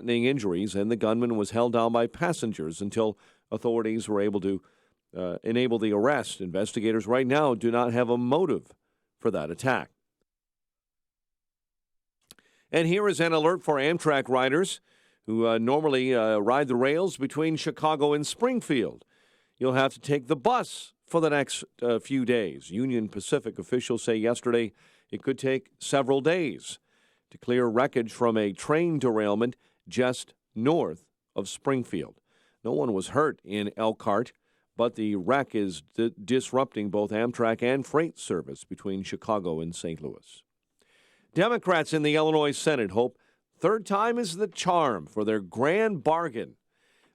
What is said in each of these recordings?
life-threatening injuries, and the gunman was held down by passengers until authorities were able to enable the arrest. Investigators right now do not have a motive for that attack. And here is an alert for Amtrak riders who normally ride the rails between Chicago and Springfield. You'll have to take the bus for the next few days. Union Pacific officials say yesterday it could take several days to clear wreckage from a train derailment just north of Springfield. No one was hurt in Elkhart, but the wreck is disrupting both Amtrak and freight service between Chicago and St. Louis. Democrats in the Illinois Senate hope third time is the charm for their grand bargain.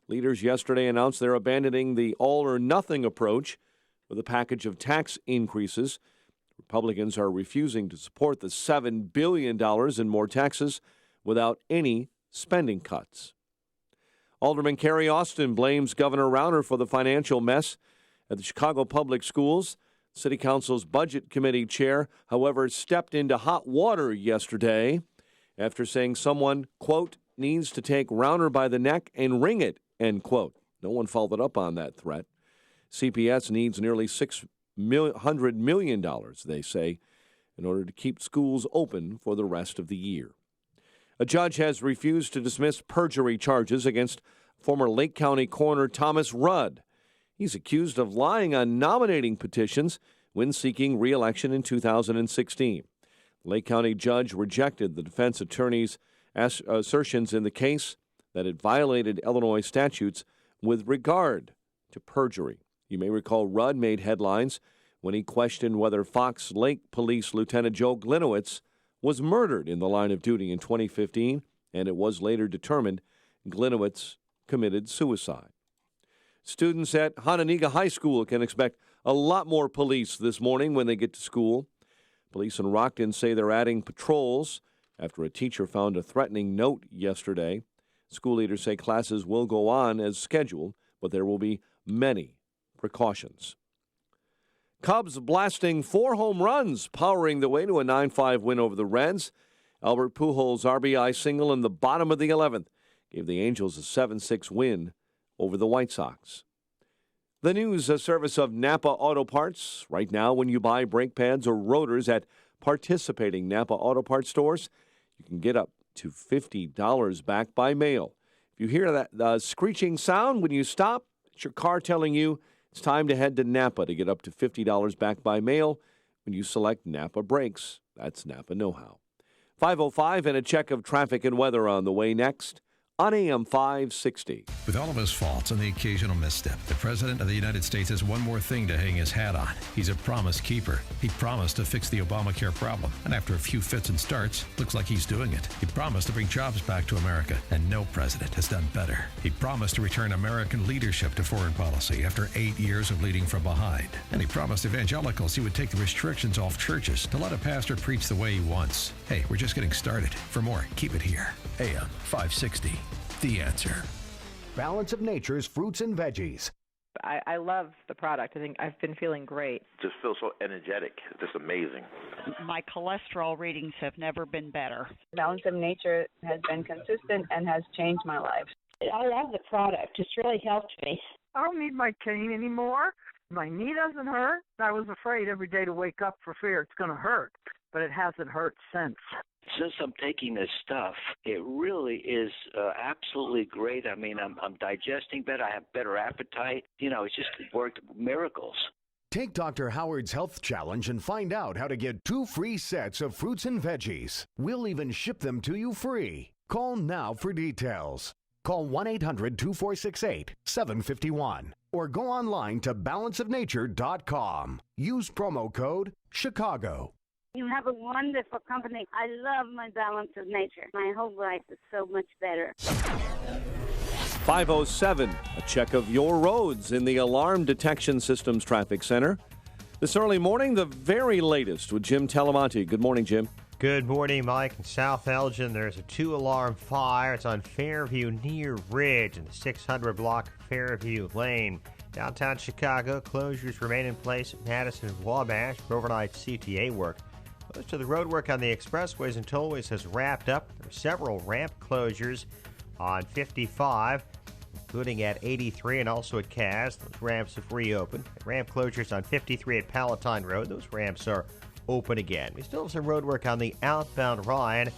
Leaders yesterday announced they're abandoning the all-or-nothing approach with a package of tax increases. Republicans are refusing to support the $7 billion in more taxes without any spending cuts. Alderman Carrie Austin blames Governor Rauner for the financial mess at the Chicago Public Schools. City Council's Budget Committee chair, however, stepped into hot water yesterday after saying someone, quote, needs to take Rauner by the neck and wring it, end quote. No one followed up on that threat. CPS needs nearly $600 million, they say, in order to keep schools open for the rest of the year. A judge has refused to dismiss perjury charges against former Lake County Coroner Thomas Rudd. He's accused of lying on nominating petitions when seeking re-election in 2016. The Lake County judge rejected the defense attorney's assertions in the case that it violated Illinois statutes with regard to perjury. You may recall Rudd made headlines when he questioned whether Fox Lake Police Lieutenant Joe Glinowitz was murdered in the line of duty in 2015, and it was later determined Glinowitz committed suicide. Students at Hononegah High School can expect a lot more police this morning when they get to school. Police in Rockton say they're adding patrols after a teacher found a threatening note yesterday. School leaders say classes will go on as scheduled, but there will be many precautions. Cubs blasting 4 home runs, powering the way to a 9-5 win over the Reds. Albert Pujols' RBI single in the bottom of the 11th gave the Angels a 7-6 win over the White Sox. The news, a service of Napa Auto Parts. Right now, when you buy brake pads or rotors at participating Napa Auto Parts stores, you can get up to $50 back by mail. If you hear that screeching sound when you stop, it's your car telling you it's time to head to Napa to get up to $50 back by mail when you select Napa brakes. That's Napa know-how. 5:05 and a check of traffic and weather on the way next on AM 560. With all of his faults and the occasional misstep, the President of the United States has one more thing to hang his hat on. He's a promise keeper. He promised to fix the Obamacare problem, and after a few fits and starts, looks like he's doing it. He promised to bring jobs back to America, and no president has done better. He promised to return American leadership to foreign policy after 8 years of leading from behind. And he promised evangelicals he would take the restrictions off churches to let a pastor preach the way he wants. Hey, we're just getting started. For more, keep it here. AM 560. The Answer. Balance of Nature's fruits and veggies. I love the product. I think I've been feeling great. Just feel so energetic. Just amazing. My cholesterol readings have never been better. Balance of Nature has been consistent and has changed my life. I love the product. It's really helped me. I don't need my cane anymore. My knee doesn't hurt. I was afraid every day to wake up for fear it's going to hurt, but it hasn't hurt since. Since I'm taking this stuff, it really is absolutely great. I mean, I'm digesting better. I have better appetite. You know, it's just worked miracles. Take Dr. Howard's Health Challenge and find out how to get 2 free sets of fruits and veggies. We'll even ship them to you free. Call now for details. Call 1-800-2468-751 or go online to balanceofnature.com. Use promo code CHICAGO. You have a wonderful company. I love my Balance of Nature. My whole life is so much better. 5:07, a check of your roads in the Alarm Detection Systems Traffic Center. This early morning, the very latest with Jim Talamonte. Good morning, Jim. Good morning, Mike. In South Elgin, there's a 2-alarm fire. It's on Fairview near Ridge in the 600 block of Fairview Lane. Downtown Chicago, closures remain in place at Madison and Wabash for overnight CTA work. Most of the road work on the expressways and tollways has wrapped up. There are several ramp closures on 55, including at 83 and also at Cass. Those ramps have reopened. Ramp closures on 53 at Palatine Road. Those ramps are open again. We still have some road work on the outbound Ryan.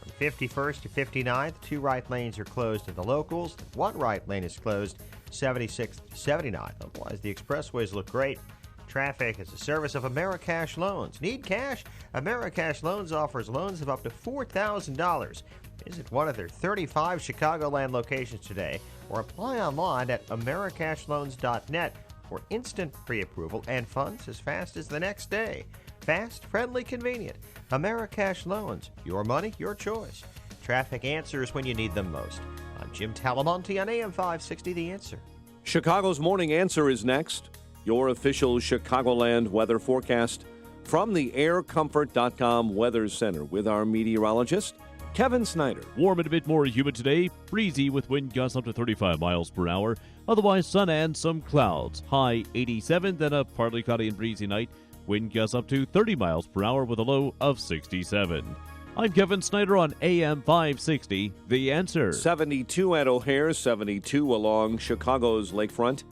From 51st to 59th, 2 right lanes are closed in the locals. 1 right lane is closed, 76th to 79th. Otherwise, the expressways look great. Traffic is a service of Americash Loans. Need cash? Americash Loans offers loans of up to $4,000. Visit one of their 35 Chicagoland locations today or apply online at americashloans.net for instant pre-approval and funds as fast as the next day. Fast, friendly, convenient. Americash Loans. Your money, your choice. Traffic answers when you need them most. I'm Jim Talamonte on AM 560 The Answer. Chicago's Morning Answer is next. Your official Chicagoland weather forecast from the aircomfort.com Weather Center with our meteorologist, Kevin Snyder. Warm and a bit more humid today. Breezy with wind gusts up to 35 miles per hour. Otherwise, sun and some clouds. High 87, then a partly cloudy and breezy night. Wind gusts up to 30 miles per hour with a low of 67. I'm Kevin Snyder on AM 560, The Answer. 72 at O'Hare, 72 along Chicago's lakefront.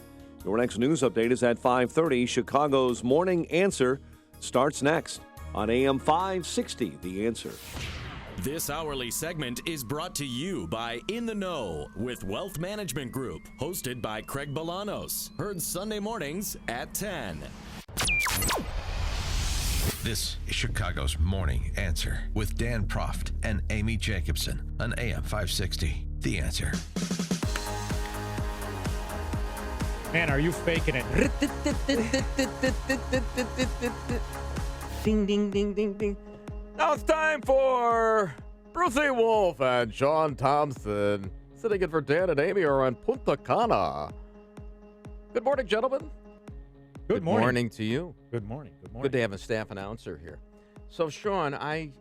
Your next news update is at 5:30. Chicago's Morning Answer starts next on AM 560, The Answer. This hourly segment is brought to you by In the Know with Wealth Management Group, hosted by Craig Bolanos. Heard Sunday mornings at 10. This is Chicago's Morning Answer with Dan Proft and Amy Jacobson on AM 560. The Answer. Man, are you faking it? Ding, ding, ding, ding, ding. Now it's time for Brucey Wolf and Sean Thompson sitting in for Dan and Amy are on Punta Cana. Good morning, gentlemen. Good morning to you. Good morning. Good morning. Good to have a staff announcer here. So, Sean, I'm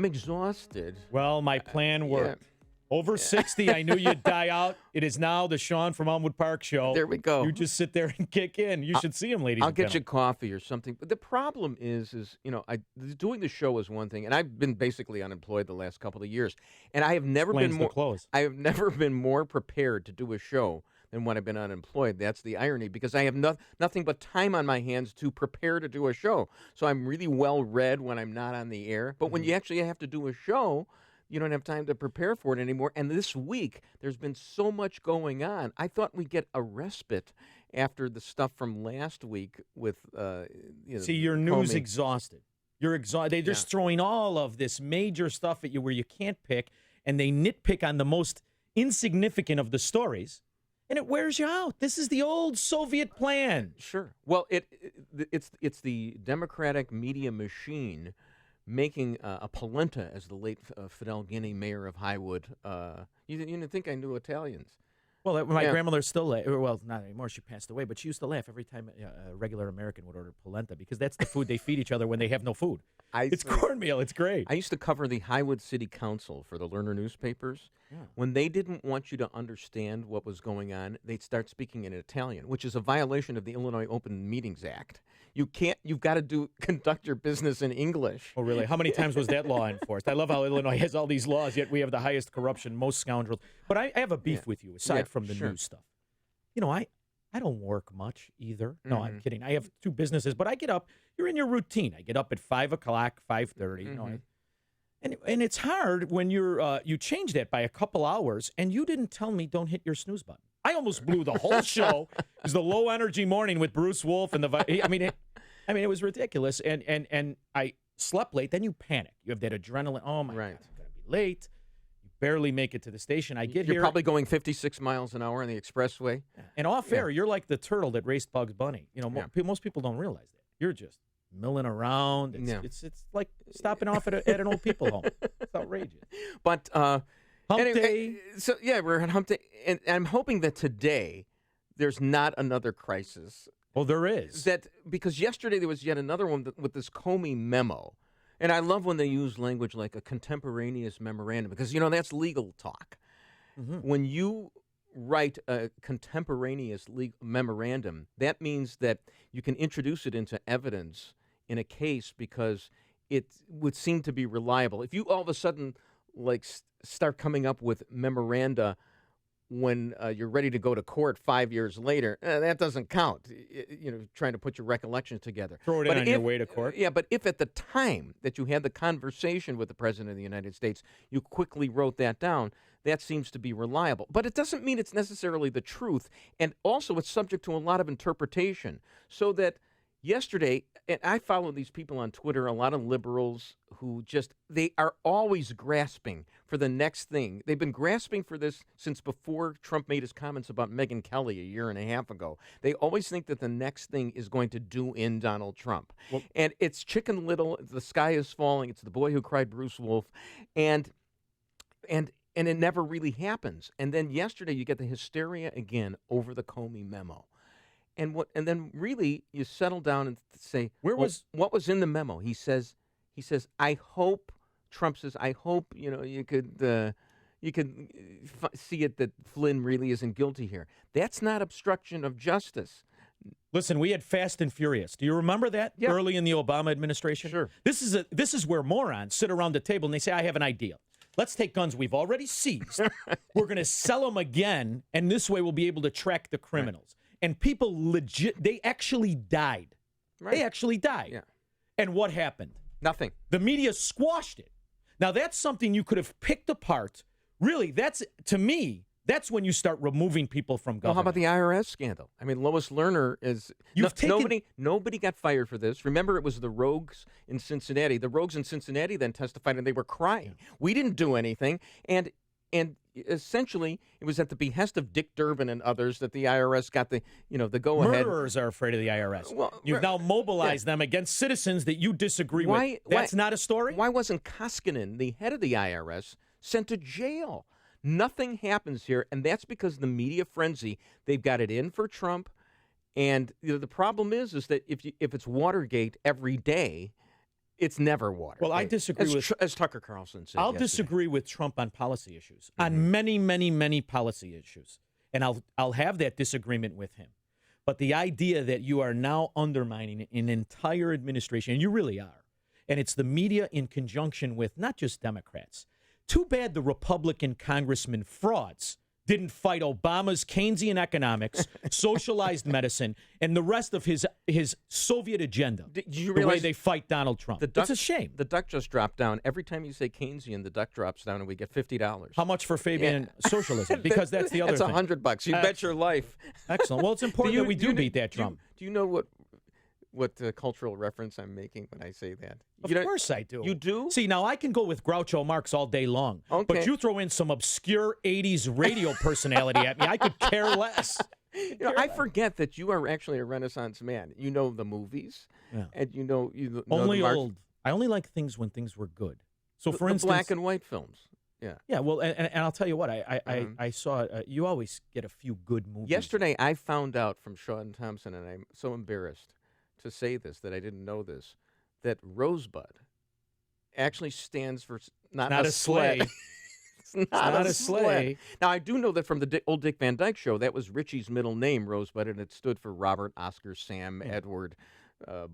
exhausted. Well, my plan worked. Yeah. Over 60, I knew you'd die out. It is now the Sean from Elmwood Park show. There we go. You just sit there and kick in. You should see him, ladies I'll and get gentlemen. you coffee or something. But the problem is doing the show is one thing, and I've been basically unemployed the last couple of years, and I have never been more prepared to do a show than when I've been unemployed. That's the irony, because I have nothing but time on my hands to prepare to do a show. So I'm really well read when I'm not on the air. But when you actually have to do a show, you don't have time to prepare for it anymore. And this week, there's been so much going on. I thought we'd get a respite after the stuff from last week with, See, your news Comey. Exhausted. You're exhausted. They're just throwing all of this major stuff at you where you can't pick, and they nitpick on the most insignificant of the stories, and it wears you out. This is the old Soviet plan. Sure. Well, it's the Democratic media machine making a polenta, as the late Fidel Guinea mayor of Highwood. You didn't think I knew Italians. Well, my grandmother still well, not anymore. She passed away, but she used to laugh every time a regular American would order polenta, because that's the food they feed each other when they have no food. It's cornmeal. It's great. I used to cover the Highwood City Council for the Lerner newspapers. Yeah. When they didn't want you to understand what was going on, they'd start speaking in Italian, which is a violation of the Illinois Open Meetings Act. You've got to conduct your business in English. Oh, really? How many times was that law enforced? I love how Illinois has all these laws, yet we have the highest corruption, most scoundrels. But I have a beef with you, aside from the news stuff. I don't work much either. No, I'm kidding. I have 2 businesses, but I get up. You're in your routine. I get up at 5 o'clock, 5:30. And it's hard when you change that by a couple hours, and you didn't tell me don't hit your snooze button. I almost blew the whole show. It was the low energy morning with Bruce Wolf and it was ridiculous. And I slept late. Then you panic. You have that adrenaline. Oh my God, I'm gonna be late. You barely make it to the station. You're probably going 56 miles an hour on the expressway. And off air, you're like the turtle that raced Bugs Bunny. Most people don't realize that. You're just milling around. It's like stopping off at an old people home. It's outrageous. But Hump day. So we're on Hump Day, and I'm hoping that today there's not another crisis. Well, there is. Because yesterday there was yet another one with this Comey memo, and I love when they use language like a contemporaneous memorandum, because that's legal talk. Mm-hmm. When you write a contemporaneous memorandum, that means that you can introduce it into evidence in a case because it would seem to be reliable. If you all of a sudden start coming up with memoranda when you're ready to go to court 5 years later. That doesn't count. Trying to put your recollections together. Throw it in on your way to court. Yeah, but if at the time that you had the conversation with the President of the United States, you quickly wrote that down, that seems to be reliable. But it doesn't mean it's necessarily the truth. And also it's subject to a lot of interpretation. So that yesterday, and I follow these people on Twitter, a lot of liberals who they are always grasping for the next thing. They've been grasping for this since before Trump made his comments about Megyn Kelly a year and a half ago. They always think that the next thing is going to do in Donald Trump. Well, and it's Chicken Little, the sky is falling, it's the boy who cried Bruce Wolf, and it never really happens. And then yesterday you get the hysteria again over the Comey memo. And then really you settle down and say, what was in the memo? He says, I hope, Trump says, I hope, you could see it that Flynn really isn't guilty here. That's not obstruction of justice. Listen, we had Fast and Furious. Do you remember that early in the Obama administration? Sure. This is where morons sit around the table and they say, I have an idea. Let's take guns we've already seized. We're going to sell them again, and this way we'll be able to track the criminals. Right. And people they actually died. Right. They actually died. Yeah. And what happened? Nothing. The media squashed it. Now, that's something you could have picked apart. Really, to me, that's when you start removing people from government. Well, how about the IRS scandal? I mean, Lois Lerner is... Nobody got fired for this. Remember, it was the rogues in Cincinnati. The rogues in Cincinnati then testified, and they were crying. Yeah. We didn't do anything. And essentially, it was at the behest of Dick Durbin and others that the IRS got the go-ahead. Murderers are afraid of the IRS. Well, you've now mobilized them against citizens that you disagree with. That's not a story? Why wasn't Koskinen, the head of the IRS, sent to jail? Nothing happens here, and that's because the media frenzy, they've got it in for Trump. And the problem is that if it's Watergate every day, it's never Watergate. Well, I disagree as Tucker Carlson said. I'll disagree with Trump on policy issues, on many, many, many policy issues, and I'll have that disagreement with him. But the idea that you are now undermining an entire administration, and you really are, and it's the media in conjunction with not just Democrats. Too bad the Republican congressman frauds didn't fight Obama's Keynesian economics, socialized medicine, and the rest of his Soviet agenda. Did you realize the way they fight Donald Trump? It's a shame. The duck just dropped down. Every time you say Keynesian, the duck drops down, and we get $50. How much for Fabian socialism? Because that's the other thing. That's $100. You bet your life. Excellent. Well, it's important that we do beat that drum. Do you know what cultural reference I'm making when I say that? Of course I do. You do? See, now I can go with Groucho Marx all day long, but you throw in some obscure 80s radio personality at me, I could care less. I forget that you are actually a Renaissance man. You know the movies, and you know only the old. I only like things when things were good. So, for instance, black and white films. Yeah. Yeah. Well, and I'll tell you what, I saw. You always get a few good movies. Yesterday, I found out from Sean Thompson, and I'm so embarrassed to say this that I didn't know this, that Rosebud actually stands for not a sleigh. It's not a sleigh. Now, I do know that from the old Dick Van Dyke Show, that was Richie's middle name, Rosebud, and it stood for Robert, Oscar, Sam, Edward,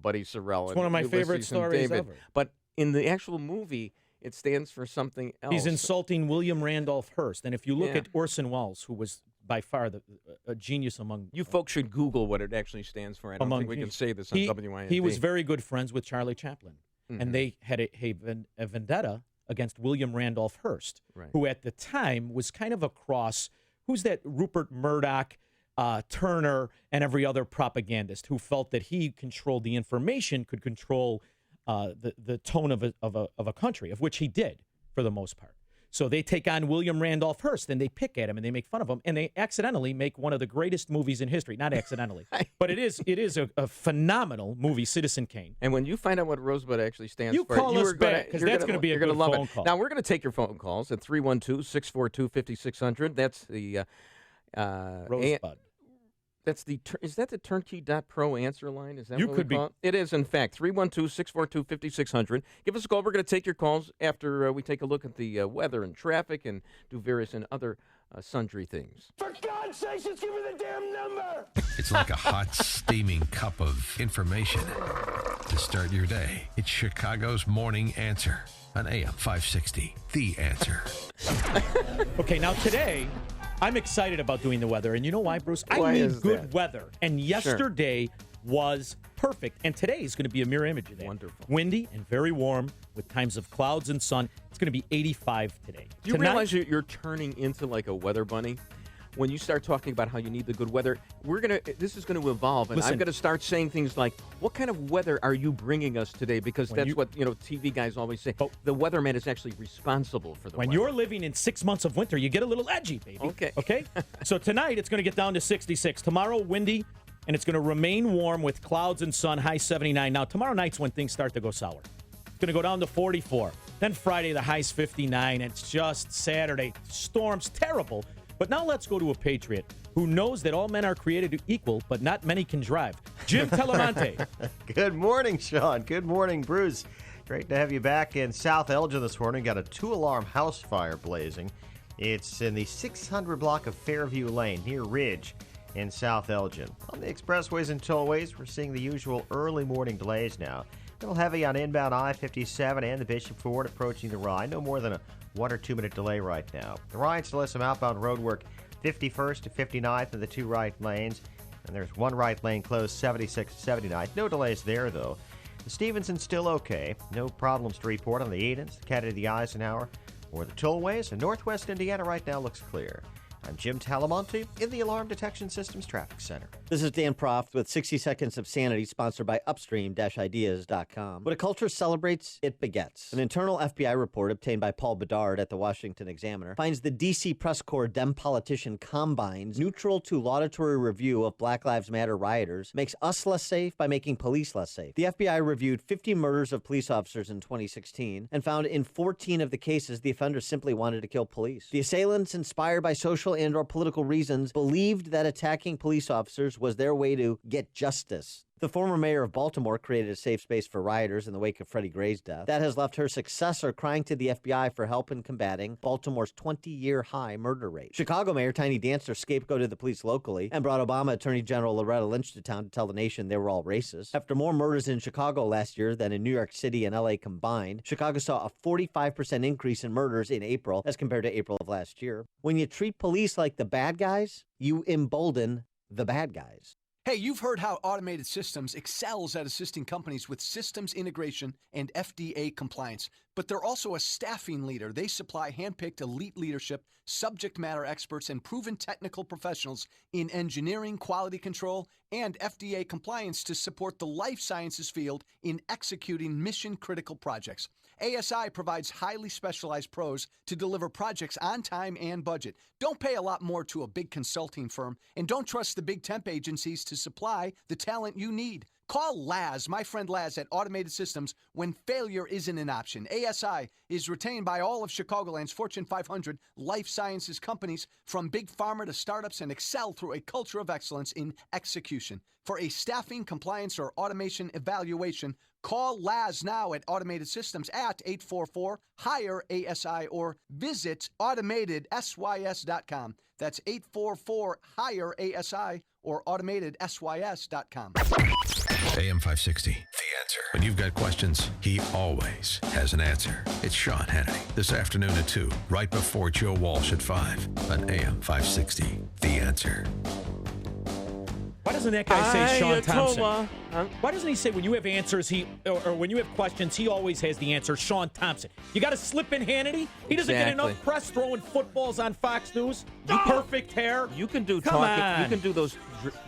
Buddy Sorrell. It's one of my favorite stories ever. But in the actual movie, it stands for something else. He's insulting William Randolph Hearst. And if you look at Orson Welles, who was by far a genius among... You folks should Google what it actually stands for. I don't think we can say this on WYND. He was very good friends with Charlie Chaplin. Mm-hmm. And they had a vendetta against William Randolph Hearst, who at the time was kind of a cross. Who's that? Rupert Murdoch, Turner, and every other propagandist who felt that he controlled the information, could control the tone of a country, of which he did for the most part. So they take on William Randolph Hearst, and they pick at him, and they make fun of him, and they accidentally make one of the greatest movies in history. Not accidentally, but it is a phenomenal movie, Citizen Kane. And when you find out what Rosebud actually stands for, call us back, because that's going to be a good phone call. Now, we're going to take your phone calls at 312-642-5600. That's the Rosebud. Is that the turnkey.pro answer line? Is that you what could we call it? It is, in fact. 312-642-5600. Give us a call. We're going to take your calls after we take a look at the weather and traffic and do various and other sundry things. For God's God sakes, give me the damn number! It's like a hot, steaming cup of information to start your day. It's Chicago's Morning Answer on AM 560. The Answer. Okay, now today, I'm excited about doing the weather. And you know why, Bruce? I need good weather. And yesterday was perfect. And today is going to be a mirror image of that. Wonderful. Windy and very warm with times of clouds and sun. It's going to be 85 today. Do you realize you're turning into like a weather bunny? When you start talking about how you need the good weather, this is going to evolve, and Listen, I'm going to start saying things like, "What kind of weather are you bringing us today?" Because that's what TV guys always say. The weatherman is actually responsible for the weather. When you're living in 6 months of winter, you get a little edgy, baby. Okay. So tonight it's going to get down to 66. Tomorrow windy, and it's going to remain warm with clouds and sun. High 79. Now tomorrow night's when things start to go sour. It's going to go down to 44. Then Friday the high's 59. It's just Saturday. Storms, terrible. But now let's go to a Patriot who knows that all men are created equal, but not many can drive. Jim Telemonte. Good morning, Sean. Good morning, Bruce. Great to have you back in South Elgin this morning. Got a 2-alarm house fire blazing. It's in the 600 block of Fairview Lane near Ridge in South Elgin. On the expressways and tollways, we're seeing the usual early morning delays now. A little heavy on inbound I-57 and the Bishop Ford approaching the Rhine. No more than a 1 or 2 minute delay right now. The Rhine still has some outbound road work 51st to 59th in the 2 right lanes. And there's 1 right lane closed 76 to 79th. No delays there, though. The Stevenson's still okay. No problems to report on the Edens, the Kennedy, the Eisenhower, or the tollways. And Northwest Indiana right now looks clear. I'm Jim Talamonte in the Alarm Detection Systems Traffic Center. This is Dan Proft with 60 Seconds of Sanity, sponsored by Upstream-Ideas.com. When a culture celebrates, it begets. An internal FBI report obtained by Paul Bedard at the Washington Examiner finds the D.C. press corps Dem politician Combine's neutral to laudatory review of Black Lives Matter rioters makes us less safe by making police less safe. The FBI reviewed 50 murders of police officers in 2016 and found in 14 of the cases the offenders simply wanted to kill police. The assailants, inspired by social and or political reasons, believed that attacking police officers was their way to get justice. The former mayor of Baltimore created a safe space for rioters in the wake of Freddie Gray's death. That has left her successor crying to the FBI for help in combating Baltimore's 20-year high murder rate. Chicago Mayor Tiny Dancer scapegoated the police locally and brought Obama Attorney General Loretta Lynch to town to tell the nation they were all racist. After more murders in Chicago last year than in New York City and LA combined, Chicago saw a 45% increase in murders in April as compared to April of last year. When you treat police like the bad guys, you embolden the bad guys. Hey, you've heard how Automated Systems excels at assisting companies with systems integration and FDA compliance, but they're also a staffing leader. They supply handpicked elite leadership, subject matter experts, and proven technical professionals in engineering, quality control, and FDA compliance to support the life sciences field in executing mission-critical projects. ASI provides highly specialized pros to deliver projects on time and budget. Don't pay a lot more to a big consulting firm, and don't trust the big temp agencies to supply the talent you need. Call Laz, my friend Laz at Automated Systems, when failure isn't an option. ASI is retained by all of Chicagoland's Fortune 500 life sciences companies, from big pharma to startups, and excel through a culture of excellence in execution. For a staffing, compliance, or automation evaluation, call Laz now at Automated Systems at 844-HIRE-ASI or visit AutomatedSYS.com. That's 844-HIRE-ASI or AutomatedSYS.com. AM 560, The Answer. When you've got questions, he always has an answer. It's Sean Hannity this afternoon at 2, right before Joe Walsh at 5 on AM 560, The Answer. Why doesn't that guy say Sean Thompson? Why doesn't he say when you have answers, or when you have questions, he always has the answer, Sean Thompson? You got to slip in Hannity? He doesn't get enough press throwing footballs on Fox News. You perfect hair. You can do talking. You can do those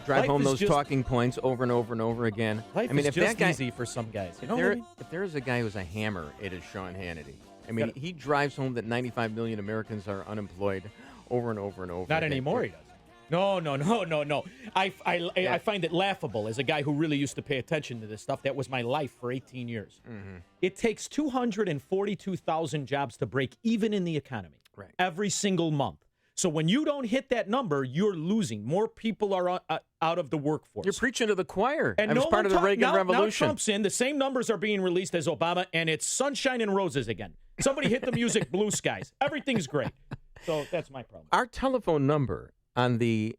drive home those talking points over and over and over again. Life is if just that guy, easy for some guys. You know if there's a guy who's a hammer, it is Sean Hannity. I mean, he drives home that 95 million Americans are unemployed over and over and over. Not anymore, he does. No. I find it laughable as a guy who really used to pay attention to this stuff. That was my life for 18 years. Mm-hmm. It takes 242,000 jobs to break even in the economy every single month. So when you don't hit that number, you're losing. More people are out of the workforce. You're preaching to the choir. And I was part of the Reagan Revolution. Now Trump's in. The same numbers are being released as Obama, and it's sunshine and roses again. Somebody hit the music, blue skies. Everything's great. So that's my problem. Our telephone number on the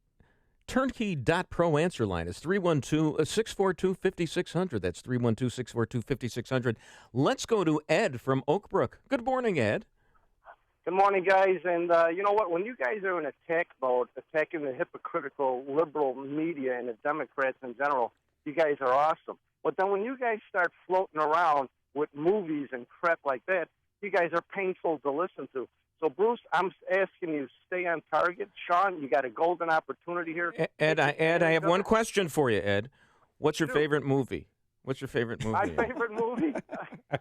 Turnkey.pro answer line is 312-642-5600. That's 312-642-5600. Let's go to Ed from Oak Brook. Good morning, Ed. Good morning, guys. And you know what? When you guys are in attack mode, attacking the hypocritical liberal media and the Democrats in general, you guys are awesome. But then when you guys start floating around with movies and crap like that, you guys are painful to listen to. So, Bruce, I'm asking you, stay on target. Sean, you got a golden opportunity here. Ed, I have one question for you, Ed. What's your favorite movie? What's your favorite movie? My favorite movie?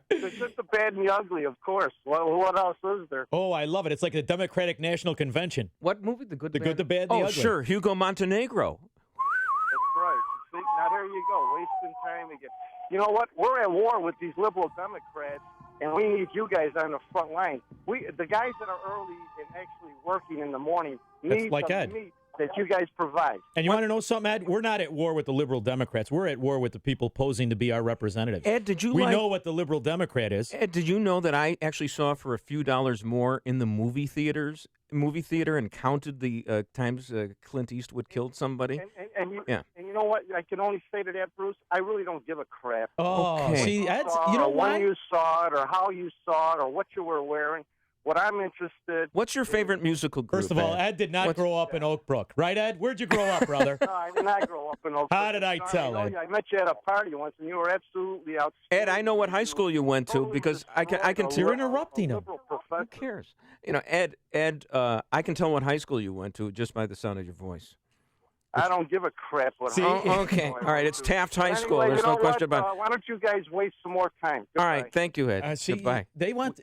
It's just The Bad and the Ugly, of course. What else is there? Oh, I love it. It's like the Democratic National Convention. What movie? The Good, the Bad, the Ugly. Oh, sure. Hugo Montenegro. That's right. See, now there you go, wasting time again. You know what? We're at war with these liberal Democrats, and we need you guys on the front line. The guys that are early and actually working in the morning need like the Ed. meat that you guys provide. And you want to know something, Ed? We're not at war with the liberal Democrats. We're at war with the people posing to be our representatives. Ed, did you We know what the liberal Democrat is. Ed, did you know that I actually saw for a few dollars more in the movie theater and counted the times Clint Eastwood killed somebody? And you know what? I can only say to that, Bruce, I really don't give a crap. Oh, okay. See, Ed's, you know why? When you saw it, or how you saw it, or what you were wearing. What I'm interested. What's your favorite musical group? First of all, Ed did not grow up in Oak Brook. Right, Ed? Where'd you grow up, brother? No, I did not grow up in Oak Brook. How did I tell, Ed? I met you at a party once, and you were absolutely outstanding. Ed, I know what high school you went to because I can. You're interrupting him. Who cares? You know, Ed, I can tell what high school you went to just by the sound of your voice. I don't give a crap what. Okay, all right. It's Taft High School. Anyway, There's no question about it. Why don't you guys waste some more time? Goodbye. All right, thank you, Ed. Goodbye.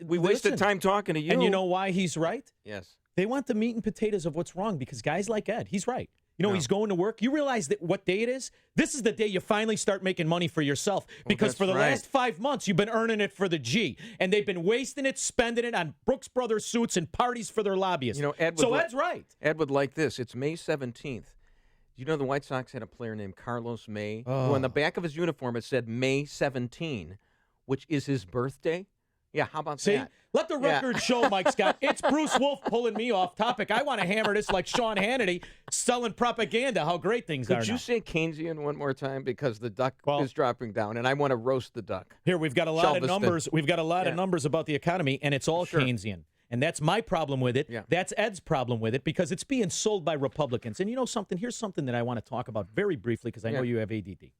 We wasted time talking to you. And you know why he's right? Yes. They want the meat and potatoes of what's wrong because guys like Ed, he's right. You know, he's going to work. You realize that what day it is? This is the day you finally start making money for yourself because for the last 5 months, you've been earning it for the G, and they've been wasting it, spending it on Brooks Brothers suits and parties for their lobbyists. You know, Ed's right. Ed would like this. It's May 17th. You know the White Sox had a player named Carlos May, who on the back of his uniform it said May 17, which is his birthday. Yeah, how about that? Let the record show, Mike Scott. It's Bruce Wolf pulling me off topic. I want to hammer this like Sean Hannity selling propaganda, how great things are Could now. you say Keynesian one more time? Because the duck is dropping down, and I want to roast the duck. Here, we've got a lot of numbers. We've got a lot of numbers about the economy, and it's all Keynesian. And that's my problem with it. Yeah. That's Ed's problem with it because it's being sold by Republicans. And you know something? Here's something that I want to talk about very briefly because I know you have ADD.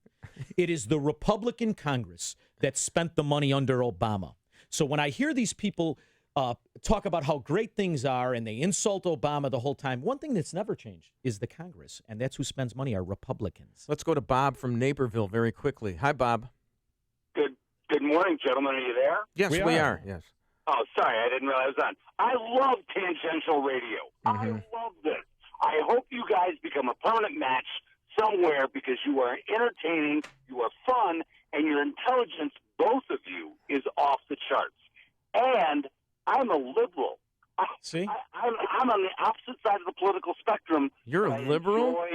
It is the Republican Congress that spent the money under Obama. So when I hear these people talk about how great things are and they insult Obama the whole time, one thing that's never changed is the Congress. And that's who spends money are Republicans. Let's go to Bob from Naperville very quickly. Hi, Bob. Good morning, gentlemen. Are you there? Yes, we are. Yes. Oh, sorry, I didn't realize I was on. I love tangential radio. I love this. I hope you guys become a permanent match somewhere because you are entertaining, you are fun, and your intelligence, both of you, is off the charts. And I'm a liberal. See? I'm on the opposite side of the political spectrum. You're a liberal?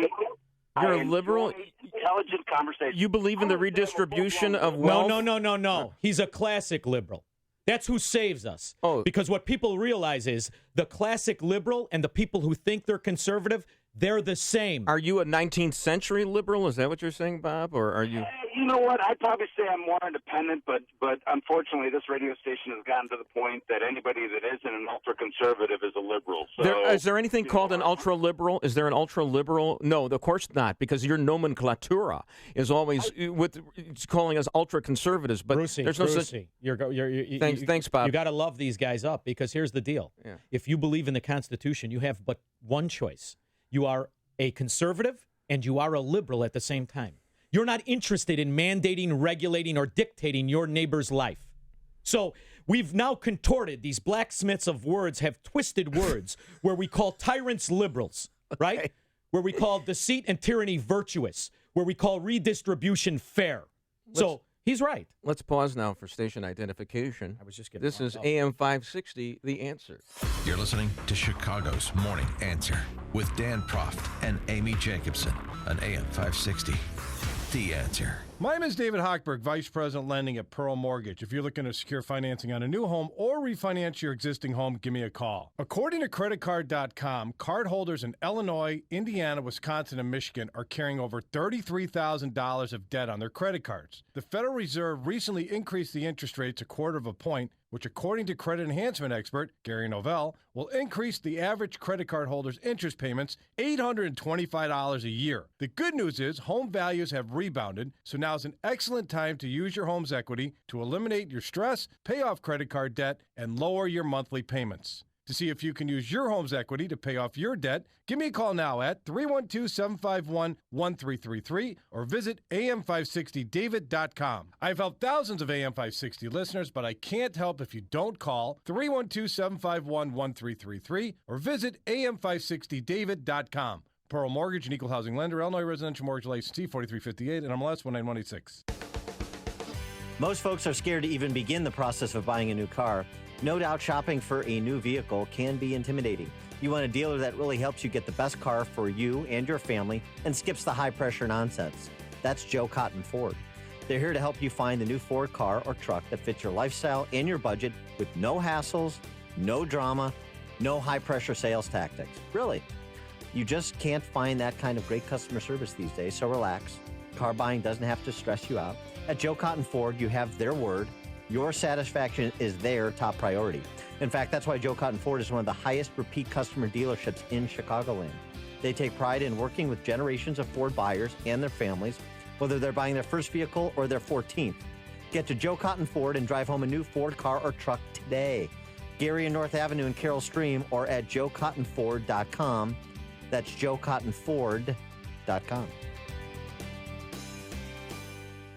You're a liberal? Intelligent conversation. You believe in the redistribution of wealth? No. He's a classic liberal. That's who saves us. Because what people realize is the classic liberal and the people who think they're conservative, they're the same. Are you a 19th century liberal? Is that what you're saying, Bob? Or are you? You know what? I'd probably say I'm more independent, but unfortunately, this radio station has gotten to the point that anybody that isn't an ultra-conservative is a liberal. So, is there anything called an ultra-liberal? Is there an ultra-liberal? No, of course not, because your nomenclatura is always it's calling us ultra-conservatives. But there's no such. Thanks, Bob. You got to love these guys up because here's the deal. Yeah. If you believe in the Constitution, you have but one choice. You are a conservative and you are a liberal at the same time. You're not interested in mandating, regulating, or dictating your neighbor's life. So we've now contorted, these blacksmiths of words have twisted words where we call tyrants liberals, right? Okay. Where we call deceit and tyranny virtuous, where we call redistribution fair. So he's right. Let's pause now for station identification. I was just getting This is AM 560, The Answer. You're listening to Chicago's Morning Answer with Dan Proft and Amy Jacobson on AM 560, The Answer. My name is David Hochberg, Vice President Lending at Pearl Mortgage. If you're looking to secure financing on a new home or refinance your existing home, give me a call. According to creditcard.com, cardholders in Illinois, Indiana, Wisconsin, and Michigan are carrying over $33,000 of debt on their credit cards. The Federal Reserve recently increased the interest rates a quarter of a point, which, according to credit enhancement expert Gary Novell, will increase the average credit card holder's interest payments $825 a year. The good news is home values have rebounded, so now is an excellent time to use your home's equity to eliminate your stress, pay off credit card debt, and lower your monthly payments. To see if you can use your home's equity to pay off your debt, give me a call now at 312-751-1333 or visit am560david.com. I've helped thousands of AM560 listeners, but I can't help if you don't call 312-751-1333 or visit am560david.com. Pearl Mortgage, an equal housing lender, Illinois Residential Mortgage Licensee 4358 and MLS 19186. Most folks are scared to even begin the process of buying a new car. No doubt shopping for a new vehicle can be intimidating. You want a dealer that really helps you get the best car for you and your family and skips the high-pressure nonsense. That's Joe Cotton Ford. They're here to help you find the new Ford car or truck that fits your lifestyle and your budget with no hassles, no drama, no high-pressure sales tactics. Really. You just can't find that kind of great customer service these days, so relax. Car buying doesn't have to stress you out. At Joe Cotton Ford, you have their word. Your satisfaction is their top priority. In fact, that's why Joe Cotton Ford is one of the highest repeat customer dealerships in Chicagoland. They take pride in working with generations of Ford buyers and their families, whether they're buying their first vehicle or their 14th. Get to Joe Cotton Ford and drive home a new Ford car or truck today. Gary and North Avenue in Carroll Stream or at joecottonford.com. That's joecottonford.com.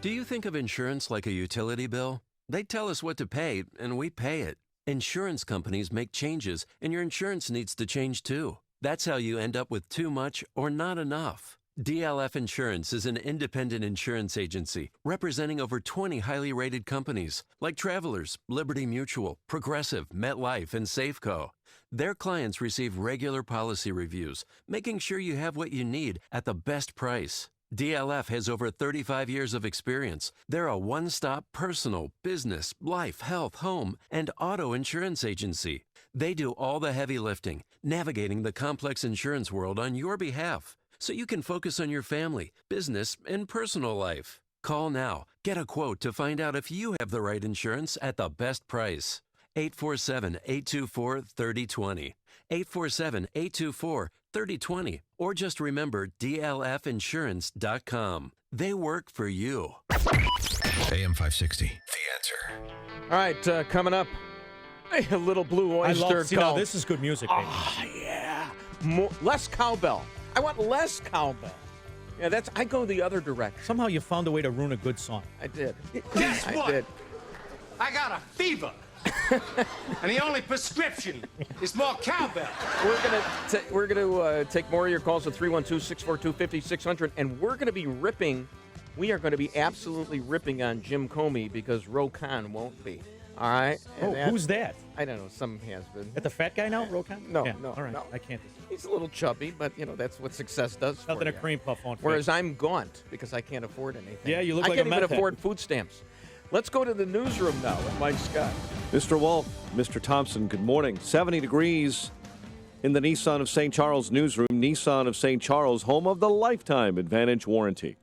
Do you think of insurance like a utility bill? They tell us what to pay, and we pay it. Insurance companies make changes, and your insurance needs to change too. That's how you end up with too much or not enough. DLF Insurance is an independent insurance agency representing over 20 highly rated companies like Travelers, Liberty Mutual, Progressive, MetLife, and Safeco. Their clients receive regular policy reviews, making sure you have what you need at the best price. DLF has over 35 years of experience. They're a one-stop personal, business, life, health, home, and auto insurance agency. They do all the heavy lifting, navigating the complex insurance world on your behalf, so you can focus on your family, business, and personal life. Call now. Get a quote to find out if you have the right insurance at the best price. 847-824-3020. 847-824-3020. Or just remember dlfinsurance.com. They work for you. AM 560, The Answer. All right, coming up, a little Blue Oyster Cult. This is good music, baby. Oh, yeah. Less cowbell. I want less cowbell. Yeah, I go the other direction. Somehow you found a way to ruin a good song. I did. Guess I what? did. I got a fever. And the only prescription is more cowbell. We're gonna take more of your calls at 312-642-5600, and we're gonna be ripping. We are going to be absolutely ripping on Jim Comey because Rokan won't be. All right. Who's that? I don't know. Some has been. At the fat guy now, Rokan? No, yeah. no. All right. No. I can't. He's a little chubby, but that's what success does. Nothing for a you. cream puff on. Whereas I'm gaunt because I can't afford anything. Yeah, you look like a I can't even meth head. afford food stamps. Let's go to the newsroom now with Mike Scott. Mr. Wolf, Mr. Thompson, good morning. 70 degrees in the Nissan of St. Charles newsroom. Nissan of St. Charles, home of the Lifetime Advantage warranty.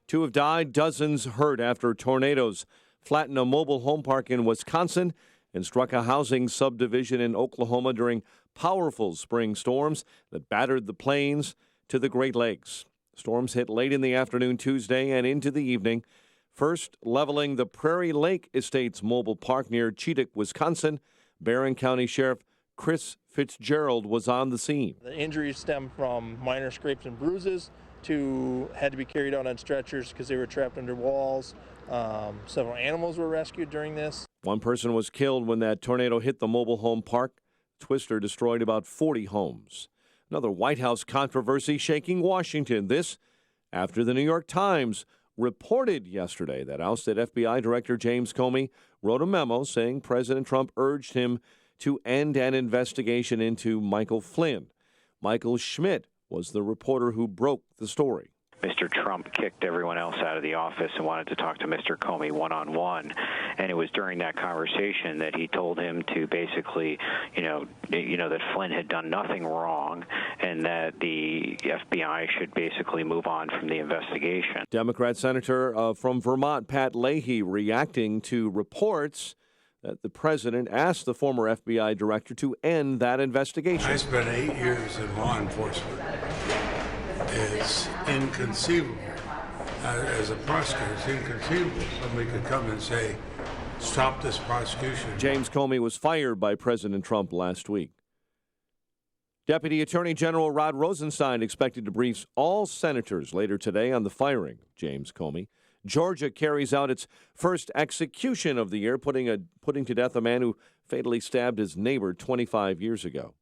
2 have died, dozens hurt after tornadoes flattened a mobile home park in Wisconsin and struck a housing subdivision in Oklahoma during powerful spring storms that battered the plains to the Great Lakes. Storms hit late in the afternoon Tuesday and into the evening, first leveling the Prairie Lake Estates mobile park near Cheetah, Wisconsin. Barron County Sheriff Chris Fitzgerald was on the scene. The injuries stem from minor scrapes and bruises to had to be carried out on stretchers because they were trapped under walls. Several animals were rescued during this. One person was killed when that tornado hit the mobile home park. Twister destroyed about 40 homes. Another White House controversy shaking Washington. This after the New York Times reported yesterday that ousted FBI Director James Comey wrote a memo saying President Trump urged him to end an investigation into Michael Flynn. Michael Schmidt was the reporter who broke the story. Mr. Trump kicked everyone else out of the office and wanted to talk to Mr. Comey one-on-one. And it was during that conversation that he told him to basically, that Flynn had done nothing wrong and that the FBI should basically move on from the investigation. Democrat Senator from Vermont, Pat Leahy, reacting to reports that the president asked the former FBI director to end that investigation. I spent 8 years in law enforcement. It's inconceivable. As a prosecutor, it's inconceivable somebody could come and say, stop this prosecution. James Comey was fired by President Trump last week. Deputy Attorney General Rod Rosenstein expected to brief all senators later today on the firing of James Comey. Georgia carries out its first execution of the year, putting to death a man who fatally stabbed his neighbor 25 years ago.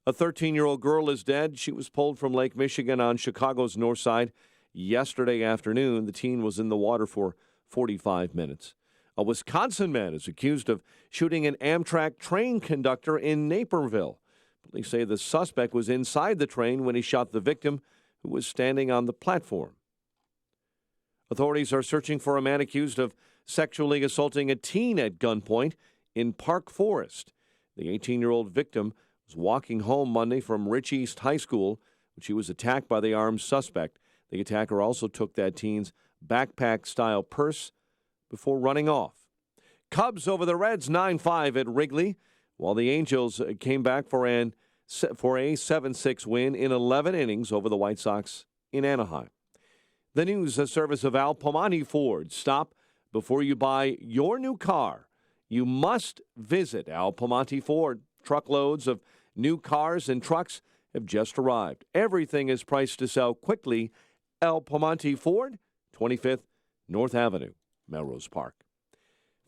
A 13-year-old girl is dead. She was pulled from Lake Michigan on Chicago's north side yesterday afternoon. The teen was in the water for 45 minutes. A Wisconsin man is accused of shooting an Amtrak train conductor in Naperville. Police say the suspect was inside the train when he shot the victim, who was standing on the platform. Authorities are searching for a man accused of sexually assaulting a teen at gunpoint in Park Forest. The 18-year-old victim was walking home Monday from Rich East High School when she was attacked by the armed suspect. The attacker also took that teen's backpack-style purse before running off. Cubs over the Reds 9-5 at Wrigley, while the Angels came back for a 7-6 win in 11 innings over the White Sox in Anaheim. The news service of Al Pomani Ford. Stop before you buy your new car. You must visit Al Pomani Ford. Truckloads of new cars and trucks have just arrived. Everything is priced to sell quickly. Al Pomani Ford, 25th North Avenue, Melrose Park.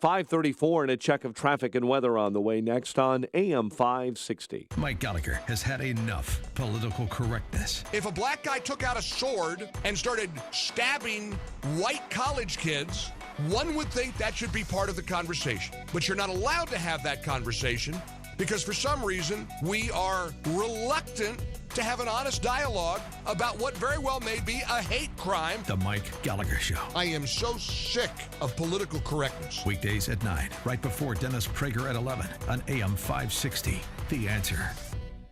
5:34 and a check of traffic and weather on the way next on AM 560. Mike Gallagher has had enough political correctness. If a black guy took out a sword and started stabbing white college kids, one would think that should be part of the conversation. But you're not allowed to have that conversation because for some reason we are reluctant to have an honest dialogue about what very well may be a hate crime. The Mike Gallagher Show. I am so sick of political correctness. Weekdays at 9, right before Dennis Prager at 11 on AM 560. The Answer.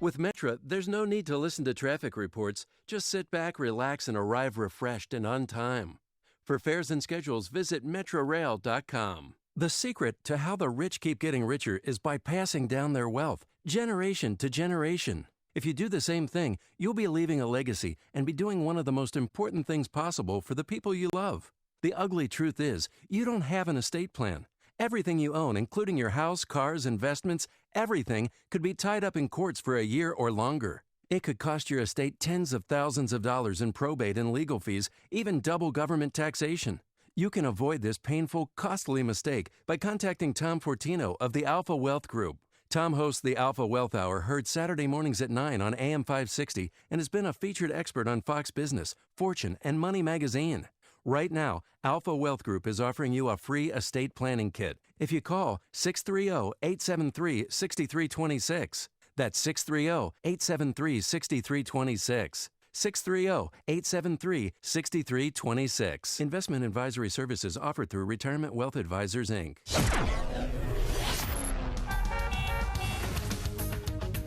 With Metra, there's no need to listen to traffic reports. Just sit back, relax, and arrive refreshed and on time. For fares and schedules, visit metrorail.com. The secret to how the rich keep getting richer is by passing down their wealth, generation to generation. If you do the same thing, you'll be leaving a legacy and be doing one of the most important things possible for the people you love. The ugly truth is, you don't have an estate plan. Everything you own, including your house, cars, investments, everything could be tied up in courts for a year or longer. It could cost your estate tens of thousands of dollars in probate and legal fees, even double government taxation. You can avoid this painful, costly mistake by contacting Tom Fortino of the Alpha Wealth Group. Tom hosts the Alpha Wealth Hour, heard Saturday mornings at 9 on AM 560, and has been a featured expert on Fox Business, Fortune, and Money Magazine. Right now, Alpha Wealth Group is offering you a free estate planning kit if you call 630-873-6326. That's 630-873-6326. 630-873-6326. Investment advisory services offered through Retirement Wealth Advisors, Inc.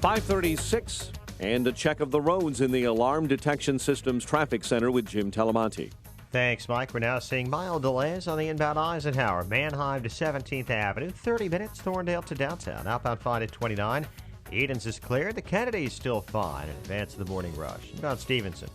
5:36 and a check of the roads in the Alarm Detection Systems Traffic Center with Jim Talamonte. Thanks, Mike. We're now seeing mild delays on the inbound Eisenhower, Manheim to 17th Avenue, 30 minutes, Thorndale to downtown. Outbound fine at 29. Edens is cleared. The Kennedy's still fine in advance of the morning rush. Inbound Stevenson.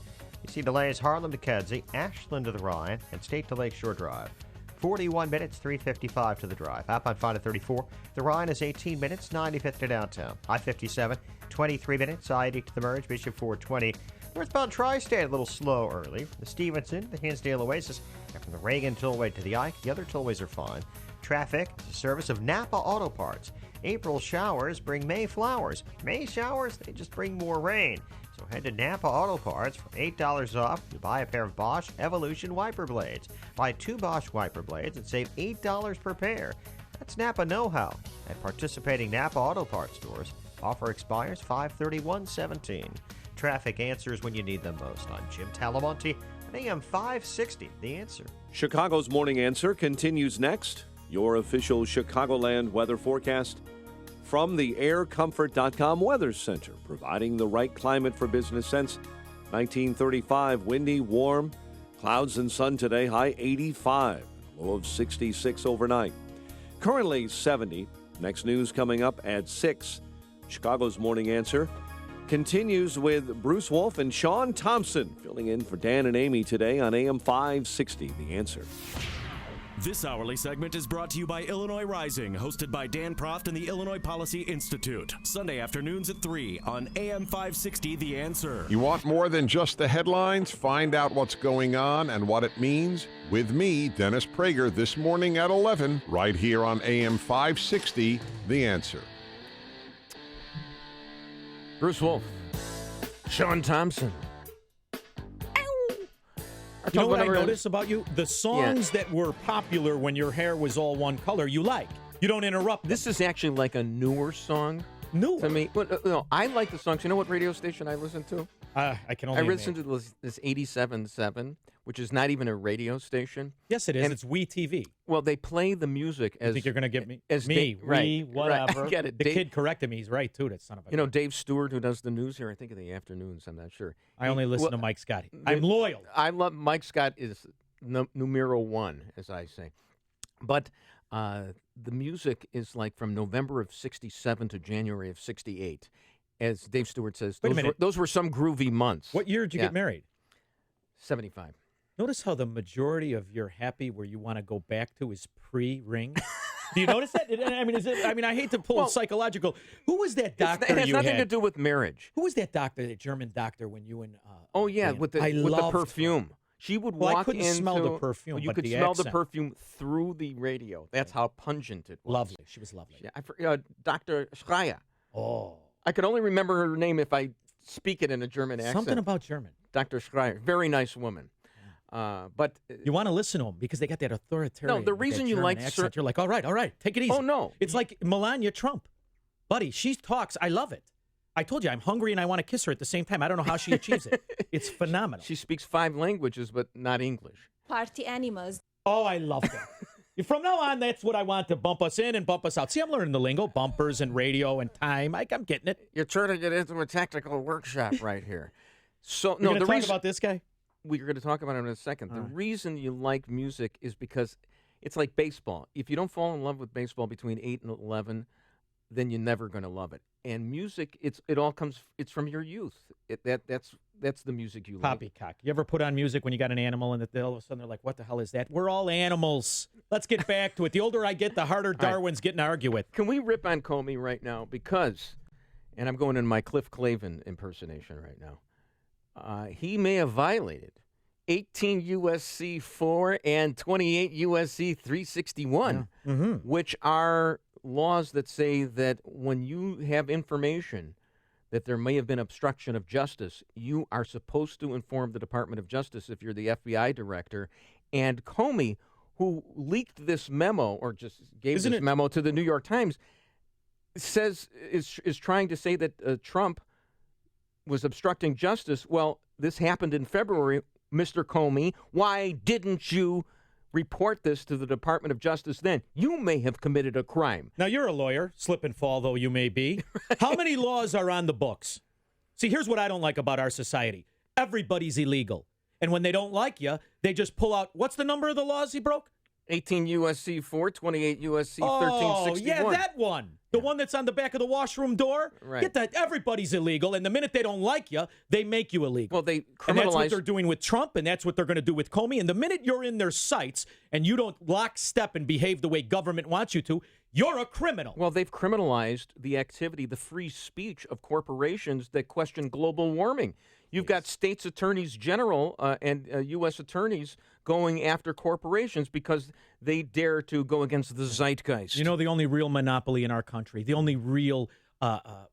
You see delays Harlem to Kedzie, Ashland to the Rhine, and State to Lakeshore Drive. 41 minutes, 3:55 to the drive. Outbound fine at 34. The Rhine is 18 minutes, 95th to downtown. I-57, 23 minutes, I-80 to the merge, Bishop 420. Northbound Tri-State a little slow early. The Stevenson, the Hinsdale Oasis, and from the Reagan Tollway to the Ike, the other tollways are fine. Traffic is a service of Napa Auto Parts. April showers bring May flowers. May showers, they just bring more rain. So head to Napa Auto Parts for $8 off. You buy a pair of Bosch Evolution wiper blades. Buy 2 Bosch wiper blades and save $8 per pair. That's Napa know-how at participating Napa Auto Parts stores. Offer expires 5/31/17. Traffic answers when you need them most. I'm Jim Talamonte AM 560, The Answer. Chicago's Morning Answer continues next. Your official Chicagoland weather forecast from the aircomfort.com Weather Center, providing the right climate for business since 1935. Windy, warm, clouds and sun today, high 85, low of 66 overnight. Currently 70. Next news coming up at 6. Chicago's Morning Answer continues with Bruce Wolf and Sean Thompson filling in for Dan and Amy today on AM 560, The Answer. This hourly segment is brought to you by Illinois Rising, hosted by Dan Proft and the Illinois Policy Institute. Sunday afternoons at 3 on AM 560, The Answer. You want more than just the headlines? Find out what's going on and what it means with me, Dennis Prager, this morning at 11, right here on AM 560, The Answer. Bruce Wolf, Sean Thompson. You know what I notice about you? The songs that were popular when your hair was all one color, you like. You don't interrupt them. This is actually like a newer song. Newer? To me. Well, no, I like the songs. You know what radio station I listen to? I can only listen to this 87.7, which is not even a radio station. Yes, it is. And it's WeTV. Well, they play the music as... You think you're going to get me? As whatever. I get it. The kid corrected me. He's right, too, that son of a... You know, Dave Stewart, who does the news here, I think in the afternoons, I'm not sure. I only listen to Mike Scott. I'm loyal. I love... Mike Scott is numero one, as I say. But the music is like from November of 67 to January of 68. As Dave Stewart says, those were some groovy months. What year did you get married? 75. Notice how the majority of your happy where you want to go back to is pre-ring? Do you notice that? I mean, I hate to pull psychological. Who was that doctor you had? It has nothing to do with marriage. Who was that doctor, that German doctor, when you and... with the perfume. Her. She would well, walk I couldn't smell the perfume, well, you but could the smell accent. the perfume through the radio. That's how pungent it was. Lovely. She was lovely. Yeah, Dr. Schreier. Oh. I could only remember her name if I speak it in a German accent. Something about German. Dr. Schreier. Very nice woman. But you want to listen to them because they got that authoritarian. No, the reason you like accent, you're like, all right, take it easy. Oh no, it's like Melania Trump, buddy. She talks. I love it. I told you I'm hungry and I want to kiss her at the same time. I don't know how she achieves it. It's phenomenal. She speaks 5 languages, but not English. Party animals. Oh, I love that. From now on, that's what I want to bump us in and bump us out. See, I'm learning the lingo, bumpers and radio and time. I'm getting it. You're turning it into a tactical workshop right here. So no, the reason about this guy. We're going to talk about it in a second. The reason you like music is because it's like baseball. If you don't fall in love with baseball between 8 and 11, then you're never going to love it. And music, it's from your youth. That's the music you like. Poppycock. You ever put on music when you got an animal and all of a sudden they're like, what the hell is that? We're all animals. Let's get back to it. The older I get, the harder Darwin's getting to argue with. Can we rip on Comey right now? Because, and I'm going in my Cliff Clavin impersonation right now, he may have violated 18 U.S.C. 4 and 28 U.S.C. 361, which are laws that say that when you have information that there may have been obstruction of justice, you are supposed to inform the Department of Justice if you're the FBI director. And Comey, who leaked this memo, or just gave this memo to the New York Times, is trying to say that Trump was obstructing justice. Well, this happened in February, Mr. Comey. Why didn't you report this to the Department of Justice then? You may have committed a crime. Now, you're a lawyer, slip and fall though you may be. How many laws are on the books? See, here's what I don't like about our society. Everybody's illegal. And when they don't like you, they just pull out, what's the number of the laws he broke? 18 U.S.C. 4, 28 U.S.C. 1361. Oh, yeah, that one. The one that's on the back of the washroom door? Right. Get that. Everybody's illegal, and the minute they don't like you, they make you illegal. Well, they criminalize... And that's what they're doing with Trump, and that's what they're going to do with Comey. And the minute you're in their sights and you don't lockstep and behave the way government wants you to, you're a criminal. Well, they've criminalized the activity, the free speech of corporations that question global warming. You've got states attorneys general and U.S. attorneys going after corporations because they dare to go against the zeitgeist. You know, the only real monopoly in our country, the only real,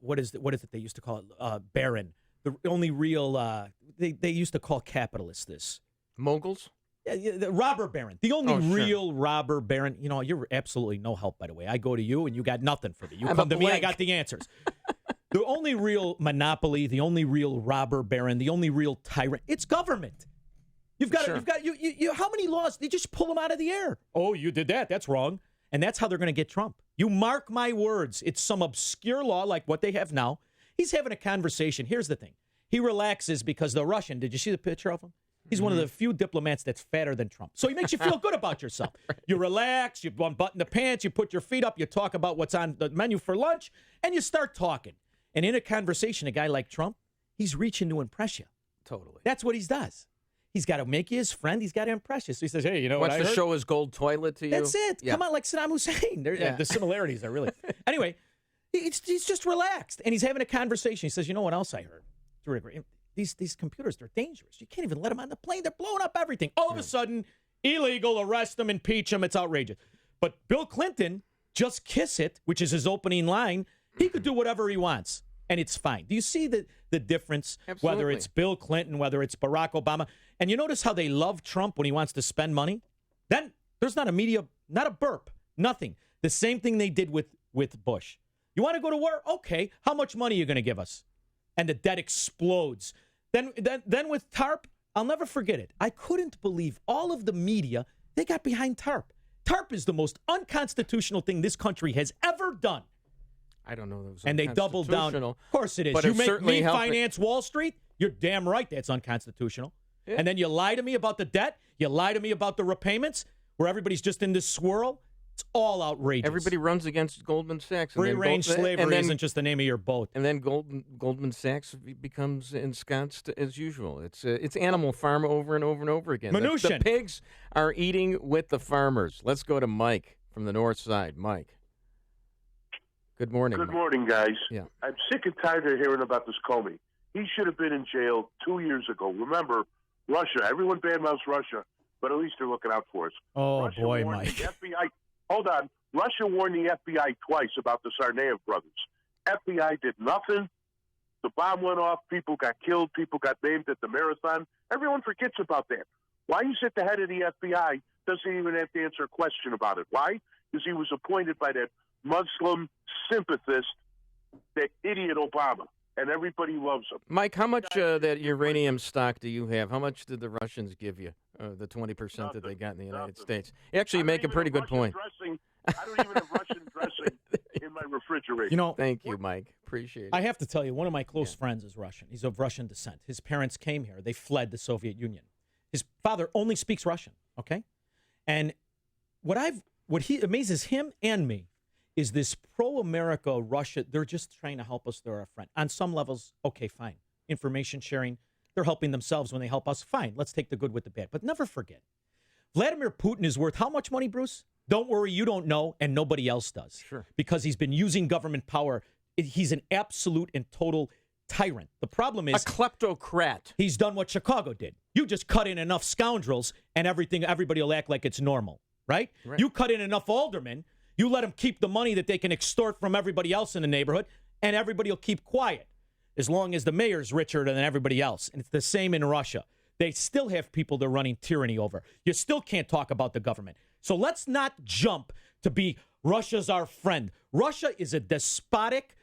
what is it they used to call it, baron, the only real, they used to call capitalists this. Moguls? Yeah, the robber baron. The only real robber baron. You know, you're absolutely no help, by the way. I go to you and you got nothing for me. You come to me, I got the answers. The only real monopoly, the only real robber baron, the only real tyrant, it's government. You've got you. How many laws? They just pull them out of the air. Oh, you did that. That's wrong. And that's how they're going to get Trump. You mark my words. It's some obscure law like what they have now. He's having a conversation. Here's the thing. He relaxes because the Russian, did you see the picture of him? He's one of the few diplomats that's fatter than Trump. So he makes you feel good about yourself. Right. You relax, you unbutton the pants, you put your feet up, you talk about what's on the menu for lunch, and you start talking. And in a conversation, a guy like Trump, he's reaching to impress you. Totally. That's what he does. He's got to make you his friend. He's got to impress you. So he says, hey, you know what I heard? heard? Show his gold toilet to you? That's it. Yeah. Come on, like Saddam Hussein. The similarities are really. Anyway, he's just relaxed, and he's having a conversation. He says, you know what else I heard? These computers, they're dangerous. You can't even let them on the plane. They're blowing up everything. All of a sudden, illegal, arrest them, impeach them. It's outrageous. But Bill Clinton, just kiss it, which is his opening line. He could do whatever he wants, and it's fine. Do you see the difference? Absolutely. Whether it's Bill Clinton, whether it's Barack Obama. And you notice how they love Trump when he wants to spend money? Then there's not a burp, nothing. The same thing they did with Bush. You want to go to war? Okay. How much money are you going to give us? And the debt explodes. Then with TARP, I'll never forget it. I couldn't believe all of the media, they got behind TARP. TARP is the most unconstitutional thing this country has ever done. I don't know. That was and they doubled down. Of course it is. You make me finance Wall Street? You're damn right that's unconstitutional. Yeah. And then you lie to me about the debt? You lie to me about the repayments where everybody's just in this swirl? It's all outrageous. Everybody runs against Goldman Sachs. Free-range slavery isn't just the name of your boat. And then Goldman Sachs becomes ensconced as usual. It's Animal Farm over and over and over again. The pigs are eating with the farmers. Let's go to Mike from the north side. Mike. Good morning. Good morning, guys. Yeah. I'm sick and tired of hearing about this Comey. He should have been in jail 2 years ago. Remember, Russia. Everyone badmouths Russia, but at least they're looking out for us. Oh, Russia boy, Mike. The FBI. Hold on. Russia warned the FBI twice about the Tsarnaev brothers. FBI did nothing. The bomb went off. People got killed. People got maimed at the marathon. Everyone forgets about that. Why is it the head of the FBI doesn't even have to answer a question about it? Why? Because he was appointed by that Muslim sympathist, that idiot Obama, and everybody loves him. Mike, how much that uranium stock do you have? How much did the Russians give you? The 20% that they got in the United States. You actually make a pretty good point. I don't even have Russian dressing in my refrigerator. You know, thank you, Mike. Appreciate it. I have to tell you, one of my close friends is Russian. He's of Russian descent. His parents came here. They fled the Soviet Union. His father only speaks Russian, okay? And what amazes him and me is this pro-America Russia. They're just trying to help us. They're our friend. On some levels, okay, fine. Information sharing. They're helping themselves when they help us. Fine, let's take the good with the bad. But never forget, Vladimir Putin is worth how much money, Bruce? Don't worry, you don't know, and nobody else does. Sure. Because he's been using government power. He's an absolute and total tyrant. The problem is... a kleptocrat. He's done what Chicago did. You just cut in enough scoundrels, and everybody will act like it's normal, right? You cut in enough aldermen, you let them keep the money that they can extort from everybody else in the neighborhood, and everybody will keep quiet. As long as the mayor's richer than everybody else. And it's the same in Russia. They still have people they're running tyranny over. You still can't talk about the government. So let's not jump to be Russia's our friend. Russia is a despotic,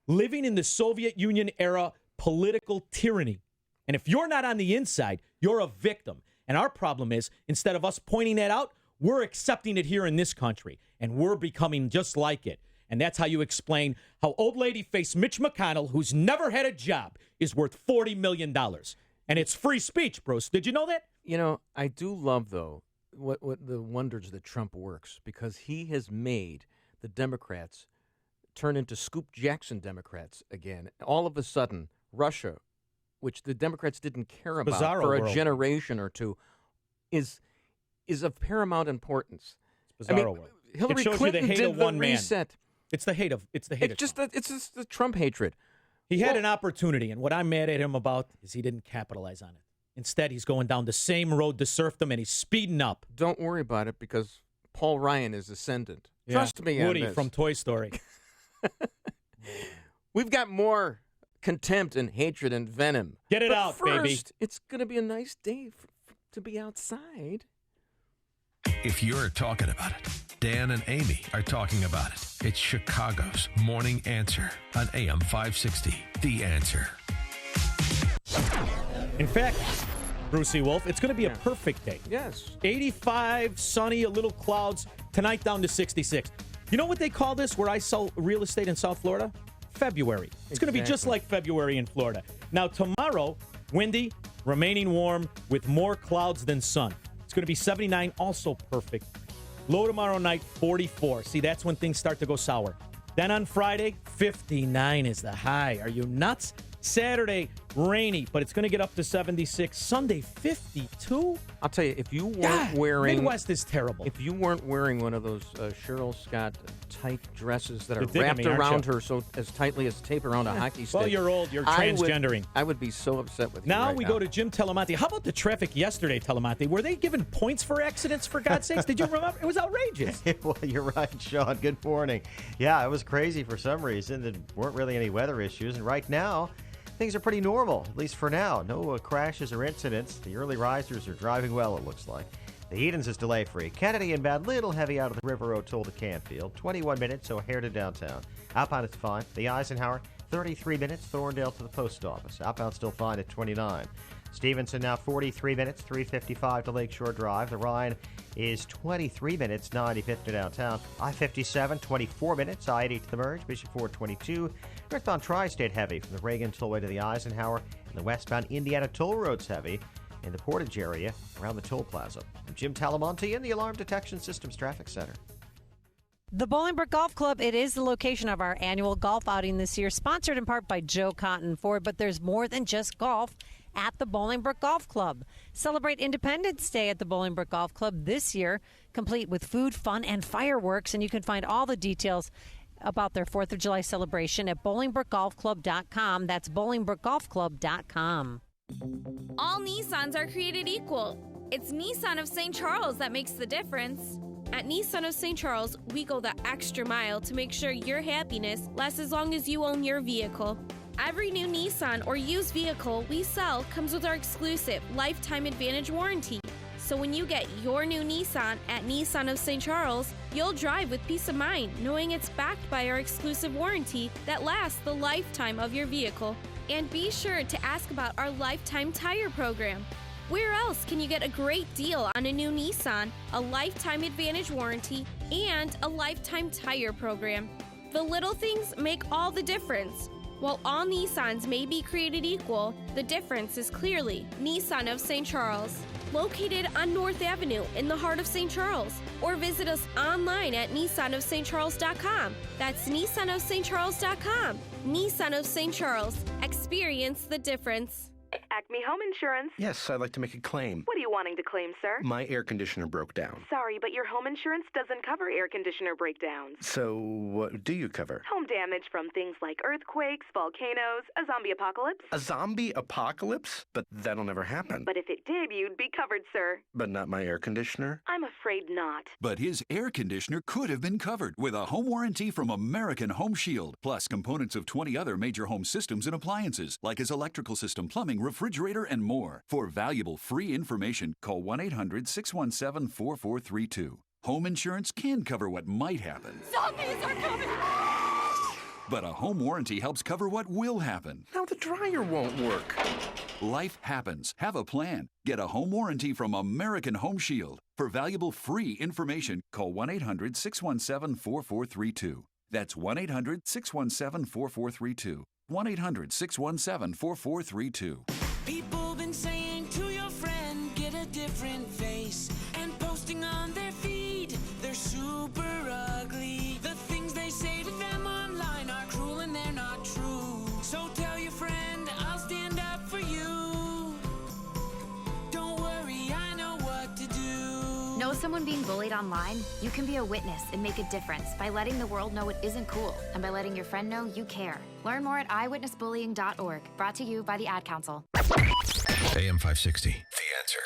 living in the Soviet Union era political tyranny. And if you're not on the inside, you're a victim. And our problem is, instead of us pointing that out, we're accepting it here in this country. And we're becoming just like it. And that's how you explain how old lady face Mitch McConnell, who's never had a job, is worth $40 million. And it's free speech, Bruce. Did you know that? You know, I do love, though, what the wonders that Trump works, because he has made the Democrats turn into Scoop Jackson Democrats again. All of a sudden, Russia, which the Democrats didn't care about for a generation or two, is of paramount importance. It's bizarro world. Hillary Clinton did the reset. It's the hate of Trump. It's just the Trump hatred. He had an opportunity, and what I'm mad at him about is he didn't capitalize on it. Instead, he's going down the same road to serfdom, and he's speeding up. Don't worry about it, because Paul Ryan is ascendant. Yeah. Trust me on Woody this. from Toy Story. We've got more contempt and hatred and venom. Get it out, first, baby. It's going to be a nice day to be outside. If you're talking about it, Dan and Amy are talking about it. It's Chicago's Morning Answer on AM 560. The Answer. In fact, Brucey Wolf. It's going to be a perfect day. Yes. 85, sunny, a little clouds. Tonight down to 66. You know what they call this where I sell real estate in South Florida? February. It's going to be just like February in Florida. Now, tomorrow, windy, remaining warm with more clouds than sun. It's going to be 79, also perfect. Low tomorrow night, 44. See, that's when things start to go sour. Then on Friday, 59 is the high. Are you nuts? Saturday, rainy, but it's going to get up to 76. Sunday, 52. I'll tell you, if you weren't wearing... Midwest is terrible. If you weren't wearing one of those Cheryl Scott tight dresses that are You're wrapped digging me, around aren't you? her so as tightly as tape around a hockey stick... Well, you're old. You're transgendering. I would be so upset with you Now right we go to Jim Telemonte. How about the traffic yesterday, Telemonte? Were they giving points for accidents, for God's sakes? Did you remember? It was outrageous. Well, you're right, Sean. Good morning. Yeah, it was crazy for some reason. There weren't really any weather issues. And right now, things are pretty normal, at least for now. No crashes or incidents. The early risers are driving well, it looks like. The Edens is delay-free. Kennedy inbound, little heavy out of the River O'Toole to Canfield. 21 minutes, O'Hare to downtown. Outbound is fine. The Eisenhower, 33 minutes, Thorndale to the post office. Outbound still fine at 29. Stevenson now 43 minutes, 3:55 to Lakeshore Drive. The Rhine is 23 minutes, 95th to downtown. I-57, 24 minutes, I-80 to the merge. Bishop Ford, 22. Northbound Tri-State heavy from the Reagan Tollway to the Eisenhower. And the westbound Indiana Toll Road's heavy in the Portage area around the toll plaza. I'm Jim Talamonte in the Alarm Detection Systems Traffic Center. The Bolingbrook Golf Club, it is the location of our annual golf outing this year, sponsored in part by Joe Cotton Ford, but there's more than just golf at the Bolingbrook Golf Club. Celebrate Independence Day at the Bolingbrook Golf Club this year, complete with food, fun, and fireworks, and you can find all the details about their 4th of July celebration at BolingbrookGolfClub.com. That's BolingbrookGolfClub.com. All Nissans are created equal. It's Nissan of St. Charles that makes the difference. At Nissan of St. Charles, we go the extra mile to make sure your happiness lasts as long as you own your vehicle. Every new Nissan or used vehicle we sell comes with our exclusive Lifetime Advantage warranty. So when you get your new Nissan at Nissan of St. Charles, you'll drive with peace of mind knowing it's backed by our exclusive warranty that lasts the lifetime of your vehicle. And be sure to ask about our Lifetime Tire program. Where else can you get a great deal on a new Nissan, a Lifetime Advantage warranty, and a Lifetime Tire program? The little things make all the difference. While all Nissans may be created equal, the difference is clearly Nissan of St. Charles. Located on North Avenue in the heart of St. Charles. Or visit us online at nissanofstcharles.com. That's nissanofstcharles.com. Nissan of St. Charles. Experience the difference. Acme Home Insurance. Yes, I'd like to make a claim. What are you wanting to claim, sir? My air conditioner broke down. Sorry, but your home insurance doesn't cover air conditioner breakdowns. So, what do you cover? Home damage from things like earthquakes, volcanoes, a zombie apocalypse. A zombie apocalypse? But that'll never happen. But if it did, you'd be covered, sir. But not my air conditioner? I'm afraid not. But his air conditioner could have been covered with a home warranty from American Home Shield, plus components of 20 other major home systems and appliances, like his electrical system, plumbing, refrigerator, and more. For valuable free information, call 1-800-617-4432. Home insurance can cover what might happen. Zombies are coming! But a home warranty helps cover what will happen. Now the dryer won't work. Life happens. Have a plan. Get a home warranty from American Home Shield. For valuable free information, call 1-800-617-4432. That's 1-800-617-4432. 1-800-617-4432. People been saying to your friend, get a different face, and posting on their feed, they're super ugly. The things they say to them online are cruel and they're not true. So tell your friend, I'll stand up for you. Don't worry, I know what to do. Know someone being bullied online? You can be a witness and make a difference by letting the world know it isn't cool and by letting your friend know you care. Learn more at eyewitnessbullying.org. Brought to you by the Ad Council. AM 560, The Answer.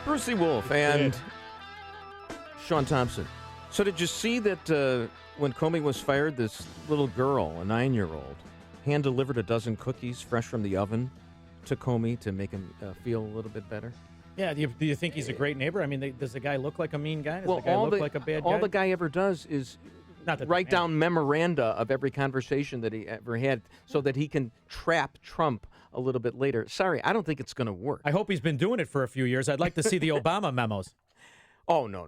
Brucey Wolf and Sean Thompson. So did you see that when Comey was fired, this little girl, a 9-year-old, hand-delivered a dozen cookies fresh from the oven to Comey to make him feel a little bit better? Yeah, do you think he's a great neighbor? I mean, does the guy look like a mean guy? Does the guy look like a bad guy? All the guy ever does is, write down memoranda of every conversation that he ever had so that he can trap Trump a little bit later. Sorry, I don't think it's going to work. I hope he's been doing it for a few years. I'd like to see the Obama memos. Oh, no.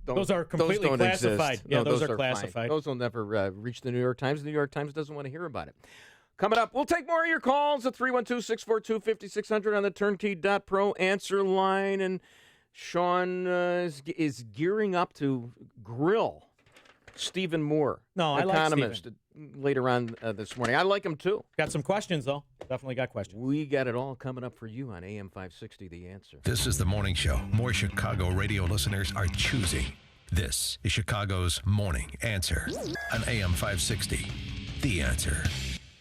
Those are completely don't classified. Exist. Yeah, no, those are fine. classified. Those will never reach the New York Times. The New York Times doesn't want to hear about it. Coming up, we'll take more of your calls at 312-642-5600 on the Turnkey.pro answer line. And Sean is gearing up to grill Stephen Moore, economist, later on this morning. I like him, too. Got some questions, though. Definitely got questions. We got it all coming up for you on AM 560, The Answer. This is the morning show more Chicago radio listeners are choosing. This is Chicago's Morning Answer on AM 560, The Answer.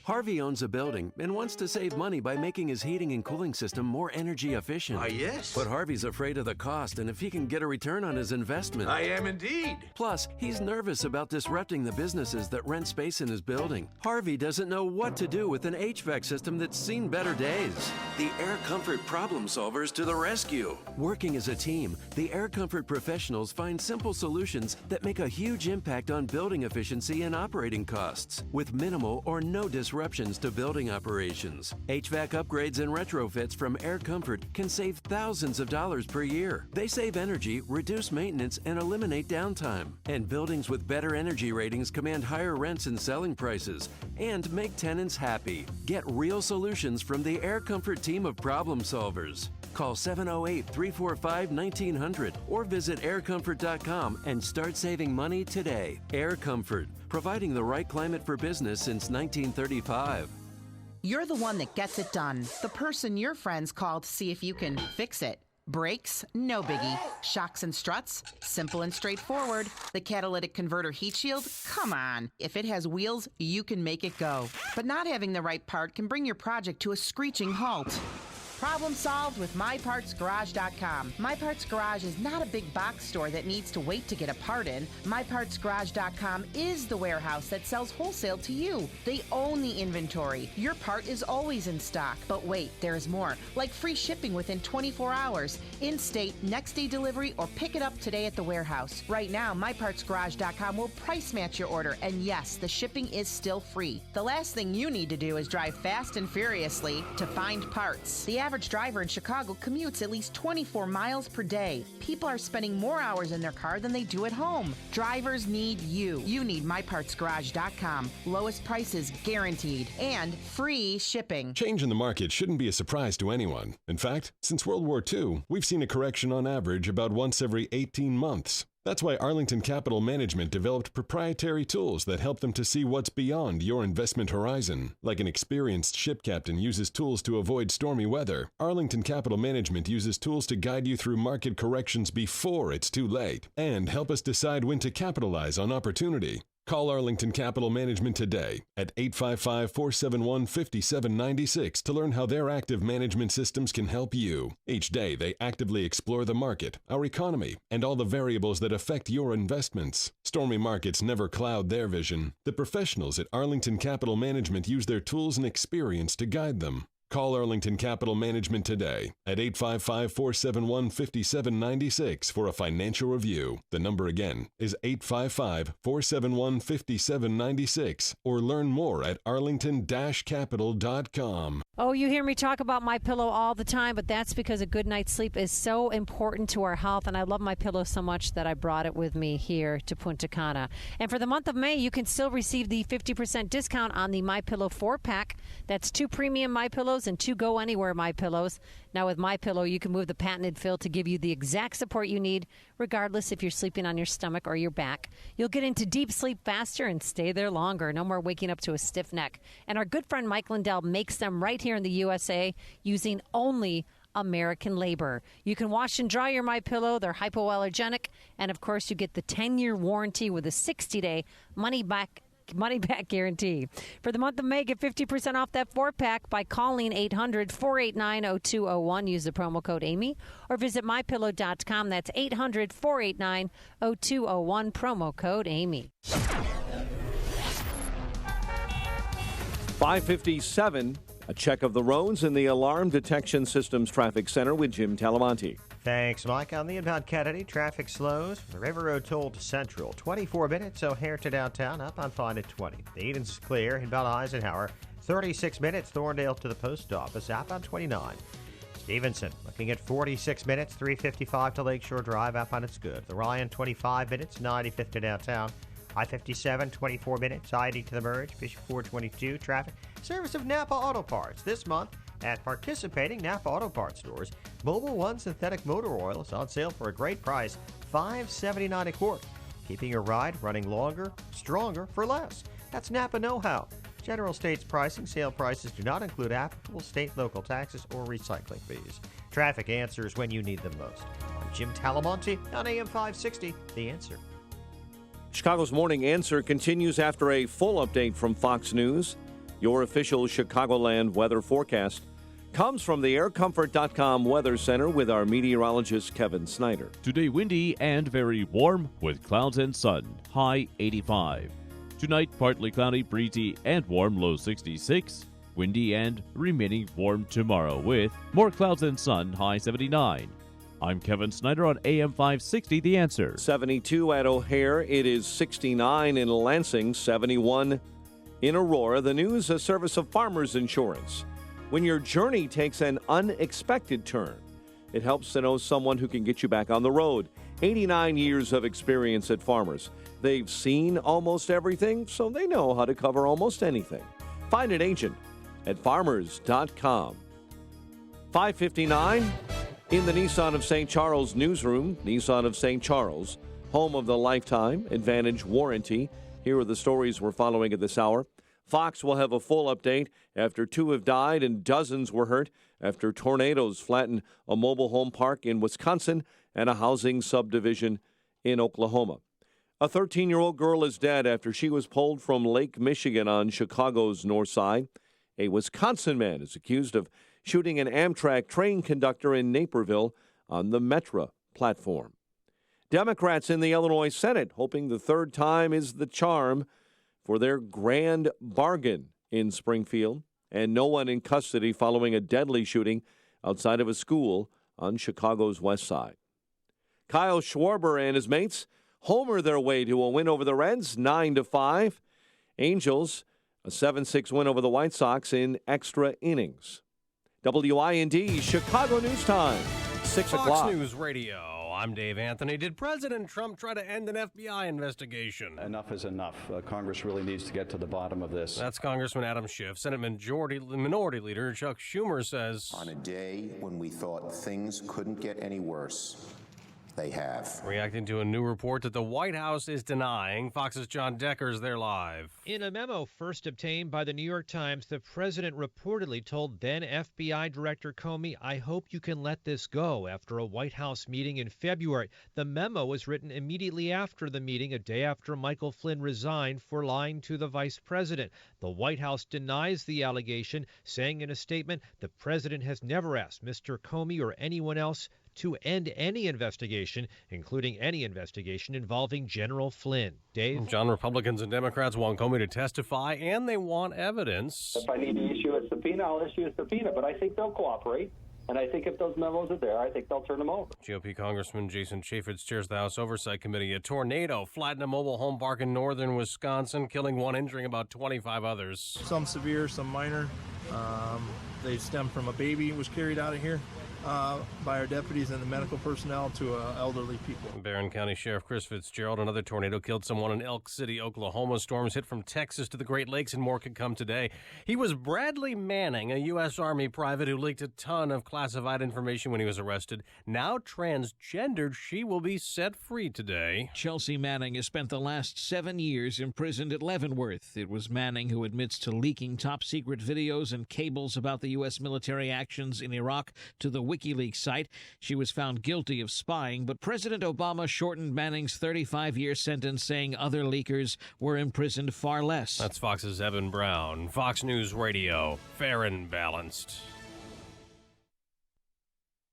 Harvey owns a building and wants to save money by making his heating and cooling system more energy efficient. Yes. But Harvey's afraid of the cost and if he can get a return on his investment. I am indeed. Plus, he's nervous about disrupting the businesses that rent space in his building. Harvey doesn't know what to do with an HVAC system that's seen better days. The Air Comfort problem solvers to the rescue. Working as a team, the Air Comfort professionals find simple solutions that make a huge impact on building efficiency and operating costs with minimal or no disruptions to building operations. HVAC upgrades and retrofits from Air Comfort can save thousands of dollars per year. They save energy, reduce maintenance, and eliminate downtime. And buildings with better energy ratings command higher rents and selling prices and make tenants happy. Get real solutions from the Air Comfort team of problem solvers. Call 708-345-1900 or visit aircomfort.com and start saving money today. Air Comfort, providing the right climate for business since 1935. You're the one that gets it done. The person your friends call to see if you can fix it. Brakes? No biggie. Shocks and struts? Simple and straightforward. The catalytic converter heat shield? Come on. If it has wheels, you can make it go. But not having the right part can bring your project to a screeching halt. Problem solved with MyPartsGarage.com. My Parts Garage is not a big box store that needs to wait to get a part in. MyPartsGarage.com is the warehouse that sells wholesale to you. They own the inventory. Your part is always in stock. But wait, there's more. Like free shipping within 24 hours, in-state, next-day delivery, or pick it up today at the warehouse. Right now, MyPartsGarage.com will price match your order, and yes, the shipping is still free. The last thing you need to do is drive fast and furiously to find parts. The average driver in Chicago commutes at least 24 miles per day. People are spending more hours in their car than they do at home. Drivers need you. You need MyPartsGarage.com. Lowest prices guaranteed and free shipping. Change in the market shouldn't be a surprise to anyone. In fact, since World War II, we've seen a correction on average about once every 18 months. That's why Arlington Capital Management developed proprietary tools that help them to see what's beyond your investment horizon. Like an experienced ship captain uses tools to avoid stormy weather, Arlington Capital Management uses tools to guide you through market corrections before it's too late and help us decide when to capitalize on opportunity. Call Arlington Capital Management today at 855-471-5796 to learn how their active management systems can help you. Each day, they actively explore the market, our economy, and all the variables that affect your investments. Stormy markets never cloud their vision. The professionals at Arlington Capital Management use their tools and experience to guide them. Call Arlington Capital Management today at 855-471-5796 for a financial review. The number again is 855-471-5796 or learn more at arlington-capital.com. Oh, you hear me talk about MyPillow all the time, but that's because a good night's sleep is so important to our health, and I love MyPillow so much that I brought it with me here to Punta Cana. And for the month of May, you can still receive the 50% discount on the MyPillow 4-pack. That's 2 premium MyPillows and 2 Go Anywhere MyPillows. Now with MyPillow, you can move the patented fill to give you the exact support you need, regardless if you're sleeping on your stomach or your back. You'll get into deep sleep faster and stay there longer. No more waking up to a stiff neck. And our good friend Mike Lindell makes them right here in the USA using only American labor. You can wash and dry your MyPillow. They're hypoallergenic. And, of course, you get the 10-year warranty with a 60-day money-back guarantee. For the month of May, get 50% off that 4-pack by calling 800-489-0201. Use the promo code Amy or visit MyPillow.com. That's 800-489-0201, promo code Amy. 5:57, a check of the roads in the Alarm Detection Systems Traffic Center with Jim Talamonte. Thanks, Mike. On the inbound Kennedy, traffic slows from the River Road toll to Central. 24 minutes, O'Hare to downtown, up on fine at 20. The Edens is clear, inbound Eisenhower. 36 minutes, Thorndale to the post office, up on 29. Stevenson, looking at 46 minutes, 355 to Lakeshore Drive, up on its good. The Ryan, 25 minutes, 95th to downtown. I-57, 24 minutes, I-80 to the merge. Bishop 422, traffic. Service of Napa Auto Parts this month at participating Napa Auto Parts stores. Mobile One synthetic motor oil is on sale for a great price, $5.79 a quart. Keeping your ride running longer, stronger for less. That's Napa know-how. General States pricing, sale prices do not include applicable state, local taxes, or recycling fees. Traffic answers when you need them most. I'm Jim Talamonte on AM 560, The Answer. Chicago's Morning Answer continues after a full update from Fox News. Your official Chicagoland weather forecast comes from the aircomfort.com Weather Center with our meteorologist Kevin Snyder. Today windy and very warm with clouds and sun, high 85. Tonight partly cloudy, breezy and warm, low 66. Windy and remaining warm tomorrow with more clouds and sun, high 79. I'm Kevin Snyder on AM 560, The Answer. 72 at O'Hare. It is 69 in Lansing, 71 in Aurora. The news, a service of Farmers Insurance. When your journey takes an unexpected turn, it helps to know someone who can get you back on the road. 89 years of experience at Farmers. They've seen almost everything, so they know how to cover almost anything. Find an agent at farmers.com. 5:59 in the Nissan of St. Charles newsroom. Nissan of St. Charles, home of the Lifetime Advantage warranty. Here are the stories we're following at this hour. Fox will have a full update after 2 have died and dozens were hurt after tornadoes flattened a mobile home park in Wisconsin and a housing subdivision in Oklahoma. A 13-year-old girl is dead after she was pulled from Lake Michigan on Chicago's north side. A Wisconsin man is accused of shooting an Amtrak train conductor in Naperville on the Metra platform. Democrats in the Illinois Senate hoping the third time is the charm for their grand bargain in Springfield, and no one in custody following a deadly shooting outside of a school on Chicago's west side. Kyle Schwarber and his mates homer their way to a win over the Reds, 9-5. Angels, a 7-6 win over the White Sox in extra innings. WIND Chicago News Time, 6 o'clock. Fox News Radio. I'm Dave Anthony. Did President Trump try to end an FBI investigation? Enough is enough. Congress really needs to get to the bottom of this. That's Congressman Adam Schiff. Senate Minority Leader Chuck Schumer says, on a day when we thought things couldn't get any worse, they have. Reacting to a new report that the White House is denying. Fox's John Decker's there live. In a memo first obtained by the New York Times, the president reportedly told then FBI Director Comey, "I hope you can let this go," after a White House meeting in February. The memo was written immediately after the meeting, a day after Michael Flynn resigned for lying to the vice president. The White House denies the allegation, saying in a statement, the president has never asked Mr. Comey or anyone else to end any investigation, including any investigation involving General Flynn. Dave? John, Republicans and Democrats want Comey to testify, and they want evidence. If I need to issue a subpoena, I'll issue a subpoena, but I think they'll cooperate. And I think if those memos are there, I think they'll turn them over. GOP Congressman Jason Chaffetz chairs the House Oversight Committee. A tornado flattened a mobile home park in northern Wisconsin, killing one, injuring about 25 others. Some severe, some minor. They stem from a baby was carried out of here by our deputies and the medical personnel to elderly people. Barron County Sheriff Chris Fitzgerald. Another tornado killed someone in Elk City, Oklahoma. Storms hit from Texas to the Great Lakes, and more could come today. He was Bradley Manning, a U.S. Army private who leaked a ton of classified information when he was arrested. Now transgendered, she will be set free today. Chelsea Manning has spent the last 7 years imprisoned at Leavenworth. It was Manning who admits to leaking top-secret videos and cables about the U.S. military actions in Iraq to the WikiLeaks site. She was found guilty of spying, but President Obama shortened Manning's 35-year sentence, saying other leakers were imprisoned far less. That's Fox's Evan Brown. Fox News Radio, fair and balanced.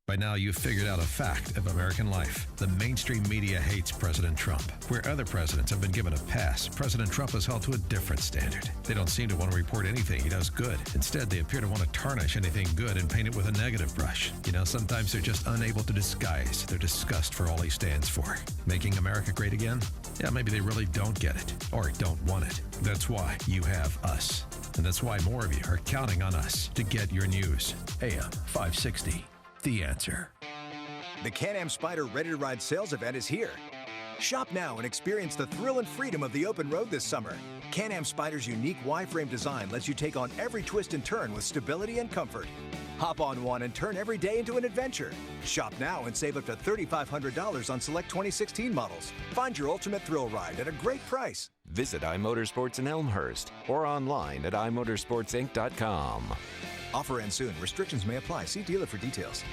By now, you've figured out a fact of American life. The mainstream media hates President Trump. Where other presidents have been given a pass, President Trump is held to a different standard. They don't seem to want to report anything he does good. Instead, they appear to want to tarnish anything good and paint it with a negative brush. You know, sometimes they're just unable to disguise their disgust for all he stands for. Making America great again? Yeah, maybe they really don't get it or don't want it. That's why you have us. And that's why more of you are counting on us to get your news. AM 560. The Answer. The Can-Am Spyder Ready to Ride sales event is here. Shop now and experience the thrill and freedom of the open road this summer. Can-Am Spyder's unique Y-frame design lets you take on every twist and turn with stability and comfort. Hop on one and turn every day into an adventure. Shop now and save up to $3,500 on select 2016 models. Find your ultimate thrill ride at a great price. Visit iMotorsports in Elmhurst or online at iMotorsportsinc.com. Offer ends soon. Restrictions may apply. See dealer for details.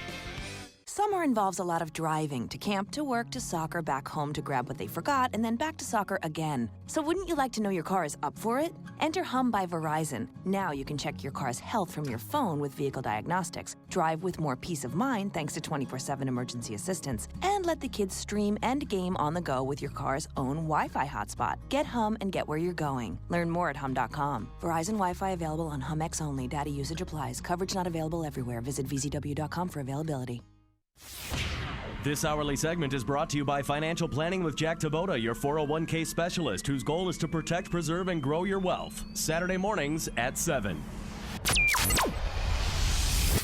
Summer involves a lot of driving, to camp, to work, to soccer, back home to grab what they forgot, and then back to soccer again. So wouldn't you like to know your car is up for it? Enter Hum by Verizon. Now you can check your car's health from your phone with vehicle diagnostics, drive with more peace of mind thanks to 24/7 emergency assistance, and let the kids stream and game on the go with your car's own Wi-Fi hotspot. Get Hum and get where you're going. Learn more at hum.com. Verizon Wi-Fi available on Hum X only. Data usage applies. Coverage not available everywhere. Visit vzw.com for availability. This hourly segment is brought to you by Financial Planning with Jack Taboda, your 401k specialist, whose goal is to protect, preserve, and grow your wealth. Saturday mornings at 7.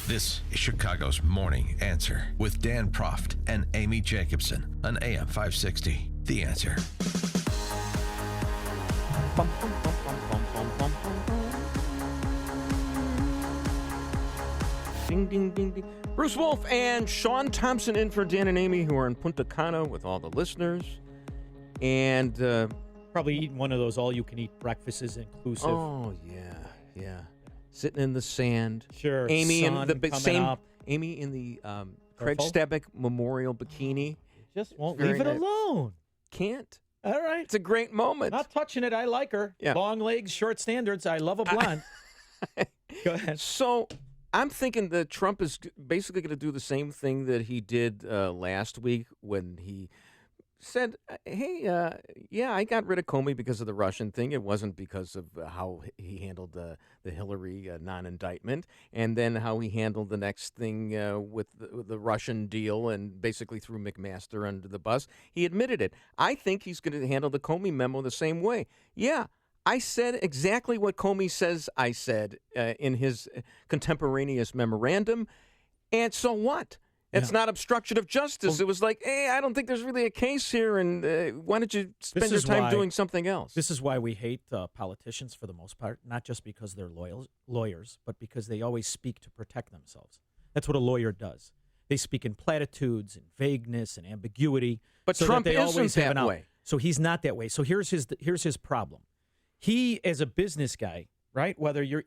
This is Chicago's Morning Answer with Dan Proft and Amy Jacobson on AM 560. The Answer. Ding, ding, ding, ding. Bruce Wolf and Sean Thompson in for Dan and Amy, who are in Punta Cana with all the listeners. And probably eating one of those all-you-can-eat breakfasts inclusive. Oh, yeah. Sitting in the sand. Sure. Amy in the same. Up. Amy in the Craig Stebick Memorial bikini. Just won't leave it alone. Can't. All right. It's a great moment. Not touching it. I like her. Yeah. Long legs, short standards. I love a blonde. Go ahead. So I'm thinking that Trump is basically going to do the same thing that he did last week when he said, hey, I got rid of Comey because of the Russian thing. It wasn't because of how he handled the Hillary non-indictment, and then how he handled the next thing with the Russian deal and basically threw McMaster under the bus. He admitted it. I think he's going to handle the Comey memo the same way. Yeah. I said exactly what Comey says I said in his contemporaneous memorandum, and so what? It's not obstruction of justice. Well, it was like, hey, I don't think there's really a case here, and why don't you spend your time doing something else? This is why we hate politicians for the most part, not just because they're lawyers, but because they always speak to protect themselves. That's what a lawyer does. They speak in platitudes and vagueness and ambiguity. But so Trump that they isn't always have that an way. So he's not that way. So here's his problem. He, as a business guy, right,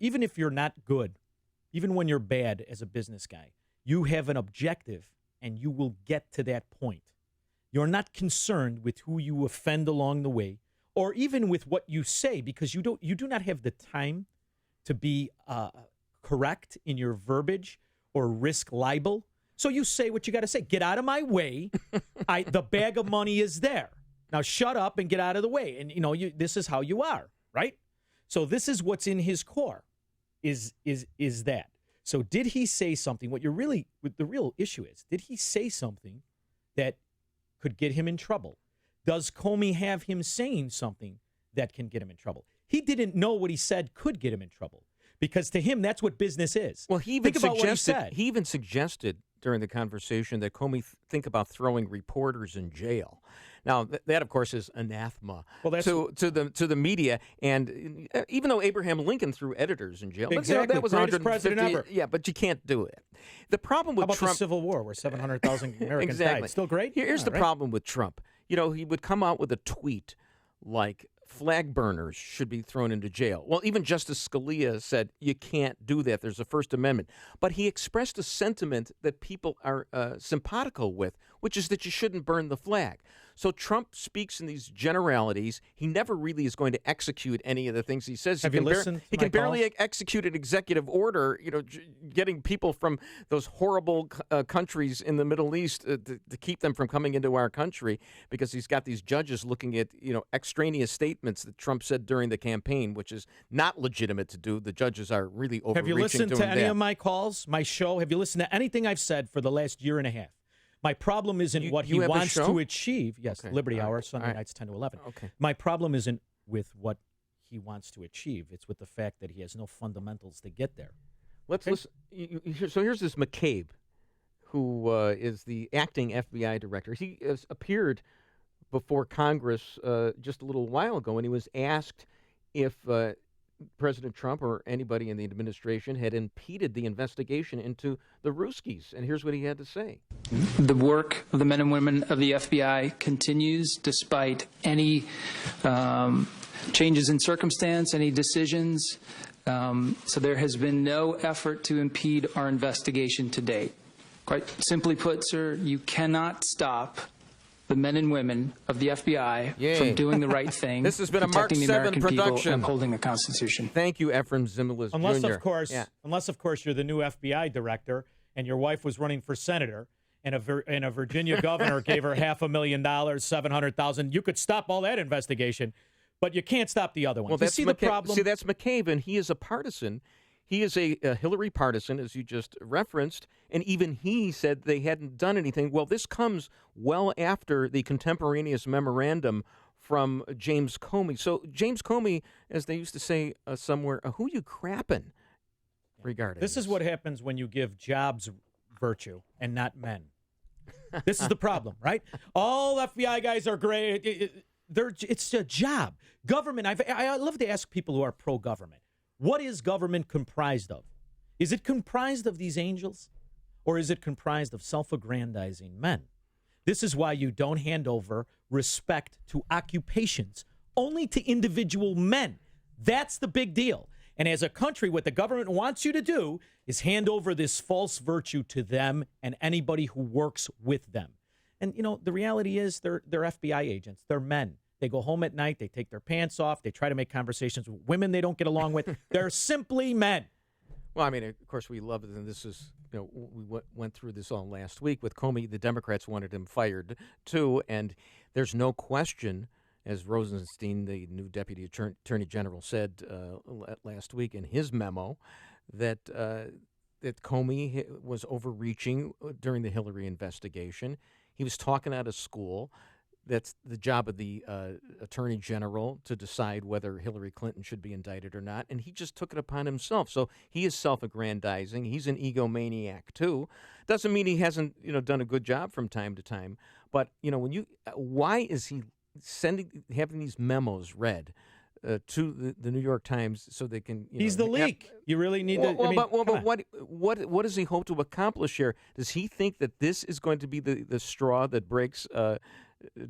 even if you're not good, even when you're bad as a business guy, you have an objective and you will get to that point. You're not concerned with who you offend along the way or even with what you say, because you do not have the time to be correct in your verbiage or risk libel. So you say what you got to say. Get out of my way. The bag of money is there. Now shut up and get out of the way. And this is how you are. Right? So this is what's in his core, is that. So did he say something? The real issue is, did he say something that could get him in trouble? Does Comey have him saying something that can get him in trouble? He didn't know what he said could get him in trouble, because to him, that's what business is. Well, he even suggested during the conversation that Comey think about throwing reporters in jail. Now, that of course is anathema to the media, and even though Abraham Lincoln threw editors in jail, exactly, that was greatest president ever. Yeah, but you can't do it. The problem with How about Trump, the Civil War, where 700,000 Americans exactly. died? Still great. Here's the problem with Trump. He would come out with a tweet like flag burners should be thrown into jail. Well, even Justice Scalia said you can't do that. There's a First Amendment. But he expressed a sentiment that people are simpatico with, which is that you shouldn't burn the flag. So Trump speaks in these generalities. He never really is going to execute any of the things he says. Have you listened to He my can barely calls? execute an executive order, getting people from those horrible countries in the Middle East to keep them from coming into our country, because he's got these judges looking at, extraneous statements that Trump said during the campaign, which is not legitimate to do. The judges are really overreaching. Have you listened to doing any that. of my calls, my show? Have you listened to anything I've said for the last year and a half? My problem isn't what he you have a wants show? to achieve. Yes, Okay. Liberty All right. Hour, Sunday All right. nights 10 to 11. Okay. My problem isn't with what he wants to achieve. It's with the fact that he has no fundamentals to get there. Let's listen. So here's this McCabe, who is the acting FBI director. He has appeared before Congress just a little while ago, and he was asked if President Trump or anybody in the administration had impeded the investigation into the Ruskies. And here's what he had to say. The work of the men and women of the FBI continues despite any changes in circumstance, any decisions. So there has been no effort to impede our investigation to date. Quite simply put, sir, you cannot stop the men and women of the FBI from doing the right thing. This has been a Mark protecting the 7 American people production. and upholding the Constitution. Thank you, Ephraim Zimbalist Unless, Jr. of course, you're the new FBI director and your wife was running for senator and a Virginia governor gave her $500,000, $700,000. You could stop all that investigation, but you can't stop the other one. Well, You see the problem? See, that's McCabe, and he is a partisan. He is a Hillary partisan, as you just referenced, and even he said they hadn't done anything. Well, this comes well after the contemporaneous memorandum from James Comey. So James Comey, as they used to say somewhere, who you crapping regarding This is what happens when you give jobs virtue and not men. This is the problem, right? All FBI guys are great. It's a job. Government, I love to ask people who are pro-government, what is government comprised of? Is it comprised of these angels, or is it comprised of self-aggrandizing men? This is why you don't hand over respect to occupations, only to individual men. That's the big deal. And as a country, what the government wants you to do is hand over this false virtue to them and anybody who works with them. And, the reality is they're FBI agents. They're men. They go home at night. They take their pants off. They try to make conversations with women they don't get along with. They're simply men. Well, I mean, of course, we love it, and this is, we went through this all last week with Comey. The Democrats wanted him fired, too, and there's no question, as Rosenstein, the new Deputy Attorney General, said last week in his memo, that Comey was overreaching during the Hillary investigation. He was talking out of school. That's the job of the Attorney General to decide whether Hillary Clinton should be indicted or not, and he just took it upon himself. So he is self-aggrandizing. He's an egomaniac too. Doesn't mean he hasn't, done a good job from time to time. But why is he having these memos read to the New York Times so they can? He's the leak. You really need to. But what does he hope to accomplish here? Does he think that this is going to be the straw that breaks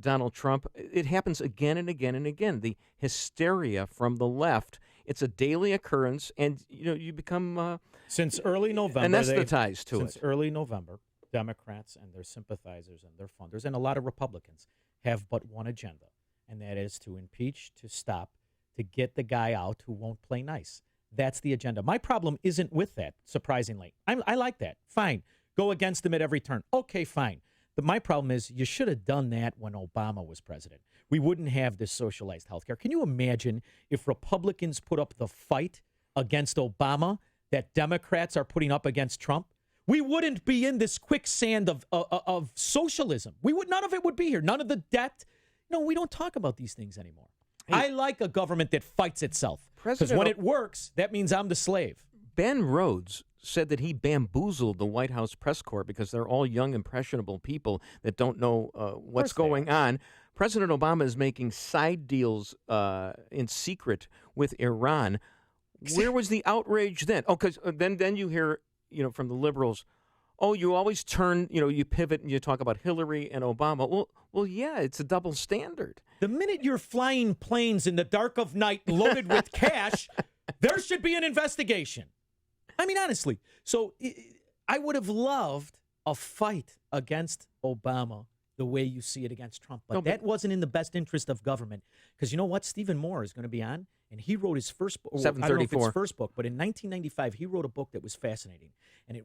Donald Trump? It happens again and again and again. The hysteria from the left. It's a daily occurrence, and you become since early November anesthetized to it. Since early November, Democrats and their sympathizers and their funders and a lot of Republicans have but one agenda, and that is to impeach, to stop, to get the guy out who won't play nice. That's the agenda. My problem isn't with that, surprisingly. I like that. Fine. Go against him at every turn. Okay, fine. But my problem is you should have done that when Obama was president. We wouldn't have this socialized health care. Can you imagine if Republicans put up the fight against Obama that Democrats are putting up against Trump? We wouldn't be in this quicksand of socialism. None of it would be here. None of the debt. We don't talk about these things anymore. I like a government that fights itself. Because when it works, that means I'm the slave. Ben Rhodes said that he bamboozled the White House press corps because they're all young, impressionable people that don't know what's going on. President Obama is making side deals in secret with Iran. Where was the outrage then? Oh, because then you hear, from the liberals, oh, you always turn, you pivot and you talk about Hillary and Obama. Well, yeah, it's a double standard. The minute you're flying planes in the dark of night loaded with cash, there should be an investigation. I mean, honestly. So I would have loved a fight against Obama the way you see it against Trump. But that wasn't in the best interest of government. Because you know what? Stephen Moore is going to be on, and he wrote his first book. I don't know if it's his first book, but in 1995, he wrote a book that was fascinating. And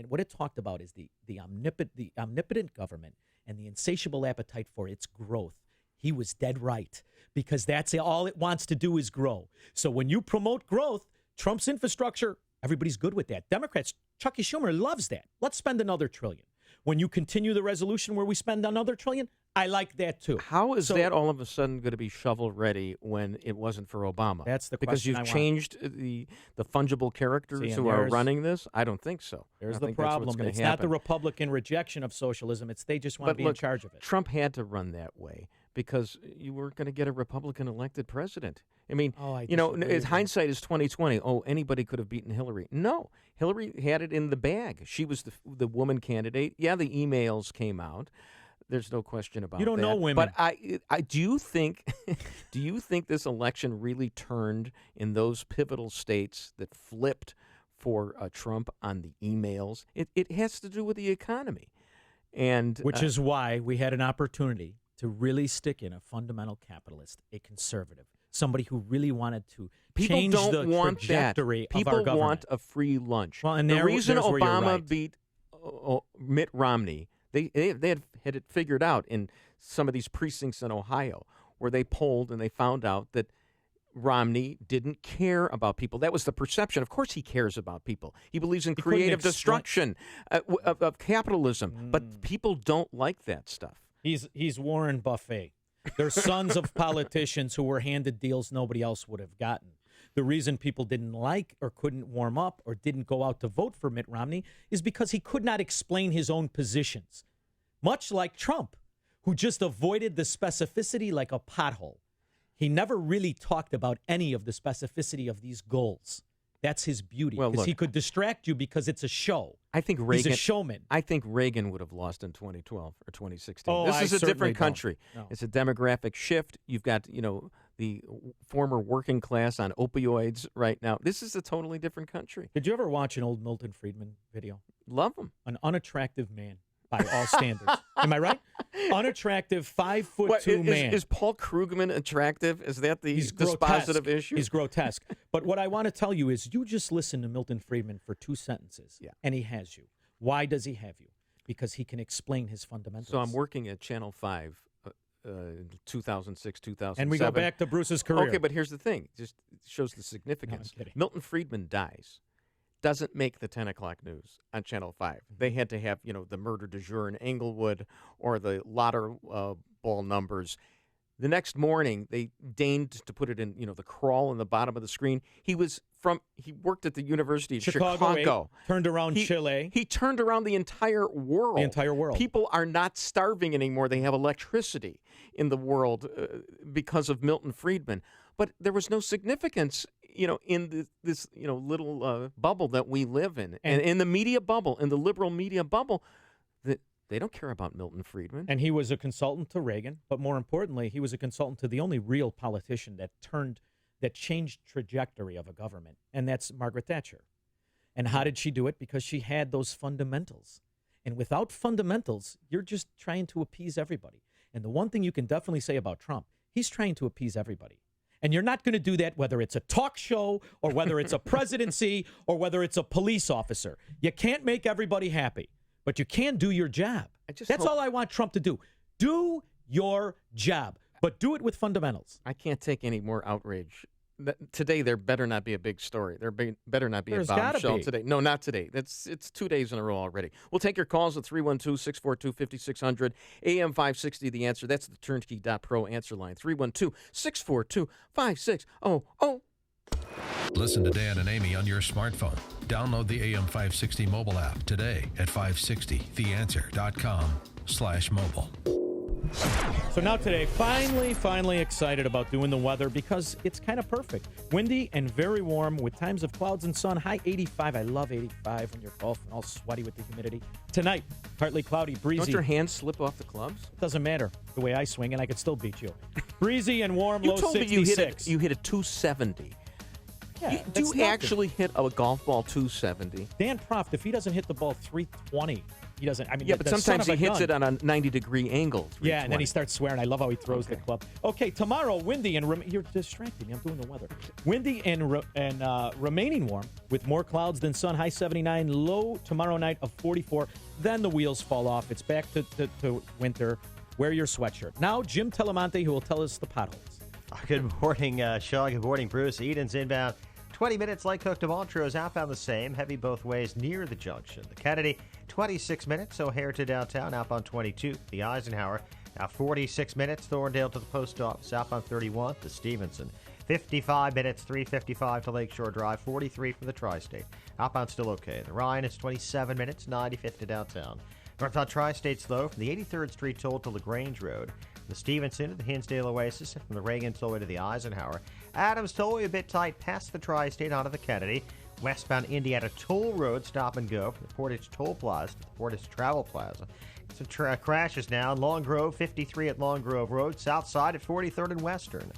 what it talked about is the omnipotent government and the insatiable appetite for its growth. He was dead right, because that's all it wants to do is grow. So when you promote growth, Trump's infrastructure, everybody's good with that. Democrats, Chucky Schumer loves that. Let's spend another $1 trillion. When you continue the resolution where we spend another $1 trillion, I like that too. How is that all of a sudden going to be shovel ready when it wasn't for Obama? That's the because question you've changed the fungible characters who are running this? I don't think so. There's the problem. It's not the Republican rejection of socialism. It's they just want to be in charge of it. Trump had to run that way because you weren't going to get a Republican elected president. I mean, hindsight is 20/20. Oh, anybody could have beaten Hillary. No, Hillary had it in the bag. She was the woman candidate. Yeah, the emails came out. There's no question about that. You don't know women. But I do you think this election really turned in those pivotal states that flipped for Trump on the emails? It has to do with the economy. And which is why we had an opportunity to really stick in a fundamental capitalist, a conservative, somebody who really wanted to change the trajectory of our government. People want a free lunch. Well, and the reason Obama right. beat Mitt Romney, they had it figured out in some of these precincts in Ohio where they polled and they found out that Romney didn't care about people. That was the perception. Of course he cares about people. He believes in creative destruction of capitalism. But people don't like that stuff. He's Warren Buffett. They're sons of politicians who were handed deals nobody else would have gotten. The reason people didn't like or couldn't warm up or didn't go out to vote for Mitt Romney is because he could not explain his own positions. Much like Trump, who just avoided the specificity like a pothole. He never really talked about any of the specificity of these goals. That's his beauty, because he could distract you because it's a show. I think Reagan, he's a showman. I think Reagan would have lost in 2012 or 2016. This is a different country. No. It's a demographic shift. You've got, the former working class on opioids right now. This is a totally different country. Did you ever watch an old Milton Friedman video? Love him. An unattractive man by all standards. Am I right? Unattractive, 5'2" man. Is Paul Krugman attractive? Is that this positive issue? He's grotesque. But what I want to tell you is you just listen to Milton Friedman for 2 sentences, and he has you. Why does he have you? Because he can explain his fundamentals. So I'm working at Channel 5, 2006, 2007. And we go back to Bruce's career. Okay, but here's the thing. Just shows the significance. No, I'm kidding. Milton Friedman dies. Doesn't make the 10 o'clock news on Channel 5. They had to have, the murder du jour in Englewood or the lottery ball numbers. The next morning, they deigned to put it in, the crawl in the bottom of the screen. He worked at the University of Chicago. Turned around Chile. He turned around the entire world. The entire world. People are not starving anymore. They have electricity in the world because of Milton Friedman. But there was no significance, in this little bubble that we live in. And in the media bubble, in the liberal media bubble, they don't care about Milton Friedman. And he was a consultant to Reagan, but more importantly, he was a consultant to the only real politician that changed trajectory of a government, and that's Margaret Thatcher. And how did she do it? Because she had those fundamentals. And without fundamentals, you're just trying to appease everybody. And the one thing you can definitely say about Trump, he's trying to appease everybody. And you're not going to do that whether it's a talk show or whether it's a presidency or whether it's a police officer. You can't make everybody happy, but you can do your job. That's all I want Trump to do. Do your job, but do it with fundamentals. I can't take any more outrage. Today, there better not be a big story. There better not be a bombshell today. No, not today. It's 2 days in a row already. We'll take your calls at 312-642-5600. AM 560, the answer. That's the turnkey.pro answer line. 312-642-5600. Listen to Dan and Amy on your smartphone. Download the AM 560 mobile app today at 560theanswer.com/mobile. So now today, finally excited about doing the weather because it's kind of perfect. Windy and very warm with times of clouds and sun. High 85. I love 85 when you're golfing, all sweaty with the humidity. Tonight, partly cloudy, breezy. Don't your hands slip off the clubs? Doesn't matter the way I swing, and I could still beat you. Breezy and warm, You low told 66. me you hit a 270. Yeah, Do you actually hit a golf ball 270? Dan Proft, if he doesn't hit the ball 320, he doesn't. I mean, Yeah, but sometimes he hits it on a 90-degree angle. Yeah, and then he starts swearing. I love how he throws the club. Okay, tomorrow, windy and you're distracting me. I'm doing the weather. Windy and remaining warm with more clouds than sun. High 79, low tomorrow night of 44. Then the wheels fall off. It's back to winter. Wear your sweatshirt. Now, Jim Telemonte, who will tell us the potholes. Good morning, Shaw. Good morning, Bruce. Eden's inbound. 20 minutes, Lake Cook to Montrose, outbound the same. Heavy both ways near the junction. The Kennedy, 26 minutes. O'Hare to downtown, outbound 22. The Eisenhower, now 46 minutes. Thorndale to the post office, outbound 31 to Stevenson. 55 minutes, 3:55 to Lakeshore Drive. 43 from the Tri-State. Outbound still okay. The Ryan is 27 minutes, 95th to downtown. Northbound Tri-State slow from the 83rd Street toll to LaGrange Road. The Stevenson to the Hinsdale Oasis, and from the Reagan tollway to the Eisenhower. Adams tollway a bit tight past the Tri-State onto the Kennedy. Westbound Indiana Toll Road, stop and go from the Portage Toll Plaza to the Portage Travel Plaza. Some crashes now. Long Grove, 53 at Long Grove Road. South side at 43rd and Western.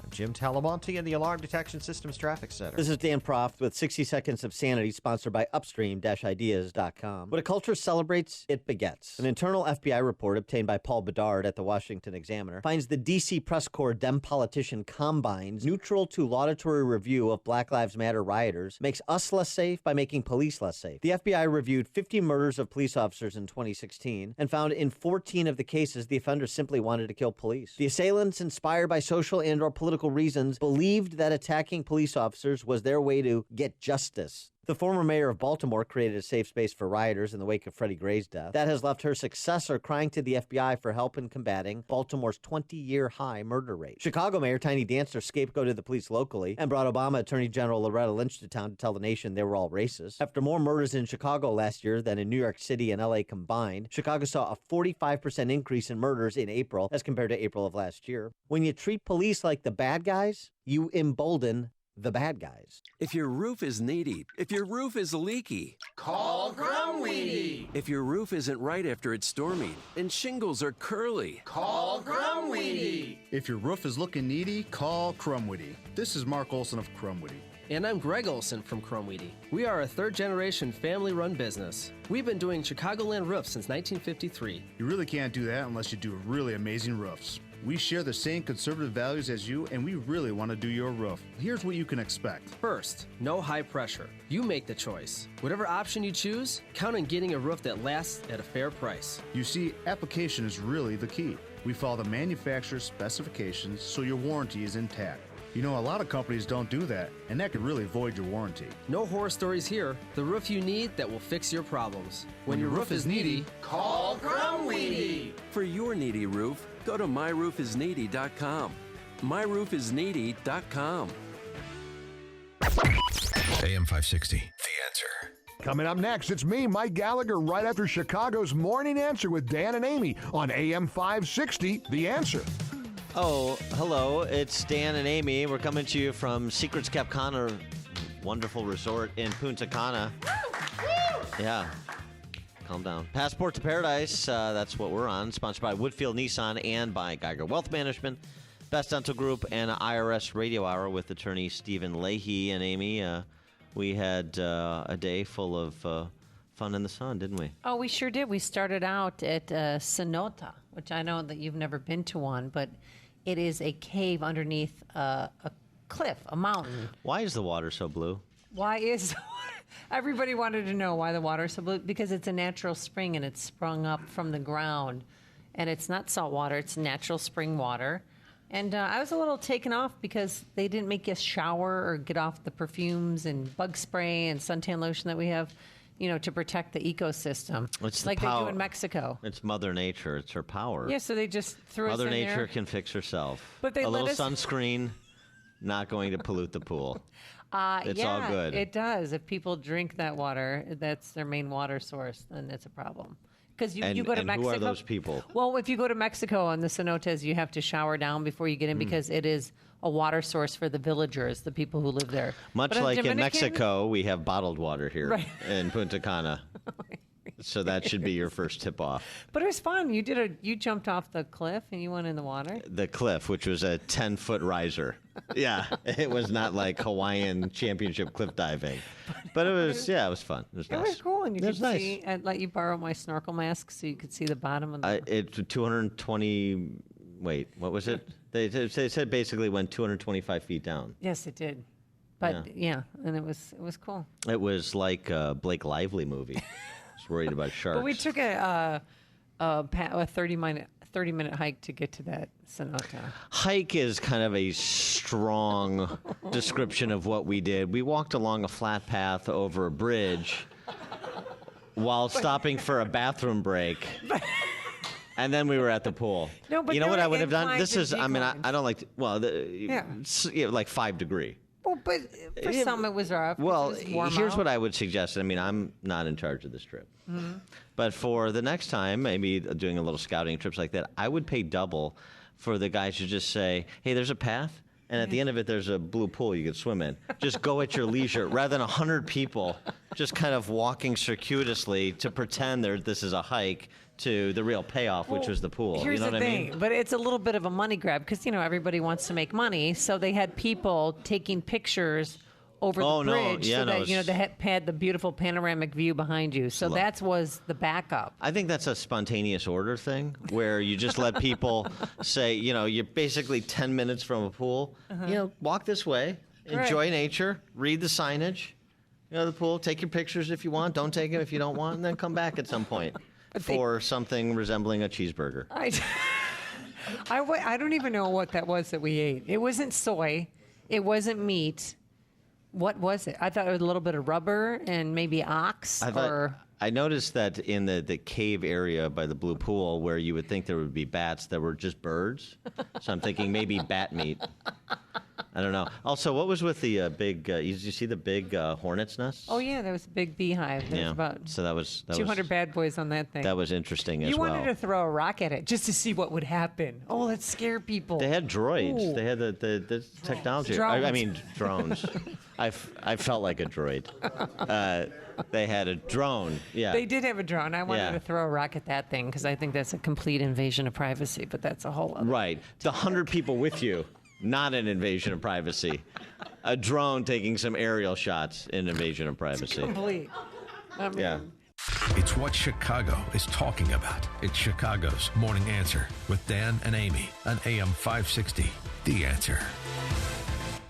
I'm Jim Talamonte in the Alarm Detection Systems Traffic Center. This is Dan Proft with 60 Seconds of Sanity, sponsored by Upstream-Ideas.com. When a culture celebrates, it begets. An internal FBI report obtained by Paul Bedard at the Washington Examiner finds the D.C. Press Corps Dem Politician Combine's neutral to laudatory review of Black Lives Matter rioters makes us less safe by making police less safe. The FBI reviewed 50 murders of police officers in 2016 and found in 14 of the cases the offenders simply wanted to kill police. The assailants, inspired by social and or political reasons, believed that attacking police officers was their way to get justice. The former mayor of Baltimore created a safe space for rioters in the wake of Freddie Gray's death. That has left her successor crying to the FBI for help in combating Baltimore's 20-year high murder rate. Chicago Mayor Tiny Dancer scapegoated the police locally and brought Obama Attorney General Loretta Lynch to town to tell the nation they were all racist. After more murders in Chicago last year than in New York City and LA combined, Chicago saw a 45% increase in murders in April as compared to April of last year. When you treat police like the bad guys, you embolden the bad guys. If your roof is needy, if your roof is leaky, call Grumweedy. If your roof isn't right after it's stormy and shingles are curly, call Grumweedy. If your roof is looking needy, call Crumweedy. This is Mark Olson of Crumweedy. And I'm Greg Olson from Crumweedy. We are a third-generation family-run business. We've been doing Chicagoland roofs since 1953. You really can't do that unless you do really amazing roofs. We share the same conservative values as you, and we really want to do your roof. Here's what you can expect. First, no high pressure. You make the choice. Whatever option you choose, count on getting a roof that lasts at a fair price. You see, application is really the key. We follow the manufacturer's specifications so your warranty is intact. You know, a lot of companies don't do that, and that could really void your warranty. No horror stories here. The roof you need that will fix your problems. When your roof is needy, call Grumweedy. For your needy roof, go to myroofisneedy.com. myroofisneedy.com. AM 560, The Answer. Coming up next, it's me, Mike Gallagher, right after Chicago's Morning Answer with Dan and Amy on AM 560, The Answer. Oh, hello. It's Dan and Amy. We're coming to you from Secrets Cap Cana, wonderful resort in Punta Cana. Yeah. Calm down. Passport to Paradise, that's what we're on. Sponsored by Woodfield Nissan and by Geiger Wealth Management, Best Dental Group, and IRS Radio Hour with attorney Stephen Leahy. And Amy, we had a day full of fun in the sun, didn't we? Oh, we sure did. We started out at Cenote, which I know that you've never been to one, but it is a cave underneath a cliff, a mountain. Why is the water so blue? Why is everybody wanted to know why the water is so blue? Because it's a natural spring and it's sprung up from the ground, and it's not salt water; it's natural spring water. And I was a little taken off because they didn't make us shower or get off the perfumes and bug spray and suntan lotion that we have, you know, to protect the ecosystem. It's like the power. they do in Mexico. It's Mother Nature. It's her power. Yeah, so they just threw Mother us in Nature there. can fix herself. But they a let little us- sunscreen, not going to pollute the pool. It's yeah, all good. It does. If people drink that water, that's their main water source, then it's a problem. Because you go to Mexico. Who are those people? Well, if you go to Mexico on the cenotes, you have to shower down before you get in because it is a water source for the villagers, the people who live there. Much like in Mexico, we have bottled water here in Punta Cana. So that should be your first tip off. But it was fun. You jumped off the cliff and you went in the water. The cliff, which was a 10-foot riser. Yeah, it was not like Hawaiian championship cliff diving, but it was it was fun. It was nice. It was cool, and you could nice. see. I'd let you borrow my snorkel mask so you could see the bottom of the. It's 220. Wait, what was it? They said basically went 225 feet down. Yes, it did. But and it was cool. It was like a Blake Lively movie. I was worried about sharks. But we took a 30-minute hike to get to that cenote. Hike is kind of a strong description of what we did. We walked along a flat path over a bridge while stopping for a bathroom break. And then we were at the pool. No, but you know what I would have done? inclines This is, and I don't like, like 5 degree. Well, but for some it was rough. Well, it was warm here's out. what I would suggest. I mean, I'm not in charge of this trip. Mm-hmm. But for the next time, maybe doing a little scouting trips like that, I would pay double for the guys to just say, hey, there's a path, and at the end of it, there's a blue pool you could swim in. Just go at your leisure, rather than 100 people just kind of walking circuitously to pretend this is a hike to the real payoff, which was the pool. Here's you know the what thing, I mean? but it's a little bit of a money grab because, everybody wants to make money. So they had people taking pictures over the bridge they had the beautiful panoramic view behind you. So that was the backup. I think that's a spontaneous order thing where you just let people say, you're basically 10 minutes from a pool. Walk this way, enjoy nature, read the signage, the pool, take your pictures if you want, don't take them if you don't want, and then come back at some point for something resembling a cheeseburger. I don't even know what that was that we ate. It wasn't soy. It wasn't meat. What was it? I thought it was a little bit of rubber and maybe ox. I noticed that in the cave area by the blue pool where you would think there would be bats, there were just birds. So I'm thinking maybe bat meat. I don't know. Also, what was with the big, did you see the big hornet's nest? Oh, yeah, there was a big beehive. There was about so that was 200 bad boys on that thing. That was interesting as well. You wanted to throw a rock at it just to see what would happen. Oh, let's scare people. They had droids. Ooh. They had the technology. Drones. I mean, drones. I felt like a droid. They had a drone. Yeah. They did have a drone. I wanted to throw a rock at that thing because I think that's a complete invasion of privacy, but that's a whole other. Right. The 100 people with you, not an invasion of privacy. A drone taking some aerial shots, an invasion of privacy. It's complete. Yeah. It's what Chicago is talking about. It's Chicago's Morning Answer with Dan and Amy on AM 560. The Answer.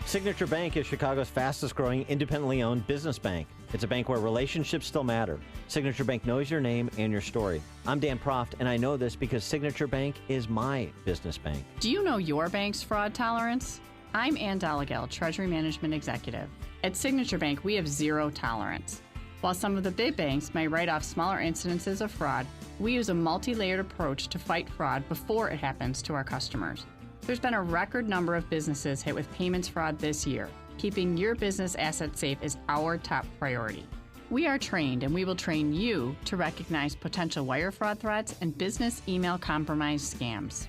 Signature Bank is Chicago's fastest growing independently owned business bank. It's a bank where relationships still matter. Signature Bank knows your name and your story. I'm Dan Proft, and I know this because Signature Bank is my business bank. Do you know your bank's fraud tolerance? I'm Ann Dollagall, Treasury Management Executive. At Signature Bank, we have zero tolerance. While some of the big banks may write off smaller incidences of fraud, we use a multi-layered approach to fight fraud before it happens to our customers. There's been a record number of businesses hit with payments fraud this year. Keeping your business assets safe is our top priority. We are trained, and we will train you to recognize potential wire fraud threats and business email compromise scams.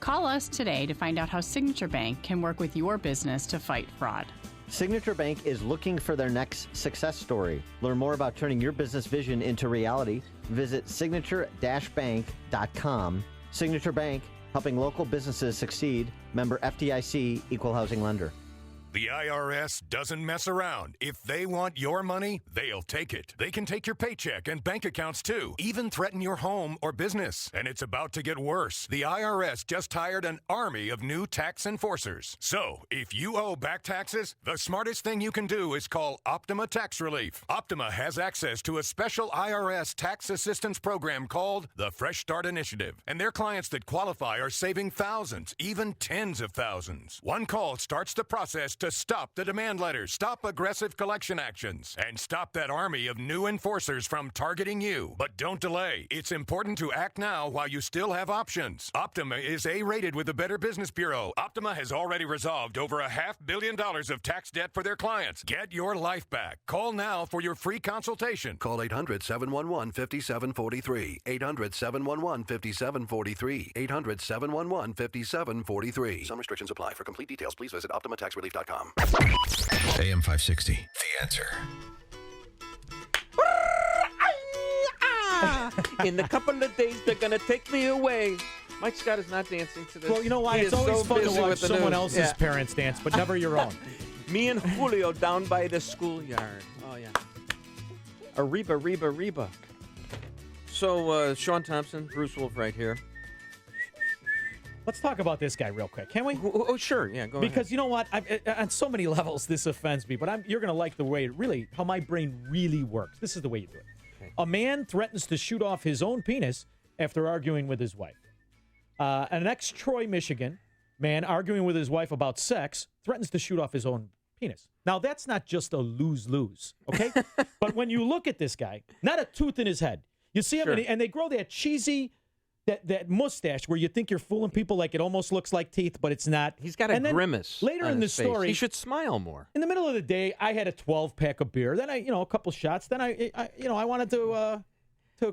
Call us today to find out how Signature Bank can work with your business to fight fraud. Signature Bank is looking for their next success story. Learn more about turning your business vision into reality. Visit signature-bank.com. Signature Bank, helping local businesses succeed. Member FDIC, Equal Housing Lender. The IRS doesn't mess around. If they want your money, they'll take it. They can take your paycheck and bank accounts too, even threaten your home or business. And it's about to get worse. The IRS just hired an army of new tax enforcers. So, if you owe back taxes, the smartest thing you can do is call Optima Tax Relief. Optima has access to a special IRS tax assistance program called the Fresh Start Initiative. And their clients that qualify are saving thousands, even tens of thousands. One call starts the process to stop the demand letters, stop aggressive collection actions, and stop that army of new enforcers from targeting you. But don't delay. It's important to act now while you still have options. Optima is A-rated with the Better Business Bureau. Optima has already resolved over $500 million of tax debt for their clients. Get your life back. Call now for your free consultation. Call 800-711-5743. 800-711-5743. 800-711-5743. Some restrictions apply. For complete details, please visit OptimaTaxRelief.com. AM 560. The Answer. In a couple of days, they're going to take me away. Mike Scott is not dancing to this. Well, you know why? He It's is always so fun to busy watch with the someone news. else's Yeah. parents dance, but never your own. Me and Julio down by the schoolyard. Oh, yeah. Reba. So, Sean Thompson, Bruce Wolf right here. Let's talk about this guy real quick, can we? Oh, sure. Yeah, go ahead. Because you know what? On so many levels, this offends me, but you're going to like the way how my brain really works. This is the way you do it. Okay. A man threatens to shoot off his own penis after arguing with his wife. An ex-Troy, Michigan man arguing with his wife about sex threatens to shoot off his own penis. Now, that's not just a lose-lose, okay? But when you look at this guy, not a tooth in his head. You see him, and they grow that cheesy... That mustache where you think you're fooling people like it almost looks like teeth, but it's not. He's got a grimace. Later in the story, he should smile more. In the middle of the day, I had a 12-pack of beer. Then a couple shots. Then I wanted to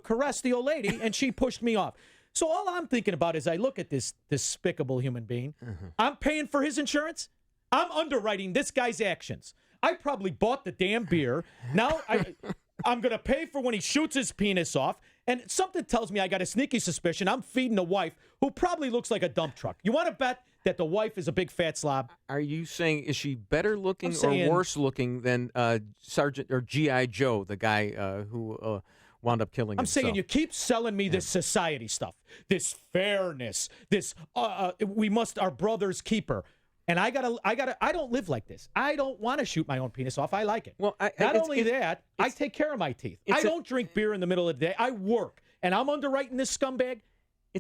caress the old lady, and she pushed me off. So all I'm thinking about is I look at this despicable human being. I'm paying for his insurance. I'm underwriting this guy's actions. I probably bought the damn beer. Now I'm going to pay for when he shoots his penis off. And something tells me I got a sneaky suspicion I'm feeding a wife who probably looks like a dump truck. You want to bet that the wife is a big fat slob? Are you saying, is she better looking or worse looking than Sergeant or G.I. Joe, the guy who wound up killing himself? I'm saying you keep selling me this society stuff, this fairness, this we must our brother's keeper. And I don't live like this. I don't want to shoot my own penis off. I like it. Well, I take care of my teeth. I don't drink beer in the middle of the day. I work, and I'm underwriting this scumbag.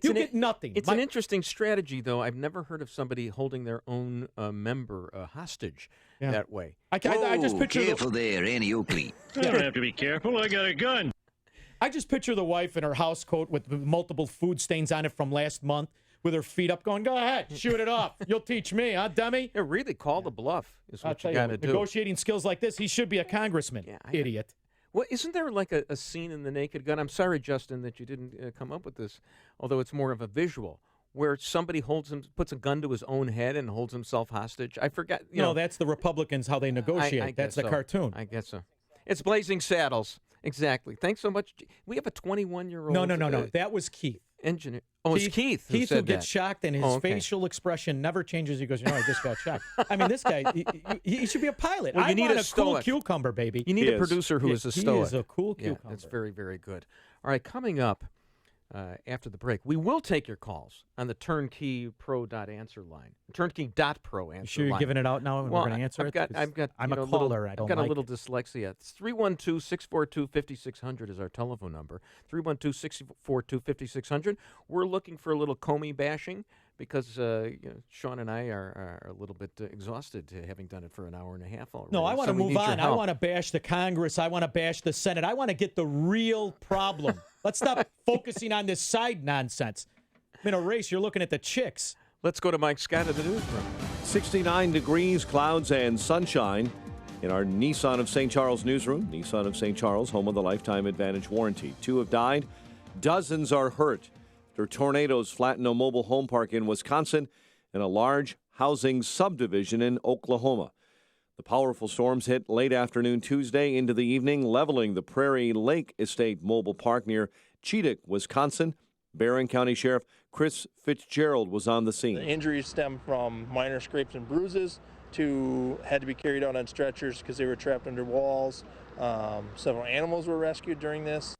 You get nothing. It's an interesting strategy, though. I've never heard of somebody holding their own member hostage that way. I just picture careful there, Annie Oakley. I don't have to be careful. I got a gun. I just picture the wife in her house coat with multiple food stains on it from last month, with her feet up going, go ahead, shoot it off. You'll teach me, huh, dummy? Yeah, really call the bluff is what you got to do. Negotiating skills like this, he should be a congressman, idiot. Well, isn't there like a scene in The Naked Gun? I'm sorry, Justin, that you didn't come up with this, although it's more of a visual, where somebody puts a gun to his own head and holds himself hostage. I forgot. No, that's the Republicans, how they negotiate. That's the cartoon. I guess so. It's Blazing Saddles. Exactly. Thanks so much. We have a 21-year-old. No. That was Keith. Engineer. Oh, it's Keith who Keith said who gets shocked, and his facial expression never changes. He goes, I just got shocked. I mean, this guy, he should be a pilot. Well, you need a cool cucumber, baby. You need a producer who is a stoic. He is a cool cucumber. That's very, very good. All right, coming up after the break, we will take your calls on the turnkeypro.answer line. Turnkey.pro answer line. You sure you're giving it out now and we're going to answer it? I'm a caller. I've got a little dyslexia. It's 312-642-5600 is our telephone number. 312-642-5600. We're looking for a little Comey bashing because Sean and I are a little bit exhausted having done it for an hour and a half already. No, I want to move on. I want to bash the Congress. I want to bash the Senate. I want to get the real problem. Let's stop focusing on this side nonsense. In a race, you're looking at the chicks. Let's go to Mike Scott at the newsroom. 69 degrees, clouds, and sunshine in our Nissan of St. Charles newsroom. Nissan of St. Charles, home of the Lifetime Advantage warranty. 2 have died. Dozens are hurt after tornadoes flattened a mobile home park in Wisconsin and a large housing subdivision in Oklahoma. The powerful storms hit late afternoon Tuesday into the evening, leveling the Prairie Lake Estate Mobile Park near Cheetah, Wisconsin. Barron County Sheriff Chris Fitzgerald was on the scene. The injuries stem from minor scrapes and bruises had to be carried out on stretchers because they were trapped under walls. Several animals were rescued during this.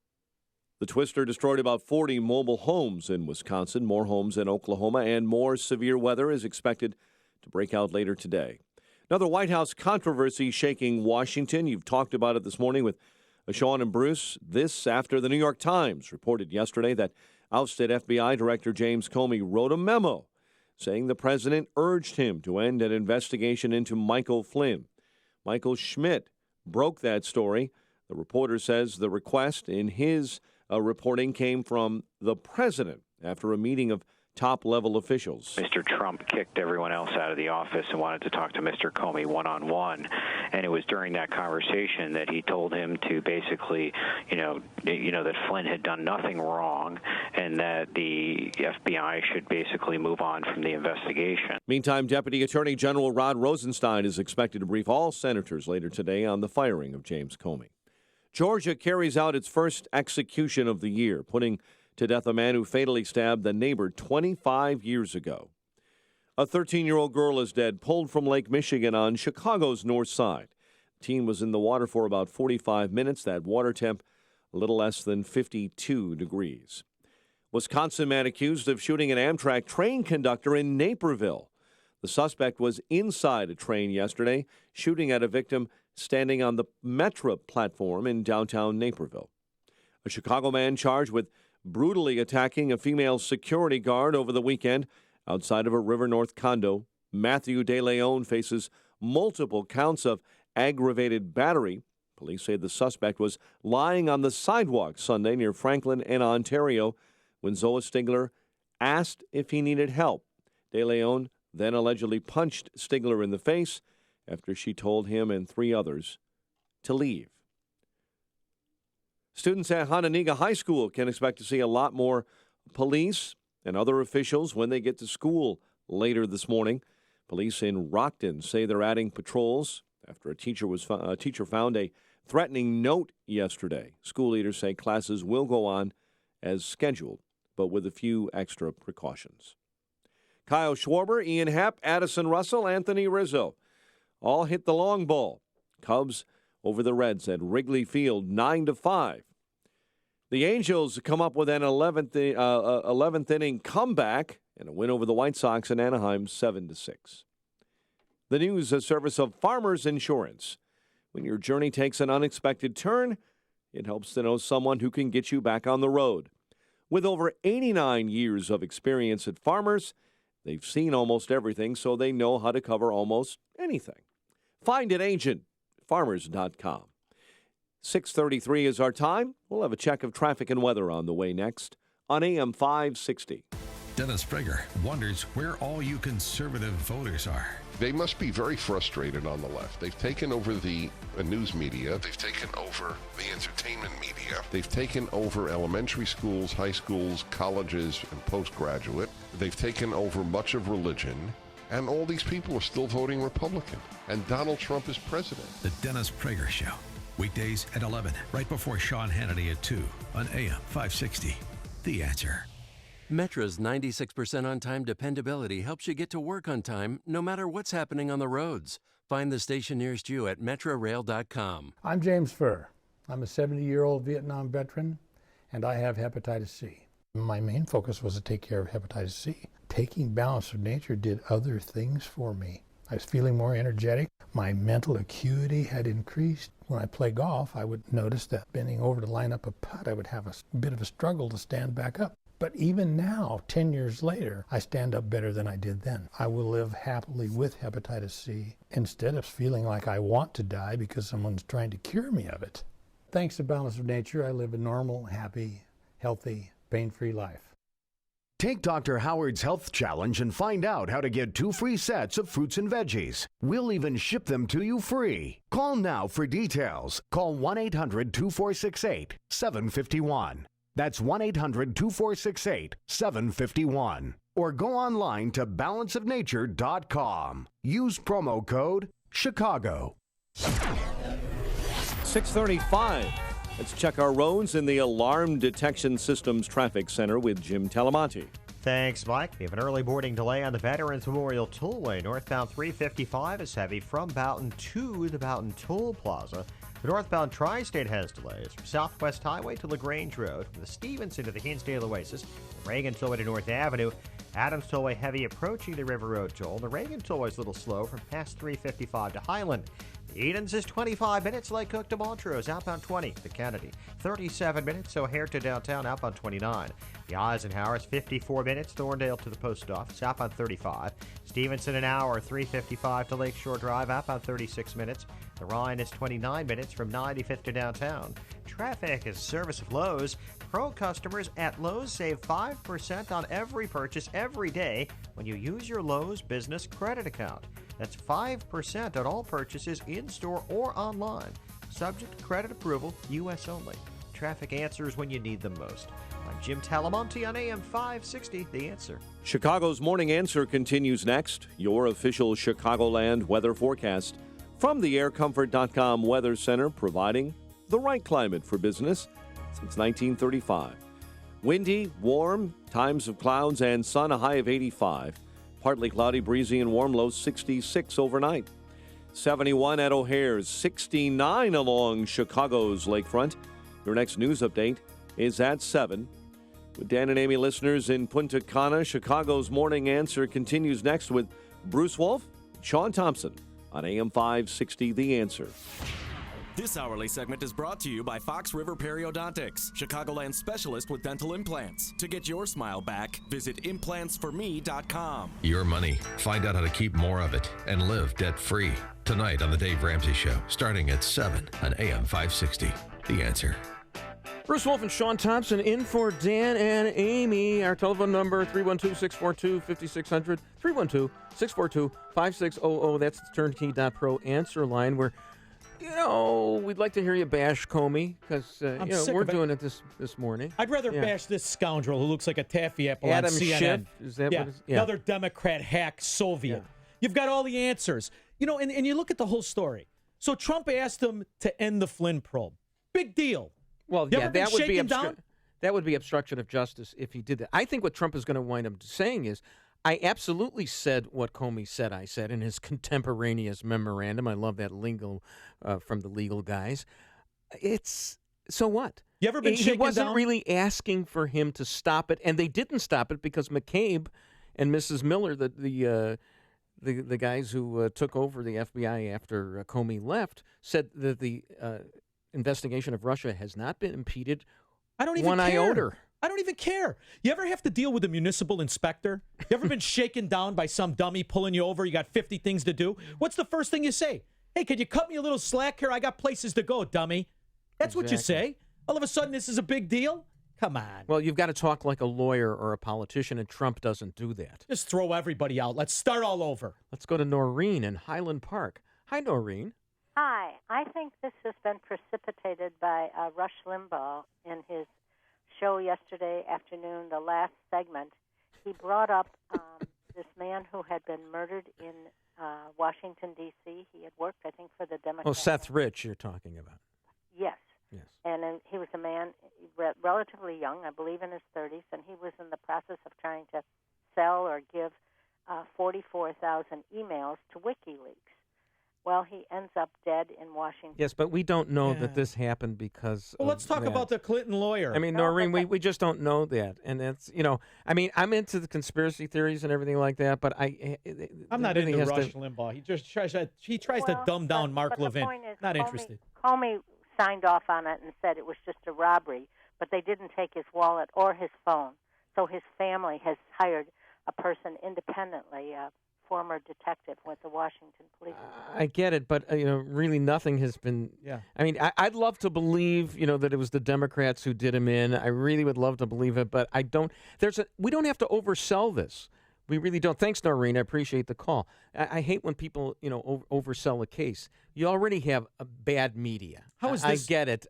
The twister destroyed about 40 mobile homes in Wisconsin, more homes in Oklahoma, and more severe weather is expected to break out later today. Another White House controversy shaking Washington. You've talked about it this morning with Sean and Bruce. This after the New York Times reported yesterday that ousted FBI Director James Comey wrote a memo saying the president urged him to end an investigation into Michael Flynn. Michael Schmidt broke that story. The reporter says the request in his reporting came from the president after a meeting of top-level officials. Mr. Trump kicked everyone else out of the office and wanted to talk to Mr. Comey one-on-one, and it was during that conversation that he told him to basically, that Flynn had done nothing wrong and that the FBI should basically move on from the investigation. Meantime, Deputy Attorney General Rod Rosenstein is expected to brief all senators later today on the firing of James Comey. Georgia carries out its first execution of the year, putting to death a man who fatally stabbed the neighbor 25 years ago. A 13-year-old girl is dead, pulled from Lake Michigan on Chicago's north side. The teen was in the water for about 45 minutes. That water temp a little less than 52 degrees. Wisconsin man accused of shooting an Amtrak train conductor in Naperville. The suspect was inside a train yesterday, shooting at a victim standing on the Metra platform in downtown Naperville. A Chicago man charged with brutally attacking a female security guard over the weekend outside of a River North condo. Matthew DeLeon faces multiple counts of aggravated battery. Police say the suspect was lying on the sidewalk Sunday near Franklin and Ontario when Zoe Stigler asked if he needed help. DeLeon then allegedly punched Stigler in the face after she told him and 3 others to leave. Students at Hononegah High School can expect to see a lot more police and other officials when they get to school later this morning. Police in Rockton say they're adding patrols after a teacher found a threatening note yesterday. School leaders say classes will go on as scheduled, but with a few extra precautions. Kyle Schwarber, Ian Happ, Addison Russell, Anthony Rizzo all hit the long ball. Cubs over the Reds at Wrigley Field, 9-5. The Angels come up with an 11th inning comeback and a win over the White Sox in Anaheim, 7-6. The news, a service of Farmers Insurance. When your journey takes an unexpected turn, it helps to know someone who can get you back on the road. With over 89 years of experience at Farmers, they've seen almost everything, so they know how to cover almost anything. Find an agent. Farmers.com. 6:33 is our time. We'll have a check of traffic and weather on the way next on AM 560. Dennis Prager wonders where all you conservative voters are. They must be very frustrated on the left. They've taken over the news media. They've taken over the entertainment media. They've taken over elementary schools, high schools, colleges, and postgraduate. They've taken over much of religion. And all these people are still voting Republican. And Donald Trump is president. The Dennis Prager Show. Weekdays at 11, right before Sean Hannity at 2 on AM 560. The Answer. Metra's 96% on-time dependability helps you get to work on time no matter what's happening on the roads. Find the station nearest you at metrorail.com. I'm James Furr. I'm a 70-year-old Vietnam veteran, and I have hepatitis C. My main focus was to take care of hepatitis C. Taking Balance of Nature did other things for me. I was feeling more energetic. My mental acuity had increased. When I play golf, I would notice that bending over to line up a putt, I would have a bit of a struggle to stand back up. But even now, 10 years later, I stand up better than I did then. I will live happily with hepatitis C instead of feeling like I want to die because someone's trying to cure me of it. Thanks to Balance of Nature, I live a normal, happy, healthy, pain-free life. Take Dr. Howard's Health Challenge and find out how to get 2 free sets of fruits and veggies. We'll even ship them to you free. Call now for details. Call 1-800-2468-751. That's 1-800-2468-751. Or go online to balanceofnature.com. Use promo code Chicago. 6:35. Let's check our roads in the Alarm Detection Systems Traffic Center with Jim Talamonte. Thanks, Mike. We have an early boarding delay on the Veterans Memorial Tollway. Northbound 355 is heavy from Boughton to the Boughton Toll Plaza. The northbound Tri-State has delays from Southwest Highway to LaGrange Road, from the Stevenson to the Hinsdale Oasis, Reagan Tollway to North Avenue, Adams Tollway heavy approaching the River Road toll. The Reagan Tollway is a little slow from past 355 to Highland. Edens is 25 minutes, Lake Cook to Montrose, outbound 20 to Kennedy. 37 minutes, O'Hare to downtown, outbound 29. The Eisenhower is 54 minutes, Thorndale to the post office, outbound 35. Stevenson an hour, 3:55 to Lakeshore Drive, outbound 36 minutes. The Rhine is 29 minutes from 95th to downtown. Traffic is service of Lowe's. Pro customers at Lowe's save 5% on every purchase every day when you use your Lowe's business credit account. That's 5% on all purchases in-store or online. Subject to credit approval, U.S. only. Traffic answers when you need them most. I'm Jim Talamonte on AM 560, The Answer. Chicago's Morning Answer continues next. Your official Chicagoland weather forecast from the aircomfort.com Weather Center, providing the right climate for business since 1935. Windy, warm, times of clouds and sun, a high of 85. Partly cloudy, breezy, and warm, low 66 overnight. 71 at O'Hare's, 69 along Chicago's lakefront. Your next news update is at 7. With Dan and Amy listeners in Punta Cana, Chicago's Morning Answer continues next with Bruce Wolf, Sean Thompson on AM 560, The Answer. This hourly segment is brought to you by Fox River Periodontics, Chicagoland specialist with dental implants. To get your smile back, visit implantsforme.com. Your money. Find out how to keep more of it and live debt-free. Tonight on The Dave Ramsey Show, starting at 7 on AM 560. The Answer. Bruce Wolf and Sean Thompson in for Dan and Amy. Our telephone number, 312-642-5600, 312-642-5600. That's the turnkey.pro answer line where, we'd like to hear you bash Comey because, we're doing it this morning. I'd rather bash this scoundrel who looks like a taffy apple Adam on CNN. Schiff? Is that what it's? Yeah. Another Democrat hack Soviet. Yeah. You've got all the answers. And you look at the whole story. So Trump asked him to end the Flynn probe. Big deal. Well, that would be obstruction of justice if he did that. I think what Trump is going to wind up saying is, I absolutely said what Comey said I said in his contemporaneous memorandum. I love that lingo from the legal guys. So what? You ever been shaken down? He wasn't really asking for him to stop it, and they didn't stop it because McCabe and Mrs. Miller, the guys who took over the FBI after Comey left, said that the investigation of Russia has not been impeded. I don't even one care. iota. I don't even care. You ever have to deal with a municipal inspector? You ever been shaken down by some dummy pulling you over? You got 50 things to do. What's the first thing you say? Hey, could you cut me a little slack here? I got places to go, dummy. That's what you say. All of a sudden, this is a big deal? Come on. Well, you've got to talk like a lawyer or a politician, and Trump doesn't do that. Just throw everybody out. Let's start all over. Let's go to Noreen in Highland Park. Hi, Noreen. Hi. I think this has been precipitated by Rush Limbaugh in his show yesterday afternoon, the last segment. He brought up this man who had been murdered in Washington, D.C. He had worked, I think, for the Democrats. Oh, Seth Rich you're talking about. Yes. Yes. And he was a man relatively young, I believe in his 30s, and he was in the process of trying to sell or give 44,000 emails to WikiLeaks. Well, he ends up dead in Washington. Yes, but we don't know that this happened because Well, let's talk about the Clinton lawyer. I mean, Noreen, we just don't know that. And that's, I'm into the conspiracy theories and everything like that, but I'm not into Rush Limbaugh. He tries to dumb down Mark Levin. Not interested. Comey signed off on it and said it was just a robbery, but they didn't take his wallet or his phone. So his family has hired a person independently, former detective with the Washington Police. I get it, but really nothing has been. Yeah. I mean, I'd love to believe that it was the Democrats who did him in. I really would love to believe it, but I don't. We don't have to oversell this. We really don't. Thanks, Noreen. I appreciate the call. I hate when people oversell a case. You already have a bad media. How is this? I get it,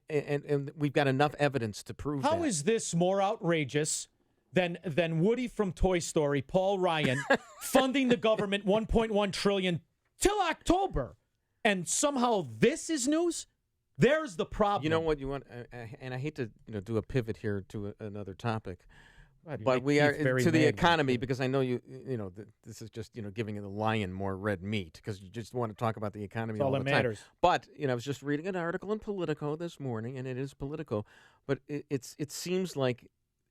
and we've got enough evidence to prove that. How is this more outrageous than Woody from Toy Story, Paul Ryan, funding the government $1.1 trillion till October, and somehow this is news? There's the problem. You know what you want, and I hate to do a pivot here to another topic, but we are to the economy because I know this is just giving the lion more red meat because you just want to talk about the economy all the time. Matters. But I was just reading an article in Politico this morning, and it is Politico, but it seems like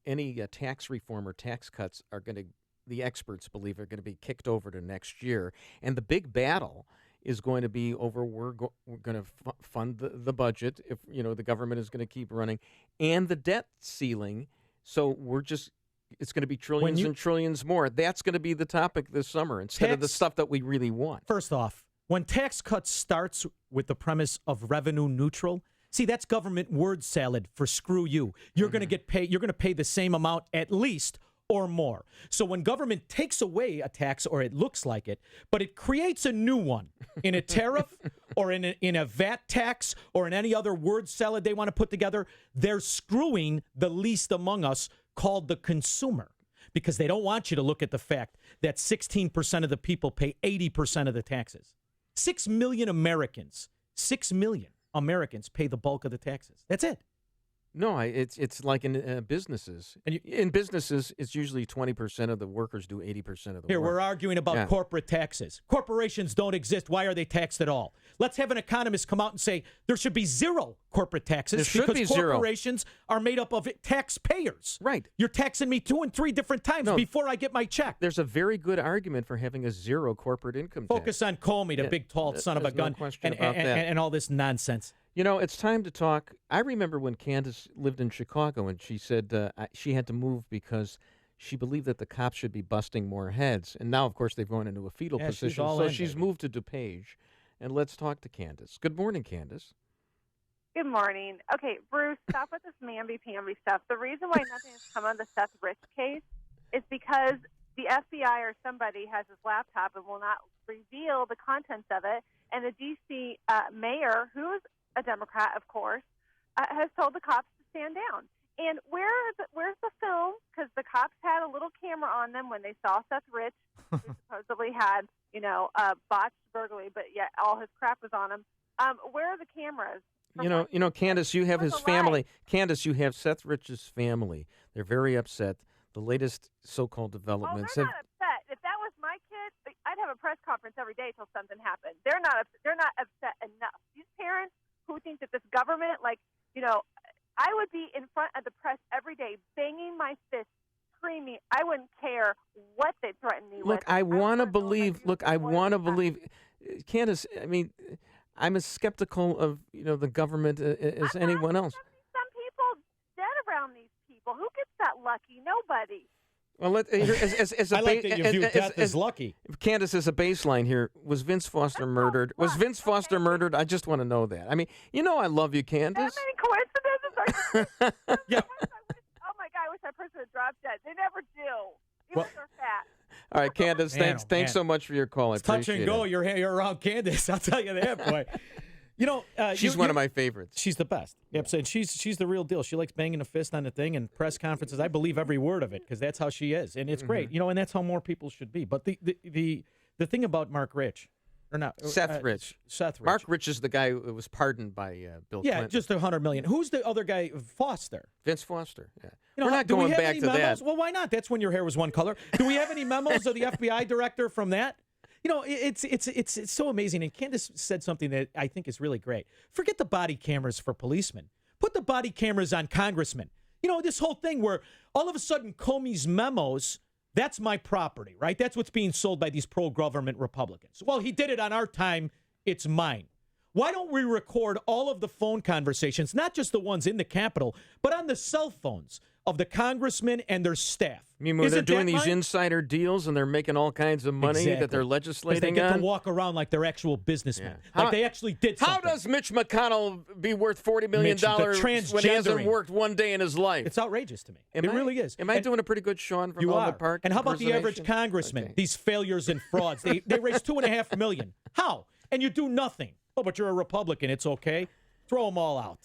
any tax reform or tax cuts the experts believe, are going to be kicked over to next year. And the big battle is going to be over. We're going to fund the budget if the government is going to keep running, and the debt ceiling. So it's going to be trillions and trillions more. That's going to be the topic this summer instead of the stuff that we really want. First off, when tax cuts starts with the premise of revenue neutral, see, that's government word salad for screw you. You're going to get paid. You're going to pay the same amount at least or more. So when government takes away a tax, or it looks like it, but it creates a new one in a tariff or in a VAT tax or in any other word salad they want to put together, they're screwing the least among us, called the consumer, because they don't want you to look at the fact that 16% of the people pay 80% of the taxes. 6 million Americans pay the bulk of the taxes. That's it. No, it's like in businesses. And in businesses, it's usually 20% of the workers do 80% of the Here, work. we're arguing about corporate taxes. Corporations don't exist. Why are they taxed at all? Let's have an economist come out and say there should be zero corporate taxes. There should be zero. Corporations are made up of taxpayers. Right. You're taxing me 2 and 3 different times before I get my check. There's a very good argument for having a zero corporate income tax. Focus on Comey, the big, tall son of a gun, and all this nonsense. It's time to talk. I remember when Candace lived in Chicago, and she said she had to move because she believed that the cops should be busting more heads. And now, of course, they've gone into a fetal position. So she's moved to DuPage. And let's talk to Candace. Good morning, Candace. Good morning. Okay, Bruce, stop with this mamby-pamby stuff. The reason why nothing has come on the Seth Rich case is because the FBI or somebody has his laptop and will not reveal the contents of it. And the D.C. mayor, who is a Democrat, of course, has told the cops to stand down. And where's the film? Because the cops had a little camera on them when they saw Seth Rich, who supposedly had, a botched burglary, but yet all his crap was on him. Where are the cameras? Candace, you have his family. Candace, you have Seth Rich's family. They're very upset. The latest so-called developments. They're not upset. If that was my kid, I'd have a press conference every day till something happened. They're not upset enough. These parents who think that this government, I would be in front of the press every day, banging my fist, screaming. I wouldn't care what they threatened me with. I want to believe. Candace, I mean, I'm as skeptical of the government as anyone else. Some people dead around these people. Who gets that lucky? Nobody. Well, I like that you view death as lucky. Candace, as a baseline here, was Vince Foster murdered? Was Vince Foster murdered? I just want to know that. I mean, I love you, Candace. How many coincidences are you? Yeah. Oh my God, I wish that person had dropped dead. They never do. Even if they're fat. All right, Candace, thanks so much for your call. It's touch and go. You're around Candace. I'll tell you that, boy. She's one of my favorites. She's the best. Yep, and she's the real deal. She likes banging a fist on the thing and press conferences. I believe every word of it because that's how she is, and it's great. And that's how more people should be. But the thing about Mark Rich, or not Seth Rich. Mark Rich is the guy who was pardoned by Bill Clinton. Yeah, just $100 million. Who's the other guy? Foster. Vince Foster. Yeah. We're not going back to that. Well, why not? That's when your hair was one color. Do we have any memos of the FBI director from that? It's so amazing. And Candace said something that I think is really great. Forget the body cameras for policemen. Put the body cameras on congressmen. This whole thing where all of a sudden Comey's memos, that's my property, right? That's what's being sold by these pro-government Republicans. Well, he did it on our time. It's mine. Why don't we record all of the phone conversations, not just the ones in the Capitol, but on the cell phones of the congressmen and their staff? I mean, when they're doing these insider deals and they're making all kinds of money that they're legislating they get on? to walk around like they're actual businessmen, like they actually did something. How does Mitch McConnell be worth $40 million when he hasn't worked one day in his life? It's outrageous to me. It really is. Am I doing a pretty good Sean from Elmwood Park? And how about the average congressman? These failures and frauds. They raise $2.5 million. How? And you do nothing. Oh, but you're a Republican. It's okay. Throw them all out.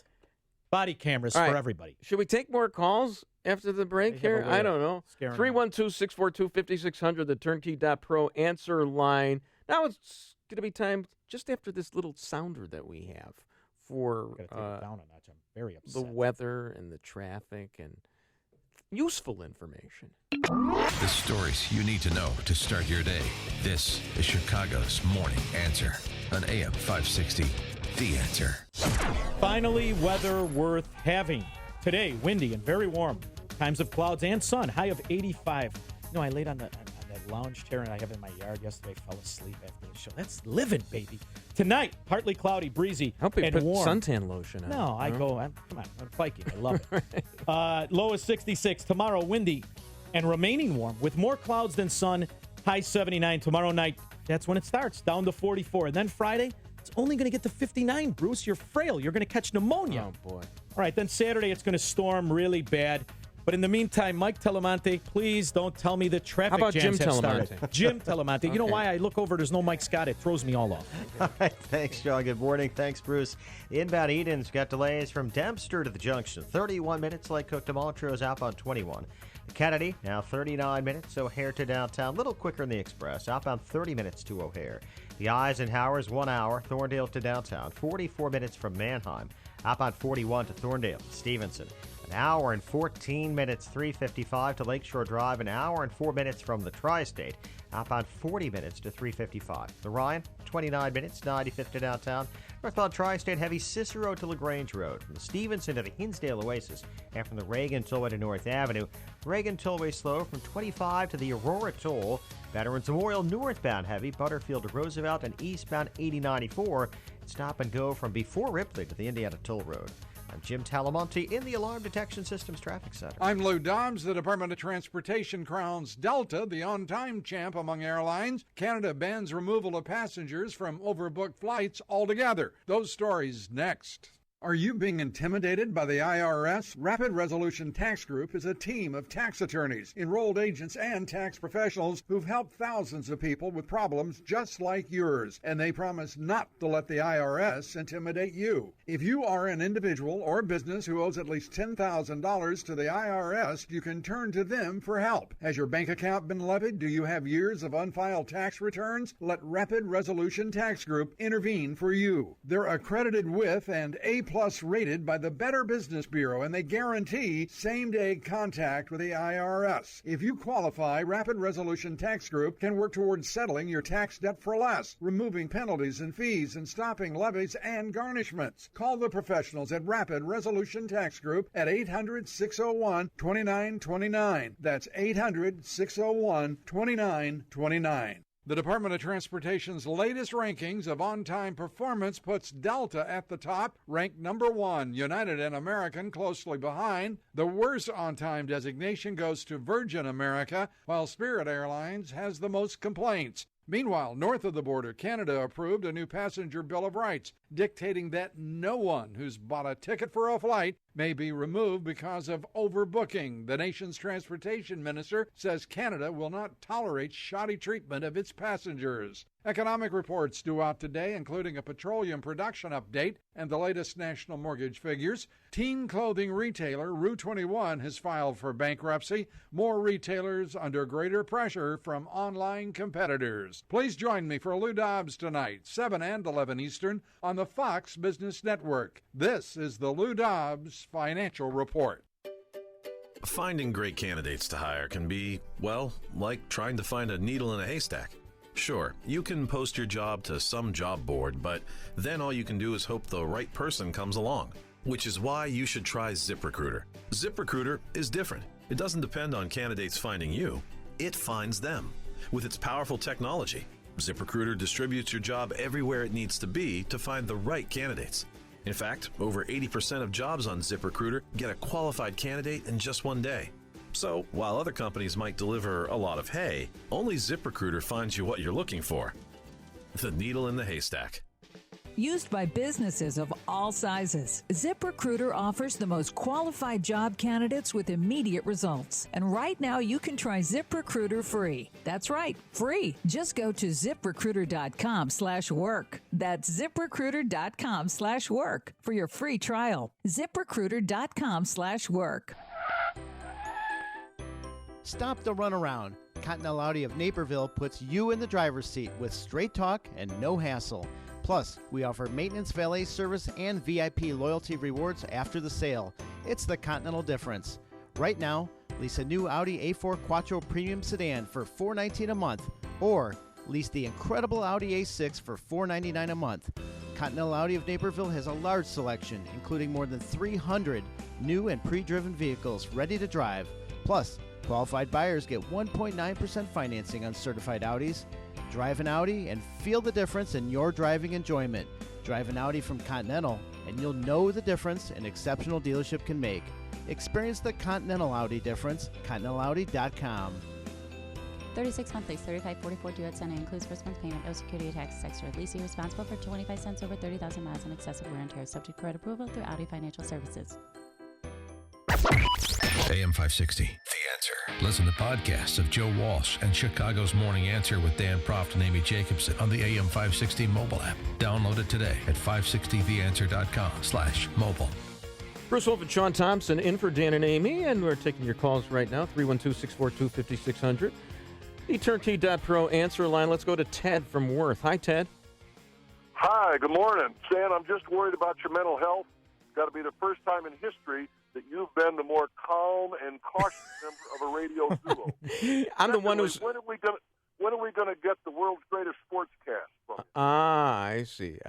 Body cameras for everybody. Should we take more calls after the break here? I don't know. 312-642-5600, the turnkey.pro answer line. Now it's going to be time just after this little sounder that we have for take it down a notch. I'm very upset. The weather and the traffic and useful information. The stories you need to know to start your day. This is Chicago's Morning Answer on AM 560. The Answer. Finally, weather worth having. Today, windy and very warm. Times of clouds and sun. High of 85. I laid on that lounge chair, and I have it in my yard yesterday. Fell asleep after the show. That's living, baby. Tonight, partly cloudy, breezy, I hope you and put warm. suntan lotion on. No, I go. Come on, I'm Viking. I love it. Low is 66. Tomorrow, windy and remaining warm with more clouds than sun. High 79. Tomorrow night, that's when it starts, down to 44. And then Friday, it's only going to get to 59. Bruce, you're frail. You're going to catch pneumonia. Oh, boy. All right, then Saturday, it's going to storm really bad. But in the meantime, Mike Telemonte, please don't tell me the traffic How about jams Jim have Telemonte? started. Jim Telemonte. You know why I look over, there's no Mike Scott. It throws me all off. All right, thanks, John. Good morning. Thanks, Bruce. Inbound Eden's got delays from Dempster to the junction. 31 minutes, like Cook to Montrose, outbound 21. Kennedy, now 39 minutes. O'Hare to downtown, a little quicker in the express. Outbound 30 minutes to O'Hare. The Eisenhower's 1 hour. Thorndale to downtown, 44 minutes from Manheim. Outbound 41 to Thorndale. Stevenson, an hour and 14 minutes, 355 to Lakeshore Drive. An hour and 4 minutes from the Tri-State. Outbound 40 minutes to 355. The Ryan, 29 minutes, 95th to downtown. Northbound Tri-State heavy Cicero to LaGrange Road. From the Stevenson to the Hinsdale Oasis. And from the Reagan Tollway to North Avenue. Reagan Tollway slow from 25 to the Aurora Toll. Veterans Memorial northbound heavy. Butterfield to Roosevelt and eastbound 8094. Stop and go from before Ripley to the Indiana Toll Road. I'm Jim Talamonte in the Alarm Detection Systems Traffic Center. I'm Lou Dobbs. The Department of Transportation crowns Delta the on-time champ among airlines. Canada bans removal of passengers from overbooked flights altogether. Those stories next. Are you being intimidated by the IRS? Rapid Resolution Tax Group is a team of tax attorneys, enrolled agents, and tax professionals who've helped thousands of people with problems just like yours, and they promise not to let the IRS intimidate you. If you are an individual or business who owes at least $10,000 to the IRS, you can turn to them for help. Has your bank account been levied? Do you have years of unfiled tax returns? Let Rapid Resolution Tax Group intervene for you. They're accredited with and A+ rated by the Better Business Bureau, and they guarantee same-day contact with the IRS. If you qualify, Rapid Resolution Tax Group can work towards settling your tax debt for less, removing penalties and fees, and stopping levies and garnishments. Call the professionals at Rapid Resolution Tax Group at 800-601-2929. That's 800-601-2929. The Department of Transportation's latest rankings of on-time performance puts Delta at the top, ranked number 1, United and American closely behind. The worst on-time designation goes to Virgin America, while Spirit Airlines has the most complaints. Meanwhile, north of the border, Canada approved a new passenger Bill of Rights, dictating that no one who's bought a ticket for a flight may be removed because of overbooking. The nation's transportation minister says Canada will not tolerate shoddy treatment of its passengers. Economic reports due out today, including a petroleum production update and the latest national mortgage figures. Teen clothing retailer Rue 21 has filed for bankruptcy. More retailers under greater pressure from online competitors. Please join me for Lou Dobbs tonight, 7 and 11 Eastern, on the Fox Business Network. This is the Lou Dobbs Financial Report. Finding great candidates to hire can be, well, like trying to find a needle in a haystack. Sure, you can post your job to some job board, but then all you can do is hope the right person comes along, which is why you should try ZipRecruiter. ZipRecruiter is different. It doesn't depend on candidates finding you. It finds them. With its powerful technology, ZipRecruiter distributes your job everywhere it needs to be to find the right candidates. In fact, over 80% of jobs on ZipRecruiter get a qualified candidate in just one day. So, while other companies might deliver a lot of hay, only ZipRecruiter finds you what you're looking for. The needle in the haystack. Used by businesses of all sizes, ZipRecruiter offers the most qualified job candidates with immediate results. And right now you can try ZipRecruiter free. That's right, free. Just go to ZipRecruiter.com/work. That's ZipRecruiter.com/work for your free trial. ZipRecruiter.com/work. Stop the runaround. Continental Audi of Naperville puts you in the driver's seat with straight talk and no hassle. Plus, we offer maintenance, valet service, and VIP loyalty rewards after the sale. It's the Continental difference. Right now, lease a new Audi A4 Quattro Premium Sedan for $419 a month, or lease the incredible Audi A6 for $499 a month. Continental Audi of Naperville has a large selection, including more than 300 new and pre-driven vehicles ready to drive. Plus, Qualified buyers get 1.9% financing on certified Audis. Drive an Audi and feel the difference in your driving enjoyment. Drive an Audi from Continental, and you'll know the difference an exceptional dealership can make. Experience the Continental Audi difference, ContinentalAudi.com. 36 monthly, $35.44 due at Sunday. Includes first month payment, no security attached, extra. Leasing responsible for 25 cents over 30,000 miles and excessive wear and tear. Subject to credit approval through Audi Financial Services. AM 560, The Answer. Listen to podcasts of Joe Walsh and Chicago's Morning Answer with Dan Proft and Amy Jacobson on the AM 560 mobile app. Download it today at 560theanswer.com/mobile. Bruce Wolf and Sean Thompson in for Dan and Amy, and we're taking your calls right now, 312-642-5600. The Turnkey.pro answer line. Let's go to Ted from Worth. Hi, Ted. Hi, good morning. Stan, I'm just worried about your mental health. It's got to be the first time in history that you've been the more calm and cautious member of a radio duo. I'm the one who's... When are we going to get the world's greatest sportscast from? I see.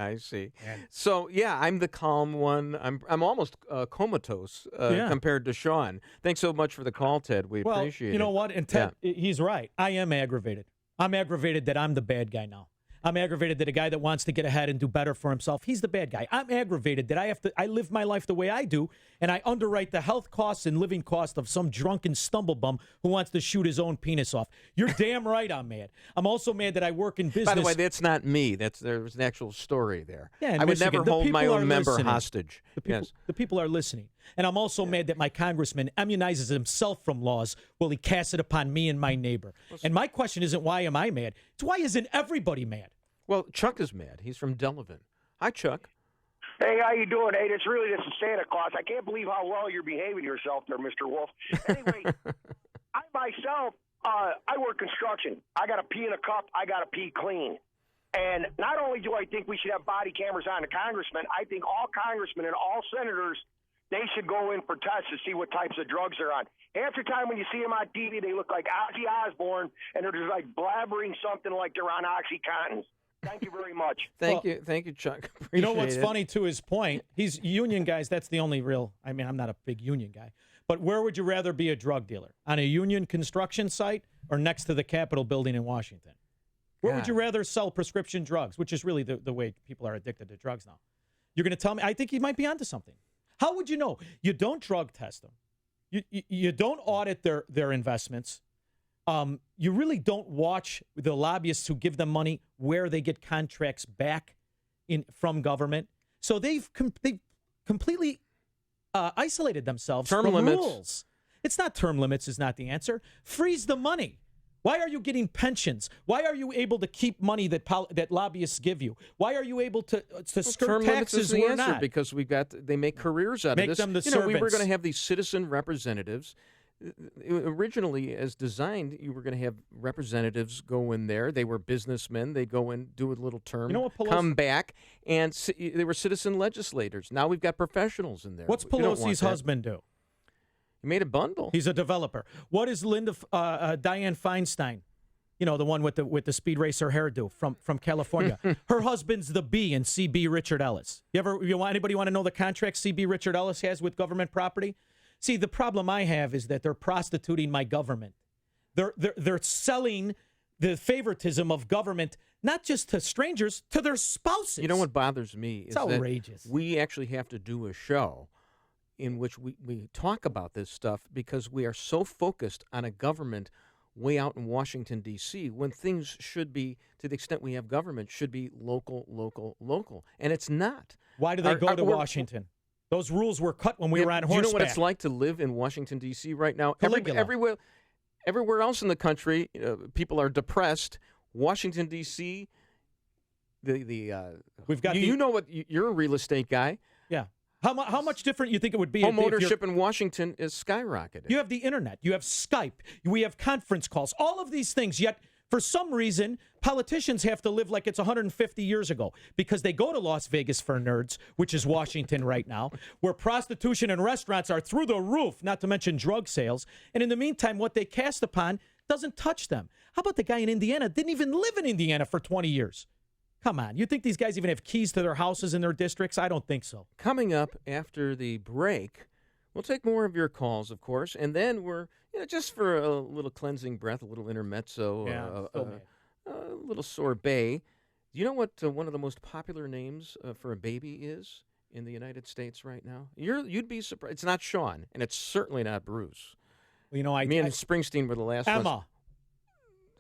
So, yeah, I'm the calm one. I'm almost comatose compared to Sean. Thanks so much for the call, Ted. We appreciate it. You know what? And Ted, he's right. I am aggravated. I'm aggravated that I'm the bad guy now. I'm aggravated that a guy that wants to get ahead and do better for himself, he's the bad guy. I'm aggravated that I live my life the way I do, and I underwrite the health costs and living costs of some drunken stumblebum who wants to shoot his own penis off. You're damn right I'm mad. I'm also mad that I work in business. By the way, that's not me. There's an actual story there. Yeah, I would never hold my own member hostage. The people are listening. And I'm also mad that my congressman immunizes himself from laws while he casts it upon me and my neighbor. And my question isn't why am I mad? It's why isn't everybody mad? Well, Chuck is mad. He's from Delavan. Hi, Chuck. Hey, how you doing? Hey, it's really just a Santa Claus. I can't believe how well you're behaving yourself there, Mr. Wolf. Anyway, I myself, I work construction. I got to pee in a cup. I got to pee clean. And not only do I think we should have body cameras on the congressmen, I think all congressmen and all senators, they should go in for tests to see what types of drugs they're on. Half the time when you see them on TV, they look like Ozzy Osbourne, and they're just like blabbering something like they're on OxyContins. Thank you very much. Thank you, Chuck. You know what's funny to his point? He's union guys. That's the only real. I mean, I'm not a big union guy, but where would you rather be a drug dealer? On a union construction site or next to the Capitol building in Washington? Where would you rather sell prescription drugs, which is really the way people are addicted to drugs now? You're going to tell me? I think he might be onto something. How would you know? You don't drug test them. You don't audit their investments. You really don't watch the lobbyists who give them money where they get contracts back from government. So they've completely isolated themselves from rules. It's not term limits is not the answer. Freeze the money. Why are you getting pensions? Why are you able to keep money that lobbyists give you? Why are you able to skirt term taxes? Limits is the answer not? Because they make careers out make of this. Them the servants. We were going to have these citizen representatives. Originally, as designed, you were going to have representatives go in there. They were businessmen. They go in, do a little term, come back, and they were citizen legislators. Now we've got professionals in there. What's Pelosi's husband do? He made a bundle. He's a developer. What is Dianne Feinstein? You know, the one with the speed racer hairdo from California. Her husband's the B in CB Richard Ellis. Anybody want to know the contract CB Richard Ellis has with government property? See, the problem I have is that they're prostituting my government. They're selling the favoritism of government, not just to strangers, to their spouses. You know what bothers me is outrageous. That we actually have to do a show in which we talk about this stuff because we are so focused on a government way out in Washington, D.C., when things should be, to the extent we have government, should be local, local, local. And it's not. Why do they go to Washington? Those rules were cut when we were on horseback. Do you know what it's like to live in Washington, D.C. right now? Everywhere else in the country, people are depressed. Washington, D.C., we've got. You know what? You're a real estate guy. Yeah. How much different you think it would be? Home ownership in Washington is skyrocketing. You have the internet. You have Skype. We have conference calls. All of these things. Yet, for some reason, politicians have to live like it's 150 years ago because they go to Las Vegas for nerds, which is Washington right now, where prostitution and restaurants are through the roof, not to mention drug sales. And in the meantime, what they cast upon doesn't touch them. How about the guy in Indiana? Didn't even live in Indiana for 20 years. Come on. You think these guys even have keys to their houses in their districts? I don't think so. Coming up after the break, We'll take more of your calls, of course, and then we're, just for a little cleansing breath, a little intermezzo, a little sorbet. Do you know what one of the most popular names for a baby is in the United States right now? You'd be surprised. It's not Sean, and it's certainly not Bruce. Well, Me and Springsteen were the last ones. Emma.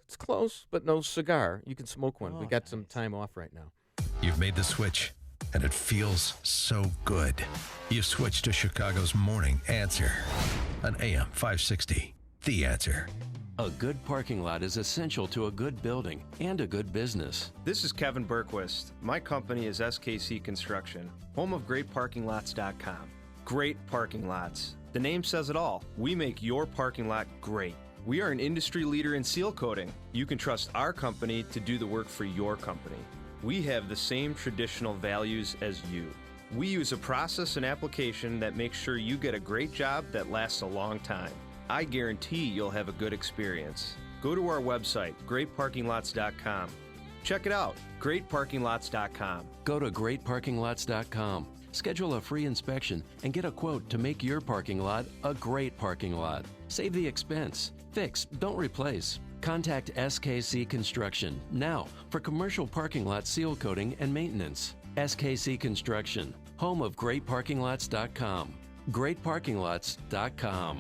It's close, but no cigar. You can smoke one. We got some time off right now. You've made the switch, and it feels so good. You've switched to Chicago's Morning Answer on AM 560. The Answer. A good parking lot is essential to a good building and a good business. This is Kevin Berquist. My company is SKC Construction, home of GreatParkingLots.com. Great parking lots. The name says it all. We make your parking lot great. We are an industry leader in seal coating. You can trust our company to do the work for your company. We have the same traditional values as you. We use a process and application that makes sure you get a great job that lasts a long time. I guarantee you'll have a good experience. Go to our website, GreatParkingLots.com. Check it out, GreatParkingLots.com. Go to GreatParkingLots.com. Schedule a free inspection and get a quote to make your parking lot a great parking lot. Save the expense. Fix, don't replace. Contact SKC Construction now for commercial parking lot seal coating and maintenance. SKC Construction, home of GreatParkingLots.com. GreatParkingLots.com.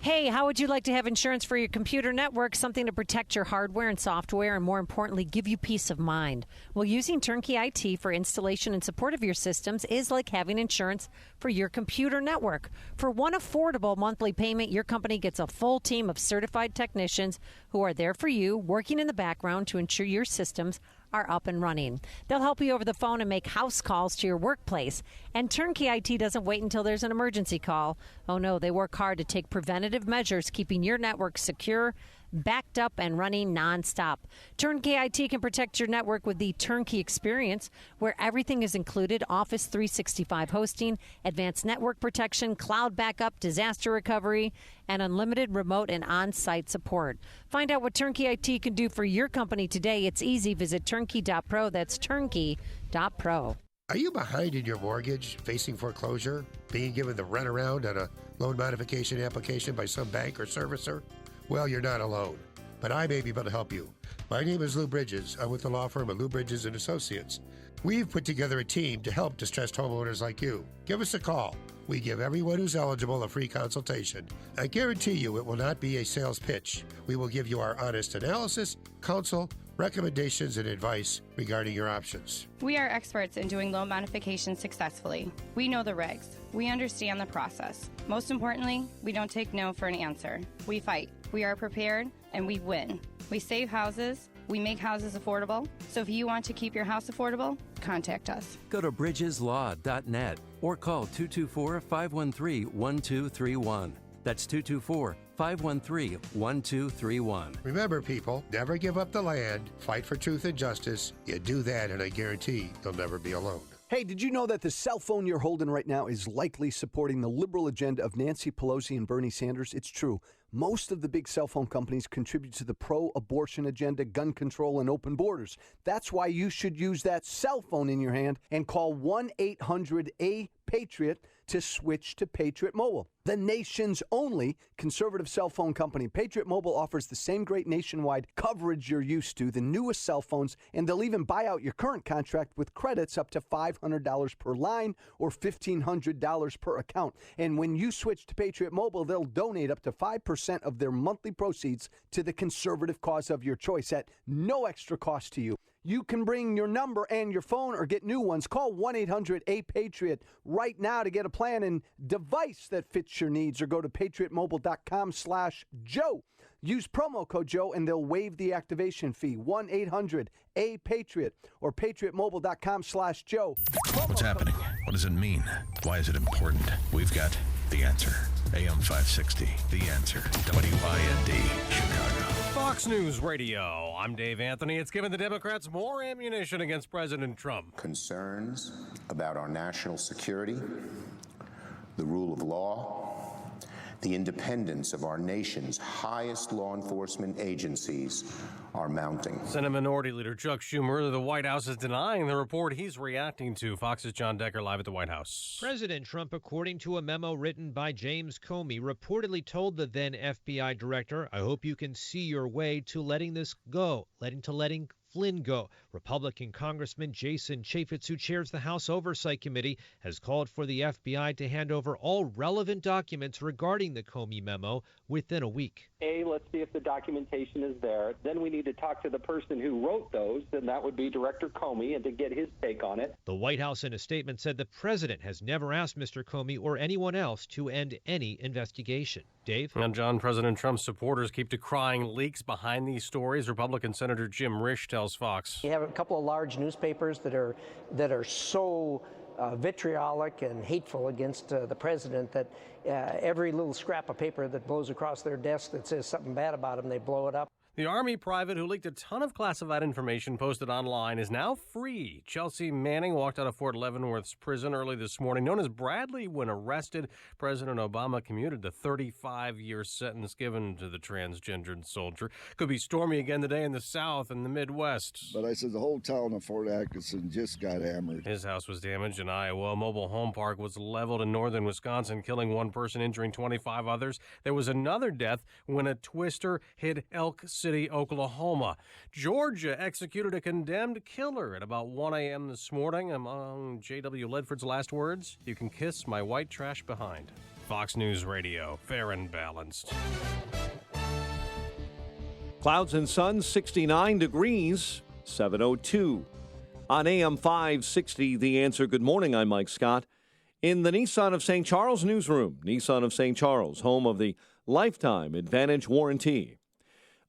Hey, how would you like to have insurance for your computer network? Something to protect your hardware and software and, more importantly, give you peace of mind. Well, using Turnkey IT for installation and support of your systems is like having insurance for your computer network. For one affordable monthly payment, your company gets a full team of certified technicians who are there for you, working in the background to ensure your systems are up and running. They'll help you over the phone and make house calls to your workplace. And Turnkey IT doesn't wait until there's an emergency call. Oh no, they work hard to take preventative measures, keeping your network secure, backed up, and running nonstop. Turnkey IT can protect your network with the Turnkey experience, where everything is included: Office 365 hosting, advanced network protection, cloud backup, disaster recovery, and unlimited remote and on-site support. Find out what Turnkey IT can do for your company today. It's easy. Visit turnkey.pro. That's turnkey.pro. Are you behind in your mortgage, facing foreclosure, being given the runaround on a loan modification application by some bank or servicer? Well, you're not alone, but I may be able to help you. My name is Lou Bridges. I'm with the law firm of Lou Bridges & Associates. We've put together a team to help distressed homeowners like you. Give us a call. We give everyone who's eligible a free consultation. I guarantee you it will not be a sales pitch. We will give you our honest analysis, counsel, recommendations, and advice regarding your options. We are experts in doing loan modifications successfully. We know the regs. We understand the process. Most importantly, we don't take no for an answer. We fight. We are prepared, and we win. We save houses. We make houses affordable. So if you want to keep your house affordable, contact us. Go to bridgeslaw.net or call 224-513-1231. That's 224-513-1231. Remember, people, never give up the land. Fight for truth and justice. You do that, and I guarantee you'll never be alone. Hey, did you know that the cell phone you're holding right now is likely supporting the liberal agenda of Nancy Pelosi and Bernie Sanders? It's true. Most of the big cell phone companies contribute to the pro-abortion agenda, gun control, and open borders. That's why you should use that cell phone in your hand and call 1-800-A-PATRIOT to switch to Patriot Mobile, the nation's only conservative cell phone company. Patriot Mobile offers the same great nationwide coverage you're used to, the newest cell phones, and they'll even buy out your current contract with credits up to $500 per line or $1,500 per account. And when you switch to Patriot Mobile, they'll donate up to 5% of their monthly proceeds to the conservative cause of your choice at no extra cost to you. You can bring your number and your phone or get new ones. Call 1-800-A-PATRIOT right now to get a plan and device that fits your needs, or go to patriotmobile.com/Joe. Use promo code Joe and they'll waive the activation fee. 1-800-A-PATRIOT or patriotmobile.com/Joe. What's happening? What does it mean? Why is it important? We've got the answer. AM 560, The Answer. WIND, Chicago. Fox News Radio. I'm Dave Anthony. It's given the Democrats more ammunition against President Trump. Concerns about our national security, the rule of law, The independence of our nation's highest law enforcement agencies are mounting. Senate Minority Leader Chuck Schumer, the White House is denying the report he's reacting to. Fox's John Decker live at the White House. President Trump, according to a memo written by James Comey, reportedly told the then FBI director, "I hope you can see your way to letting this go, letting Flynn go." Republican Congressman Jason Chaffetz, who chairs the House Oversight Committee, has called for the FBI to hand over all relevant documents regarding the Comey memo within a week. Let's see if the documentation is there. Then we need to talk to the person who wrote those, and that would be Director Comey, and to get his take on it. The White House in a statement said the president has never asked Mr. Comey or anyone else to end any investigation. Dave? And John, President Trump's supporters keep decrying leaks behind these stories. Republican Senator Jim Risch tells Fox. You have a couple of large newspapers that are so vitriolic and hateful against the president that every little scrap of paper that blows across their desk that says something bad about him, they blow it up. The Army private who leaked a ton of classified information posted online is now free. Chelsea Manning walked out of Fort Leavenworth's prison early this morning. Known as Bradley, when arrested, President Obama commuted the 35-year sentence given to the transgendered soldier. Could be stormy again today in the South and the Midwest. But I said the whole town of Fort Atkinson just got hammered. His house was damaged in Iowa. A mobile home park was leveled in northern Wisconsin, killing one person, injuring 25 others. There was another death when a twister hit Elk City, Oklahoma. Georgia executed a condemned killer at about 1 a.m. this morning. Among J.W. Ledford's last words, "You can kiss my white trash behind." Fox News Radio, fair and balanced. Clouds and sun, 69 degrees, 7:02. On AM 560, The Answer. Good morning, I'm Mike Scott. In the Nissan of St. Charles newsroom, Nissan of St. Charles, home of the Lifetime Advantage Warranty.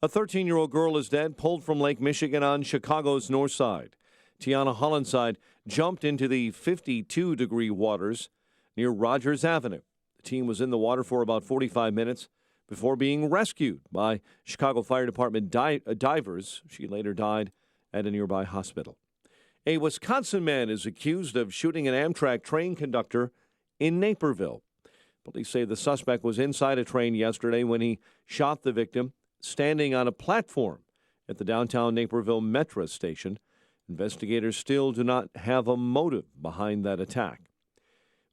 A 13-year-old girl is dead, pulled from Lake Michigan on Chicago's north side. Tiana Hollenside jumped into the 52-degree waters near Rogers Avenue. The team was in the water for about 45 minutes before being rescued by Chicago Fire Department divers. She later died at a nearby hospital. A Wisconsin man is accused of shooting an Amtrak train conductor in Naperville. Police say the suspect was inside a train yesterday when he shot the victim, standing on a platform at the downtown Naperville Metro station. Investigators still do not have a motive behind that attack.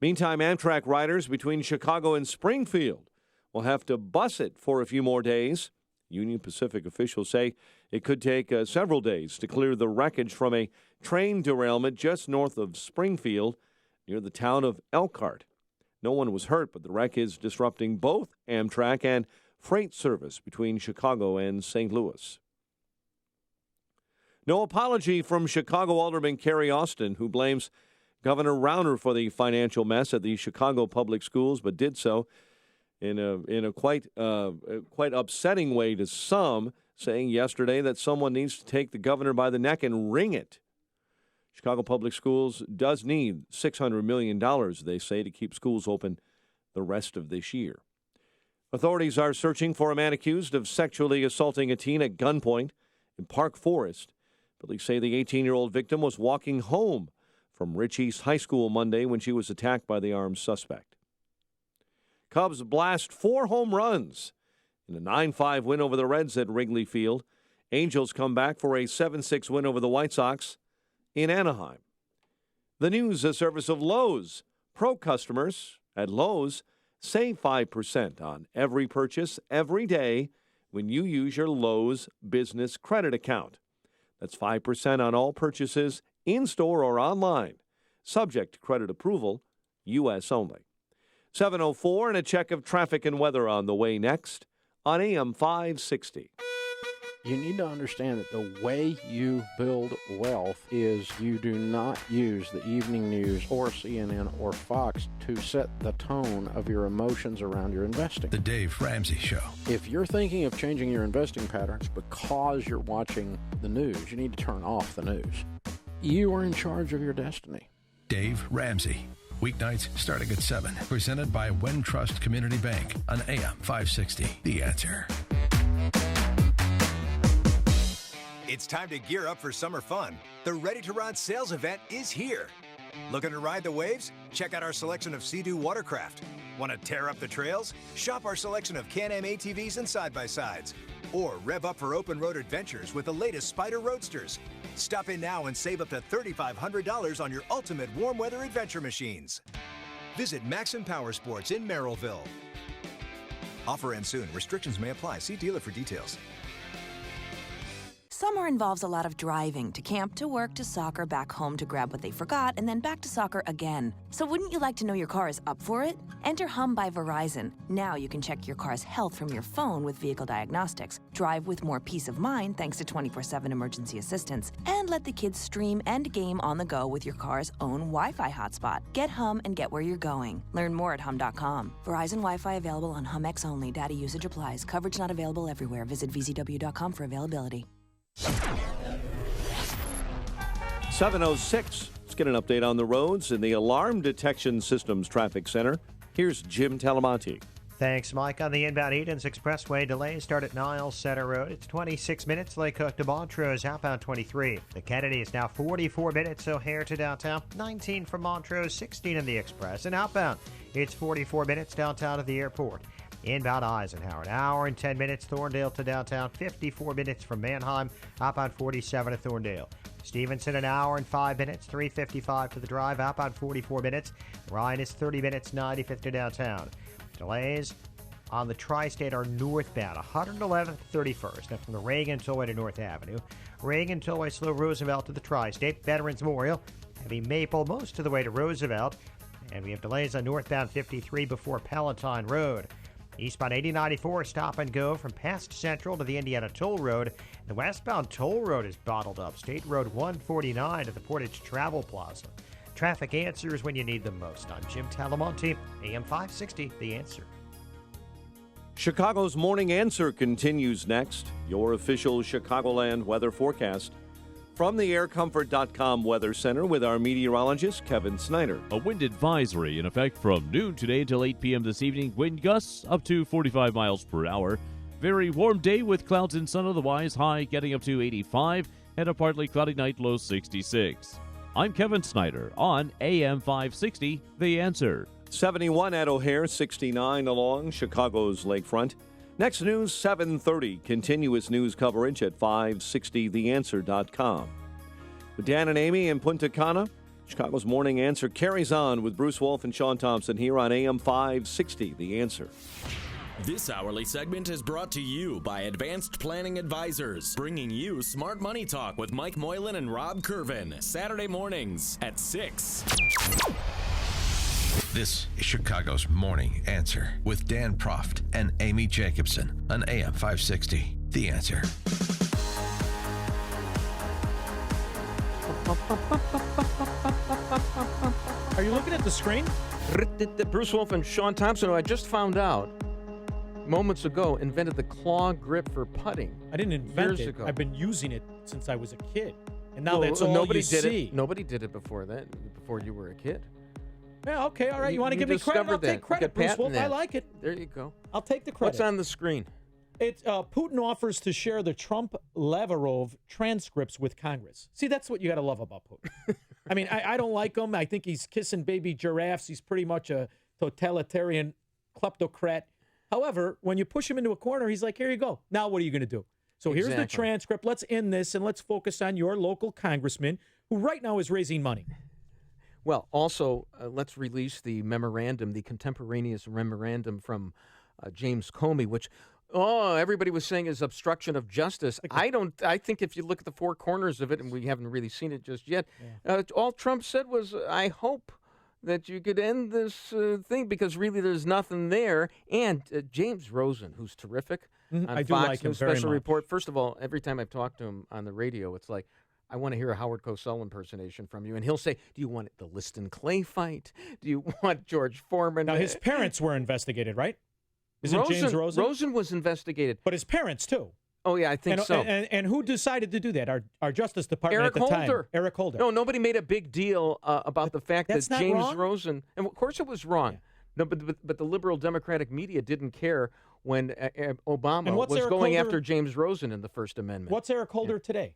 Meantime, Amtrak riders between Chicago and Springfield will have to bus it for a few more days. Union Pacific officials say it could take several days to clear the wreckage from a train derailment just north of Springfield near the town of Elkhart. No one was hurt, but the wreck is disrupting both Amtrak and freight service between Chicago and St. Louis. No apology from Chicago Alderman Kerry Austin, who blames Governor Rauner for the financial mess at the Chicago public schools, but did so in a quite upsetting way to some, saying yesterday that someone needs to take the governor by the neck and wring it. Chicago Public Schools does need $600 million, they say, to keep schools open the rest of this year. Authorities are searching for a man accused of sexually assaulting a teen at gunpoint in Park Forest. Police say the 18-year-old victim was walking home from Rich East High School Monday when she was attacked by the armed suspect. Cubs blast 4 home runs in a 9-5 win over the Reds at Wrigley Field. Angels come back for a 7-6 win over the White Sox in Anaheim. The news, a service of Lowe's. Pro customers at Lowe's save 5% on every purchase every day when you use your Lowe's Business Credit Account. That's 5% on all purchases in-store or online, subject to credit approval, U.S. only. 7:04 and a check of traffic and weather on the way next on AM 560. You need to understand that the way you build wealth is you do not use the evening news or CNN or Fox to set the tone of your emotions around your investing. The Dave Ramsey Show. If you're thinking of changing your investing patterns because you're watching the news, you need to turn off the news. You are in charge of your destiny. Dave Ramsey. Weeknights starting at 7. Presented by Wintrust Community Bank on AM 560. The Answer. It's time to gear up for summer fun. The Ready to Ride sales event is here. Looking to ride the waves? Check out our selection of Sea-Doo watercraft. Want to tear up the trails? Shop our selection of Can-Am ATVs and side-by-sides. Or rev up for open road adventures with the latest Spyder Roadsters. Stop in now and save up to $3,500 on your ultimate warm weather adventure machines. Visit Maxim Power Sports in Merrillville. Offer ends soon. Restrictions may apply. See dealer for details. Summer involves a lot of driving, to camp, to work, to soccer, back home to grab what they forgot, and then back to soccer again. So wouldn't you like to know your car is up for it? Enter Hum by Verizon. Now you can check your car's health from your phone with vehicle diagnostics, drive with more peace of mind thanks to 24/7 emergency assistance, and let the kids stream and game on the go with your car's own Wi-Fi hotspot. Get Hum and get where you're going. Learn more at hum.com. Verizon Wi-Fi available on Hum X only. Data usage applies. Coverage not available everywhere. Visit vzw.com for availability. 7:06. Let's get an update on the roads in the Alarm Detection Systems Traffic Center. Here's Jim Talamonte. Thanks, Mike. On the inbound Edens Expressway, delays start at Niles Center Road. It's 26 minutes. Lake Hook to Montrose, outbound 23. The Kennedy is now 44 minutes. O'Hare to downtown, 19 from Montrose, 16 in the Express. And outbound, it's 44 minutes downtown to the airport. Inbound Eisenhower, an hour and 10 minutes. Thorndale to downtown, 54 minutes from Manheim. Outbound 47 at Thorndale. Stevenson, an hour and 5 minutes. 3:55 to the drive. Outbound 44 minutes. Ryan is 30 minutes. 95th to downtown. Delays on the Tri-State are northbound, 111th to 31st. Now from the Reagan Tollway to North Avenue. Reagan Tollway slow Roosevelt to the Tri-State. Veterans Memorial, heavy Maple most of the way to Roosevelt. And we have delays on northbound 53 before Palatine Road. Eastbound 8094, stop and go from past Central to the Indiana Toll Road. The westbound Toll Road is bottled up. State Road 149 to the Portage Travel Plaza. Traffic answers when you need them most. I'm Jim Talamonte, AM 560, The Answer. Chicago's Morning Answer continues next. Your official Chicagoland weather forecast. From the aircomfort.com Weather Center with our meteorologist, Kevin Snyder. A wind advisory in effect from noon today until 8 p.m. this evening. Wind gusts up to 45 miles per hour. Very warm day with clouds and sun otherwise. High getting up to 85 and a partly cloudy night, low 66. I'm Kevin Snyder on AM 560, The Answer. 71 at O'Hare, 69 along Chicago's lakefront. Next news, 7:30. Continuous news coverage at 560theanswer.com. With Dan and Amy in Punta Cana, Chicago's Morning Answer carries on with Bruce Wolf and Sean Thompson here on AM 560, The Answer. This hourly segment is brought to you by Advanced Planning Advisors, bringing you Smart Money Talk with Mike Moylan and Rob Curvin, Saturday mornings at 6. This is Chicago's Morning Answer with Dan Proft and Amy Jacobson on AM 560. The Answer. Are you looking at the screen? Bruce Wolf and Sean Thompson, who I just found out moments ago, invented the claw grip for putting. I didn't invent it. Ago. I've been using it since I was a kid. And now that's all nobody you did see. It. Nobody did it before that, before you were a kid. Yeah, okay, all right. You want to give me credit? I'll take credit, Bruce Wolf. I like it. There you go. I'll take the credit. What's on the screen? It's Putin offers to share the Trump-Lavrov transcripts with Congress. See, that's what you got to love about Putin. I mean, I don't like him. I think he's kissing baby giraffes. He's pretty much a totalitarian kleptocrat. However, when you push him into a corner, he's like, here you go. Now what are you going to do? So here's the transcript. Let's end this, and let's focus on your local congressman, who right now is raising money. Well, also, let's release the memorandum, the contemporaneous memorandum from James Comey, which, everybody was saying is obstruction of justice. I think if you look at the four corners of it, and we haven't really seen it just yet, all Trump said was, I hope that you could end this thing, because really there's nothing there. And James Rosen, who's terrific on I do Fox like him News very Special much. Report. First of all, every time I've talked to him on the radio, it's like, I want to hear a Howard Cosell impersonation from you. And he'll say, do you want the Liston Clay fight? Do you want George Foreman? Now, his parents were investigated, right? Isn't James Rosen? Rosen was investigated. But his parents, too. Oh, yeah, I think so. And who decided to do that? Our Justice Department Eric at the Holder. time. Eric Holder. No, nobody made a big deal about the fact that that's not James wrong? Rosen, and of course it was wrong. Yeah. No, but the liberal Democratic media didn't care when Obama was Eric going Holder? after James Rosen in the First Amendment. What's Eric Holder today?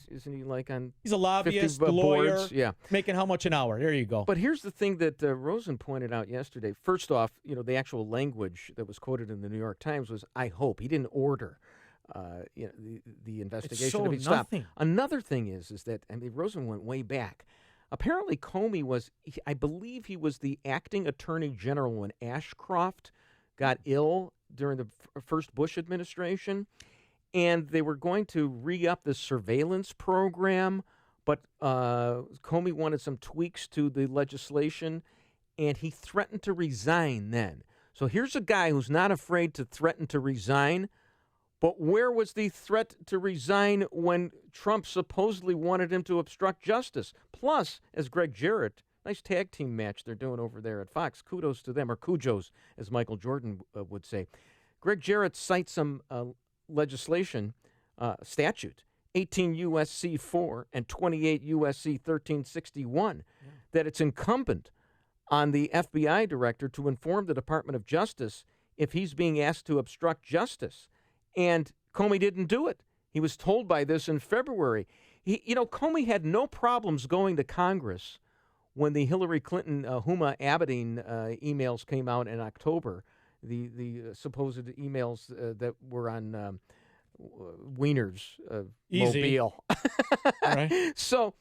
Isn't he like on? He's a lobbyist, 50 lawyer, boards? Yeah. making how much an hour? There you go. But here's the thing that Rosen pointed out yesterday. First off, the actual language that was quoted in the New York Times was, "I hope." He didn't order the investigation to be stopped. Another thing is that Rosen went way back. Apparently, Comey I believe he was the acting attorney general when Ashcroft got ill during the first Bush administration, and they were going to re-up the surveillance program, but Comey wanted some tweaks to the legislation, and he threatened to resign then. So here's a guy who's not afraid to threaten to resign, but where was the threat to resign when Trump supposedly wanted him to obstruct justice? Plus, as Greg Jarrett, nice tag team match they're doing over there at Fox. Kudos to them, or Cujos, as Michael Jordan would say. Greg Jarrett cites some legislation, statute, 18 U.S.C. 4 and 28 U.S.C. 1361, that it's incumbent on the FBI director to inform the Department of Justice if he's being asked to obstruct justice. And Comey didn't do it. He was told by this in February. Comey had no problems going to Congress when the Hillary Clinton, Huma Abedin emails came out in October, the supposed emails that were on Wiener's mobile. Right. So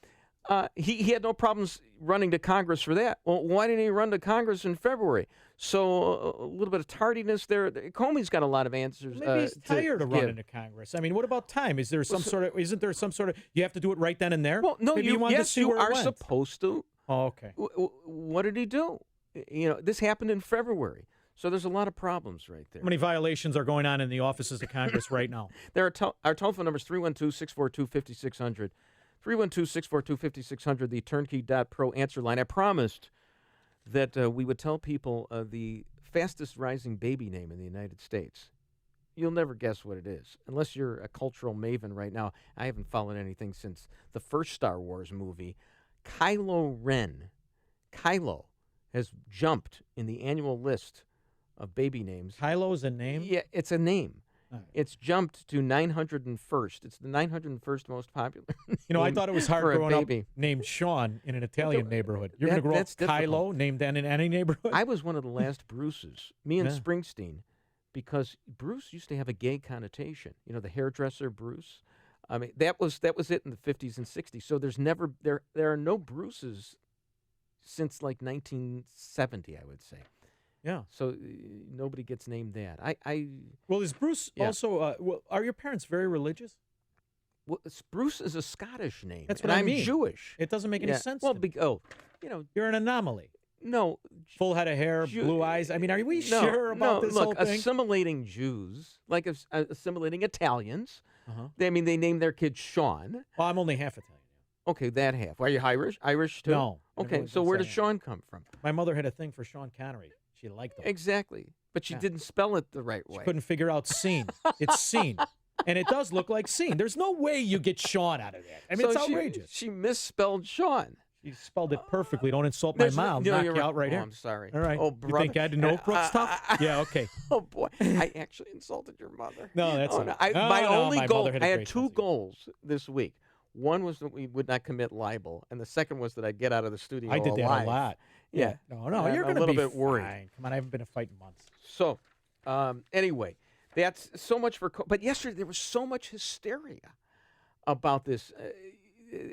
he had no problems running to Congress for that. Well, why didn't he run to Congress in February? So a little bit of tardiness there. Comey's got a lot of answers. Maybe he's tired of running to Congress. I mean, what about time? Isn't there some sort of, you have to do it right then and there? Well, no, Maybe you are went. supposed to. Oh, okay. What did he do? This happened in February. So there's a lot of problems right there. How many violations are going on in the offices of Congress right now? Our telephone number is 312-642-5600. 312-642-5600, the turnkey.pro answer line. I promised that we would tell people the fastest rising baby name in the United States. You'll never guess what it is, unless you're a cultural maven right now. I haven't followed anything since the first Star Wars movie. Kylo Ren. Kylo has jumped in the annual list of baby names. Kylo is a name? Yeah, it's a name. Right. It's jumped to 901st. It's the 901st most popular. I thought it was hard growing up baby. Named Sean in an Italian neighborhood. You're going to grow up Kylo, named then in any neighborhood? I was one of the last Bruces, me and Springsteen, because Bruce used to have a gay connotation. The hairdresser Bruce. I mean, that was it in the 50s and 60s. So there are no Bruces since like 1970, I would say. Yeah. So nobody gets named that. Well, is Bruce also? Are your parents very religious? Well, Bruce is a Scottish name. That's what I mean. I'm Jewish. It doesn't make any sense. Well, to me. You're an anomaly. No, full head of hair, blue eyes. I mean, are we sure about this whole thing? Assimilating Jews, like assimilating Italians. They name their kid Sean. Well, I'm only half Italian. Okay, that half. Are you Irish? Irish too? No. Okay, so where does Sean come from? My mother had a thing for Sean Connery. She liked him. Exactly. But she didn't spell it the right way. She couldn't figure out scene. It's scene. And it does look like scene. There's no way you get Sean out of that. I mean, it's outrageous. She misspelled Sean. She spelled it perfectly. Don't insult my mom. Knock you out right here. I'm sorry. All right. Oh, brother. You think I had to know Brooks stuff? Yeah, okay. Oh, boy. I actually insulted your mother. No, that's not. My only goal, I had two goals this week. One was that we would not commit libel, and the second was that I'd get out of the studio alive. I did that a lot. Yeah. No, you're going to be a little bit worried. Fine. Come on, I haven't been in a fight in months. So, anyway, that's so much for. But yesterday there was so much hysteria about this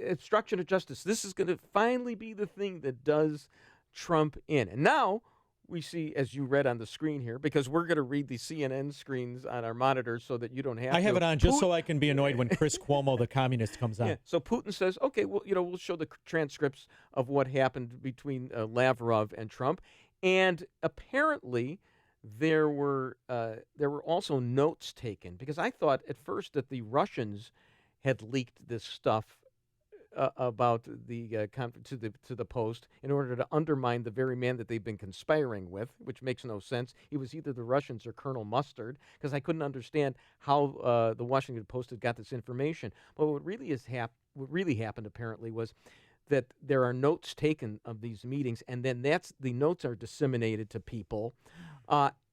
obstruction of justice. This is going to finally be the thing that does Trump in. And now we see, as you read on the screen here, because we're going to read the CNN screens on our monitors so that you don't have to. I have it on just so I can be annoyed when Chris Cuomo, the communist, comes on. Yeah. So Putin says, okay, well, we'll show the transcripts of what happened between Lavrov and Trump. And apparently there were also notes taken, because I thought at first that the Russians had leaked this stuff about the to the Post in order to undermine the very man that they've been conspiring with, which makes no sense. It was either the Russians or Colonel Mustard, because I couldn't understand how the Washington Post had got this information. But what really happened apparently was that there are notes taken of these meetings, and then the notes are disseminated to people.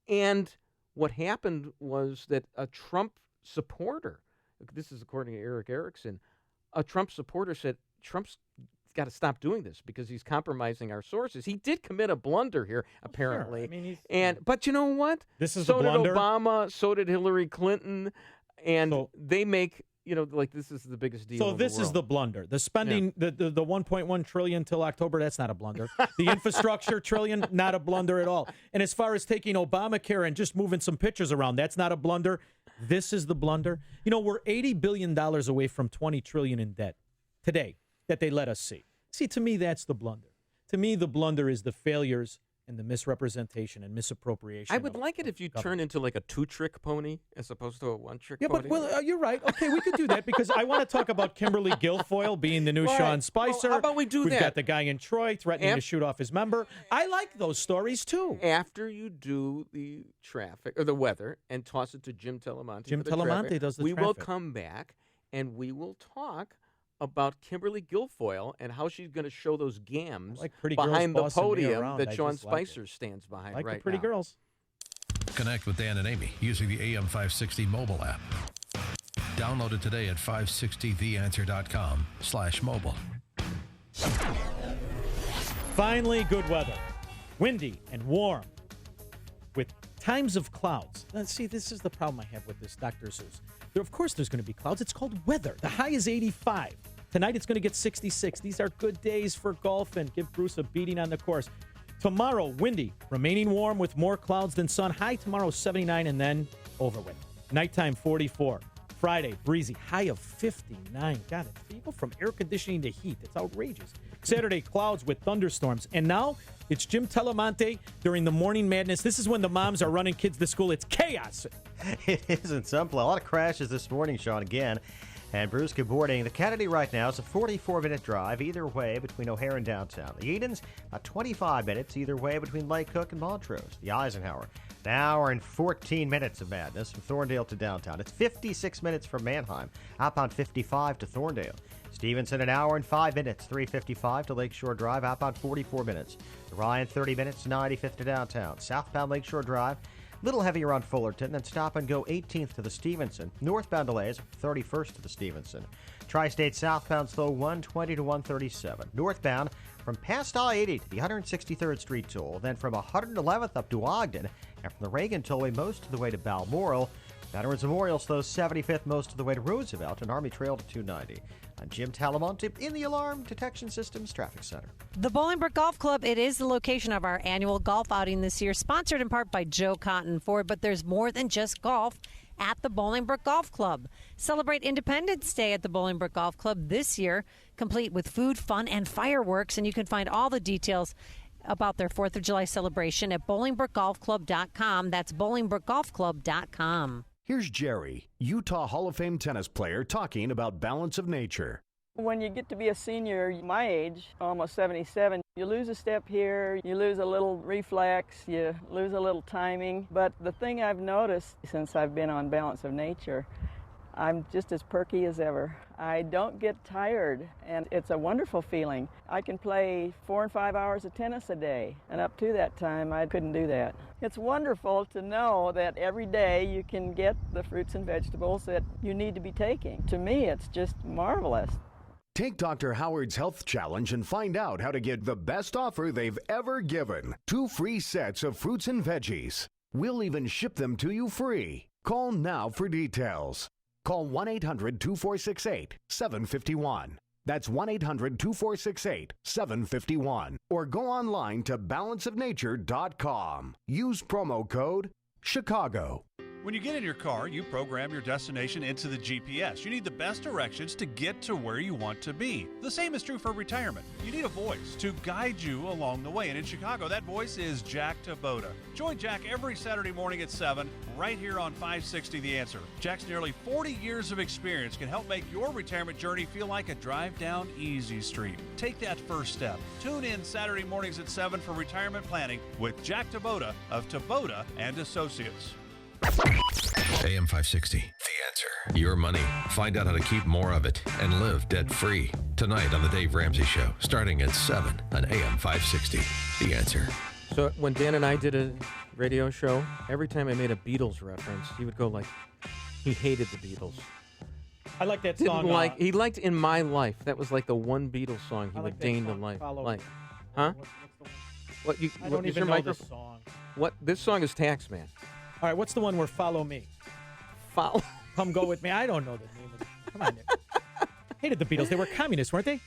And what happened was that a Trump supporter, this is according to Eric Erickson, a Trump supporter said, Trump's got to stop doing this because he's compromising our sources. He did commit a blunder here, apparently. Sure. I mean, but you know what? This is so a blunder. did Obama, so did Hillary Clinton, and they make, like this is the biggest deal. So in this the world. is the blunder. The spending, the 1.1 trillion till October, that's not a blunder. The infrastructure trillion, not a blunder at all. And as far as taking Obamacare and just moving some pictures around, that's not a blunder. This is the blunder. We're $80 billion away from $20 trillion in debt today that they let us see. See, to me, that's the blunder. To me, the blunder is the failures and the misrepresentation and misappropriation. I would like it if you turn into like a 2-trick pony as opposed to a 1-trick Yeah, pony. but you're right. Okay, we could do that because I want to talk about Kimberly Guilfoyle being the new Right. Sean Spicer. Well, how about we do We've that? got the guy in Troy threatening to shoot off his member. I like those stories too. After you do the traffic or the weather and toss it to Jim Telemonte. Jim for the Telemonte traffic, does the we will traffic. come back and we will talk about Kimberly Guilfoyle and how she's going to show those gams like pretty girls behind the bossing me podium around. that I Sean just like Spicer stands behind Like right the pretty now. girls. Connect with Dan and Amy using the AM560 mobile app. Download it today at 560theanswer.com/mobile. Finally, good weather. Windy and warm with times of clouds. Now, see, this is the problem I have with this Dr. Seuss. Of course there's going to be clouds. It's called weather. The high is 85. Tonight it's going to get 66. These are good days for golf and give Bruce a beating on the course. Tomorrow, windy, remaining warm with more clouds than sun. High tomorrow 79 and then over with. Nighttime 44. Friday, breezy, high of 59. God, you go from air conditioning to heat. It's outrageous. Saturday, clouds with thunderstorms. And now it's Jim Telemonte during the morning madness. This is when the moms are running kids to school. It's chaos. It isn't simple. A lot of crashes this morning, Sean, again. And Bruce, good morning. The Kennedy right now is a 44-minute drive either way between O'Hare and downtown. The Edens, 25 minutes either way between Lake Cook and Montrose. The Eisenhower, an hour and 14 minutes of madness from Thorndale to downtown. It's 56 minutes from Manheim, outbound 55 to Thorndale. Stevenson, an hour and 5 minutes, 355 to Lakeshore Drive, outbound 44 minutes. The Ryan, 30 minutes, 95th to downtown. Southbound Lakeshore Drive, little heavier on Fullerton, then stop and go 18th to the Stevenson. Northbound delays, 31st to the Stevenson. Tri-State southbound slow 120 to 137. Northbound from past I-80 to the 163rd Street toll, then from 111th up to Ogden, and from the Reagan tollway most of the way to Balmoral. Veterans Memorial slows 75th most of the way to Roosevelt and Army Trail to 290. I'm Jim Talamonte in the Alarm Detection Systems Traffic Center. The Bolingbrook Golf Club, it is the location of our annual golf outing this year, sponsored in part by Joe Cotton Ford, but there's more than just golf at the Bolingbrook Golf Club. Celebrate Independence Day at the Bolingbrook Golf Club this year, complete with food, fun, and fireworks, and you can find all the details about their 4th of July celebration at BolingbrookGolfClub.com. That's BolingbrookGolfClub.com. Here's Jerry, Utah Hall of Fame tennis player, talking about balance of nature. When you get to be a senior, my age, almost 77, you lose a step here, you lose a little reflex, you lose a little timing. But the thing I've noticed since I've been on Balance of Nature, I'm just as perky as ever. I don't get tired, and it's a wonderful feeling. I can play 4 and 5 hours of tennis a day, and up to that time, I couldn't do that. It's wonderful to know that every day you can get the fruits and vegetables that you need to be taking. To me, it's just marvelous. Take Dr. Howard's Health Challenge and find out how to get the best offer they've ever given. 2 free sets of fruits and veggies. We'll even ship them to you free. Call now for details. Call 1-800-2468-751. That's 1-800-2468-751. Or go online to balanceofnature.com. Use promo code Chicago. When you get in your car, you program your destination into the GPS. You need the best directions to get to where you want to be. The same is true for retirement. You need a voice to guide you along the way. And in Chicago, that voice is Jack Taboda. Join Jack every Saturday morning at 7 right here on 560 The Answer. Jack's nearly 40 years of experience can help make your retirement journey feel like a drive down easy street. Take that first step. Tune in Saturday mornings at 7 for retirement planning with Jack Taboda of Taboda and Associates. AM 560, The Answer. Your money. Find out how to keep more of it and live debt-free. Tonight on The Dave Ramsey Show, starting at 7 on AM 560, The Answer. So when Dan and I did a radio show, every time I made a Beatles reference, he would go like, he hated the Beatles. I like that Didn't song. like he liked In My Life. That was like the one Beatles song he I would like that deign to song, like. Follow Like, Me. huh? What's the one? What you? I what don't is even your know microphone? this song. What? This song is Taxman. All right, what's the one where Follow Me? Follow. Come Go With Me. I don't know the name of it. Come on, Nick. Hated the Beatles. They were communists, weren't they?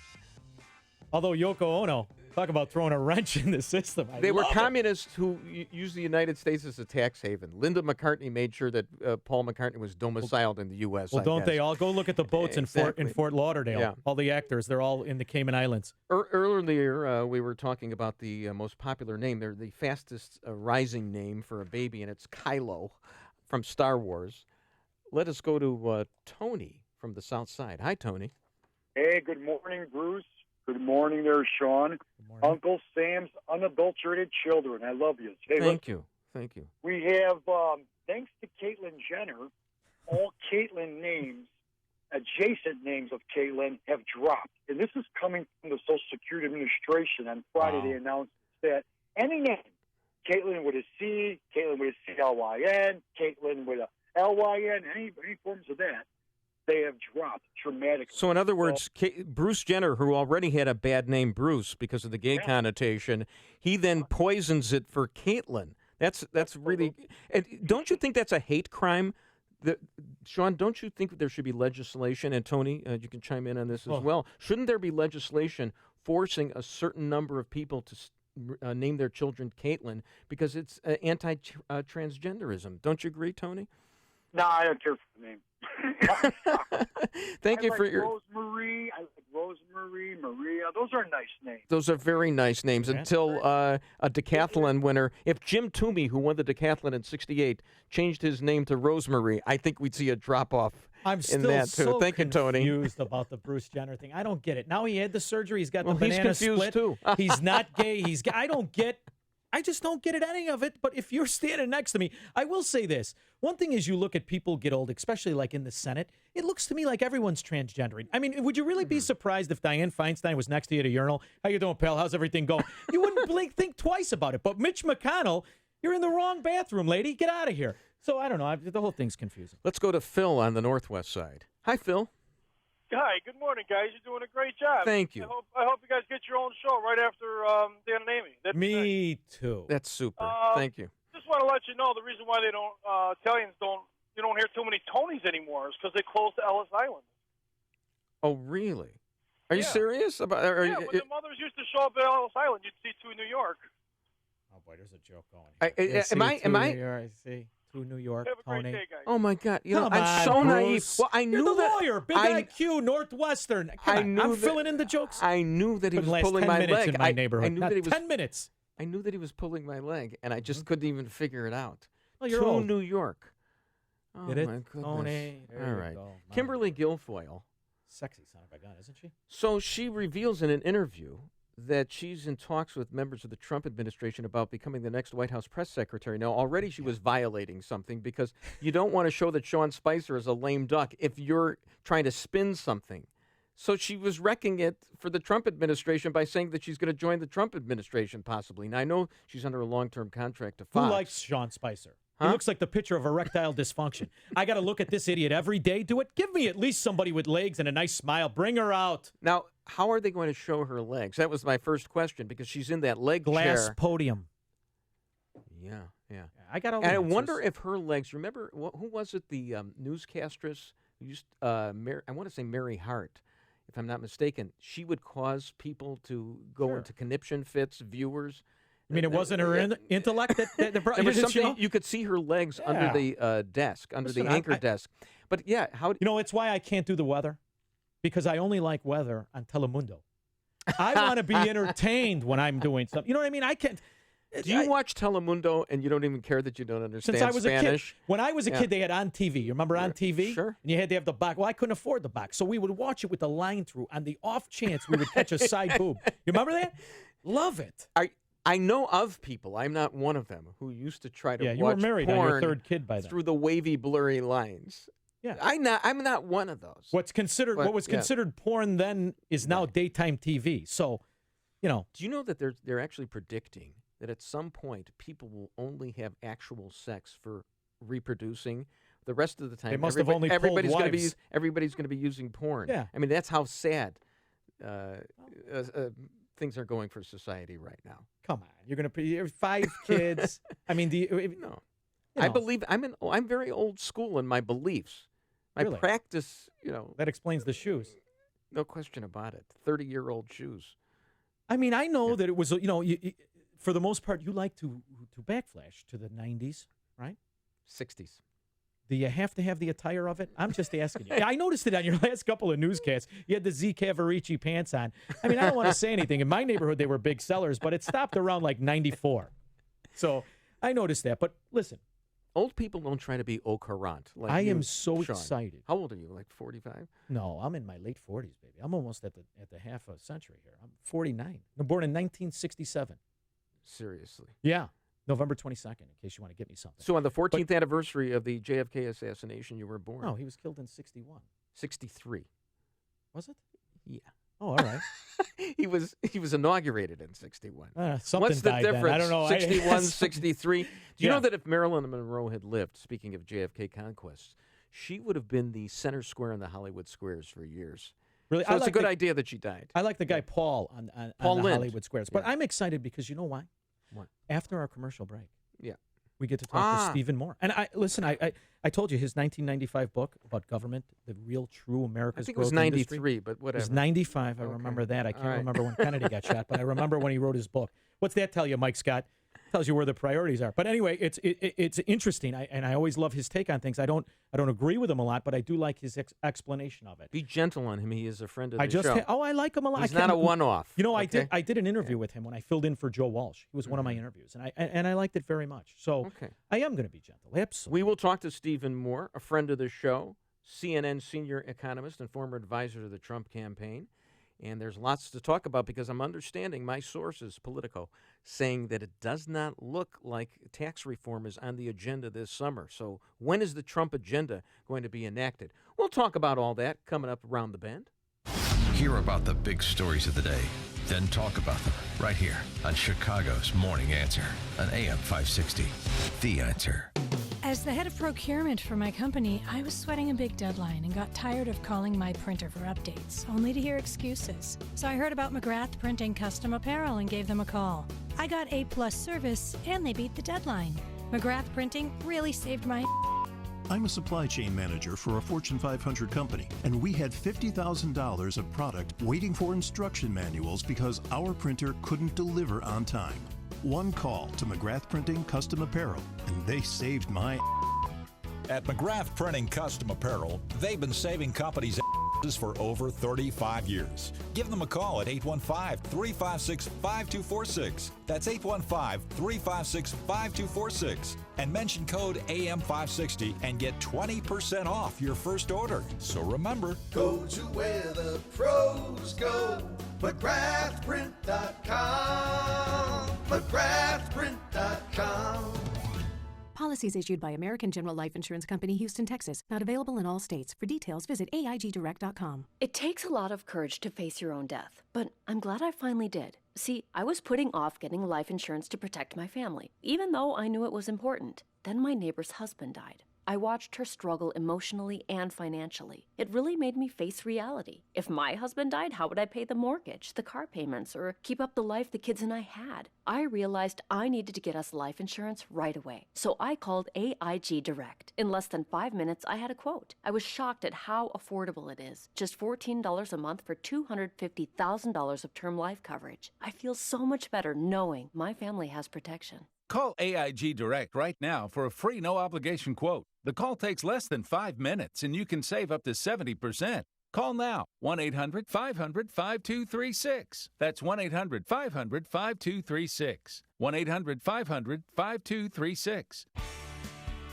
Although Yoko Ono, talk about throwing a wrench in the system. They were love it. communists who used the United States as a tax haven. Linda McCartney made sure that Paul McCartney was domiciled in the U.S. Well, don't they all? Go look at the boats Exactly. in Fort Lauderdale. Yeah. All the actors, they're all in the Cayman Islands. Earlier, we were talking about the most popular name. They're the fastest rising name for a baby, and it's Kylo from Star Wars. Let us go to Tony from the South Side. Hi, Tony. Hey, good morning, Bruce. Good morning there, Sean. Uncle Sam's unadulterated children. I love you. Hey, Thank you. We have, thanks to Caitlyn Jenner, all Caitlyn names, adjacent names of Caitlyn, have dropped. And this is coming from the Social Security Administration. On Friday, they announced that any name, Caitlyn with a C, Caitlyn with a C-L-Y-N, Caitlyn with a L-Y-N, any forms of that, they have dropped dramatically. So, in other words, Bruce Jenner, who already had a bad name, Bruce, because of the gay connotation, he then poisons it for Caitlyn. That's really. And don't you think that's a hate crime? Sean, don't you think there should be legislation? And Tony, you can chime in on this as well. Shouldn't there be legislation forcing a certain number of people to name their children Caitlyn because it's anti-transgenderism? Don't you agree, Tony? No, I don't care for the name. Thank you for your. Rosemary. I like Rosemary, Maria. Those are nice names. Those are very nice names until a decathlon winner. If Jim Toomey, who won the decathlon in '68, changed his name to Rosemary, I think we'd see a drop off. I'm still in that too. so Thank you, Tony. confused about the Bruce Jenner thing. I don't get it. Now he had the surgery. He's got the He's banana confused split. too. He's not gay. I just don't get any of it. But if you're standing next to me, I will say this. One thing is you look at people get old, especially like in the Senate, it looks to me like everyone's transgendering. I mean, would you really be surprised if Dianne Feinstein was next to you at a urinal? How you doing, pal? How's everything going? You wouldn't think twice about it. But Mitch McConnell, you're in the wrong bathroom, lady. Get out of here. So I don't know. The whole thing's confusing. Let's go to Phil on the Northwest side. Hi, Phil. Hi, good morning, guys. You're doing a great job. Thank you. I hope you guys get your own show right after Dan and Amy. Me too. That's super. Thank you. Just want to let you know the reason why they don't Italians you don't hear too many Tonys anymore is because they closed Ellis Island. Oh, really? Are you serious about? When the mothers used to show up at Ellis Island, you'd see two in New York. Oh boy, there's a joke going. Am I? I see. To New York, Have a great Tony. day, guys. Oh my God! Come I'm on, so naive. Bruce. Well, I knew You're the that. lawyer, big IQ, Northwestern. I'm filling in the jokes. I knew that he was last pulling 10 my minutes leg. in my neighborhood. I knew Not that he was 10 minutes. I knew that he was pulling my leg, and I just couldn't even figure it out. Well, you're to old. New York. Oh Get it? my goodness! Tony. There All you right, go. Kimberly Guilfoyle. Sexy son of a gun, isn't she? So she reveals in an interview that she's in talks with members of the Trump administration about becoming the next White House press secretary. Now, already she was violating something because you don't want to show that Sean Spicer is a lame duck if you're trying to spin something. So she was wrecking it for the Trump administration by saying that she's going to join the Trump administration possibly. Now, I know she's under a long-term contract to Fox. Who likes Sean Spicer? Huh? He looks like the picture of erectile dysfunction. I got to look at this idiot every day. Do it. Give me at least somebody with legs and a nice smile. Bring her out. Now, how are they going to show her legs? That was my first question because she's in that leg Glass chair. podium. Yeah. I got all And the I answers. wonder if her legs. Remember who was it? The newscastress who used. I want to say Mary Hart, if I'm not mistaken. She would cause people to go into conniption fits. Viewers. I mean, it wasn't her intellect that brought There was you something you could see her legs under the desk, under the anchor desk. But yeah, how? You know, it's why I can't do the weather, because I only like weather on Telemundo. I want to be entertained when I'm doing something. You know what I mean? I can't. Do you watch Telemundo and you don't even care that you don't understand Since I was Spanish? a kid, when I was a kid, they had On TV. You remember On TV? Sure. And you had to have the box. Well, I couldn't afford the box, so we would watch it with the line through on the off chance we would catch a side boob. You remember that? Love it. I know of people, I'm not one of them, who used to try to watch you were married on your porn third kid by then. through the wavy, blurry lines. Yeah. I'm not one of those. What was considered porn then is now daytime TV. So, you know. Do you know that they're actually predicting that at some point people will only have actual sex for reproducing The rest of the time, They must have only everybody's pulled going to be wives. everybody's going to be using porn. Yeah. I mean, that's how sad things are going for society right now. Come on, you're 5 kids. I mean, no. I believe I'm very old school in my beliefs. My Really? practice, that explains the shoes. No question about it. 30-year-old shoes. I mean, I know that it was, for the most part, you like to backflash to the 90s, right? 60s. Do you have to have the attire of it? I'm just asking you. I noticed it on your last couple of newscasts. You had the Z Cavarici pants on. I mean, I don't want to say anything. In my neighborhood, they were big sellers, but it stopped around like 94. So I noticed that. But listen. Old people don't try to be au courant. Like I you, am so Sean. excited. How old are you? Like 45? No, I'm in my late 40s, baby. I'm almost at the half a century here. I'm 49. I'm born in 1967. Seriously? Yeah. November 22nd, in case you want to get me something. So on the 14th anniversary of the JFK assassination, you were born? No, he was killed in 61. 63. Was it? Yeah. Oh, all right. He was inaugurated in 61. Something What's the died then. difference? I don't know. 61, 63. Do you Yeah. know that if Marilyn Monroe had lived, speaking of JFK conquests, she would have been the center square in the Hollywood squares for years. Really? So it's a good idea that she died. I like the guy Paul on Paul the Lynde. Hollywood Squares. But I'm excited because you know why? What? After our commercial break, we get to talk to Stephen Moore. And I told you his 1995 book about government, the real true America's I think it was growth industry. 93, but whatever. It was 95. I remember that. I can't remember when Kennedy got shot, but I remember when he wrote his book. What's that tell you, Mike Scott? Tells you where the priorities are. But anyway, it's interesting, and I always love his take on things. I don't agree with him a lot, but I do like his explanation of it. Be gentle on him. He is a friend of the show. I like him a lot. He's not a one-off. You know, okay? I did an interview with him when I filled in for Joe Walsh. He was one of my interviews, and I liked it very much. So I am going to be gentle. Absolutely. We will talk to Stephen Moore, a friend of the show, CNN senior economist and former advisor to the Trump campaign. And there's lots to talk about because I'm understanding my sources, Politico, saying that it does not look like tax reform is on the agenda this summer. So when is the Trump agenda going to be enacted? We'll talk about all that coming up around the bend. Hear about the big stories of the day, then talk about them right here on Chicago's Morning Answer on AM 560. The Answer. As the head of procurement for my company, I was sweating a big deadline and got tired of calling my printer for updates, only to hear excuses. So I heard about McGrath Printing Custom Apparel and gave them a call. I got A+ service and they beat the deadline. McGrath Printing really saved my... I'm a supply chain manager for a Fortune 500 company, and we had $50,000 of product waiting for instruction manuals because our printer couldn't deliver on time. One call to McGrath Printing Custom Apparel, and they saved my... At McGrath Printing Custom Apparel, they've been saving companies for over 35 years. Give them a call at 815-356-5246. That's 815-356-5246. And mention code AM560 and get 20% off your first order. So remember, go to where the pros go. McGrathPrint.com. McGrathPrint.com. Policies issued by American General Life Insurance Company, Houston, Texas. Not available in all states. For details, visit AIGdirect.com. It takes a lot of courage to face your own death, but I'm glad I finally did. See, I was putting off getting life insurance to protect my family, even though I knew it was important. Then my neighbor's husband died. I watched her struggle emotionally and financially. It really made me face reality. If my husband died, how would I pay the mortgage, the car payments, or keep up the life the kids and I had? I realized I needed to get us life insurance right away. So I called AIG Direct. In less than 5 minutes, I had a quote. I was shocked at how affordable it is. Just $14 a month for $250,000 of term life coverage. I feel so much better knowing my family has protection. Call AIG Direct right now for a free no-obligation quote. The call takes less than 5 minutes, and you can save up to 70%. Call now, 1-800-500-5236. That's 1-800-500-5236. 1-800-500-5236.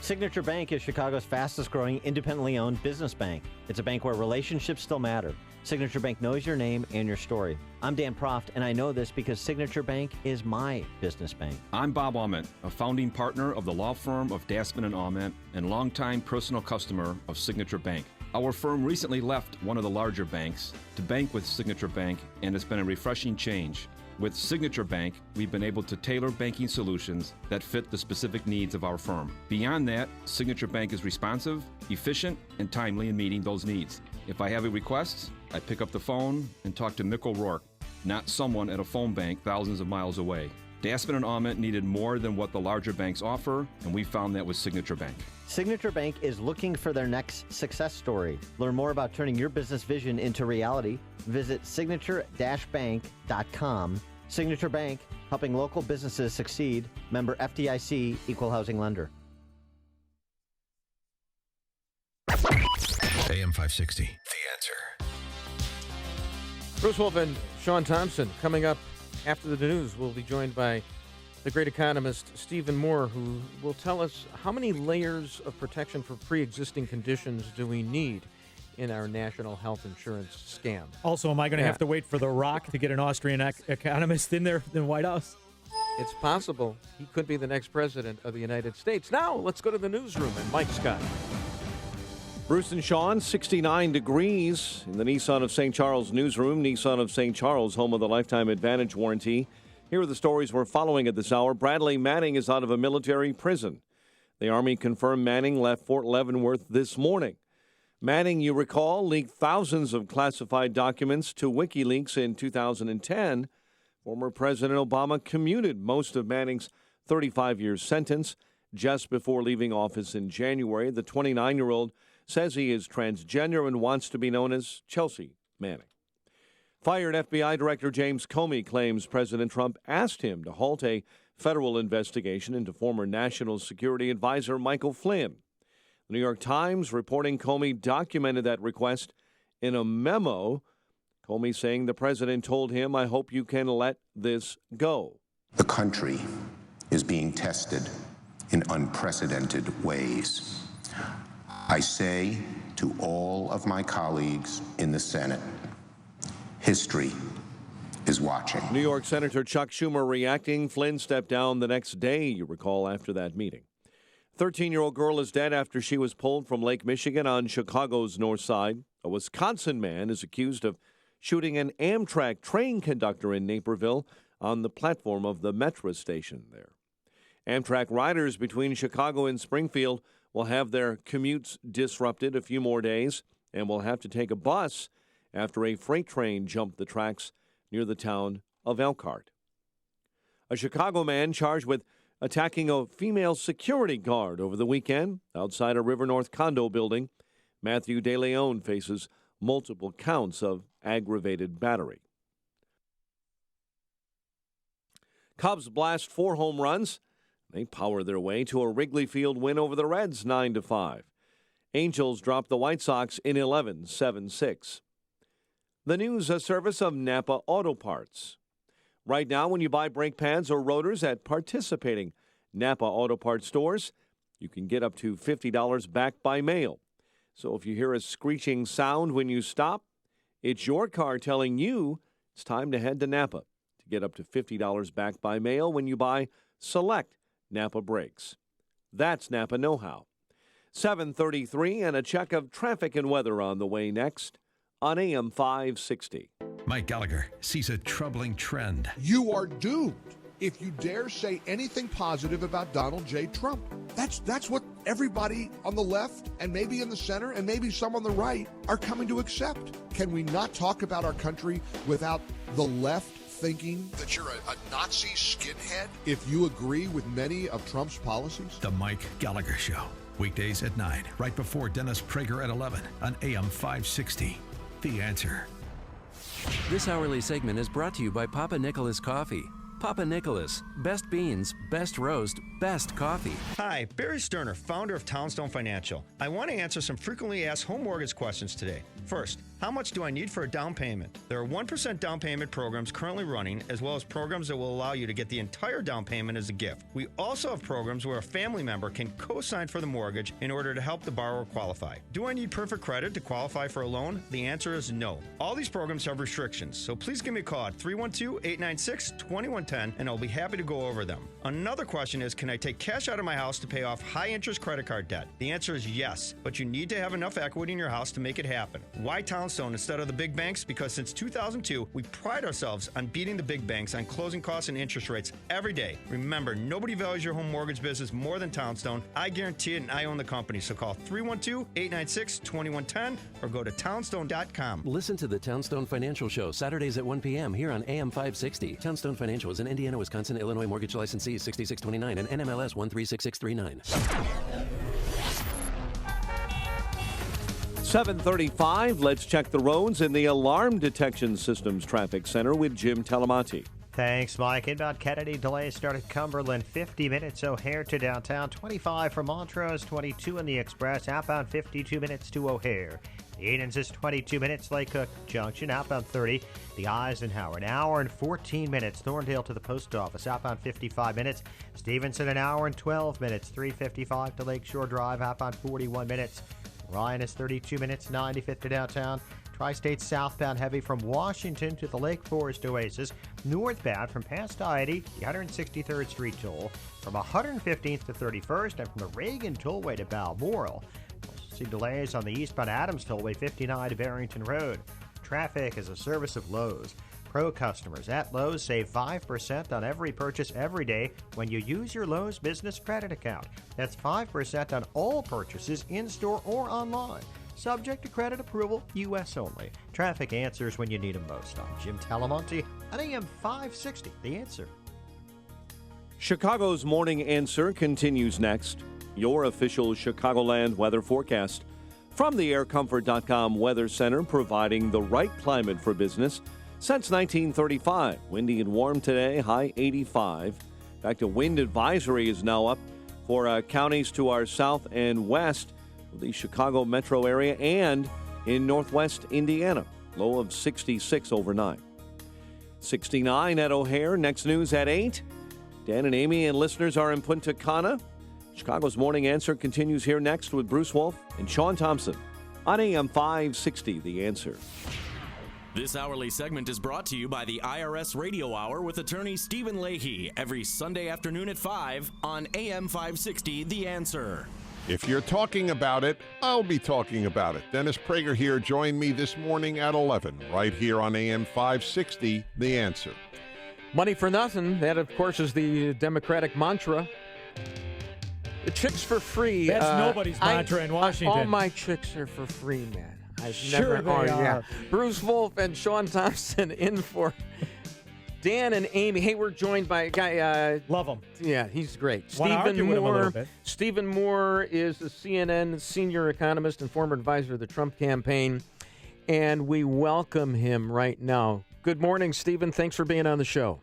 Signature Bank is Chicago's fastest-growing independently owned business bank. It's a bank where relationships still matter. Signature Bank knows your name and your story. I'm Dan Proft, and I know this because Signature Bank is my business bank. I'm Bob Ament, a founding partner of the law firm of Dassman & Ament and longtime personal customer of Signature Bank. Our firm recently left one of the larger banks to bank with Signature Bank, and it's been a refreshing change. With Signature Bank, we've been able to tailor banking solutions that fit the specific needs of our firm. Beyond that, Signature Bank is responsive, efficient, and timely in meeting those needs. If I have a request, I pick up the phone and talk to Mick O'Rourke, not someone at a phone bank thousands of miles away. Daspin and Aument needed more than what the larger banks offer, and we found that with Signature Bank. Signature Bank is looking for their next success story. Learn more about turning your business vision into reality. Visit signature-bank.com. Signature Bank, helping local businesses succeed. Member FDIC, Equal Housing Lender. AM 560, The Answer. Bruce Wolf and Sean Thompson coming up after the news. We'll be joined by the great economist Stephen Moore, who will tell us how many layers of protection for pre-existing conditions do we need in our national health insurance scam. Also, am I going to have to wait for The Rock to get an Austrian economist in there in the White House? It's possible. He could be the next president of the United States. Now, let's go to the newsroom and Mike Scott. Bruce and Sean, 69 degrees in the Nissan of St. Charles newsroom. Nissan of St. Charles, home of the Lifetime Advantage warranty. Here are the stories we're following at this hour. Bradley Manning is out of a military prison. The Army confirmed Manning left Fort Leavenworth this morning. Manning, you recall, leaked thousands of classified documents to WikiLeaks in 2010. Former President Obama commuted most of Manning's 35-year sentence just before leaving office in January. The 29-year-old says he is transgender and wants to be known as Chelsea Manning. Fired FBI Director James Comey claims President Trump asked him to halt a federal investigation into former National Security Advisor Michael Flynn. The New York Times reporting Comey documented that request in a memo. Comey saying the president told him, "I hope you can let this go." The country is being tested in unprecedented ways. I say to all of my colleagues in the Senate, history is watching. New York Senator Chuck Schumer reacting. Flynn stepped down the next day, you recall, after that meeting. 13-year-old girl is dead after she was pulled from Lake Michigan on Chicago's north side. A Wisconsin man is accused of shooting an Amtrak train conductor in Naperville on the platform of the metro station there. Amtrak riders between Chicago and Springfield will have their commutes disrupted a few more days and will have to take a bus after a freight train jumped the tracks near the town of Elkhart. A Chicago man charged with attacking a female security guard over the weekend outside a River North condo building. Matthew De Leon faces multiple counts of aggravated battery. Cubs blast 4 home runs. They power their way to a Wrigley Field win over the Reds 9-5. Angels drop the White Sox in 11, 7-6. The news, a service of Napa Auto Parts. Right now, when you buy brake pads or rotors at participating Napa Auto Parts stores, you can get up to $50 back by mail. So if you hear a screeching sound when you stop, it's your car telling you it's time to head to Napa to get up to $50 back by mail when you buy select Napa brakes. That's Napa know-how. 7:33 and a check of traffic and weather on the way next on AM 560. Mike Gallagher sees a troubling trend. You are doomed if you dare say anything positive about Donald J. Trump. That's what everybody on the left and maybe in the center and maybe some on the right are coming to accept. Can we not talk about our country without the left thinking that you're a Nazi skinhead if you agree with many of Trump's policies? The Mike Gallagher Show. Weekdays at 9, right before Dennis Prager at 11 on AM 560. The Answer. This hourly segment is brought to you by Papa Nicholas Coffee. Papa Nicholas, best beans, best roast, best coffee. Hi, Barry Sterner, founder of Townstone Financial. I want to answer some frequently asked home mortgage questions today. First, how much do I need for a down payment? There are 1% down payment programs currently running, as well as programs that will allow you to get the entire down payment as a gift. We also have programs where a family member can co-sign for the mortgage in order to help the borrower qualify. Do I need perfect credit to qualify for a loan? The answer is no. All these programs have restrictions, so please give me a call at 312-896-2110 and I'll be happy to go over them. Another question is, can I take cash out of my house to pay off high-interest credit card debt? The answer is yes, but you need to have enough equity in your house to make it happen. Why Townstone Townstone instead of the big banks? Because since 2002, we pride ourselves on beating the big banks on closing costs and interest rates every day. Remember, nobody values your home mortgage business more than Townstone. I guarantee it, and I own the company. So call 312-896-2110 or go to townstone.com. Listen to the Townstone Financial Show Saturdays at 1 p.m. here on AM 560. Townstone Financial is an Indiana, Wisconsin, Illinois mortgage licensee 6629 and NMLS 136639. 7:35. Let's check the roads in the Alarm Detection Systems Traffic Center with Jim Telemonti. Thanks, Mike. Inbound Kennedy delays start at Cumberland, 50 minutes O'Hare to downtown, 25 from Montrose, 22 in the Express, outbound 52 minutes to O'Hare. The Edens is 22 minutes, Lake Cook Junction, outbound 30. The Eisenhower, an hour and 14 minutes. Thorndale to the post office, outbound 55 minutes. Stevenson, an hour and 12 minutes. 355 to Lakeshore Drive, outbound 41 minutes. Ryan is 32 minutes, 95th to downtown. Tri-State southbound heavy from Washington to the Lake Forest Oasis. Northbound from past I-80, the 163rd Street toll. From 115th to 31st, and from the Reagan Tollway to Balmoral. See delays on the eastbound Adams Tollway 59 to Barrington Road. Traffic is a service of Lowe's. Pro customers at Lowe's save 5% on every purchase every day when you use your Lowe's Business Credit Account. That's 5% on all purchases in-store or online. Subject to credit approval, U.S. only. Traffic answers when you need them most. I'm Jim Telemonti on AM 560, The Answer. Chicago's Morning Answer continues next. Your official Chicagoland weather forecast. From the aircomfort.com Weather Center, providing the right climate for business since 1935. Windy and warm today, high 85. In fact, a wind advisory is now up for counties to our south and west, the Chicago metro area, and in northwest Indiana. Low of 66 overnight. 69 at O'Hare. Next news at 8. Dan and Amy and listeners are in Punta Cana. Chicago's Morning Answer continues here next with Bruce Wolf and Sean Thompson on AM 560, The Answer. This hourly segment is brought to you by the IRS Radio Hour with attorney Stephen Leahy every Sunday afternoon at 5 on AM 560, The Answer. If you're talking about it, I'll be talking about it. Dennis Prager here. Join me this morning at 11 right here on AM 560, The Answer. Money for nothing. That, of course, is the Democratic mantra. The chicks for free. That's nobody's mantra in Washington. All my chicks are for free, man. Sure they are. Yeah. Bruce Wolf and Sean Thompson in for Dan and Amy. Hey, we're joined by a guy. Love him. Yeah, he's great. Stephen Moore. Stephen Moore is the CNN senior economist and former advisor of the Trump campaign, and we welcome him right now. Good morning, Stephen. Thanks for being on the show.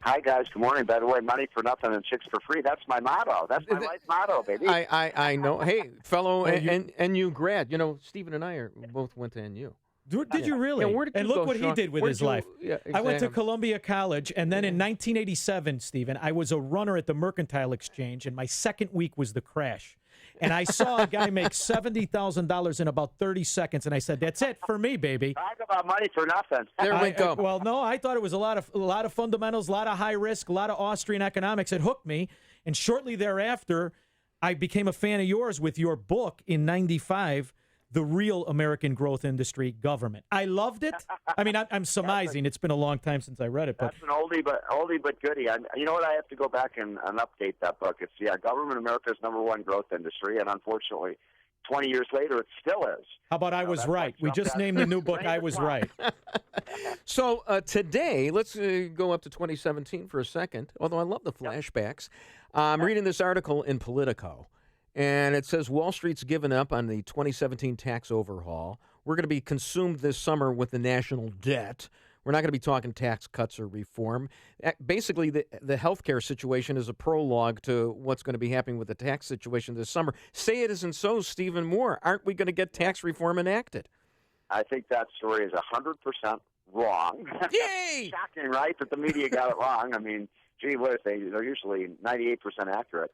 Hi, guys. Good morning. By the way, money for nothing and chicks for free. That's my motto. That's my life motto, baby. I know. Hey, fellow NU grad. You know, Stephen and I both went to NU. Did you really? Yeah, where did and you look go, what Sean? he did with his life. Yeah, I went to Columbia College, and then in 1987, Stephen, I was a runner at the Mercantile Exchange, and my second week was the crash. And I saw a guy make $70,000 in about 30 seconds, and I said, "That's it for me, baby." Talk about money for nothing. There we go. Well, no, I thought it was a lot of fundamentals, a lot of high risk, a lot of Austrian economics. It hooked me, and shortly thereafter, I became a fan of yours with your book in '95. The Real American Growth Industry Government. I loved it. I mean, I'm surmising. It's been a long time since I read it. But that's an oldie but goodie. You know what? I have to go back and update that book. It's government America's #1 growth industry, and unfortunately, 20 years later, it still is. How about I was right? We just named the new book, I Was Right. So today, let's go up to 2017 for a second, although I love the flashbacks. I'm reading this article in Politico. And it says Wall Street's given up on the 2017 tax overhaul. We're going to be consumed this summer with the national debt. We're not going to be talking tax cuts or reform. Basically, the healthcare situation is a prologue to what's going to be happening with the tax situation this summer. Say it isn't so, Stephen Moore. Aren't we going to get tax reform enacted? I think that story is 100% wrong. Yay! Shocking, right, that the media got it wrong. I mean, gee whiz, they're usually 98% accurate.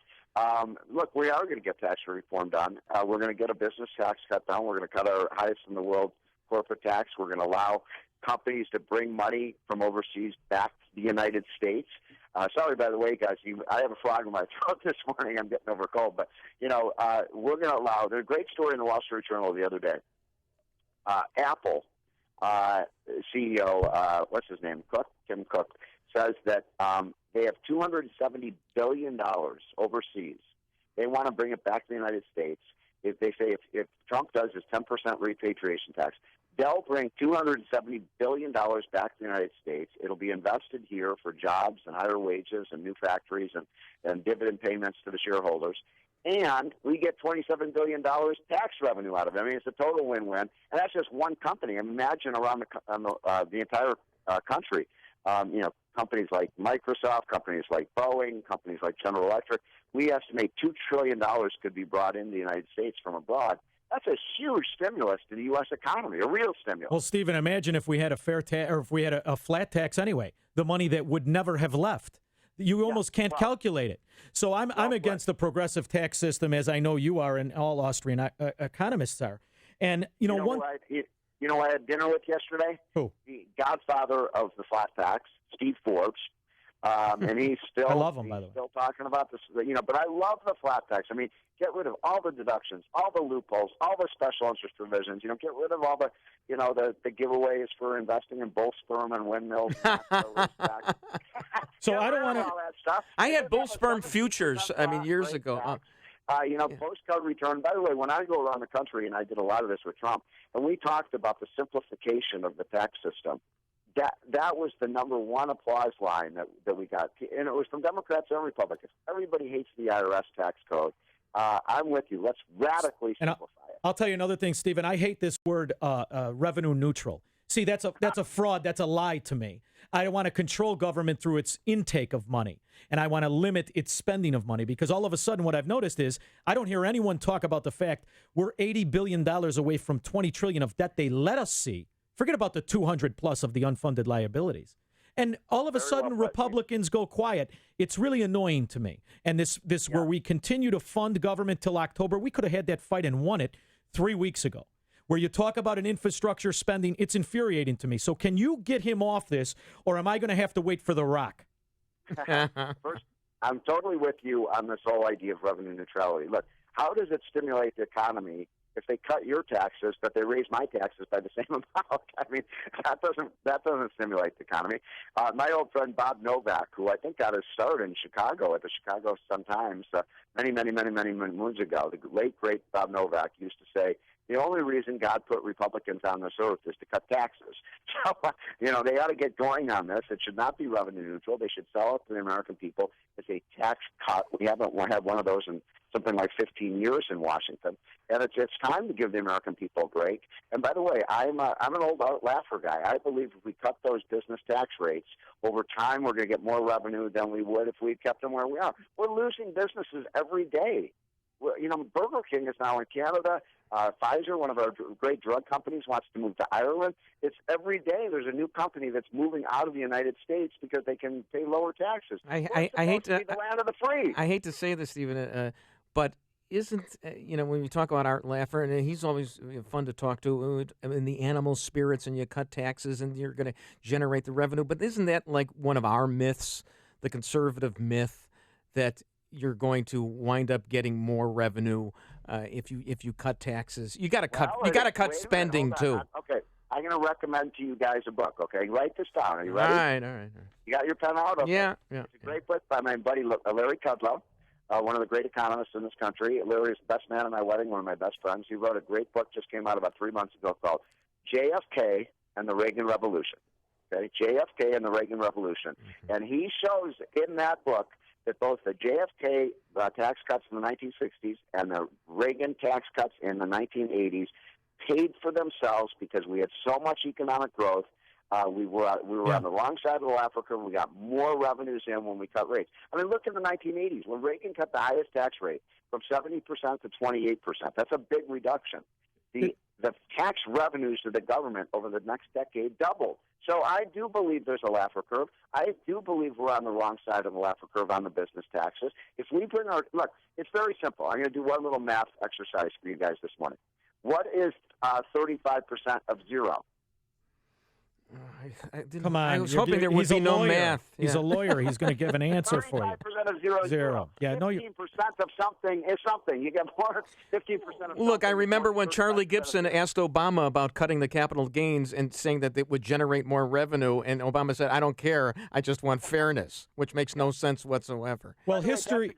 Look, we are going to get tax reform done. We're going to get a business tax cut down. We're going to cut our highest in the world corporate tax. We're going to allow companies to bring money from overseas back to the United States. Sorry, by the way, guys, I have a frog in my throat this morning. I'm getting over a cold. But, we're going to allow – there's a great story in the Wall Street Journal the other day. Apple CEO, what's his name, Tim Cook, says that they have $270 billion overseas. They want to bring it back to the United States. If they say if Trump does his 10% repatriation tax, they'll bring $270 billion back to the United States. It'll be invested here for jobs and higher wages and new factories and dividend payments to the shareholders. And we get $27 billion tax revenue out of it. I mean, it's a total win-win. And that's just one company. Imagine around the entire country, companies like Microsoft, companies like Boeing, companies like General Electric. We estimate $2 trillion could be brought into the United States from abroad. That's a huge stimulus to the U.S. economy, a real stimulus. Well, Stephen, imagine if we had a fair tax, or if we had a flat tax anyway, the money that would never have left. You almost can't calculate it. So I'm against the progressive tax system, as I know you are, and all Austrian economists are. And you know who I had dinner with yesterday? Who? The godfather of the flat tax, Steve Forbes. And he's still, I love him, by the way. Still talking about this, but I love the flat tax. I mean, get rid of all the deductions, all the loopholes, all the special interest provisions. Get rid of all the, the giveaways for investing in bull sperm and windmills. So I don't want to. All that stuff. I had bull sperm futures. Years ago. Postcard return. By the way, when I go around the country, and I did a lot of this with Trump, and we talked about the simplification of the tax system. That was the number one applause line that we got. And it was from Democrats and Republicans. Everybody hates the IRS tax code. I'm with you. Let's radically simplify it. I'll tell you another thing, Stephen. I hate this word revenue neutral. See, that's a fraud. That's a lie to me. I want to control government through its intake of money, and I want to limit its spending of money, because all of a sudden what I've noticed is I don't hear anyone talk about the fact we're $80 billion away from $20 trillion of debt they let us see. Forget about the 200 plus of the unfunded liabilities. And all of a sudden, Republicans go quiet. It's really annoying to me. And this where we continue to fund government till October, we could have had that fight and won it 3 weeks ago. Where you talk about an infrastructure spending, it's infuriating to me. So can you get him off this, or am I going to have to wait for The Rock? First, I'm totally with you on this whole idea of revenue neutrality. Look, how does it stimulate the economy if they cut your taxes, but they raise my taxes by the same amount? I mean, that doesn't stimulate the economy. My old friend Bob Novak, who I think got his start in Chicago at the Chicago Sun-Times many moons ago, the late, great Bob Novak used to say, the only reason God put Republicans on this earth is to cut taxes. So, they ought to get going on this. It should not be revenue neutral. They should sell it to the American people as a tax cut. We haven't had one of those in something like 15 years in Washington. And it's time to give the American people a break. And by the way, I'm an old Art Laffer guy. I believe if we cut those business tax rates, over time we're going to get more revenue than we would if we kept them where we are. We're losing businesses every day. Burger King is now in Canada. Pfizer, one of our great drug companies, wants to move to Ireland. It's every day there's a new company that's moving out of the United States because they can pay lower taxes. I hate to be the land of the free. I hate to say this, Stephen, but isn't when you talk about Art Laffer, and he's always fun to talk to, in the animal spirits, and you cut taxes and you're going to generate the revenue, but isn't that like one of our myths, the conservative myth, that you're going to wind up getting more revenue if you cut taxes? You got to cut spending too. Okay, I'm going to recommend to you guys a book. Okay, write this down. Are you ready? All right. You got your pen out? Okay. Yeah. It's a great book by my buddy Larry Kudlow, one of the great economists in this country. Larry is the best man at my wedding, one of my best friends. He wrote a great book, just came out about 3 months ago, called JFK and the Reagan Revolution. Okay, JFK and the Reagan Revolution, and he shows in that book that both the JFK tax cuts in the 1960s and the Reagan tax cuts in the 1980s paid for themselves because we had so much economic growth. We were on the wrong side of the Laffer curve. We got more revenues in when we cut rates. I mean, look in the 1980s when Reagan cut the highest tax rate from 70% to 28%. That's a big reduction. The tax revenues to the government over the next decade doubled. So I do believe there's a Laffer curve. I do believe we're on the wrong side of the Laffer curve on the business taxes. If we bring look, it's very simple. I'm going to do one little math exercise for you guys this morning. What is 35% of zero? Come on. I was hoping there would be no math. He's a lawyer. He's going to give an answer for you. 35% of zero is zero. Yeah, 15% of something is something. You get more, 15% of Look, I remember when Charlie Gibson asked Obama about cutting the capital gains and saying that it would generate more revenue, and Obama said, I don't care, I just want fairness, which makes no sense whatsoever. Well, history...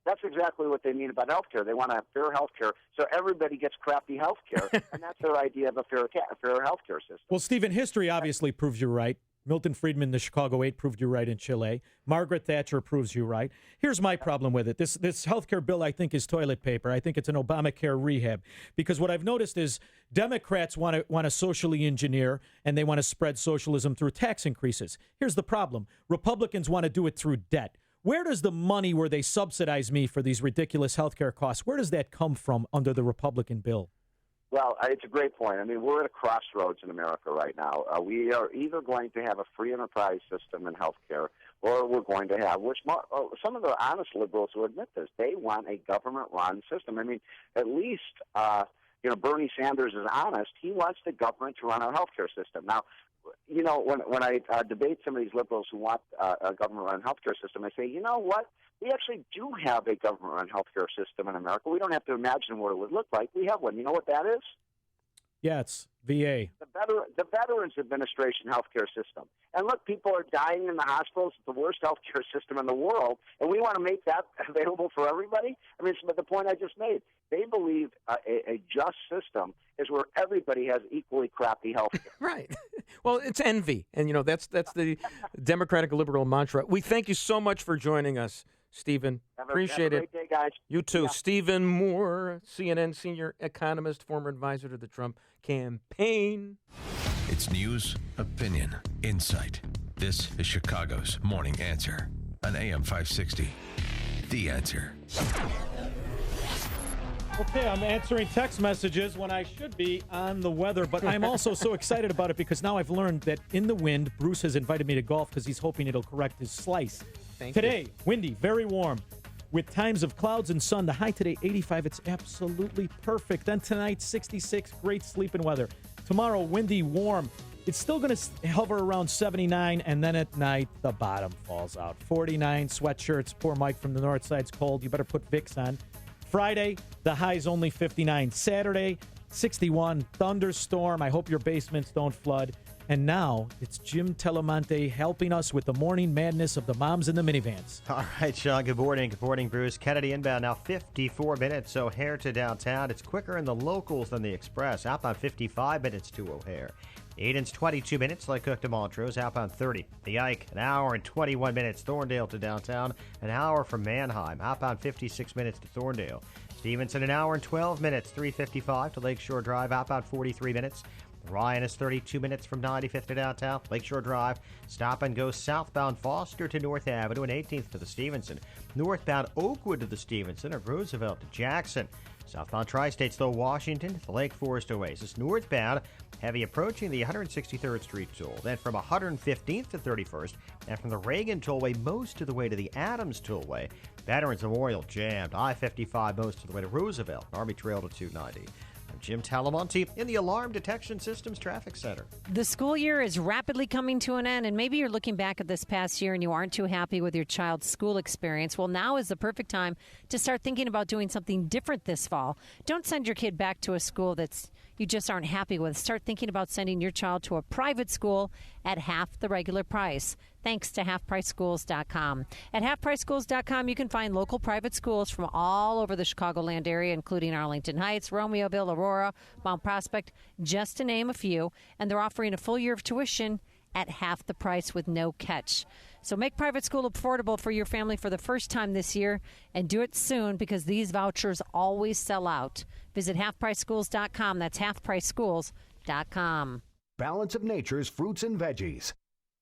That's exactly what they mean about health care. They want to have fair health care, so everybody gets crappy health care, and that's their idea of a fair health care system. Well, Stephen, history obviously proves you right. Milton Friedman, the Chicago 8, proved you right in Chile. Margaret Thatcher proves you right. Here's my problem with it. This health care bill, I think, is toilet paper. I think it's an Obamacare rehab, because what I've noticed is Democrats want to socially engineer, and they want to spread socialism through tax increases. Here's the problem. Republicans want to do it through debt. Where does the money where they subsidize me for these ridiculous health care costs, where does that come from under the Republican bill? Well, it's a great point. I mean, we're at a crossroads in America right now. We are either going to have a free enterprise system in health care, or we're going to have, some of the honest liberals who admit this, they want a government-run system. I mean, at least, Bernie Sanders is honest. He wants the government to run our health care system. Now, when I debate some of these liberals who want a government-run healthcare system, I say, you know what? We actually do have a government-run healthcare system in America. We don't have to imagine what it would look like. We have one. You know what that is? Yeah, it's VA. The Veterans Administration healthcare system. And look, people are dying in the hospitals. It's the worst healthcare system in the world, and we want to make that available for everybody? I mean, but the point I just made, they believe a just system is where everybody has equally crappy health care. Right. Well, it's envy, and that's the Democratic liberal mantra. We thank you so much for joining us, Stephen. Appreciate it. Have a great day, guys. You too. Yeah. Stephen Moore, CNN senior economist, former advisor to the Trump campaign. It's news, opinion, insight. This is Chicago's Morning Answer on AM 560. The Answer. Okay, I'm answering text messages when I should be on the weather, but I'm also so excited about it because now I've learned that in the wind, Bruce has invited me to golf because he's hoping it'll correct his slice. Today, windy, very warm, with times of clouds and sun. The high today, 85. It's absolutely perfect. Then tonight, 66, great sleeping weather. Tomorrow, windy, warm. It's still going to hover around 79, and then at night, the bottom falls out. 49, sweatshirts. Poor Mike from the north side's cold. You better put Vicks on. Friday, the high's only 59. Saturday, 61. Thunderstorm. I hope your basements don't flood. And now it's Jim Telemonte helping us with the morning madness of the moms in the minivans. All right, Sean. Good morning. Good morning, Bruce. Kennedy inbound now 54 minutes. O'Hare to downtown. It's quicker in the locals than the express. Outbound 55 minutes to O'Hare. Aiden's 22 minutes. Like Cook to Montrose. Outbound 30. The Ike, an hour and 21 minutes. Thorndale to downtown. An hour from Manheim. Outbound 56 minutes to Thorndale. Stevenson, an hour and 12 minutes. 355 to Lakeshore Drive. Outbound 43 minutes. Ryan is 32 minutes from 95th to downtown. Lakeshore Drive. Stop and go southbound Foster to North Avenue and 18th to the Stevenson. Northbound Oakwood to the Stevenson and Roosevelt to Jackson. Southbound Tri-States, though, Washington to Lake Forest Oasis. Northbound, heavy approaching the 163rd Street toll. Then from 115th to 31st, and from the Reagan Tollway most of the way to the Adams Tollway. Veterans Memorial jammed. I-55 most of the way to Roosevelt. Army Trail to 290. I'm Jim Talamonte in the Alarm Detection Systems Traffic Center. The school year is rapidly coming to an end, and maybe you're looking back at this past year and you aren't too happy with your child's school experience. Well, now is the perfect time to start thinking about doing something different this fall. Don't send your kid back to a school that's you just aren't happy with. Start thinking about sending your child to a private school at half the regular price. Thanks to halfpriceschools.com. At halfpriceschools.com, you can find local private schools from all over the Chicagoland area, including Arlington Heights, Romeoville, Aurora, Mount Prospect, just to name a few. And they're offering a full year of tuition at half the price with no catch. So make private school affordable for your family for the first time this year, and do it soon because these vouchers always sell out. Visit halfpriceschools.com. That's halfpriceschools.com. Balance of Nature's fruits and veggies.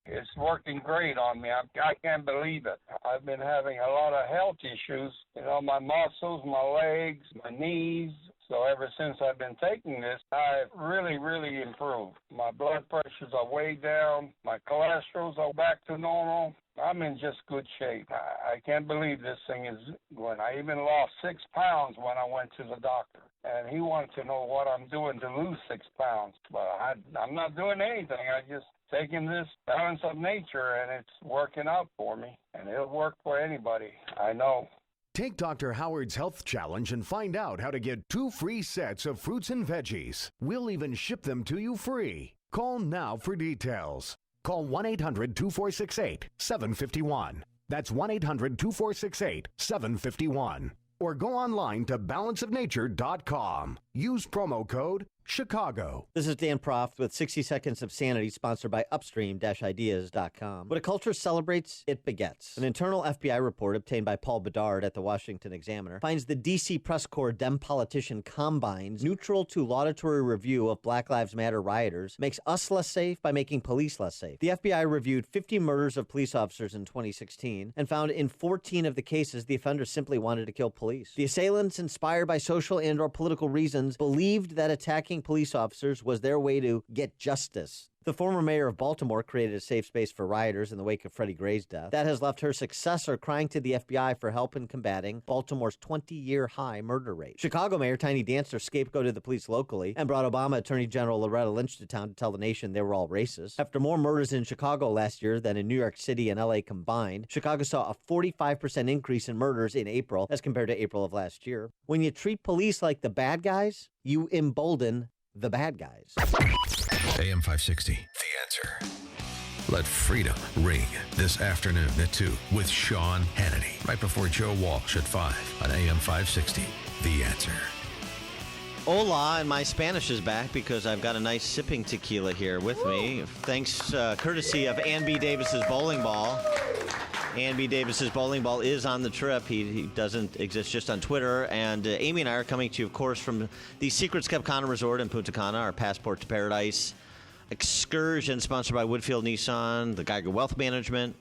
It's working great on me. I can't believe it. I've been having a lot of health issues. My muscles, my legs, my knees. So ever since I've been taking this, I've really, really improved. My blood pressures are way down. My cholesterol's are back to normal. I'm in just good shape. I can't believe this thing is going. I even lost 6 pounds when I went to the doctor. And he wanted to know what I'm doing to lose 6 pounds. But I'm not doing anything. I just taking this balance of nature, and it's working out for me. And it'll work for anybody, I know. Take Dr. Howard's Health Challenge and find out how to get 2 free sets of fruits and veggies. We'll even ship them to you free. Call now for details. Call 1-800-2468-751. That's 1-800-2468-751. Or go online to balanceofnature.com. Use promo code Chicago. This is Dan Proft with 60 Seconds of Sanity, sponsored by Upstream-Ideas.com. When a culture celebrates, it begets. An internal FBI report obtained by Paul Bedard at the Washington Examiner finds the D.C. Press Corps Dem Politician Combine's neutral to laudatory review of Black Lives Matter rioters makes us less safe by making police less safe. The FBI reviewed 50 murders of police officers in 2016 and found in 14 of the cases the offenders simply wanted to kill police. The assailants, inspired by social and or political reasons, believed that attacking police officers was their way to get justice. The former mayor of Baltimore created a safe space for rioters in the wake of Freddie Gray's death. That has left her successor crying to the FBI for help in combating Baltimore's 20-year high murder rate. Chicago Mayor Tiny Dancer scapegoated the police locally and brought Obama Attorney General Loretta Lynch to town to tell the nation they were all racist. After more murders in Chicago last year than in New York City and L.A. combined, Chicago saw a 45% increase in murders in April as compared to April of last year. When you treat police like the bad guys, you embolden the bad guys. AM 560, The Answer. Let freedom ring this afternoon at 2 with Sean Hannity, right before Joe Walsh at 5 on AM 560, The Answer. Hola, and my Spanish is back because I've got a nice sipping tequila here with me. Thanks, courtesy of Ann B. Davis's bowling ball. Ann B. Davis's bowling ball is on the trip. He doesn't exist just on Twitter. And Amy and I are coming to you, of course, from the Secrets Kept Cana Resort in Punta Cana, our passport to paradise excursion sponsored by Woodfield Nissan, the Geiger Wealth Management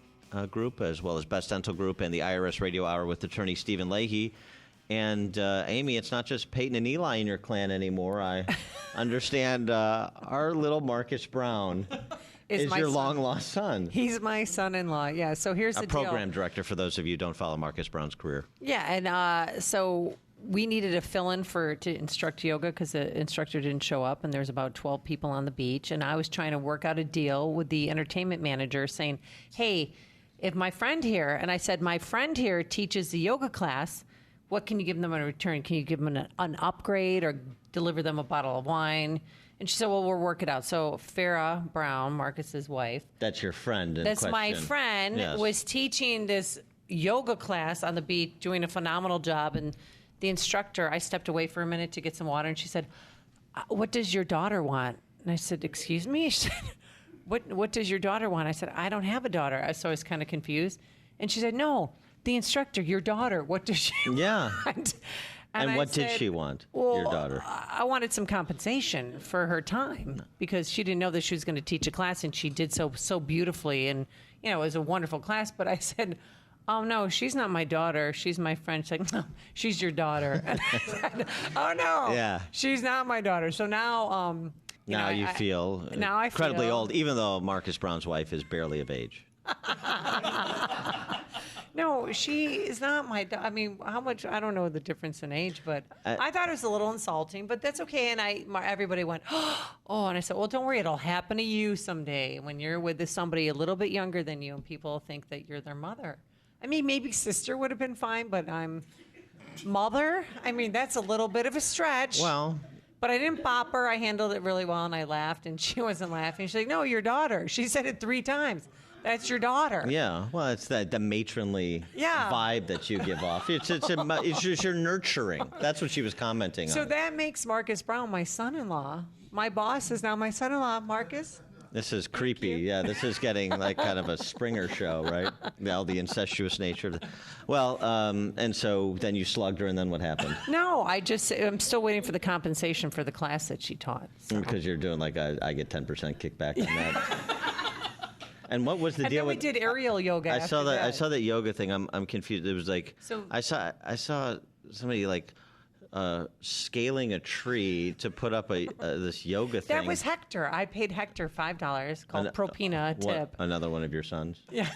Group, as well as Best Dental Group, and the IRS Radio Hour with attorney Stephen Leahy. And, Amy, it's not just Peyton and Eli in your clan anymore. I understand our little Marcus Brown is your long-lost son. He's my son-in-law, yeah. So here's the deal. Program director, for those of you who don't follow Marcus Brown's career. Yeah, and so we needed a fill-in to instruct yoga because the instructor didn't show up, and there's about 12 people on the beach. And I was trying to work out a deal with the entertainment manager saying, hey, if my friend here, and I said, my friend here teaches the yoga class, what can you give them in return? Can you give them an upgrade or deliver them a bottle of wine? And she said, well, we'll work it out. So Farrah Brown, Marcus's wife. That's your friend in That's question. My friend, yes. Was teaching this yoga class on the beach, doing a phenomenal job. And the instructor, I stepped away for a minute to get some water, and she said, what does your daughter want? And I said, excuse me? She said, what does your daughter want? I said, I don't have a daughter. So I was kind of confused. And she said, no, the instructor, your daughter, what does she want? And what did she want, your daughter? I wanted some compensation for her time because she didn't know that she was going to teach a class, and she did so beautifully. And, it was a wonderful class. But I said, oh, no, she's not my daughter. She's my friend. She's like, no, she's your daughter. And I said, oh, no, she's not my daughter. So now... now you feel incredibly old, even though Marcus Brown's wife is barely of age. No, she is not my daughter. I mean, how much? I don't know the difference in age, but I thought it was a little insulting, but that's okay. And everybody went, oh, and I said, well, don't worry. It'll happen to you someday when you're with somebody a little bit younger than you and people think that you're their mother. I mean, maybe sister would have been fine, but I'm mother. I mean, that's a little bit of a stretch. Well... But I didn't pop her. I handled it really well, and I laughed, and she wasn't laughing. She's like, no, your daughter. She said it 3 times. That's your daughter. Yeah, well, it's the matronly vibe that you give off. It's just your nurturing. That's what she was commenting on. So that makes Marcus Brown my son-in-law. My boss is now my son-in-law, Marcus. This is creepy. Yeah, this is getting like kind of a Springer show, right? All the incestuous nature. Well, and so then you slugged her, and then what happened? No, I'm still waiting for the compensation for the class that she taught. So. Because you're doing like I get 10% kickback on that. And what was the deal with? We did aerial yoga. I saw that yoga thing. I'm confused. It was like I saw somebody like scaling a tree to put up this yoga thing. That was Hector. I paid Hector $5 called propina tip. Another one of your sons? Yeah.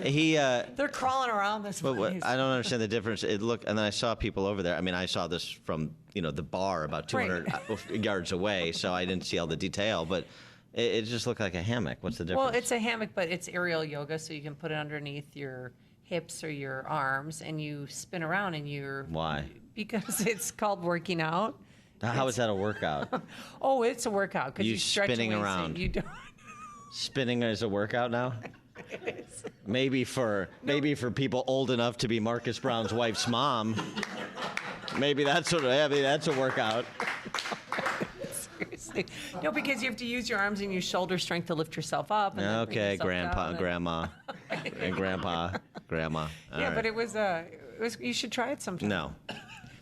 They're crawling around this place. I don't understand the difference. And then I saw people over there. I mean, I saw this from the bar about 200 yards away, so I didn't see all the detail, but it just looked like a hammock. What's the difference? Well, it's a hammock, but it's aerial yoga, so you can put it underneath your hips or your arms, and you spin around, and you're... Why? Because it's called working out. How is that a workout? Oh, it's a workout because you stretch spinning around. You don't. Spinning is a workout now? Maybe for people old enough to be Marcus Brown's wife's mom. Maybe that's a workout. Seriously. No, because you have to use your arms and your shoulder strength to lift yourself up. And okay, Grandpa, Grandma, and Grandpa, Grandma. All right. But it was you should try it sometime. No.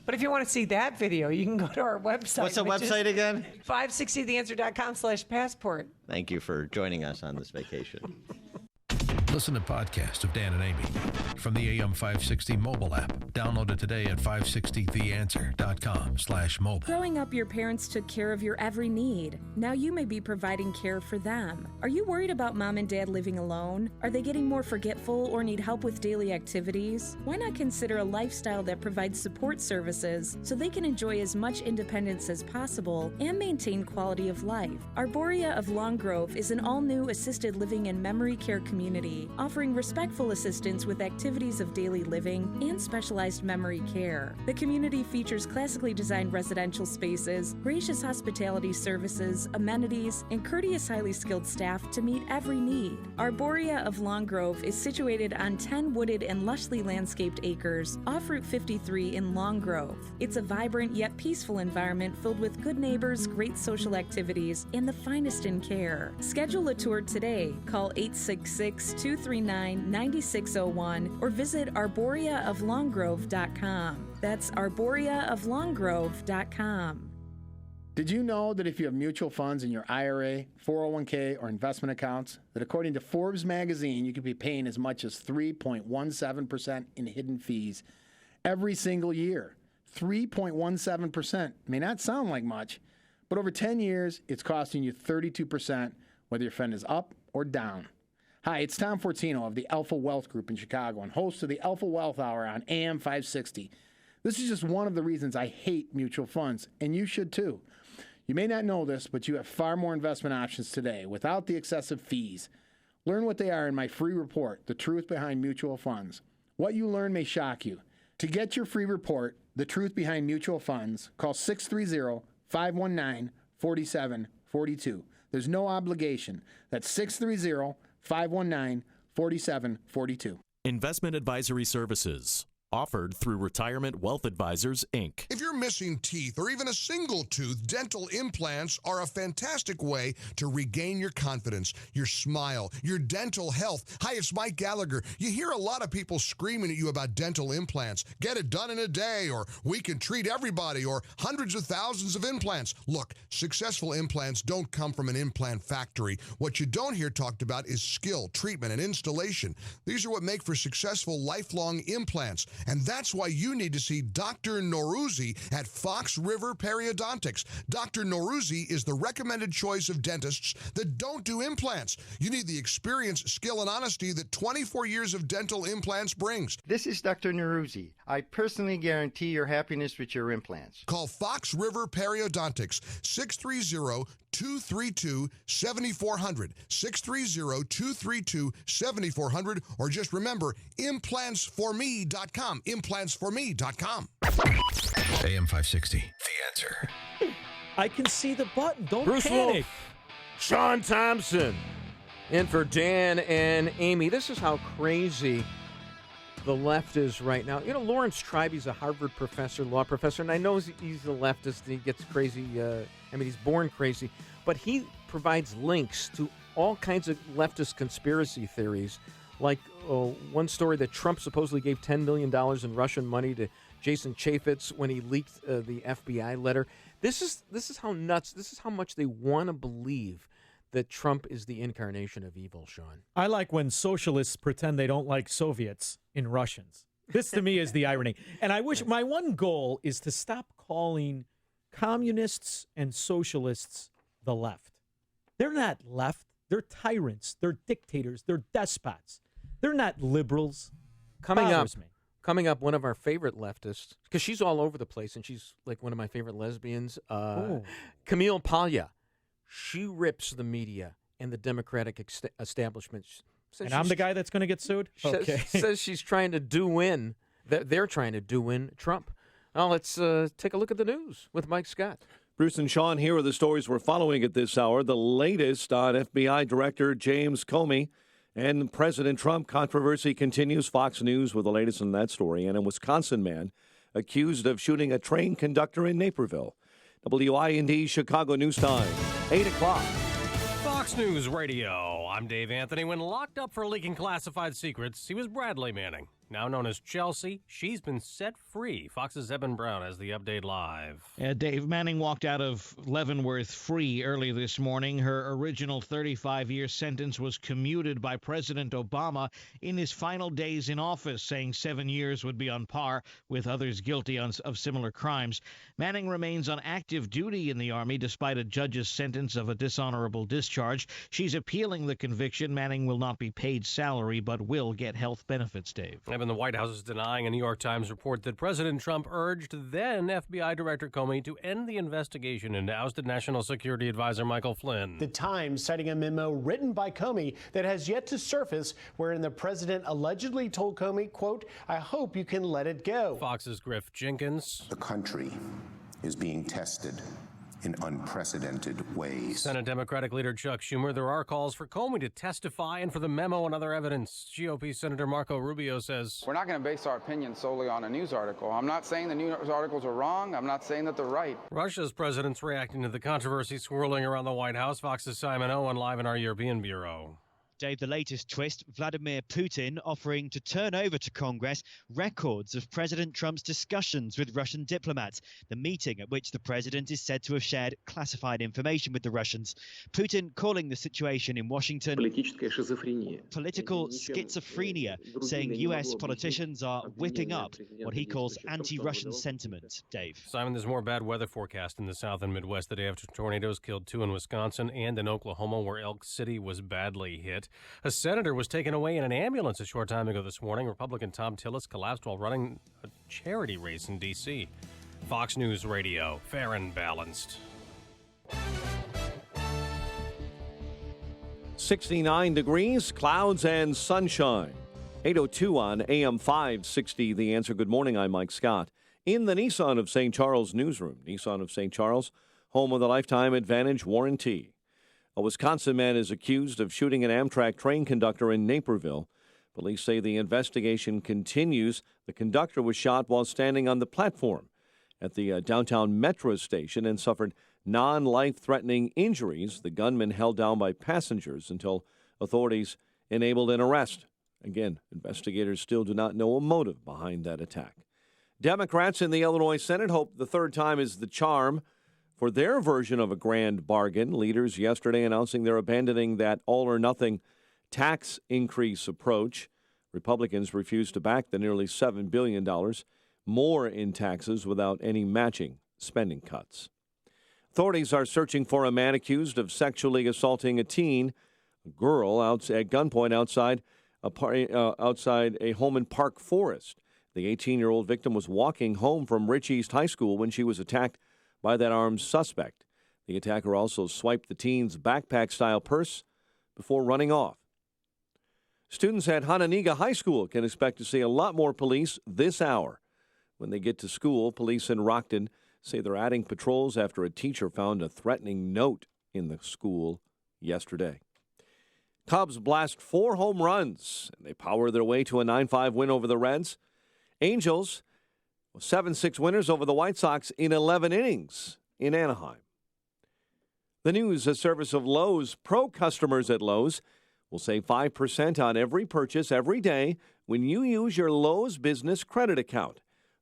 But if you want to see that video, you can go to our website. What's the website again? 560theanswer.com/passport. Thank you for joining us on this vacation. Listen to podcasts of Dan and Amy from the AM 560 mobile app. Download it today at 560theanswer.com/mobile. Growing up, your parents took care of your every need. Now you may be providing care for them. Are you worried about mom and dad living alone? Are they getting more forgetful or need help with daily activities? Why not consider a lifestyle that provides support services so they can enjoy as much independence as possible and maintain quality of life? Arboria of Long Grove is an all-new assisted living and memory care community offering respectful assistance with activities of daily living and specialized memory care. The community features classically designed residential spaces, gracious hospitality services, amenities, and courteous, highly skilled staff to meet every need. Arboria of Long Grove is situated on 10 wooded and lushly landscaped acres off Route 53 in Long Grove. It's a vibrant yet peaceful environment filled with good neighbors, great social activities, and the finest in care. Schedule a tour today. Call 866-239-9601 or visit arboriaoflonggrove.com. That's arboriaoflonggrove.com. Did you know that if you have mutual funds in your IRA, 401k, or investment accounts, that according to Forbes magazine, you could be paying as much as 3.17% in hidden fees every single year? 3.17% may not sound like much, but over 10 years, it's costing you 32%, whether your fund is up or down. Hi, it's Tom Fortino of the Alpha Wealth Group in Chicago and host of the Alpha Wealth Hour on AM 560. This is just one of the reasons I hate mutual funds, and you should too. You may not know this, but you have far more investment options today without the excessive fees. Learn what they are in my free report, The Truth Behind Mutual Funds. What you learn may shock you. To get your free report, The Truth Behind Mutual Funds, call 630-519-4742. There's no obligation. That's 630-519-4742. Investment advisory services. Offered through Retirement Wealth Advisors, Inc. If you're missing teeth or even a single tooth, dental implants are a fantastic way to regain your confidence, your smile, your dental health. Hi, it's Mike Gallagher. You hear a lot of people screaming at you about dental implants. Get it done in a day, or we can treat everybody, or hundreds of thousands of implants. Look, successful implants don't come from an implant factory. What you don't hear talked about is skill, treatment, and installation. These are what make for successful lifelong implants. And that's why you need to see Dr. Norouzi at Fox River Periodontics. Dr. Norouzi is the recommended choice of dentists that don't do implants. You need the experience, skill, and honesty that 24 years of dental implants brings. This is Dr. Norouzi. I personally guarantee your happiness with your implants. Call Fox River Periodontics, 630-232-7400, 630-232-7400, or just remember, implantsforme.com, implantsforme.com. AM 560, The Answer. I can see the button. Don't Bruce panic. Wolf, Sean Thompson, in for Dan and Amy. This is how crazy the left is right now. You know, Lawrence Tribe, he's a Harvard professor, law professor, and I know he's a leftist. He gets crazy. He's born crazy. But he provides links to all kinds of leftist conspiracy theories, like one story that Trump supposedly gave $10 million in Russian money to Jason Chaffetz when he leaked the FBI letter. This is how nuts, this is how much they want to believe that Trump is the incarnation of evil, Sean. I like when socialists pretend they don't like Soviets in Russians. This to me is the irony. And I wish my one goal is to stop calling communists and socialists the left. They're not left. They're tyrants. They're dictators. They're despots. They're not liberals. Coming Bothers me. up, one of our favorite leftists, because she's all over the place, and she's like one of my favorite lesbians, Camille Paglia. She rips the media and the Democratic establishment. And I'm the guy that's going to get sued? Says she's trying to do in, that they're trying to do in Trump. Well, let's take a look at the news with Mike Scott. Bruce and Sean, here are the stories we're following at this hour. The latest on FBI Director James Comey and President Trump controversy continues. Fox News with the latest on that story. And a Wisconsin man accused of shooting a train conductor in Naperville. WIND Chicago News Time, 8 o'clock. Fox News Radio. I'm Dave Anthony. When locked up for leaking classified secrets, he was Bradley Manning, now known as Chelsea. She's been set free. Fox's Eben Brown has the update live. Dave, Manning walked out of Leavenworth free early this morning. Her original 35-year sentence was commuted by President Obama in his final days in office, saying 7 years would be on par with others guilty of similar crimes. Manning remains on active duty in the Army despite a judge's sentence of a dishonorable discharge. She's appealing the conviction. Manning will not be paid salary but will get health benefits, Dave. The White House is denying a New York Times report that President Trump urged then FBI Director Comey to end the investigation into ousted National Security Advisor Michael Flynn. The Times citing a memo written by Comey that has yet to surface, wherein the president allegedly told Comey, quote, "I hope you can let it go." Fox's Griff Jenkins. The country is being tested in unprecedented ways. Senate Democratic leader Chuck Schumer, there are calls for Comey to testify and for the memo and other evidence. GOP Senator Marco Rubio says, "We're not going to base our opinion solely on a news article. I'm not saying the news articles are wrong. I'm not saying that they're right." Russia's president's reacting to the controversy swirling around the White House. Fox's Simon Owen live in our European bureau. Dave, the latest twist, Vladimir Putin offering to turn over to Congress records of President Trump's discussions with Russian diplomats, the meeting at which the president is said to have shared classified information with the Russians. Putin calling the situation in Washington political schizophrenia, saying U.S. politicians are whipping up what he calls anti-Russian sentiment. Dave. Simon, there's more bad weather forecast in the South and Midwest the day after tornadoes killed 2 in Wisconsin and in Oklahoma, where Elk City was badly hit. A senator was taken away in an ambulance a short time ago this morning. Republican Tom Tillis collapsed while running a charity race in D.C. Fox News Radio, fair and balanced. 69 degrees, clouds and sunshine. 8:02 on AM 560, The Answer. Good morning, I'm Mike Scott. In the Nissan of St. Charles newsroom, Nissan of St. Charles, home of the Lifetime Advantage warranty. A Wisconsin man is accused of shooting an Amtrak train conductor in Naperville. Police say the investigation continues. The conductor was shot while standing on the platform at the downtown metro station and suffered non-life-threatening injuries. The gunman held down by passengers until authorities enabled an arrest. Again, investigators still do not know a motive behind that attack. Democrats in the Illinois Senate hope the third time is the charm for their version of a grand bargain. Leaders yesterday announcing they're abandoning that all-or-nothing tax increase approach. Republicans refused to back the nearly $7 billion more in taxes without any matching spending cuts. Authorities are searching for a man accused of sexually assaulting a teen, a girl, at gunpoint outside a home in Park Forest. The 18-year-old victim was walking home from Rich East High School when she was attacked by that armed suspect. The attacker also swiped the teen's backpack-style purse before running off. Students at Hononegah High School can expect to see a lot more police this hour. When they get to school, police in Rockton say they're adding patrols after a teacher found a threatening note in the school yesterday. Cubs blast 4 home runs, and they power their way to a 9-5 win over the Reds. Angels 7-6 winners over the White Sox in 11 innings in Anaheim. The news, a service of Lowe's. Pro customers at Lowe's will save 5% on every purchase every day when you use your Lowe's Business Credit Account.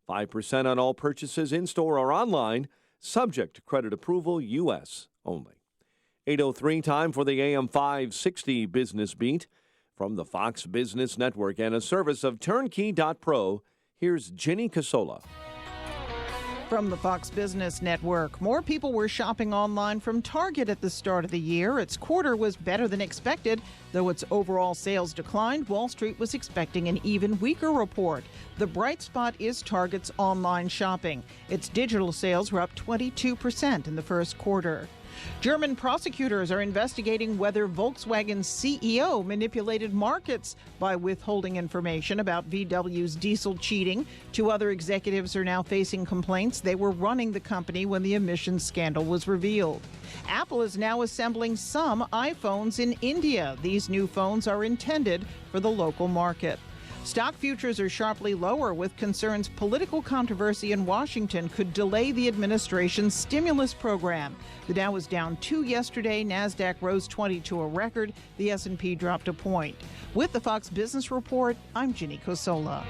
5% on all purchases in-store or online, subject to credit approval, U.S. only. 8:03, time for the AM 560 Business Beat from the Fox Business Network and a service of Turnkey.pro Here's Jenny Casola. From the Fox Business Network, more people were shopping online from Target at the start of the year. Its quarter was better than expected. Though its overall sales declined, Wall Street was expecting an even weaker report. The bright spot is Target's online shopping. Its digital sales were up 22% in the first quarter. German prosecutors are investigating whether Volkswagen's CEO manipulated markets by withholding information about VW's diesel cheating. 2 other executives are now facing complaints they were running the company when the emissions scandal was revealed. Apple is now assembling some iPhones in India. These new phones are intended for the local market. Stock futures are sharply lower with concerns political controversy in Washington could delay the administration's stimulus program. The Dow was down 2 yesterday. NASDAQ rose 20 to a record. The S&P dropped a point. With the Fox Business Report, I'm Ginny Cosola.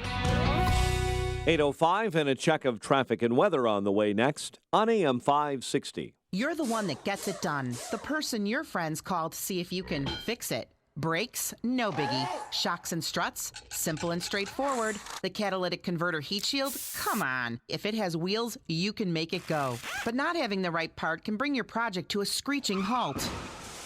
8:05 and a check of traffic and weather on the way next on AM 560. You're the one that gets it done. The person your friends call to see if you can fix it. Brakes? No biggie. Shocks and struts? Simple and straightforward. The catalytic converter heat shield? Come on. If it has wheels, you can make it go. But not having the right part can bring your project to a screeching halt.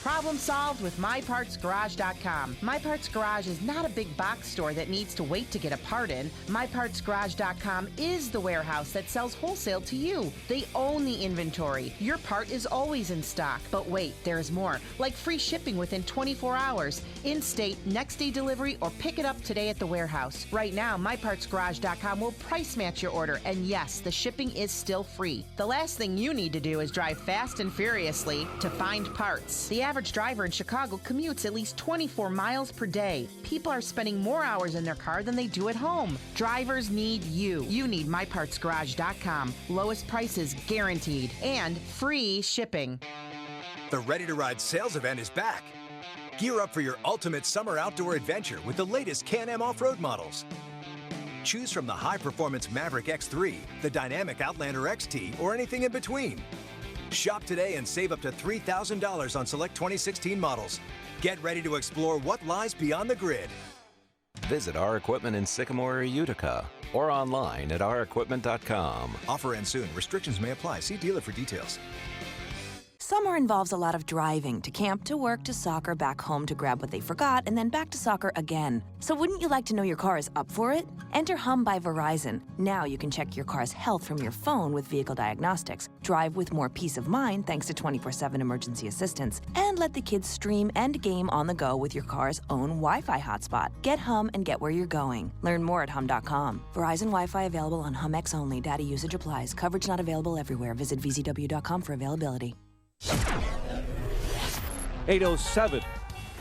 Problem solved with MyPartsGarage.com. My Parts Garage is not a big box store that needs to wait to get a part in. MyPartsGarage.com is the warehouse that sells wholesale to you. They own the inventory. Your part is always in stock. But wait, there's more. Like free shipping within 24 hours, in-state, next-day delivery, or pick it up today at the warehouse. Right now, MyPartsGarage.com will price match your order. And yes, the shipping is still free. The last thing you need to do is drive fast and furiously to find parts. The average driver in Chicago commutes at least 24 miles per day. People are spending more hours in their car than they do at home. Drivers need you. You need MyPartsGarage.com. Lowest prices guaranteed and free shipping. The Ready to Ride sales event is back. Gear up for your ultimate summer outdoor adventure with the latest Can-Am off-road models. Choose from the high-performance Maverick X3, the dynamic Outlander XT, or anything in between. Shop today and save up to $3,000 on select 2016 models. Get ready to explore what lies beyond the grid. Visit our equipment in Sycamore or Utica or online at ourequipment.com. Offer ends soon. Restrictions may apply. See dealer for details. Summer involves a lot of driving to camp, to work, to soccer, back home to grab what they forgot, and then back to soccer again. So wouldn't you like to know your car is up for it? Enter Hum by Verizon. Now you can check your car's health from your phone with vehicle diagnostics, drive with more peace of mind thanks to 24/7 emergency assistance, and let the kids stream and game on the go with your car's own Wi-Fi hotspot. Get Hum and get where you're going. Learn more at hum.com. Verizon Wi-Fi available on Hum X only. Data usage applies. Coverage not available everywhere. Visit vzw.com for availability. 8:07.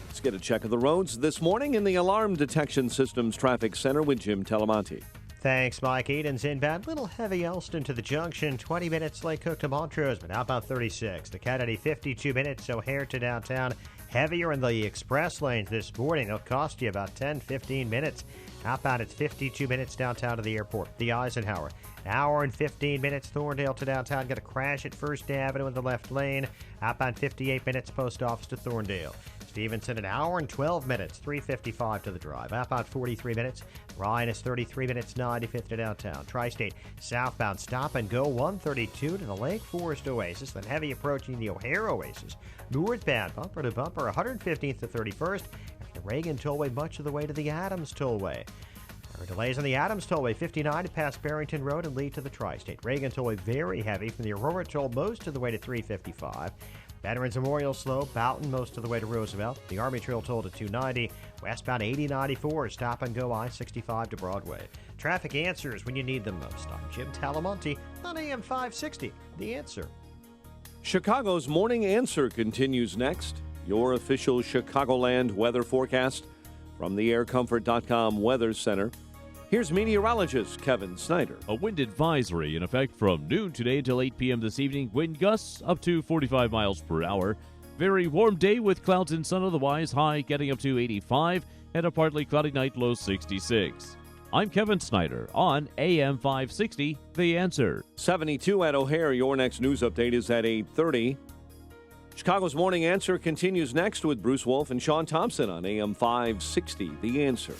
Let's get a check of the roads this morning in the Alarm Detection Systems Traffic Center with Jim Telemonti. Thanks, Mike. Eden's inbound. Little heavy Elston to the junction. 20 minutes Lake Cook to Montrose, but outbound 36. The Kennedy 52 minutes. O'Hare to downtown. Heavier in the express lanes this morning. It'll cost you about 10-15 minutes. Outbound, it's 52 minutes downtown to the airport. The Eisenhower. An hour and 15 minutes. Thorndale to downtown. Got a crash at First Avenue in the left lane. Outbound 58 minutes. Post office to Thorndale. Stevenson, an hour and 12 minutes. 3:55 to the drive. Outbound 43 minutes. Ryan is 33 minutes. 95th to downtown. Tri-State southbound stop and go 132 to the Lake Forest Oasis. Then heavy approaching the O'Hare Oasis. Northbound bumper to bumper 115th to 31st. After the Reagan Tollway much of the way to the Adams Tollway. There are delays on the Adams Tollway, 59 to pass Barrington Road and lead to the Tri-State. Reagan Tollway very heavy from the Aurora Toll most of the way to 355. Veterans Memorial slow, Boughton most of the way to Roosevelt. The Army Trail toll to 290. Westbound 8094, stop and go I-65 to Broadway. Traffic answers when you need them most. I'm Jim Talamonte on AM 560. The Answer. Chicago's Morning Answer continues next. Your official Chicagoland weather forecast from the aircomfort.com Weather Center. Here's meteorologist Kevin Snyder. A wind advisory in effect from noon today till 8 p.m. this evening. Wind gusts up to 45 miles per hour. Very warm day with clouds and sun otherwise. High getting up to 85 and a partly cloudy night, low 66. I'm Kevin Snyder on AM 560, The Answer. 72 at O'Hare. Your next news update is at 8:30. Chicago's Morning Answer continues next with Bruce Wolf and Sean Thompson on AM 560, The Answer.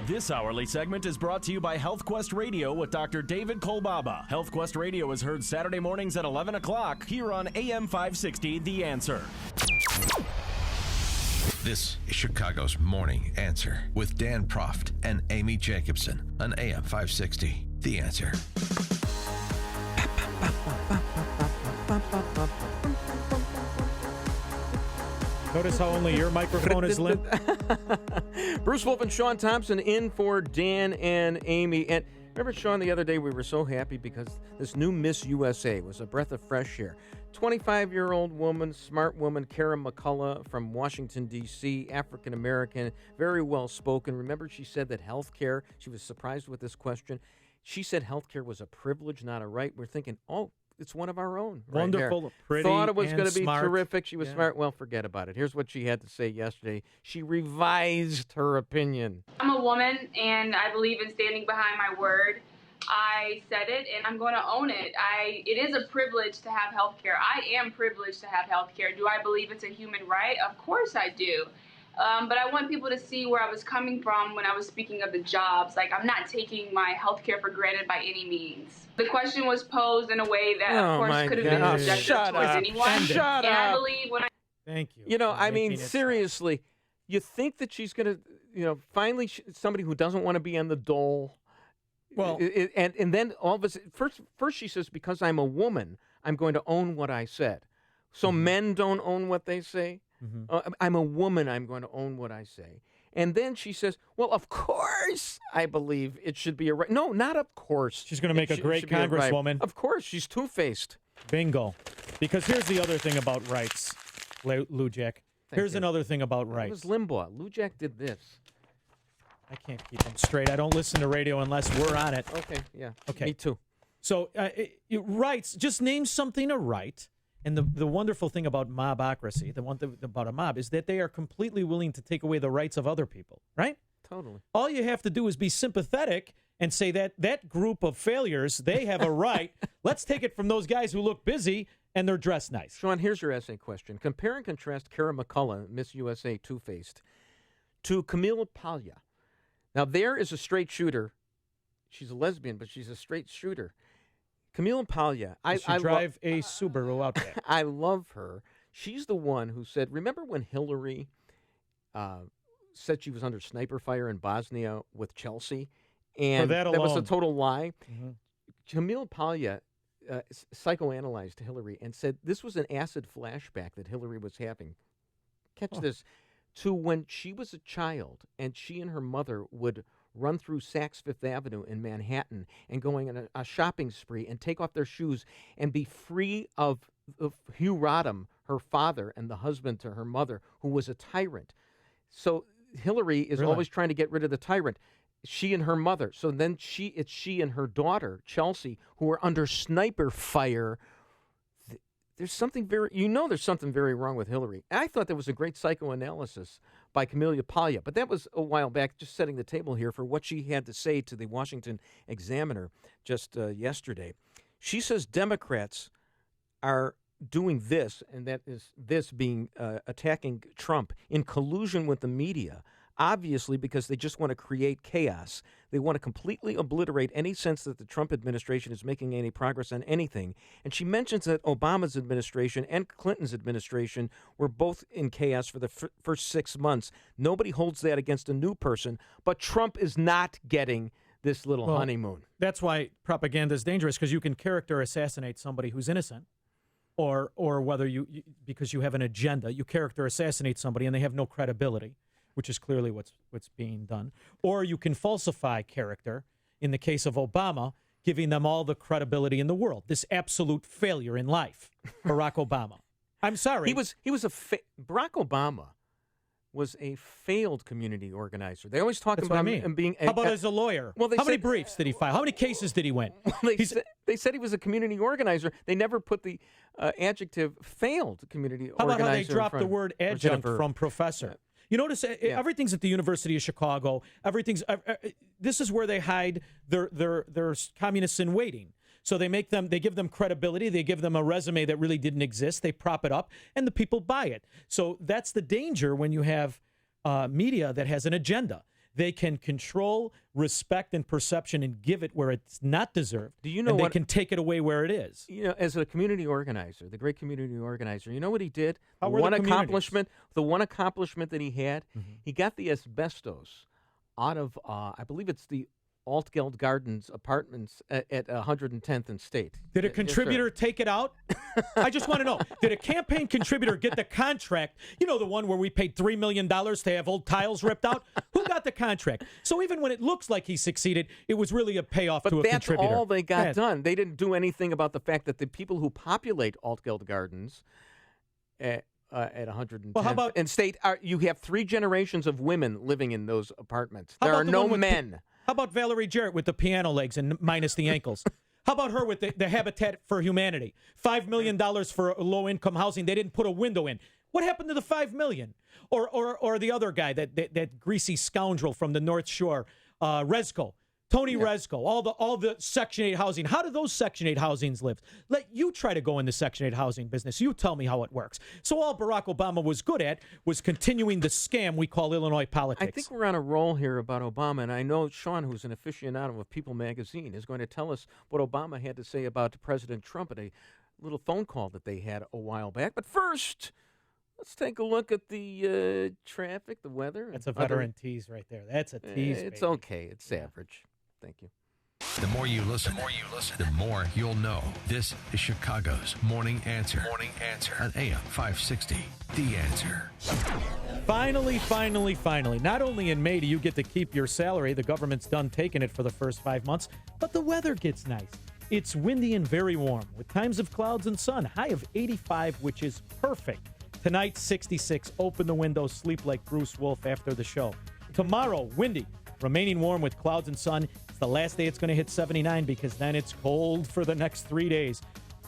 This hourly segment is brought to you by Health Quest Radio with Dr. David Kolbaba. Health Quest Radio is heard Saturday mornings at 11 o'clock here on AM 560, The Answer. This is Chicago's Morning Answer with Dan Proft and Amy Jacobson on AM 560, The Answer. Notice how only your microphone is lit? Bruce Wolf and Sean Thompson in for Dan and Amy. And remember, Sean, the other day we were so happy because this new Miss USA was a breath of fresh air. 25-year-old woman, smart woman, Karen McCullough from Washington, D.C., African-American, very well-spoken. Remember, she said that health care, she was surprised with this question. She said health care was a privilege, not a right. We're thinking, oh, it's one of our own. Wonderful, right, pretty, thought it was going to be smart. terrific. She was smart. Well, forget about it. Here's what she had to say yesterday. She revised her opinion. I'm a woman, and I believe in standing behind my word. I said it, and I'm going to own it. It is a privilege to have health care. I am privileged to have health care. Do I believe it's a human right? Of course I do. But I want people to see where I was coming from when I was speaking of the jobs. Like, I'm not taking my health care for granted by any means. The question was posed in a way that, of course, could have been subjective towards anyone. Shut and up. I believe when I... Thank you. You know, I mean, seriously, you think that she's going to, finally somebody who doesn't want to be on the dole. Well, and then all of a sudden, first she says, because I'm a woman, I'm going to own what I said. So men don't own what they say. I'm a woman, I'm going to own what I say. And then she says, well, of course I believe it should be a right. No, not of course. She's going to make a great congresswoman. Of course, she's two-faced. Bingo. Because here's the other thing about rights, Lou Jack. Here's another thing about rights. It was Limbaugh. Lou Jack did this. I can't keep them straight. I don't listen to radio unless we're on it. Okay, yeah. Okay. Me too. So rights, just name something a right. And the wonderful thing about mobocracy, the one thing about a mob, is that they are completely willing to take away the rights of other people, right? Totally. All you have to do is be sympathetic and say that group of failures, they have a right. Let's take it from those guys who look busy and they're dressed nice. Sean, here's your essay question. Compare and contrast Karen McCullough, Miss USA Two-Faced, to Camille Paglia. Now, there is a straight shooter. She's a lesbian, but she's a straight shooter. Camille Paglia. I drive a Subaru Outback. I love her. She's the one who said, remember when Hillary said she was under sniper fire in Bosnia with Chelsea? And that was a total lie. Mm-hmm. Camille Paglia psychoanalyzed Hillary and said this was an acid flashback that Hillary was having. Catch this. To when she was a child and she and her mother would run through Saks Fifth Avenue in Manhattan and going on a shopping spree and take off their shoes and be free of Hugh Rodham, her father, and the husband to her mother, who was a tyrant. So Hillary is always trying to get rid of the tyrant. She and her mother. So then it's she and her daughter, Chelsea, who are under sniper fire. There's something there's something very wrong with Hillary. And I thought that was a great psychoanalysis by Camille Paglia, but that was a while back, just setting the table here for what she had to say to the Washington Examiner just yesterday. She says Democrats are doing this, and that is this being attacking Trump in collusion with the media, obviously because they just want to create chaos. They want to completely obliterate any sense that the Trump administration is making any progress on anything. And she mentions that Obama's administration and Clinton's administration were both in chaos for the first 6 months. Nobody holds that against a new person, but Trump is not getting this little honeymoon. That's why propaganda is dangerous, because you can character assassinate somebody who's innocent, or whether you because you have an agenda, you character assassinate somebody and they have no credibility, which is clearly what's being done. Or you can falsify character, in the case of Obama, giving them all the credibility in the world. This absolute failure in life, Barack Obama. I'm sorry. Barack Obama was a failed community organizer. They always talk about him being How about as a lawyer? Well, how many briefs did he file? How many cases did he win? They said he was a community organizer. They never put the adjective failed community organizer. How about how they dropped the word adjunct from professor? You notice everything's at the University of Chicago. This is where they hide their communists in waiting. So they give them credibility. They give them a resume that really didn't exist. They prop it up, and the people buy it. So that's the danger when you have media that has an agenda. They can control respect and perception and give it where it's not deserved. Do you know and what? They can take it away where it is. You know, as a community organizer, the great community organizer, you know what he did? How The were one the communities? accomplishment that he had, he got the asbestos out of, I believe it's the Altgeld Gardens apartments at 110th and State. Did a Yes, contributor take it out? I just want to know, did a campaign contributor get the contract? You know, the one where we paid $3 million to have old tiles ripped out? Who got the contract? So even when it looks like he succeeded, it was really a payoff to a contributor. But that's all they got Yeah. done. They didn't do anything about the fact that the people who populate Altgeld Gardens at 110th Well, how about- and State, you have 3 generations of women living in those apartments. How There about are the no one with men. How about Valerie Jarrett with the piano legs and minus the ankles? How about her with the Habitat for Humanity? $5 million for low-income housing. They didn't put a window in. What happened to the $5 million? Or the other guy, that greasy scoundrel from the North Shore, Rezko. Tony Rezko, all the Section 8 housing. How do those Section 8 housings live? Let you try to go in the Section 8 housing business. You tell me how it works. So all Barack Obama was good at was continuing the scam we call Illinois politics. I think we're on a roll here about Obama, and I know Sean, who's an aficionado of People magazine, is going to tell us what Obama had to say about President Trump at a little phone call that they had a while back. But first, let's take a look at the traffic, the weather. That's a veteran tease right there. That's a tease. It's baby. okay. It's average. Thank you. The more you listen, the more you'll know. This is Chicago's Morning Answer. Morning Answer on AM 560. The Answer. Finally. Not only in May do you get to keep your salary, the government's done taking it for the first 5 months, but the weather gets nice. It's windy and very warm with times of clouds and sun. High of 85, which is perfect. Tonight, 66. Open the windows, sleep like Bruce Wolf after the show. Tomorrow, windy, remaining warm with clouds and sun. It's the last day it's going to hit 79 because then it's cold for the next 3 days.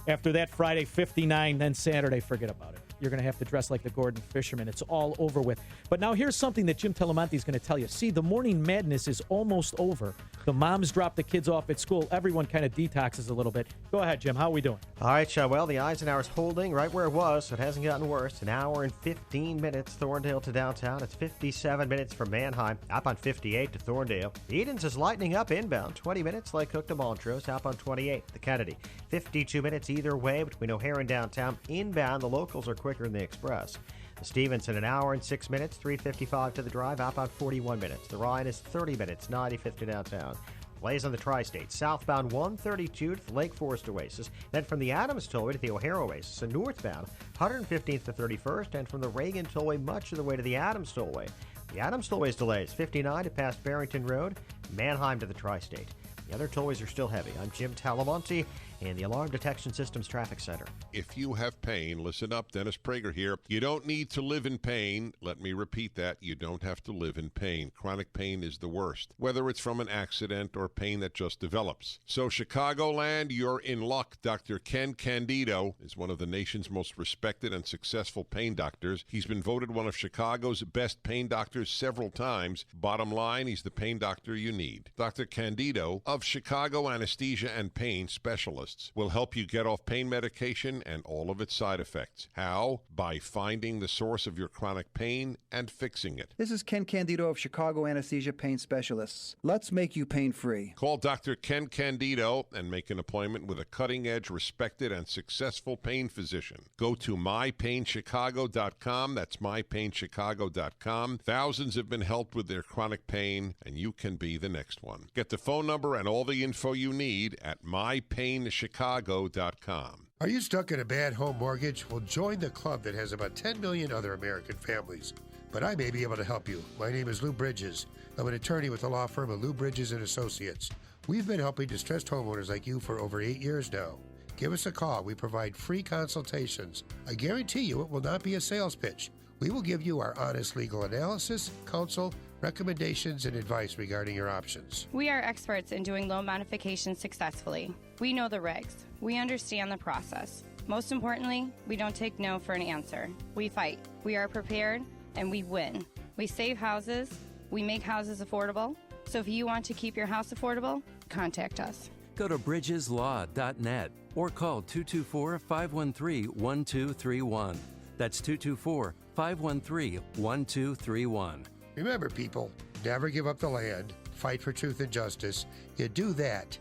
After that, Friday, 59, then Saturday, forget about it. You're going to have to dress like the Gordon Fisherman. It's all over with. But now here's something that Jim Telemonte is going to tell you. See, the morning madness is almost over. The moms drop the kids off at school. Everyone kind of detoxes a little bit. Go ahead, Jim. How are we doing? All right, Sean. Well, the Eisenhower's holding right where it was, so it hasn't gotten worse. An hour and 15 minutes, Thorndale to downtown. It's 57 minutes from Manheim, up on 58 to Thorndale. Edens is lightening up inbound, 20 minutes, Lake Cook to Montrose, up on 28 the Kennedy. 52 minutes either way between O'Hare and downtown. Inbound, the locals are quicker than the express. The Stevenson, an hour and 6 minutes, 3:55 to the drive, up on 41 minutes. The Ryan is 30 minutes, 95th to downtown. Delays on the Tri-State. Southbound 132 to the Lake Forest Oasis. Then from the Adams Tollway to the O'Hare Oasis. And northbound 115th to 31st. And from the Reagan Tollway much of the way to the Adams Tollway. The Adams Tollway's delays 59 to past Barrington Road. Manheim to the Tri-State. The other tollways are still heavy. I'm Jim Talamonte in the Alarm Detection Systems Traffic Center. If you have pain, listen up. Dennis Prager here. You don't need to live in pain. Let me repeat that. You don't have to live in pain. Chronic pain is the worst, whether it's from an accident or pain that just develops. So, Chicagoland, you're in luck. Dr. Ken Candido is one of the nation's most respected and successful pain doctors. He's been voted one of Chicago's best pain doctors several times. Bottom line, he's the pain doctor you need. Dr. Candido of Chicago Anesthesia and Pain Specialists will help you get off pain medication and all of its side effects. How? By finding the source of your chronic pain and fixing it. This is Ken Candido of Chicago Anesthesia Pain Specialists. Let's make you pain-free. Call Dr. Ken Candido and make an appointment with a cutting-edge, respected, and successful pain physician. Go to mypainchicago.com. That's mypainchicago.com. Thousands have been helped with their chronic pain, and you can be the next one. Get the phone number and all the info you need at mypainchicago.com. Are you stuck in a bad home mortgage? Well, join the club that has about 10 million other American families. But I may be able to help you. My name is Lou Bridges. I'm an attorney with the law firm of Lou Bridges & Associates. We've been helping distressed homeowners like you for over 8 years now. Give us a call. We provide free consultations. I guarantee you it will not be a sales pitch. We will give you our honest legal analysis, counsel, recommendations, and advice regarding your options. We are experts in doing loan modifications successfully. We know the regs. We understand the process. Most importantly, we don't take no for an answer. We fight. We are prepared, and we win. We save houses. We make houses affordable. So if you want to keep your house affordable, contact us. Go to bridgeslaw.net or call 224-513-1231. That's 224-513-1231. Remember, people, never give up the land, fight for truth and justice, you do that,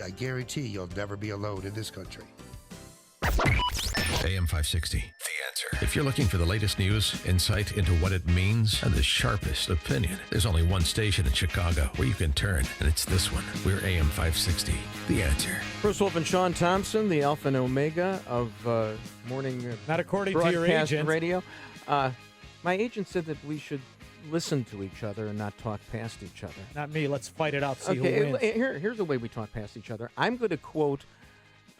I guarantee you'll never be alone in this country. AM 560, The Answer. If you're looking for the latest news, insight into what it means, and the sharpest opinion, there's only one station in Chicago where you can turn, and it's this one. We're AM 560, The Answer. Bruce Wolf and Sean Thompson, the alpha and omega of morning Not according to your agent. Radio. My agent said that we should listen to each other and not talk past each other. Not me. Let's fight it out, see who wins. Here's the way we talk past each other. I'm going to quote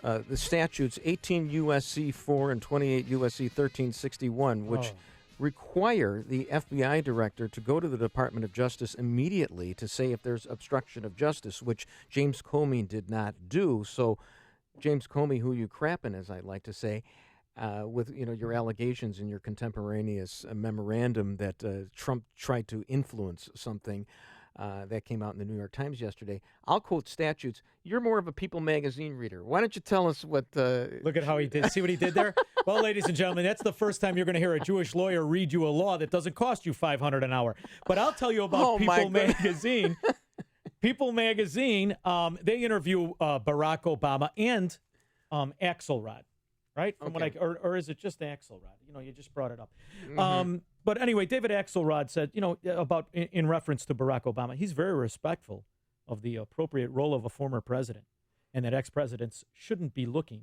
the statutes 18 U.S.C. 4 and 28 U.S.C. 1361, which require the FBI director to go to the Department of Justice immediately to say if there's obstruction of justice, which James Comey did not do. So James Comey, who you crapping, as I like to say, with your allegations in your contemporaneous memorandum that Trump tried to influence something that came out in the New York Times yesterday. I'll quote statutes. You're more of a People magazine reader. Why don't you tell us what... Look at how he did. See what he did there? Well, ladies and gentlemen, that's the first time you're going to hear a Jewish lawyer read you a law that doesn't cost you $500 an hour. But I'll tell you about People magazine. People magazine, they interview Barack Obama and Axelrod. Right? From what or is it just Axelrod? You just brought it up. Mm-hmm. But anyway, David Axelrod said, about in reference to Barack Obama, he's very respectful of the appropriate role of a former president, and that ex-presidents shouldn't be looking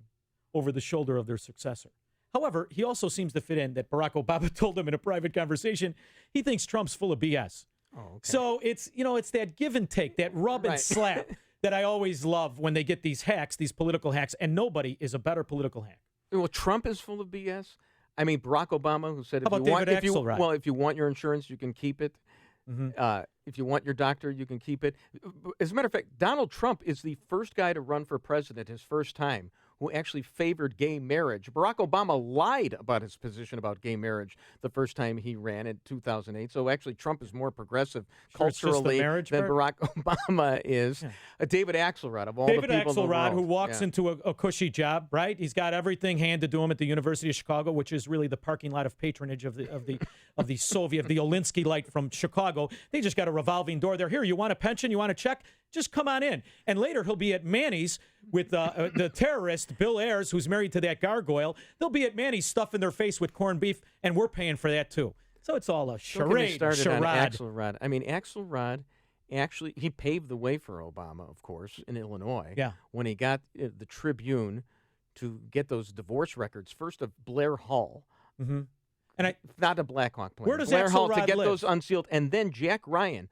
over the shoulder of their successor. However, he also seems to fit in that Barack Obama told him in a private conversation he thinks Trump's full of BS. Oh, okay. So it's that give and take, that rub and slap that I always love when they get these hacks, these political hacks, and nobody is a better political hack. Well, Trump is full of BS. I mean, Barack Obama, who said, if you want your insurance, you can keep it. Mm-hmm. If you want your doctor, you can keep it. As a matter of fact, Donald Trump is the first guy to run for president, his first time, who actually favored gay marriage. Barack Obama lied about his position about gay marriage the first time he ran in 2008. So actually, Trump is more progressive culturally than Barack Obama is. Yeah. David Axelrod, of all the people in the world. Who walks into a cushy job, right? He's got everything handed to him at the University of Chicago, which is really the parking lot of patronage of the Soviet, the Olinsky light from Chicago. They just got a revolving door there. Here, you want a pension? You want a check? Just come on in. And later he'll be at Manny's with the terrorist, Bill Ayers, who's married to that gargoyle. They'll be at Manny's stuffing their face with corned beef, and we're paying for that too. So it's all a charade. On Axelrod. I mean, Axelrod actually, he paved the way for Obama, of course, in Illinois. Yeah. When he got the Tribune to get those divorce records, first of Blair Hull. Mm-hmm. And not a Black Hawk plane. Where does Blair Hull to get live? those unsealed. And then Jack Ryan,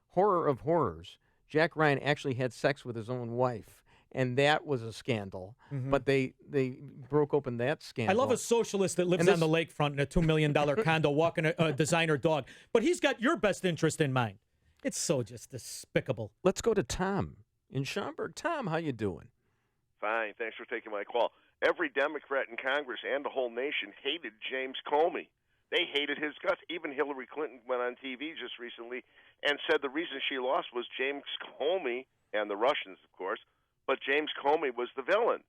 horror of horrors. Jack Ryan actually had sex with his own wife, and that was a scandal. Mm-hmm. But they broke open that scandal. I love a socialist that lives on the lakefront in a $2 million condo walking a designer dog. But he's got your best interest in mind. It's so just despicable. Let's go to Tom in Schaumburg. Tom, how you doing? Fine. Thanks for taking my call. Every Democrat in Congress and the whole nation hated James Comey. They hated his guts. Even Hillary Clinton went on TV just recently and said the reason she lost was James Comey and the Russians, of course, but James Comey was the villain.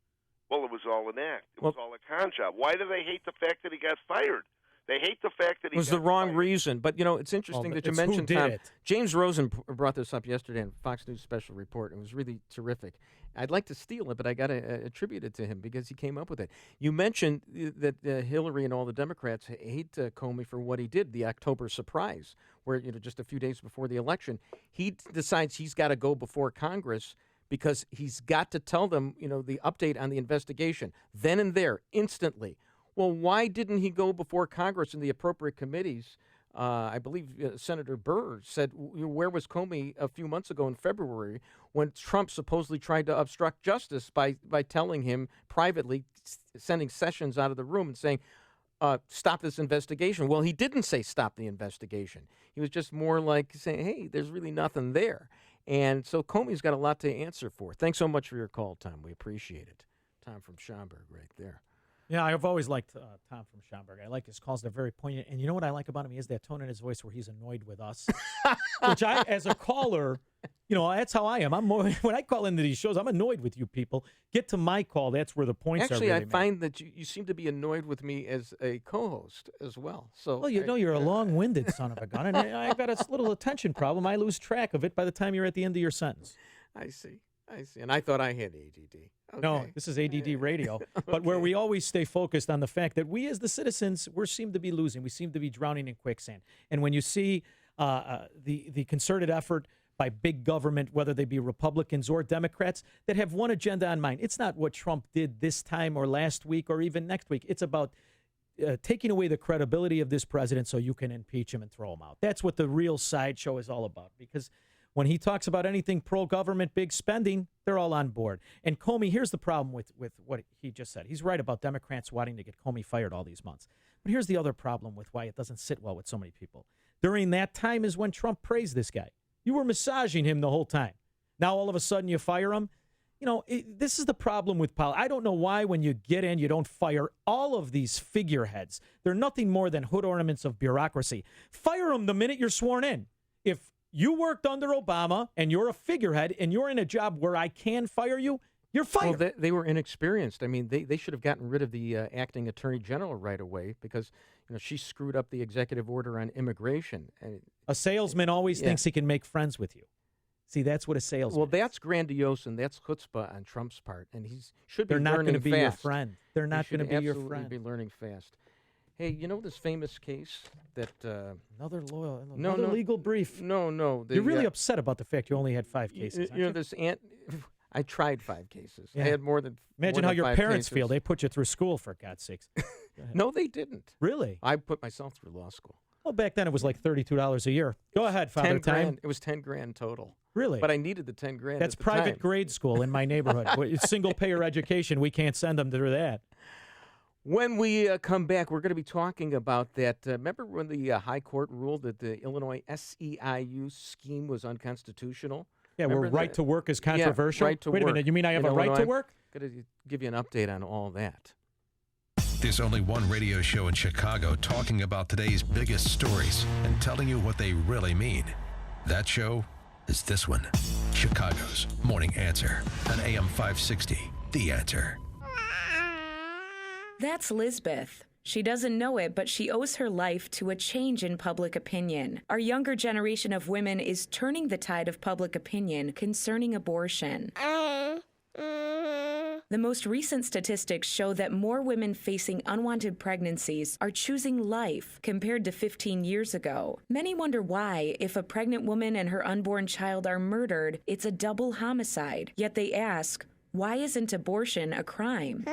Well, it was all an act. It was all a con job. Why do they hate the fact that he got fired? They hate the fact that he was the wrong reason. But, it's interesting that you mentioned, Tom. James Rosen brought this up yesterday in Fox News Special Report. It was really terrific. I'd like to steal it, but I got to attribute it to him because he came up with it. You mentioned that Hillary and all the Democrats hate Comey for what he did, the October surprise, where, just a few days before the election, he decides he's got to go before Congress because he's got to tell them, the update on the investigation then and there, instantly. Well, why didn't he go before Congress in the appropriate committees? I believe Senator Burr said, where was Comey a few months ago in February when Trump supposedly tried to obstruct justice by telling him privately, sending Sessions out of the room and saying, stop this investigation. Well, he didn't say stop the investigation. He was just more like saying, hey, there's really nothing there. And so Comey's got a lot to answer for. Thanks so much for your call, Tom. We appreciate it. Tom from Schaumburg right there. Yeah, I've always liked Tom from Schaumburg. I like his calls. They're very poignant. And you know what I like about him? He has that tone in his voice where he's annoyed with us. Which I, as a caller, that's how I am. I'm more, when I call into these shows, I'm annoyed with you people. Get to my call. That's where the points are really I made. find that you seem to be annoyed with me as a co-host as well. So, well, you're a long-winded son of a gun. And I've got a little attention problem. I lose track of it by the time you're at the end of your sentence. I see. And I thought I had ADD. Okay. No, this is ADD radio, okay. But where we always stay focused on the fact that we as the citizens, we seem to be losing. We seem to be drowning in quicksand. And when you see the concerted effort by big government, whether they be Republicans or Democrats, that have one agenda on mind, it's not what Trump did this time or last week or even next week. It's about taking away the credibility of this president so you can impeach him and throw him out. That's what the real sideshow is all about, because when he talks about anything pro-government, big spending, they're all on board. And Comey, here's the problem with what he just said. He's right about Democrats wanting to get Comey fired all these months. But here's the other problem with why it doesn't sit well with so many people. During that time is when Trump praised this guy. You were massaging him the whole time. Now all of a sudden you fire him. This is the problem with politics. I don't know why when you get in, you don't fire all of these figureheads. They're nothing more than hood ornaments of bureaucracy. Fire them the minute you're sworn in. If you worked under Obama and you're a figurehead and you're in a job where I can fire you, you're fired. Well, they were inexperienced. I mean, they should have gotten rid of the acting attorney general right away because she screwed up the executive order on immigration. A salesman always thinks he can make friends with you. See, that's what a salesman is. That's grandiose and that's chutzpah on Trump's part, and he should be They're not going to be your friend. They're not going to be your friend. Absolutely be learning fast. Hey, you know this famous case that another legal brief. No. You're really upset about the fact you only had 5 cases. I tried 5 cases. Yeah. I had more than. Imagine more how than your 5 parents cases. feel. They put you through school, for God's sakes. No, they didn't. Really? I put myself through law school. Well, back then it was like $32 a year. Go ahead, Father Time. It was $10,000 total. Really? But I needed the $10,000. That's at the private time. grade school in my neighborhood. It's single payer education. We can't send them through that. When we come back, we're going to be talking about that. Remember when the High Court ruled that the Illinois SEIU scheme was unconstitutional? Yeah, where right to work is controversial. Yeah, right to Wait work a minute, you mean I have a Illinois? right to work? Going to give you an update on all that. There's only one radio show in Chicago talking about today's biggest stories and telling you what they really mean. That show is this one, Chicago's Morning Answer on AM 560, The Answer. That's Lisbeth. She doesn't know it, but she owes her life to a change in public opinion. Our younger generation of women is turning the tide of public opinion concerning abortion. The most recent statistics show that more women facing unwanted pregnancies are choosing life compared to 15 years ago. Many wonder why, if a pregnant woman and her unborn child are murdered, it's a double homicide. Yet they ask, why isn't abortion a crime?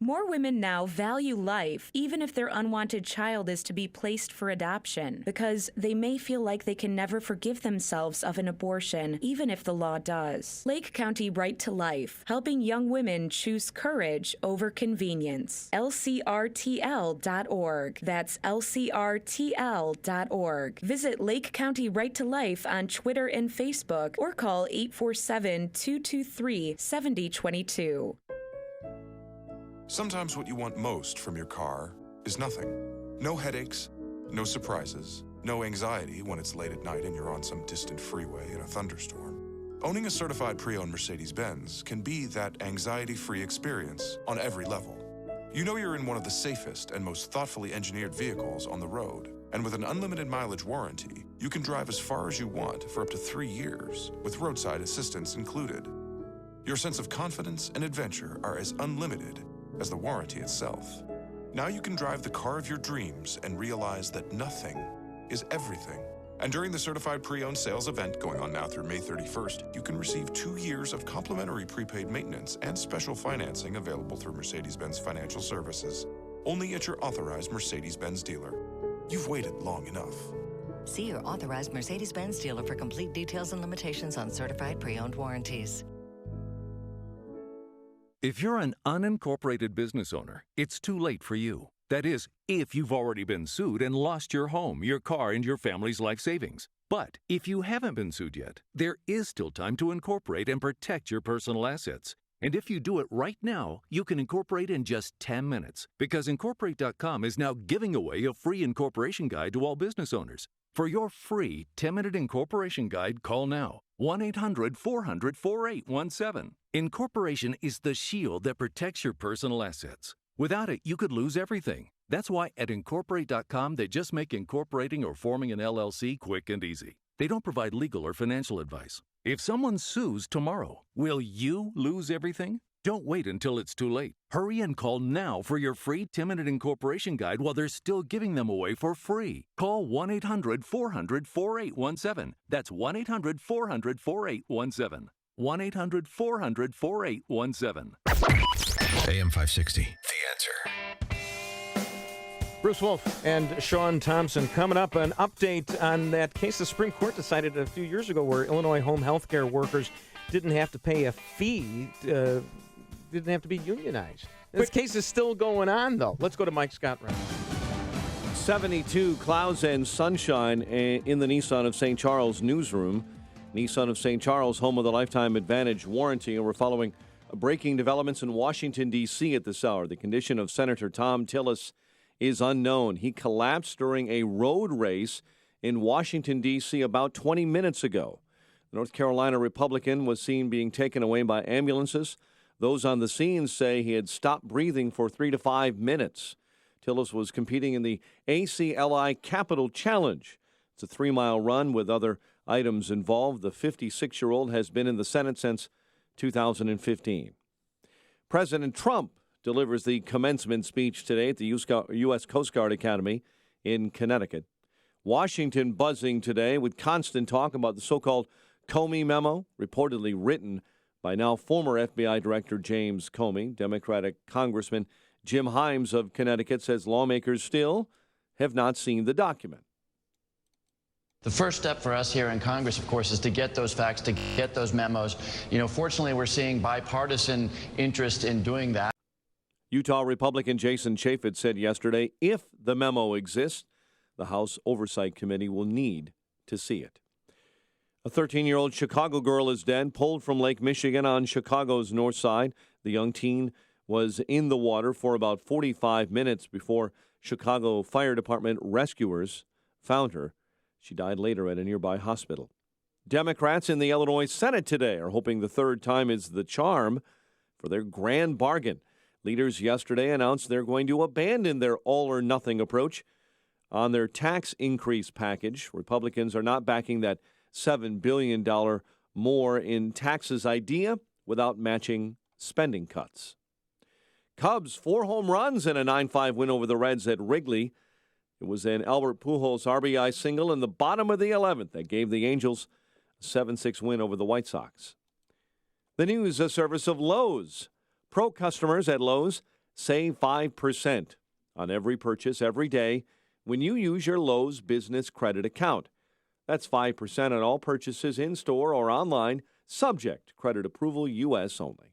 More women now value life, even if their unwanted child is to be placed for adoption, because they may feel like they can never forgive themselves of an abortion, even if the law does. Lake County Right to Life, helping young women choose courage over convenience. LCRTL.org. That's LCRTL.org. Visit Lake County Right to Life on Twitter and Facebook, or call 847-223-7022. Sometimes what you want most from your car is nothing. No headaches, no surprises, no anxiety when it's late at night and you're on some distant freeway in a thunderstorm. Owning a certified pre-owned Mercedes-Benz can be that anxiety-free experience on every level. You know you're in one of the safest and most thoughtfully engineered vehicles on the road. And with an unlimited mileage warranty, you can drive as far as you want for up to 3 years, with roadside assistance included. Your sense of confidence and adventure are as unlimited as the warranty itself. Now you can drive the car of your dreams and realize that nothing is everything. And during the certified pre-owned sales event going on now through May 31st, you can receive 2 years of complimentary prepaid maintenance and special financing available through Mercedes-Benz Financial Services. Only at your authorized Mercedes-Benz dealer. You've waited long enough. See your authorized Mercedes-Benz dealer for complete details and limitations on certified pre-owned warranties. If you're an unincorporated business owner, it's too late for you. That is, if you've already been sued and lost your home, your car, and your family's life savings. But if you haven't been sued yet, there is still time to incorporate and protect your personal assets. And if you do it right now, you can incorporate in just 10 minutes, because Incorporate.com is now giving away a free incorporation guide to all business owners. For your free 10-minute incorporation guide, call now. 1-800-400-4817. Incorporation is the shield that protects your personal assets. Without it, you could lose everything. That's why at Incorporate.com, they just make incorporating or forming an LLC quick and easy. They don't provide legal or financial advice. If someone sues tomorrow, will you lose everything? Don't wait until it's too late. Hurry and call now for your free 10-minute incorporation guide while they're still giving them away for free. Call 1-800-400-4817. That's 1-800-400-4817. 1-800-400-4817. AM 560. The Answer. Bruce Wolf and Sean Thompson coming up. An update on that case the Supreme Court decided a few years ago where Illinois home health care workers didn't have to pay a fee, didn't have to be unionized. This case is still going on, though. Let's go to Mike Scott right now. 72 clouds and sunshine in the Nissan of St. Charles newsroom. Nissan of St. Charles, home of the Lifetime Advantage warranty. And we're following breaking developments in Washington, D.C. at this hour. The condition of Senator Thom Tillis is unknown. He collapsed during a road race in Washington, D.C. about 20 minutes ago. The North Carolina Republican was seen being taken away by ambulances. Those on the scene say he had stopped breathing for 3 to 5 minutes. Tillis was competing in the ACLI Capital Challenge. It's a 3-mile run with other items involved. The 56-year-old has been in the Senate since 2015. President Trump delivers the commencement speech today at the U.S. Coast Guard Academy in Connecticut. Washington buzzing today with constant talk about the so-called Comey memo, reportedly written by now former FBI Director James Comey. Democratic Congressman Jim Himes of Connecticut says lawmakers still have not seen the document. The first step for us here in Congress, of course, is to get those facts, to get those memos. Fortunately, we're seeing bipartisan interest in doing that. Utah Republican Jason Chaffetz said yesterday, if the memo exists, the House Oversight Committee will need to see it. A 13-year-old Chicago girl is dead, pulled from Lake Michigan on Chicago's north side. The young teen was in the water for about 45 minutes before Chicago Fire Department rescuers found her. She died later at a nearby hospital. Democrats in the Illinois Senate today are hoping the third time is the charm for their grand bargain. Leaders yesterday announced they're going to abandon their all-or-nothing approach on their tax increase package. Republicans are not backing that $7 billion more in taxes idea without matching spending cuts. Cubs, 4 home runs and a 9-5 win over the Reds at Wrigley. It was an Albert Pujols RBI single in the bottom of the 11th that gave the Angels a 7-6 win over the White Sox. The news, a service of Lowe's. Pro customers at Lowe's save 5% on every purchase every day when you use your Lowe's business credit account. That's 5% on all purchases in-store or online, subject to credit approval, U.S. only.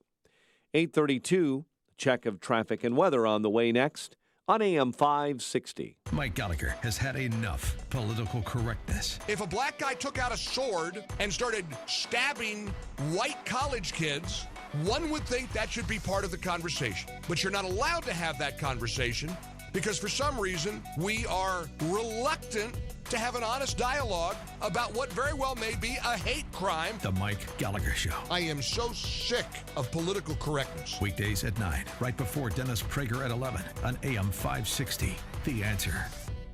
8:32, check of traffic and weather on the way next on AM 560. Mike Gallagher has had enough political correctness. If a black guy took out a sword and started stabbing white college kids, one would think that should be part of the conversation. But you're not allowed to have that conversation because for some reason we are reluctant to have an honest dialogue about what very well may be a hate crime. The Mike Gallagher Show. I am so sick of political correctness. Weekdays at 9, right before Dennis Prager at 11 on AM 560. The Answer.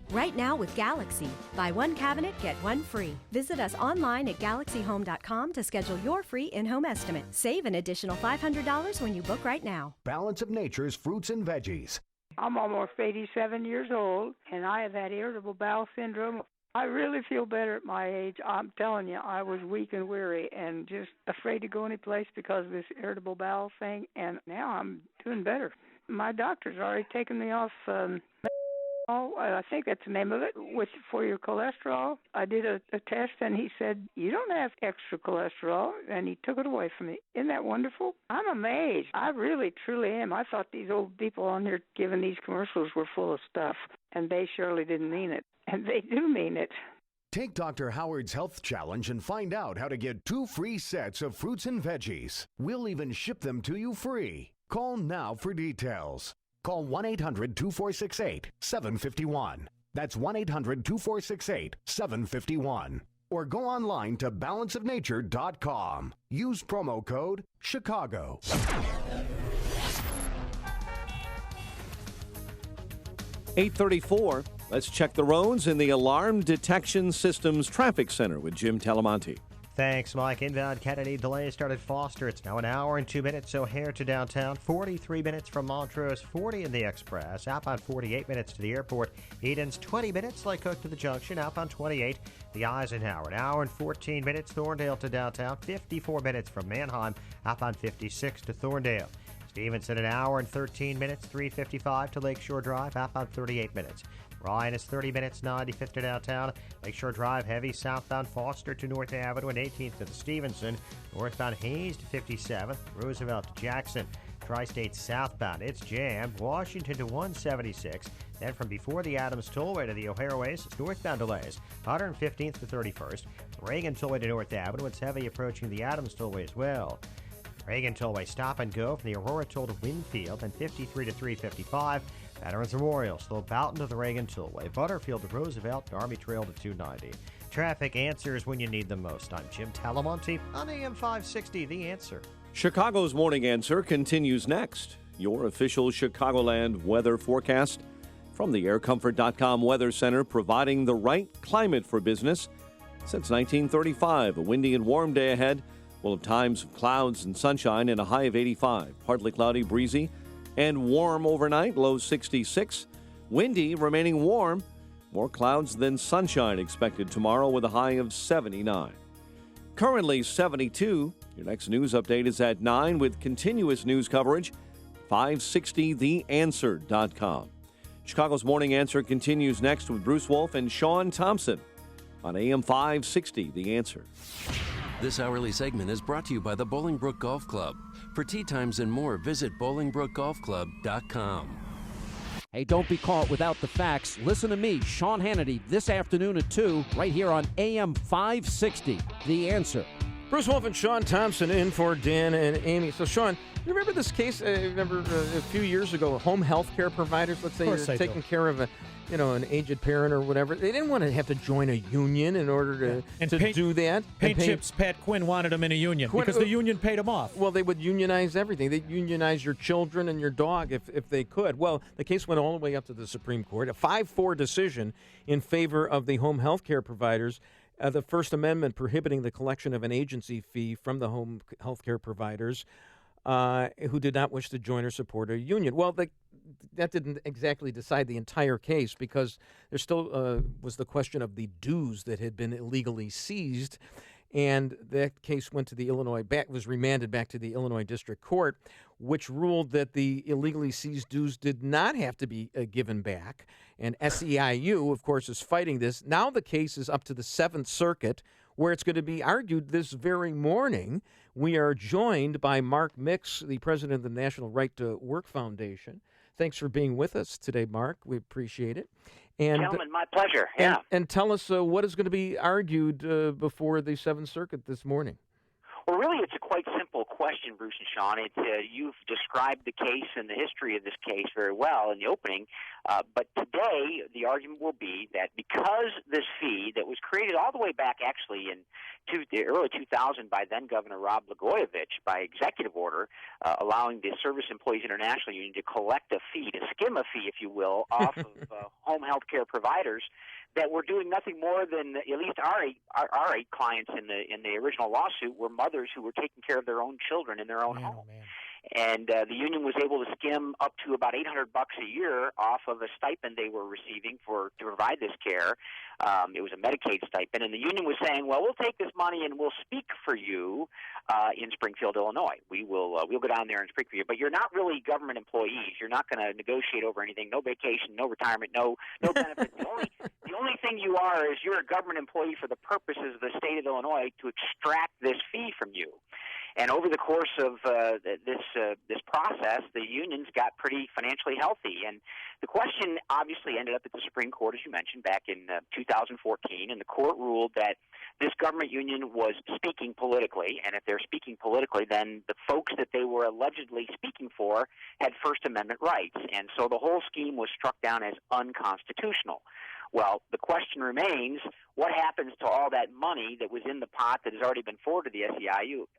Right now with Galaxy. Buy one cabinet, get one free. Visit us online at GalaxyHome.com to schedule your free in-home estimate. Save an additional $500 when you book right now. Balance of Nature's fruits and veggies. I'm almost 87 years old, and I have had irritable bowel syndrome. I really feel better at my age. I'm telling you, I was weak and weary and just afraid to go any place because of this irritable bowel thing, and now I'm doing better. My doctor's already taken me off I think that's the name of it, for your cholesterol. I did a test, and he said, you don't have extra cholesterol, and he took it away from me. Isn't that wonderful? I'm amazed. I really, truly am. I thought these old people on here giving these commercials were full of stuff, and they surely didn't mean it. And they do mean it. Take Dr. Howard's Health Challenge and find out how to get 2 free sets of fruits and veggies. We'll even ship them to you free. Call now for details. Call 1-800-2468-751. That's 1-800-2468-751. Or go online to balanceofnature.com. Use promo code Chicago. 8:34. Let's check the roads in the Alarm Detection Systems Traffic Center with Jim Talamonte. Thanks, Mike. Inbound Kennedy delay started Foster. It's now an hour and 2 minutes. O'Hare to downtown. 43 minutes from Montrose. 40 in the Express. Outbound 48 minutes to the airport. Eden's 20 minutes. Lake Cook to the junction. Outbound 28. The Eisenhower. An hour and 14 minutes. Thorndale to downtown. 54 minutes from Mannheim. Outbound 56 to Thorndale. Stevenson, an hour and 13 minutes, 3:55 to Lakeshore Drive, outbound 38 minutes. Ryan is 30 minutes, 95th to downtown. Lakeshore Drive, heavy southbound Foster to North Avenue and 18th to the Stevenson. Northbound Hayes to 57th, Roosevelt to Jackson. Tri-State southbound, it's jammed. Washington to 176. Then from before the Adams Tollway to the O'Hare Ways, it's northbound delays. 115th to 31st. Reagan Tollway to North Avenue, it's heavy approaching the Adams Tollway as well. Reagan Tollway stop and go from the Aurora Toll to Winfield and 53 to 355. Veterans Memorial slow Boughton to the Reagan Tollway. Butterfield to Roosevelt and Army Trail to 290. Traffic answers when you need them most. I'm Jim Talamonte on AM 560, The Answer. Chicago's Morning Answer continues next. Your official Chicagoland weather forecast from the aircomfort.com Weather Center, providing the right climate for business since 1935. A windy and warm day ahead. We'll have times of clouds and sunshine and a high of 85. Partly cloudy, breezy, and warm overnight, low 66. Windy, remaining warm. More clouds than sunshine expected tomorrow with a high of 79. Currently 72. Your next news update is at 9 with continuous news coverage. 560theanswer.com. Chicago's Morning Answer continues next with Bruce Wolf and Sean Thompson on AM 560, The Answer. This hourly segment is brought to you by the Bolingbrook Golf Club. For tee times and more, visit BolingbrookGolfClub.com. Hey, don't be caught without the facts. Listen to me, Sean Hannity, this afternoon at 2, right here on AM 560, The Answer. Bruce Wolf and Sean Thompson in for Dan and Amy. So, Sean, you remember this case? I remember a few years ago, home health care providers, let's say you're taking care of an aged parent or whatever. They didn't want to have to join a union in order to do that. Paint Chips Pat Quinn wanted them in a union because the union paid them off. Well, they would unionize everything. They'd unionize your children and your dog if they could. Well, the case went all the way up to the Supreme Court. A 5-4 decision in favor of the home health care providers. The First Amendment prohibiting the collection of an agency fee from the home health care providers who did not wish to join or support a union. Well, that didn't exactly decide the entire case because there still was the question of the dues that had been illegally seized, and that case went to the was remanded back to the Illinois District Court, which ruled that the illegally seized dues did not have to be given back. And SEIU, of course, is fighting this. Now the case is up to the Seventh Circuit, where it's going to be argued this very morning. We are joined by Mark Mix, the president of the National Right to Work Foundation. Thanks for being with us today, Mark. We appreciate it. And, gentlemen, my pleasure. And tell us what is going to be argued before the Seventh Circuit this morning. Well, really, it's a quite simple question, Bruce and Sean. You've described the case and the history of this case very well in the opening, but today the argument will be that because this fee that was created all the way back actually in the early 2000 by then-Governor Rod Blagojevich by executive order, allowing the Service Employees International Union to collect a fee, to skim a fee, if you will, off of home health care providers, that were doing nothing more than, at least our eight clients in the original lawsuit were mothers who were taking care of their own children in their own home. And the union was able to skim up to about $800 a year off of a stipend they were receiving to provide this care. It was a Medicaid stipend, and the union was saying, "Well, we'll take this money and we'll speak for you in Springfield, Illinois. We'll go down there and speak for you, but you're not really government employees. You're not going to negotiate over anything. No vacation, no retirement, no benefits. The only thing you are is you're a government employee for the purposes of the state of Illinois to extract this fee from you." And over the course of this process, the unions got pretty financially healthy. And the question obviously ended up at the Supreme Court, as you mentioned, back in 2014, and the court ruled that this government union was speaking politically, and if they're speaking politically, then the folks that they were allegedly speaking for had First Amendment rights. And so the whole scheme was struck down as unconstitutional. Well, the question remains, what happens to all that money that was in the pot that has already been forwarded to the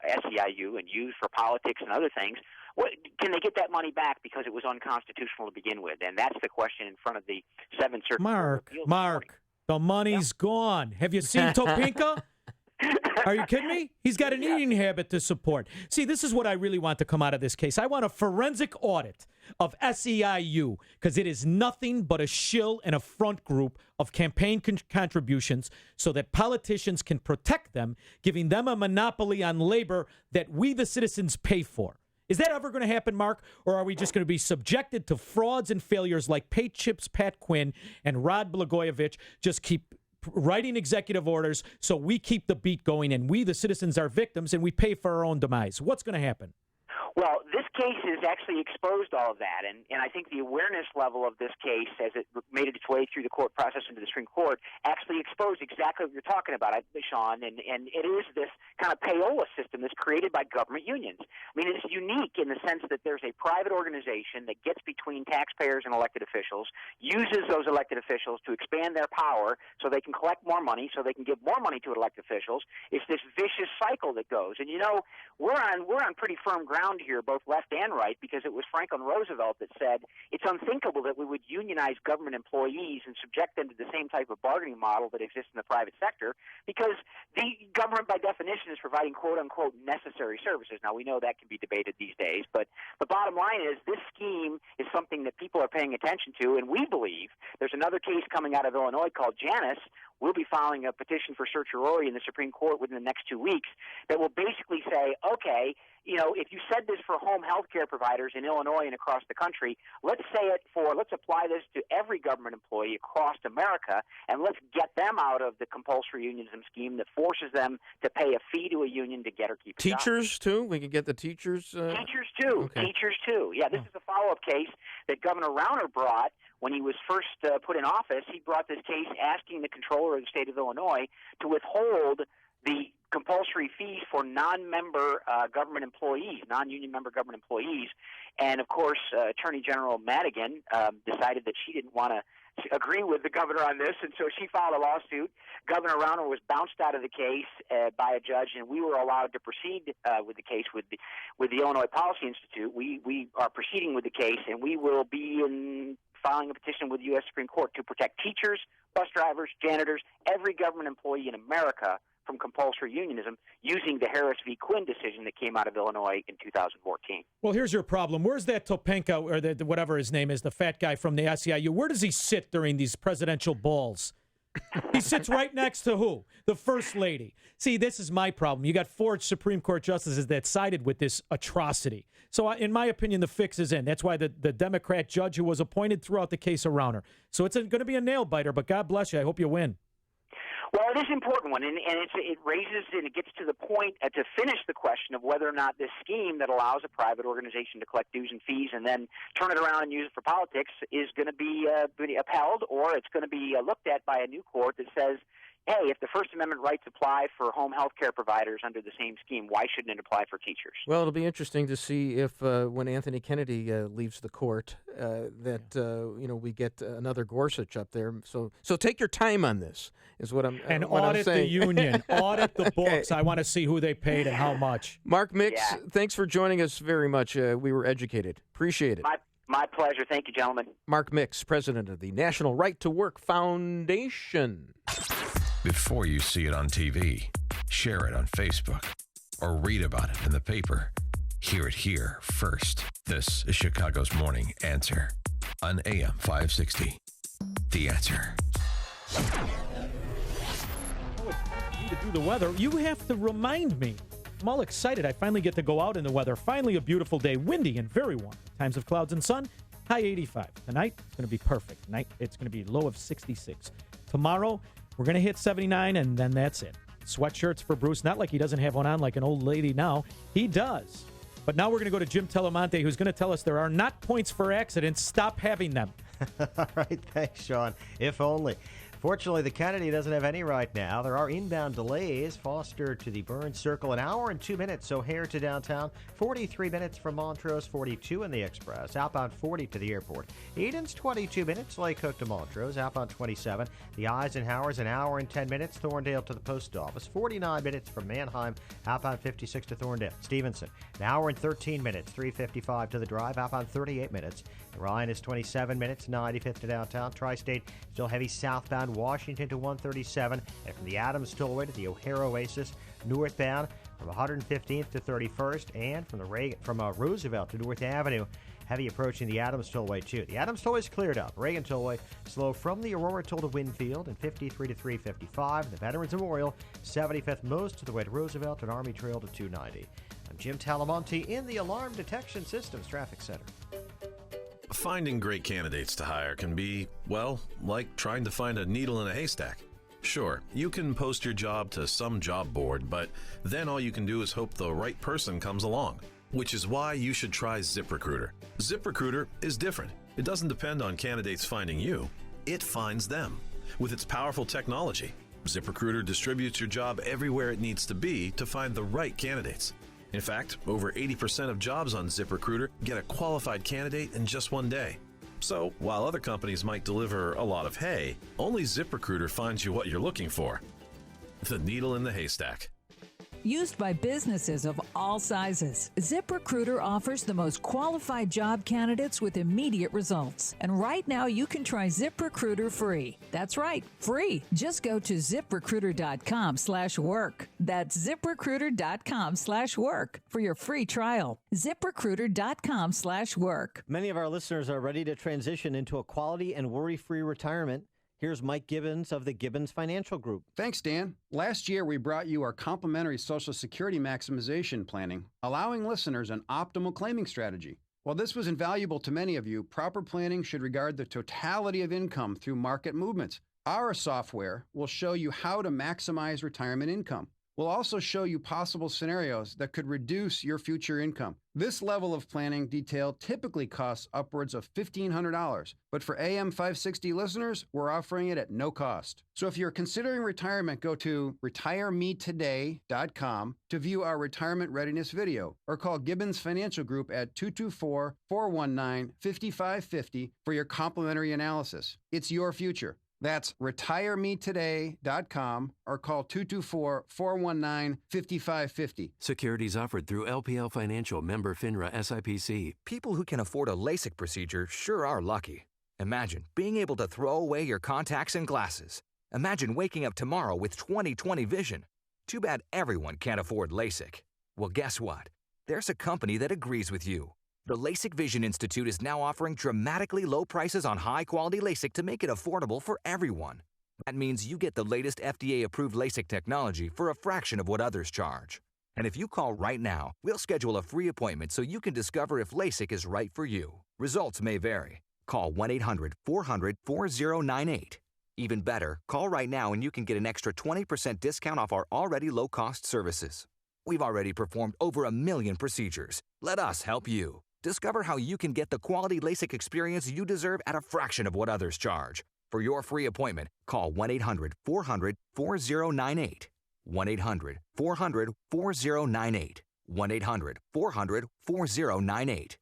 SEIU and used for politics and other things? Can they get that money back because it was unconstitutional to begin with? And that's the question in front of the Seventh Circuit. Mark, the money's gone. Have you seen Topinka? Are you kidding me? He's got an eating habit to support. See, this is what I really want to come out of this case. I want a forensic audit of SEIU because it is nothing but a shill and a front group of campaign contributions so that politicians can protect them, giving them a monopoly on labor that we, the citizens, pay for. Is that ever going to happen, Mark? Or are we just going to be subjected to frauds and failures like Pay Chips Pat Quinn and Rod Blagojevich just keep writing executive orders so we keep the beat going and we, the citizens, are victims and we pay for our own demise? What's going to happen? Well, this case has actually exposed all of that, and I think the awareness level of this case, as it made its way through the court process into the Supreme Court, actually exposed exactly what you're talking about, Sean, and it is this kind of payola system that's created by government unions. I mean, it's unique in the sense that there's a private organization that gets between taxpayers and elected officials, uses those elected officials to expand their power so they can collect more money, so they can give more money to elected officials. It's this vicious cycle that goes, and we're on pretty firm ground here, both left and right, because it was Franklin Roosevelt that said it's unthinkable that we would unionize government employees and subject them to the same type of bargaining model that exists in the private sector, because the government, by definition, is providing quote-unquote necessary services. Now, we know that can be debated these days, but the bottom line is this scheme is something that people are paying attention to, and we believe there's another case coming out of Illinois called Janus. We'll be filing a petition for certiorari in the Supreme Court within the next 2 weeks that will basically say, okay, if you said this for home health care providers in Illinois and across the country, let's apply this to every government employee across America, and let's get them out of the compulsory unionism scheme that forces them to pay a fee to a union to get or keep a job. Teachers, too? We can get the teachers? Teachers, too. Okay. Teachers, too. Yeah, this is a follow-up case that Governor Rauner brought when he was first put in office. He brought this case asking the controller of the state of Illinois to withhold the compulsory fees for non-member government employees, non-union member government employees. And, of course, Attorney General Madigan decided that she didn't want to agree with the governor on this, and so she filed a lawsuit. Governor Rauner was bounced out of the case by a judge, and we were allowed to proceed with the case with the Illinois Policy Institute. We are proceeding with the case, and we will be filing a petition with the U.S. Supreme Court to protect teachers, bus drivers, janitors, every government employee in America from compulsory unionism using the Harris v. Quinn decision that came out of Illinois in 2014. Well, here's your problem. Where's that Topenka, or whatever his name is, the fat guy from the SEIU? Where does he sit during these presidential balls? He sits right next to who? The First Lady. See, this is my problem. You got 4 Supreme Court justices that sided with this atrocity. So, in my opinion, the fix is in. That's why the Democrat judge who was appointed throughout the case of Rauner. So it's going to be a nail-biter, but God bless you. I hope you win. Well, it is an important one, and it raises and it gets to the point to finish the question of whether or not this scheme that allows a private organization to collect dues and fees and then turn it around and use it for politics is going to be upheld, or it's going to be looked at by a new court that says, hey, if the First Amendment rights apply for home health care providers under the same scheme, why shouldn't it apply for teachers? Well, it'll be interesting to see if when Anthony Kennedy leaves the court we get another Gorsuch up there. So take your time on this is what I'm and what audit I'm saying. The union, audit the books. Okay. I want to see who they paid and how much. Mark Mix, thanks for joining us very much. We were educated. Appreciate it. My pleasure. Thank you, gentlemen. Mark Mix, president of the National Right to Work Foundation. Before you see it on TV, share it on Facebook, or read about it in the paper, hear it here first. This is Chicago's Morning Answer on AM 560. The Answer. To do the weather, you have to remind me. I'm all excited. I finally get to go out in the weather. Finally, a beautiful day, windy and very warm. Times of clouds and sun, high 85. Tonight, it's going to be perfect. Tonight, it's going to be low of 66. Tomorrow, we're going to hit 79, and then that's it. Sweatshirts for Bruce. Not like he doesn't have one on like an old lady now. He does. But now we're going to go to Jim Telemonte, who's going to tell us there are not points for accidents. Stop having them. All right, thanks, Sean. If only. Fortunately, the Kennedy doesn't have any right now. There are inbound delays. Foster to the Burns Circle, an hour and 2 minutes. O'Hare to downtown, 43 minutes from Montrose, 42 in the Express. Outbound 40 to the airport. Eden's 22 minutes. Lake Hook to Montrose, outbound 27. The Eisenhower's an hour and 10 minutes. Thorndale to the post office, 49 minutes from Mannheim. Outbound 56 to Thorndale. Stevenson, an hour and 13 minutes. 3:55 to the drive. Outbound 38 minutes. The Ryan is 27 minutes. 95th to downtown. Tri-State still heavy southbound. Washington to 137, and from the Adams Tollway to the O'Hare Oasis, northbound from 115th to 31st, and from Roosevelt to North Avenue, heavy approaching the Adams Tollway too. The Adams Tollway is cleared up. Reagan Tollway slow from the Aurora Toll to Winfield, and 53 to 355. The Veterans Memorial, 75th most to the way to Roosevelt, and Army Trail to 290. I'm Jim Talamonte in the Alarm Detection Systems Traffic Center. Finding great candidates to hire can be, well, like trying to find a needle in a haystack. Sure, you can post your job to some job board, but then all you can do is hope the right person comes along. Which is why you should try ZipRecruiter. ZipRecruiter is different. It doesn't depend on candidates finding you. It finds them. With its powerful technology, ZipRecruiter distributes your job everywhere it needs to be to find the right candidates. In fact, over 80% of jobs on ZipRecruiter get a qualified candidate in just one day. So, while other companies might deliver a lot of hay, only ZipRecruiter finds you what you're looking for. The needle in the haystack. Used by businesses of all sizes, ZipRecruiter offers the most qualified job candidates with immediate results. And right now you can try ZipRecruiter free. That's right, free. Just go to ZipRecruiter.com/work. That's ZipRecruiter.com/work for your free trial. ZipRecruiter.com/work. Many of our listeners are ready to transition into a quality and worry-free retirement. Here's Mike Gibbons of the Gibbons Financial Group. Thanks, Dan. Last year, we brought you our complimentary Social Security maximization planning, allowing listeners an optimal claiming strategy. While this was invaluable to many of you, proper planning should regard the totality of income through market movements. Our software will show you how to maximize retirement income. We'll also show you possible scenarios that could reduce your future income. This level of planning detail typically costs upwards of $1,500, but for AM 560 listeners, we're offering it at no cost. So if you're considering retirement, go to retiremetoday.com to view our retirement readiness video, or call Gibbons Financial Group at 224-419-5550 for your complimentary analysis. It's your future. That's retiremetoday.com or call 224-419-5550. Securities offered through LPL Financial, member FINRA SIPC. People who can afford a LASIK procedure sure are lucky. Imagine being able to throw away your contacts and glasses. Imagine waking up tomorrow with 20/20 vision. Too bad everyone can't afford LASIK. Well, guess what? There's a company that agrees with you. The LASIK Vision Institute is now offering dramatically low prices on high-quality LASIK to make it affordable for everyone. That means you get the latest FDA-approved LASIK technology for a fraction of what others charge. And if you call right now, we'll schedule a free appointment so you can discover if LASIK is right for you. Results may vary. Call 1-800-400-4098. Even better, call right now and you can get an extra 20% discount off our already low-cost services. We've already performed over 1 million procedures. Let us help you. Discover how you can get the quality LASIK experience you deserve at a fraction of what others charge. For your free appointment, call 1-800-400-4098. 1-800-400-4098. 1-800-400-4098.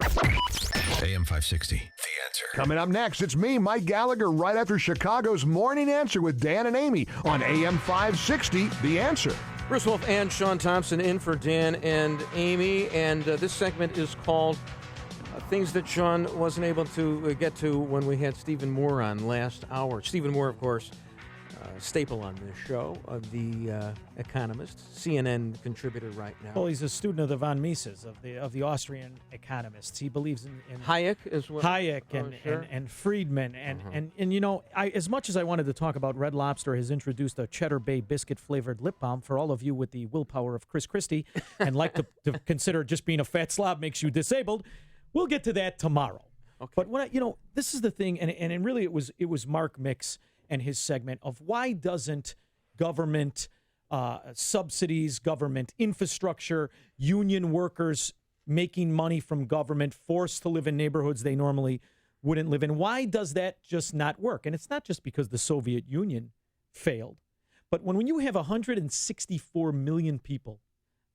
AM 560, The Answer. Coming up next, it's me, Mike Gallagher, right after Chicago's Morning Answer with Dan and Amy on AM 560, The Answer. Bruce Wolf and Sean Thompson in for Dan and Amy, and this segment is called Things That Sean wasn't able to get to when we had Stephen Moore on last hour. Stephen Moore, of course, staple on this show, the economist, CNN contributor right now. Well, he's a student of the von Mises, of the Austrian economists. He believes in Hayek as well. Hayek and Friedman and you know, as much as I wanted to talk about Red Lobster has introduced a Cheddar Bay biscuit flavored lip balm for all of you with the willpower of Chris Christie and like to consider just being a fat slob makes you disabled. We'll get to that tomorrow. Okay. But what this is the thing, and really it was Mark Mix and his segment of why doesn't government subsidies, government infrastructure, union workers making money from government, forced to live in neighborhoods they normally wouldn't live in. Why does that just not work? And it's not just because the Soviet Union failed, but when you have 164 million people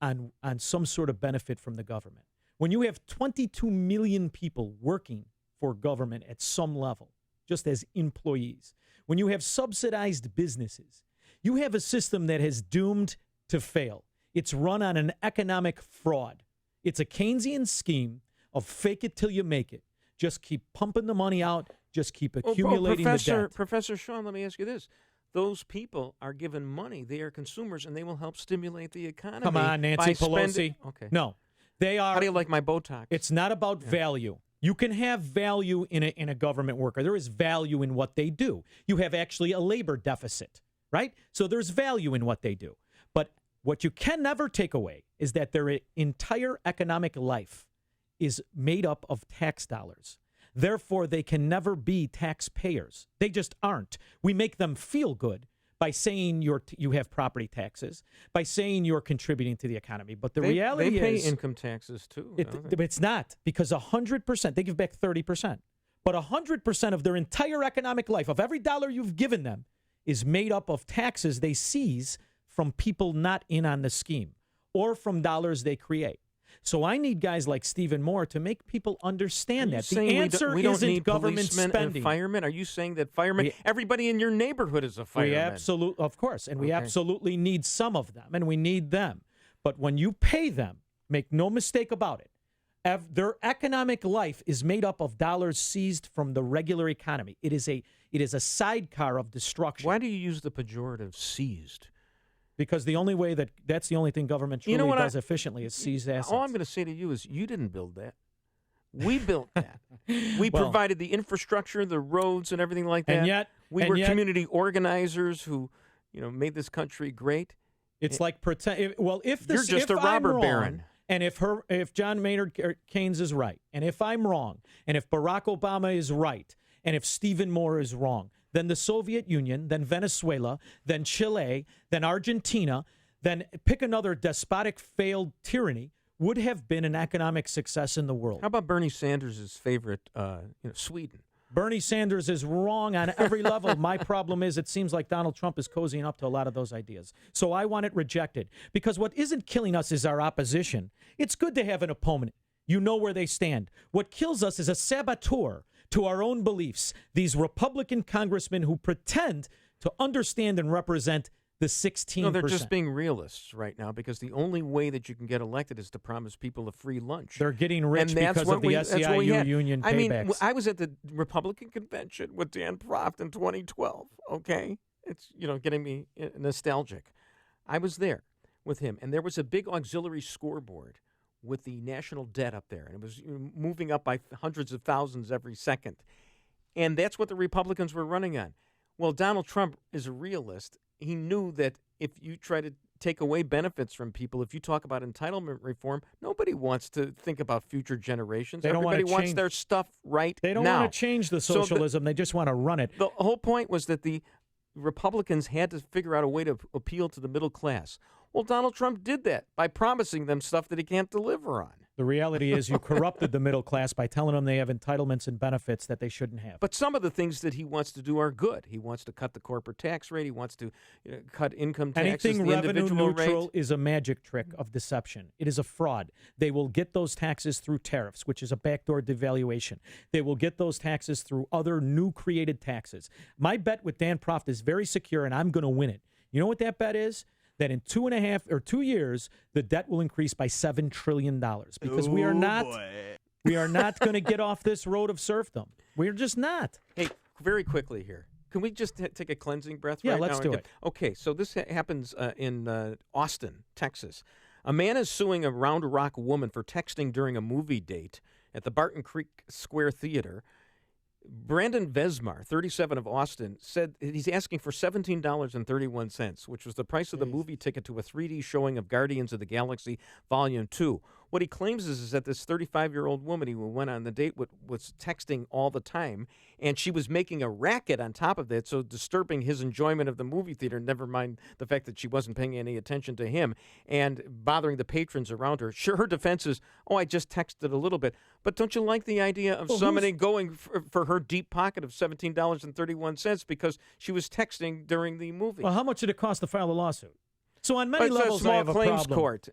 on some sort of benefit from the government, when you have 22 million people working for government at some level, just as employees, when you have subsidized businesses, you have a system that is doomed to fail. It's run on an economic fraud. It's a Keynesian scheme of fake it till you make it. Just keep pumping the money out. Just keep accumulating the debt. Professor Sean, let me ask you this. Those people are given money. They are consumers, and they will help stimulate the economy. Come on, Nancy Pelosi. Okay. No, they are. How do you like my Botox? It's not about value. You can have value in a government worker. There is value in what they do. You have actually a labor deficit, right? So there's value in what they do. But what you can never take away is that their entire economic life is made up of tax dollars. Therefore, they can never be taxpayers. They just aren't. We make them feel good by saying you have property taxes, by saying you're contributing to the economy. But the reality they pay is income taxes too. It's not, because 100%, they give back 30%. But 100% of their entire economic life, of every dollar you've given them, is made up of taxes they seize from people not in on the scheme or from dollars they create. So I need guys like Stephen Moore to make people understand that. The answer isn't government spending. And firemen? Are you saying that firemen, everybody in your neighborhood is a fireman? Of course, and we absolutely need some of them, and we need them. But when you pay them, make no mistake about it, their economic life is made up of dollars seized from the regular economy. It is a sidecar of destruction. Why do you use the pejorative seized? Because the only way that's the only thing government truly does efficiently is seize assets. All I'm going to say to you is you didn't build that. We built that. We provided the infrastructure, the roads, and everything like that. And yet, we were community organizers who, made this country great. It's like pretend. Well, if you're just a robber baron, and if John Maynard Keynes is right, and if I'm wrong, and if Barack Obama is right, and if Stephen Moore is wrong, then the Soviet Union, then Venezuela, then Chile, then Argentina, then pick another despotic failed tyranny, would have been an economic success in the world. How about Bernie Sanders' favorite, Sweden? Bernie Sanders is wrong on every level. My problem is it seems like Donald Trump is cozying up to a lot of those ideas. So I want it rejected. Because what isn't killing us is our opposition. It's good to have an opponent. You know where they stand. What kills us is a saboteur to our own beliefs. These Republican congressmen who pretend to understand and represent the 16%. No, they're just being realists right now, because the only way that you can get elected is to promise people a free lunch. They're getting rich because of the SEIU union paybacks. I mean, I was at the Republican convention with Dan Proft in 2012, okay? It's, getting me nostalgic. I was there with him, and there was a big auxiliary scoreboard with the national debt up there, and it was moving up by hundreds of thousands every second. And that's what the Republicans were running on. Well, Donald Trump is a realist. He knew that if you try to take away benefits from people, if you talk about entitlement reform, nobody wants to think about future generations. Everybody wants their stuff right now. They don't want to change the socialism. They just want to run it. The whole point was that the Republicans had to figure out a way to appeal to the middle class. Well, Donald Trump did that by promising them stuff that he can't deliver on. The reality is you corrupted the middle class by telling them they have entitlements and benefits that they shouldn't have. But some of the things that he wants to do are good. He wants to cut the corporate tax rate. He wants to cut income taxes. Anything revenue neutral rate is a magic trick of deception. It is a fraud. They will get those taxes through tariffs, which is a backdoor devaluation. They will get those taxes through other new created taxes. My bet with Dan Proft is very secure, and I'm going to win it. You know what that bet is? That in 2 years, the debt will increase by $7 trillion, because we are not going to get off this road of serfdom. We're just not. Hey, very quickly here. Can we just take a cleansing breath right now? Yeah, let's do it. Okay, so this happens in Austin, Texas. A man is suing a Round Rock woman for texting during a movie date at the Barton Creek Square Theater. Brandon Vesmar, 37 of Austin, said he's asking for $17.31, which was the price of the movie ticket to a 3D showing of Guardians of the Galaxy Volume 2. what he claims is that this 35-year-old woman he went on the date with was texting all the time, and she was making a racket on top of that, so disturbing his enjoyment of the movie theater, never mind the fact that she wasn't paying any attention to him, and bothering the patrons around her. Sure, her defense is, I just texted a little bit. But don't you like the idea of somebody going for her deep pocket of $17.31 because she was texting during the movie? Well, how much did it cost to file a lawsuit? So on many It's levels, a small I have a claims problem. court.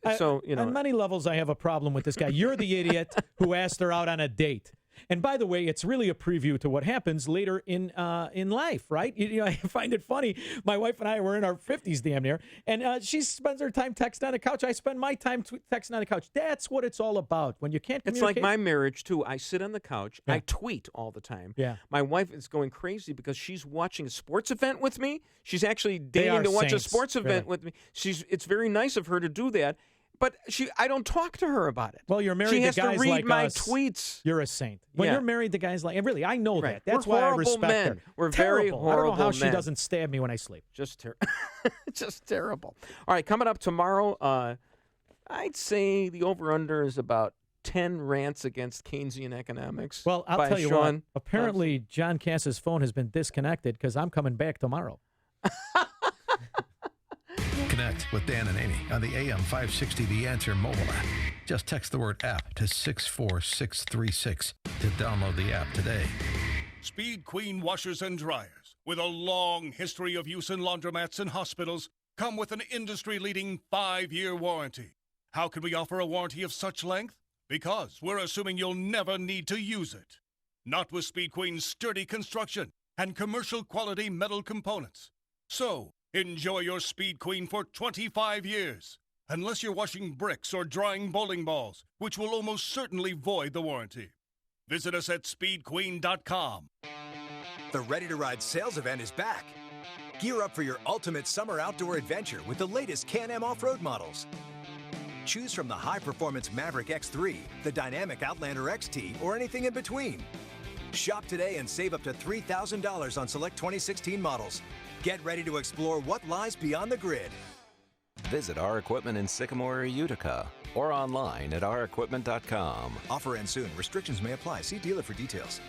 On many levels, I have a problem with this guy. You're the idiot who asked her out on a date. And by the way, it's really a preview to what happens later in life, right? I find it funny. My wife and I were in our 50s, damn near, and she spends her time texting on the couch. I spend my time texting on the couch. That's what it's all about. When you can't communicate. It's like my marriage, too. I sit on the couch. Yeah. I tweet all the time. Yeah. My wife is going crazy because she's watching a sports event with me. She's actually dating to watch a sports event with me. It's very nice of her to do that. But I don't talk to her about it. Well, you're married to to guys like us. She has to read my tweets. You're a saint. When you're married to guys like, and really, I know Right. that. That's We're why I horrible respect men. her. We're terrible. very horrible I don't know how she men. doesn't stab me when I sleep. Just terrible. All right, coming up tomorrow, I'd say the over-under is about 10 rants against Keynesian economics. Well, I'll by tell you Sean. what. Apparently, John Cass's phone has been disconnected because I'm coming back tomorrow. Connect with Dan and Amy on the AM 560 The Answer mobile app. Just text the word app to 64636 to download the app today. Speed Queen washers and dryers, with a long history of use in laundromats and hospitals, come with an industry-leading 5-year warranty. How can we offer a warranty of such length? Because we're assuming you'll never need to use it. Not with Speed Queen's sturdy construction and commercial-quality metal components. So, enjoy your Speed Queen for 25 years. Unless you're washing bricks or drying bowling balls, which will almost certainly void the warranty. Visit us at speedqueen.com. The Ready to Ride sales event is back. Gear up for your ultimate summer outdoor adventure with the latest Can-Am off-road models. Choose from the high-performance Maverick X3, the dynamic Outlander XT, or anything in between. Shop today and save up to $3,000 on select 2016 models. Get ready to explore what lies beyond the grid. Visit our equipment in Sycamore or Utica or online at ourequipment.com. Offer ends soon. Restrictions may apply. See dealer for details.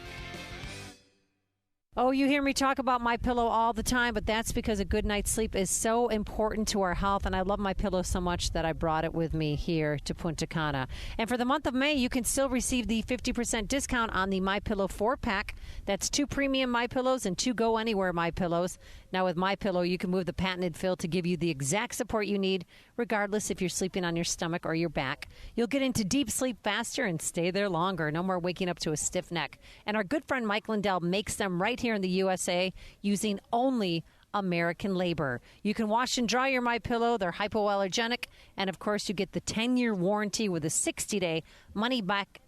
Oh, you hear me talk about MyPillow all the time, but that's because a good night's sleep is so important to our health, and I love MyPillow so much that I brought it with me here to Punta Cana. And for the month of May, you can still receive the 50% discount on the MyPillow 4-pack. That's 2 premium MyPillows and 2 Go Anywhere MyPillows. Now with MyPillow, you can move the patented fill to give you the exact support you need, regardless if you're sleeping on your stomach or your back. You'll get into deep sleep faster and stay there longer. No more waking up to a stiff neck. And our good friend Mike Lindell makes them right here in the USA using only American labor. You can wash and dry your MyPillow. They're hypoallergenic. And, of course, you get the 10-year warranty with a 60-day money-back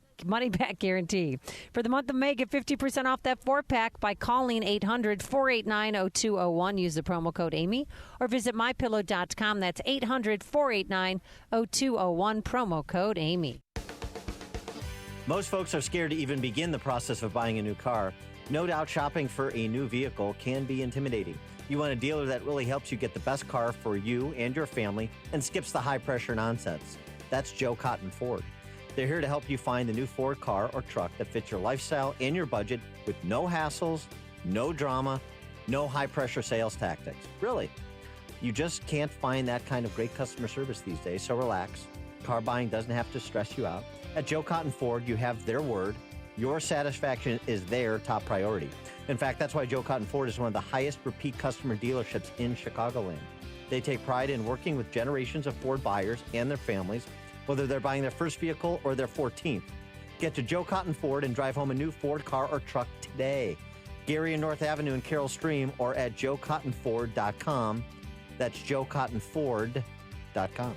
guarantee. For the month of May, get 50% off that 4-pack by calling 800-489-0201. Use the promo code Amy or visit MyPillow.com. That's 800-489-0201, promo code Amy. Most folks are scared to even begin the process of buying a new car. No doubt shopping for a new vehicle can be intimidating. You want a dealer that really helps you get the best car for you and your family and skips the high-pressure nonsense. That's Joe Cotton Ford. They're here to help you find the new Ford car or truck that fits your lifestyle and your budget with no hassles, no drama, no high-pressure sales tactics. Really. You just can't find that kind of great customer service these days, so relax. Car buying doesn't have to stress you out. At Joe Cotton Ford, you have their word. Your satisfaction is their top priority. In fact, that's why Joe Cotton Ford is one of the highest repeat customer dealerships in Chicagoland. They take pride in working with generations of Ford buyers and their families, whether they're buying their first vehicle or their 14th. Get to Joe Cotton Ford and drive home a new Ford car or truck today. Gary and North Avenue in Carroll Stream or at joecottonford.com. That's joecottonford.com.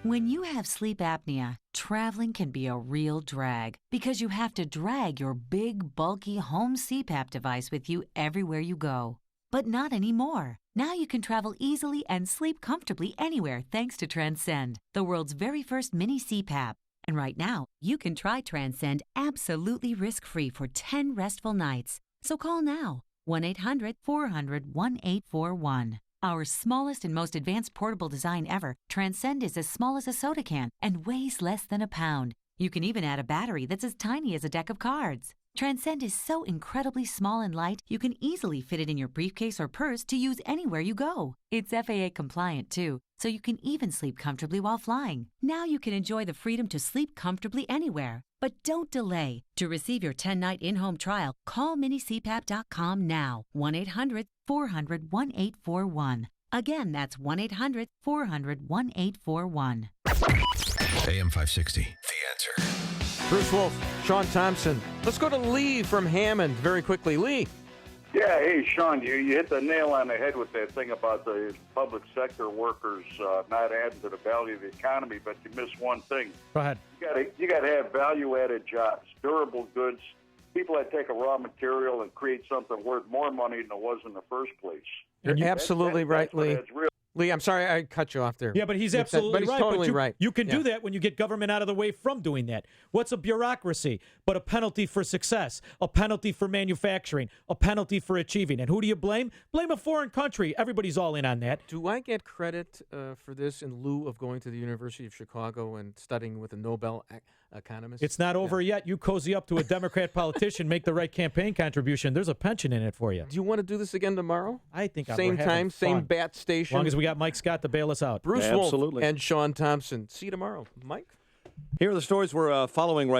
When you have sleep apnea, traveling can be a real drag because you have to drag your big, bulky home CPAP device with you everywhere you go. But not anymore. Now you can travel easily and sleep comfortably anywhere thanks to Transcend, the world's very first mini CPAP. And right now, you can try Transcend absolutely risk-free for 10 restful nights. So call now, 1-800-400-1841. Our smallest and most advanced portable design ever, Transcend is as small as a soda can and weighs less than a pound. You can even add a battery that's as tiny as a deck of cards. Transcend is so incredibly small and light, you can easily fit it in your briefcase or purse to use anywhere you go. It's FAA compliant too, so you can even sleep comfortably while flying. Now you can enjoy the freedom to sleep comfortably anywhere. But don't delay. To receive your 10-night in-home trial, call minicpap.com now. 1-800-400-1841. Again, that's 1-800-400-1841. AM 560, The Answer. Bruce Wolf, Sean Thompson. Let's go to Lee from Hammond very quickly. Lee. Yeah, hey, Sean, you hit the nail on the head with that thing about the public sector workers not adding to the value of the economy, but you missed one thing. Go ahead. You got to have value-added jobs, durable goods, people that take a raw material and create something worth more money than it was in the first place. You're absolutely right, Lee. That's real. Lee, I'm sorry I cut you off there. Yeah, but he's absolutely right. Totally but right. You can do that when you get government out of the way from doing that. What's a bureaucracy but a penalty for success, a penalty for manufacturing, a penalty for achieving? And who do you blame? Blame a foreign country. Everybody's all in on that. Do I get credit for this in lieu of going to the University of Chicago and studying with a Nobel economist? It's not over yet. You cozy up to a Democrat politician, make the right campaign contribution. There's a pension in it for you. Do you want to do this again tomorrow? I think same time, same bat station. As long as we got Mike Scott to bail us out. Bruce Wolf and Sean Thompson. See you tomorrow. Mike? Here are the stories we're following right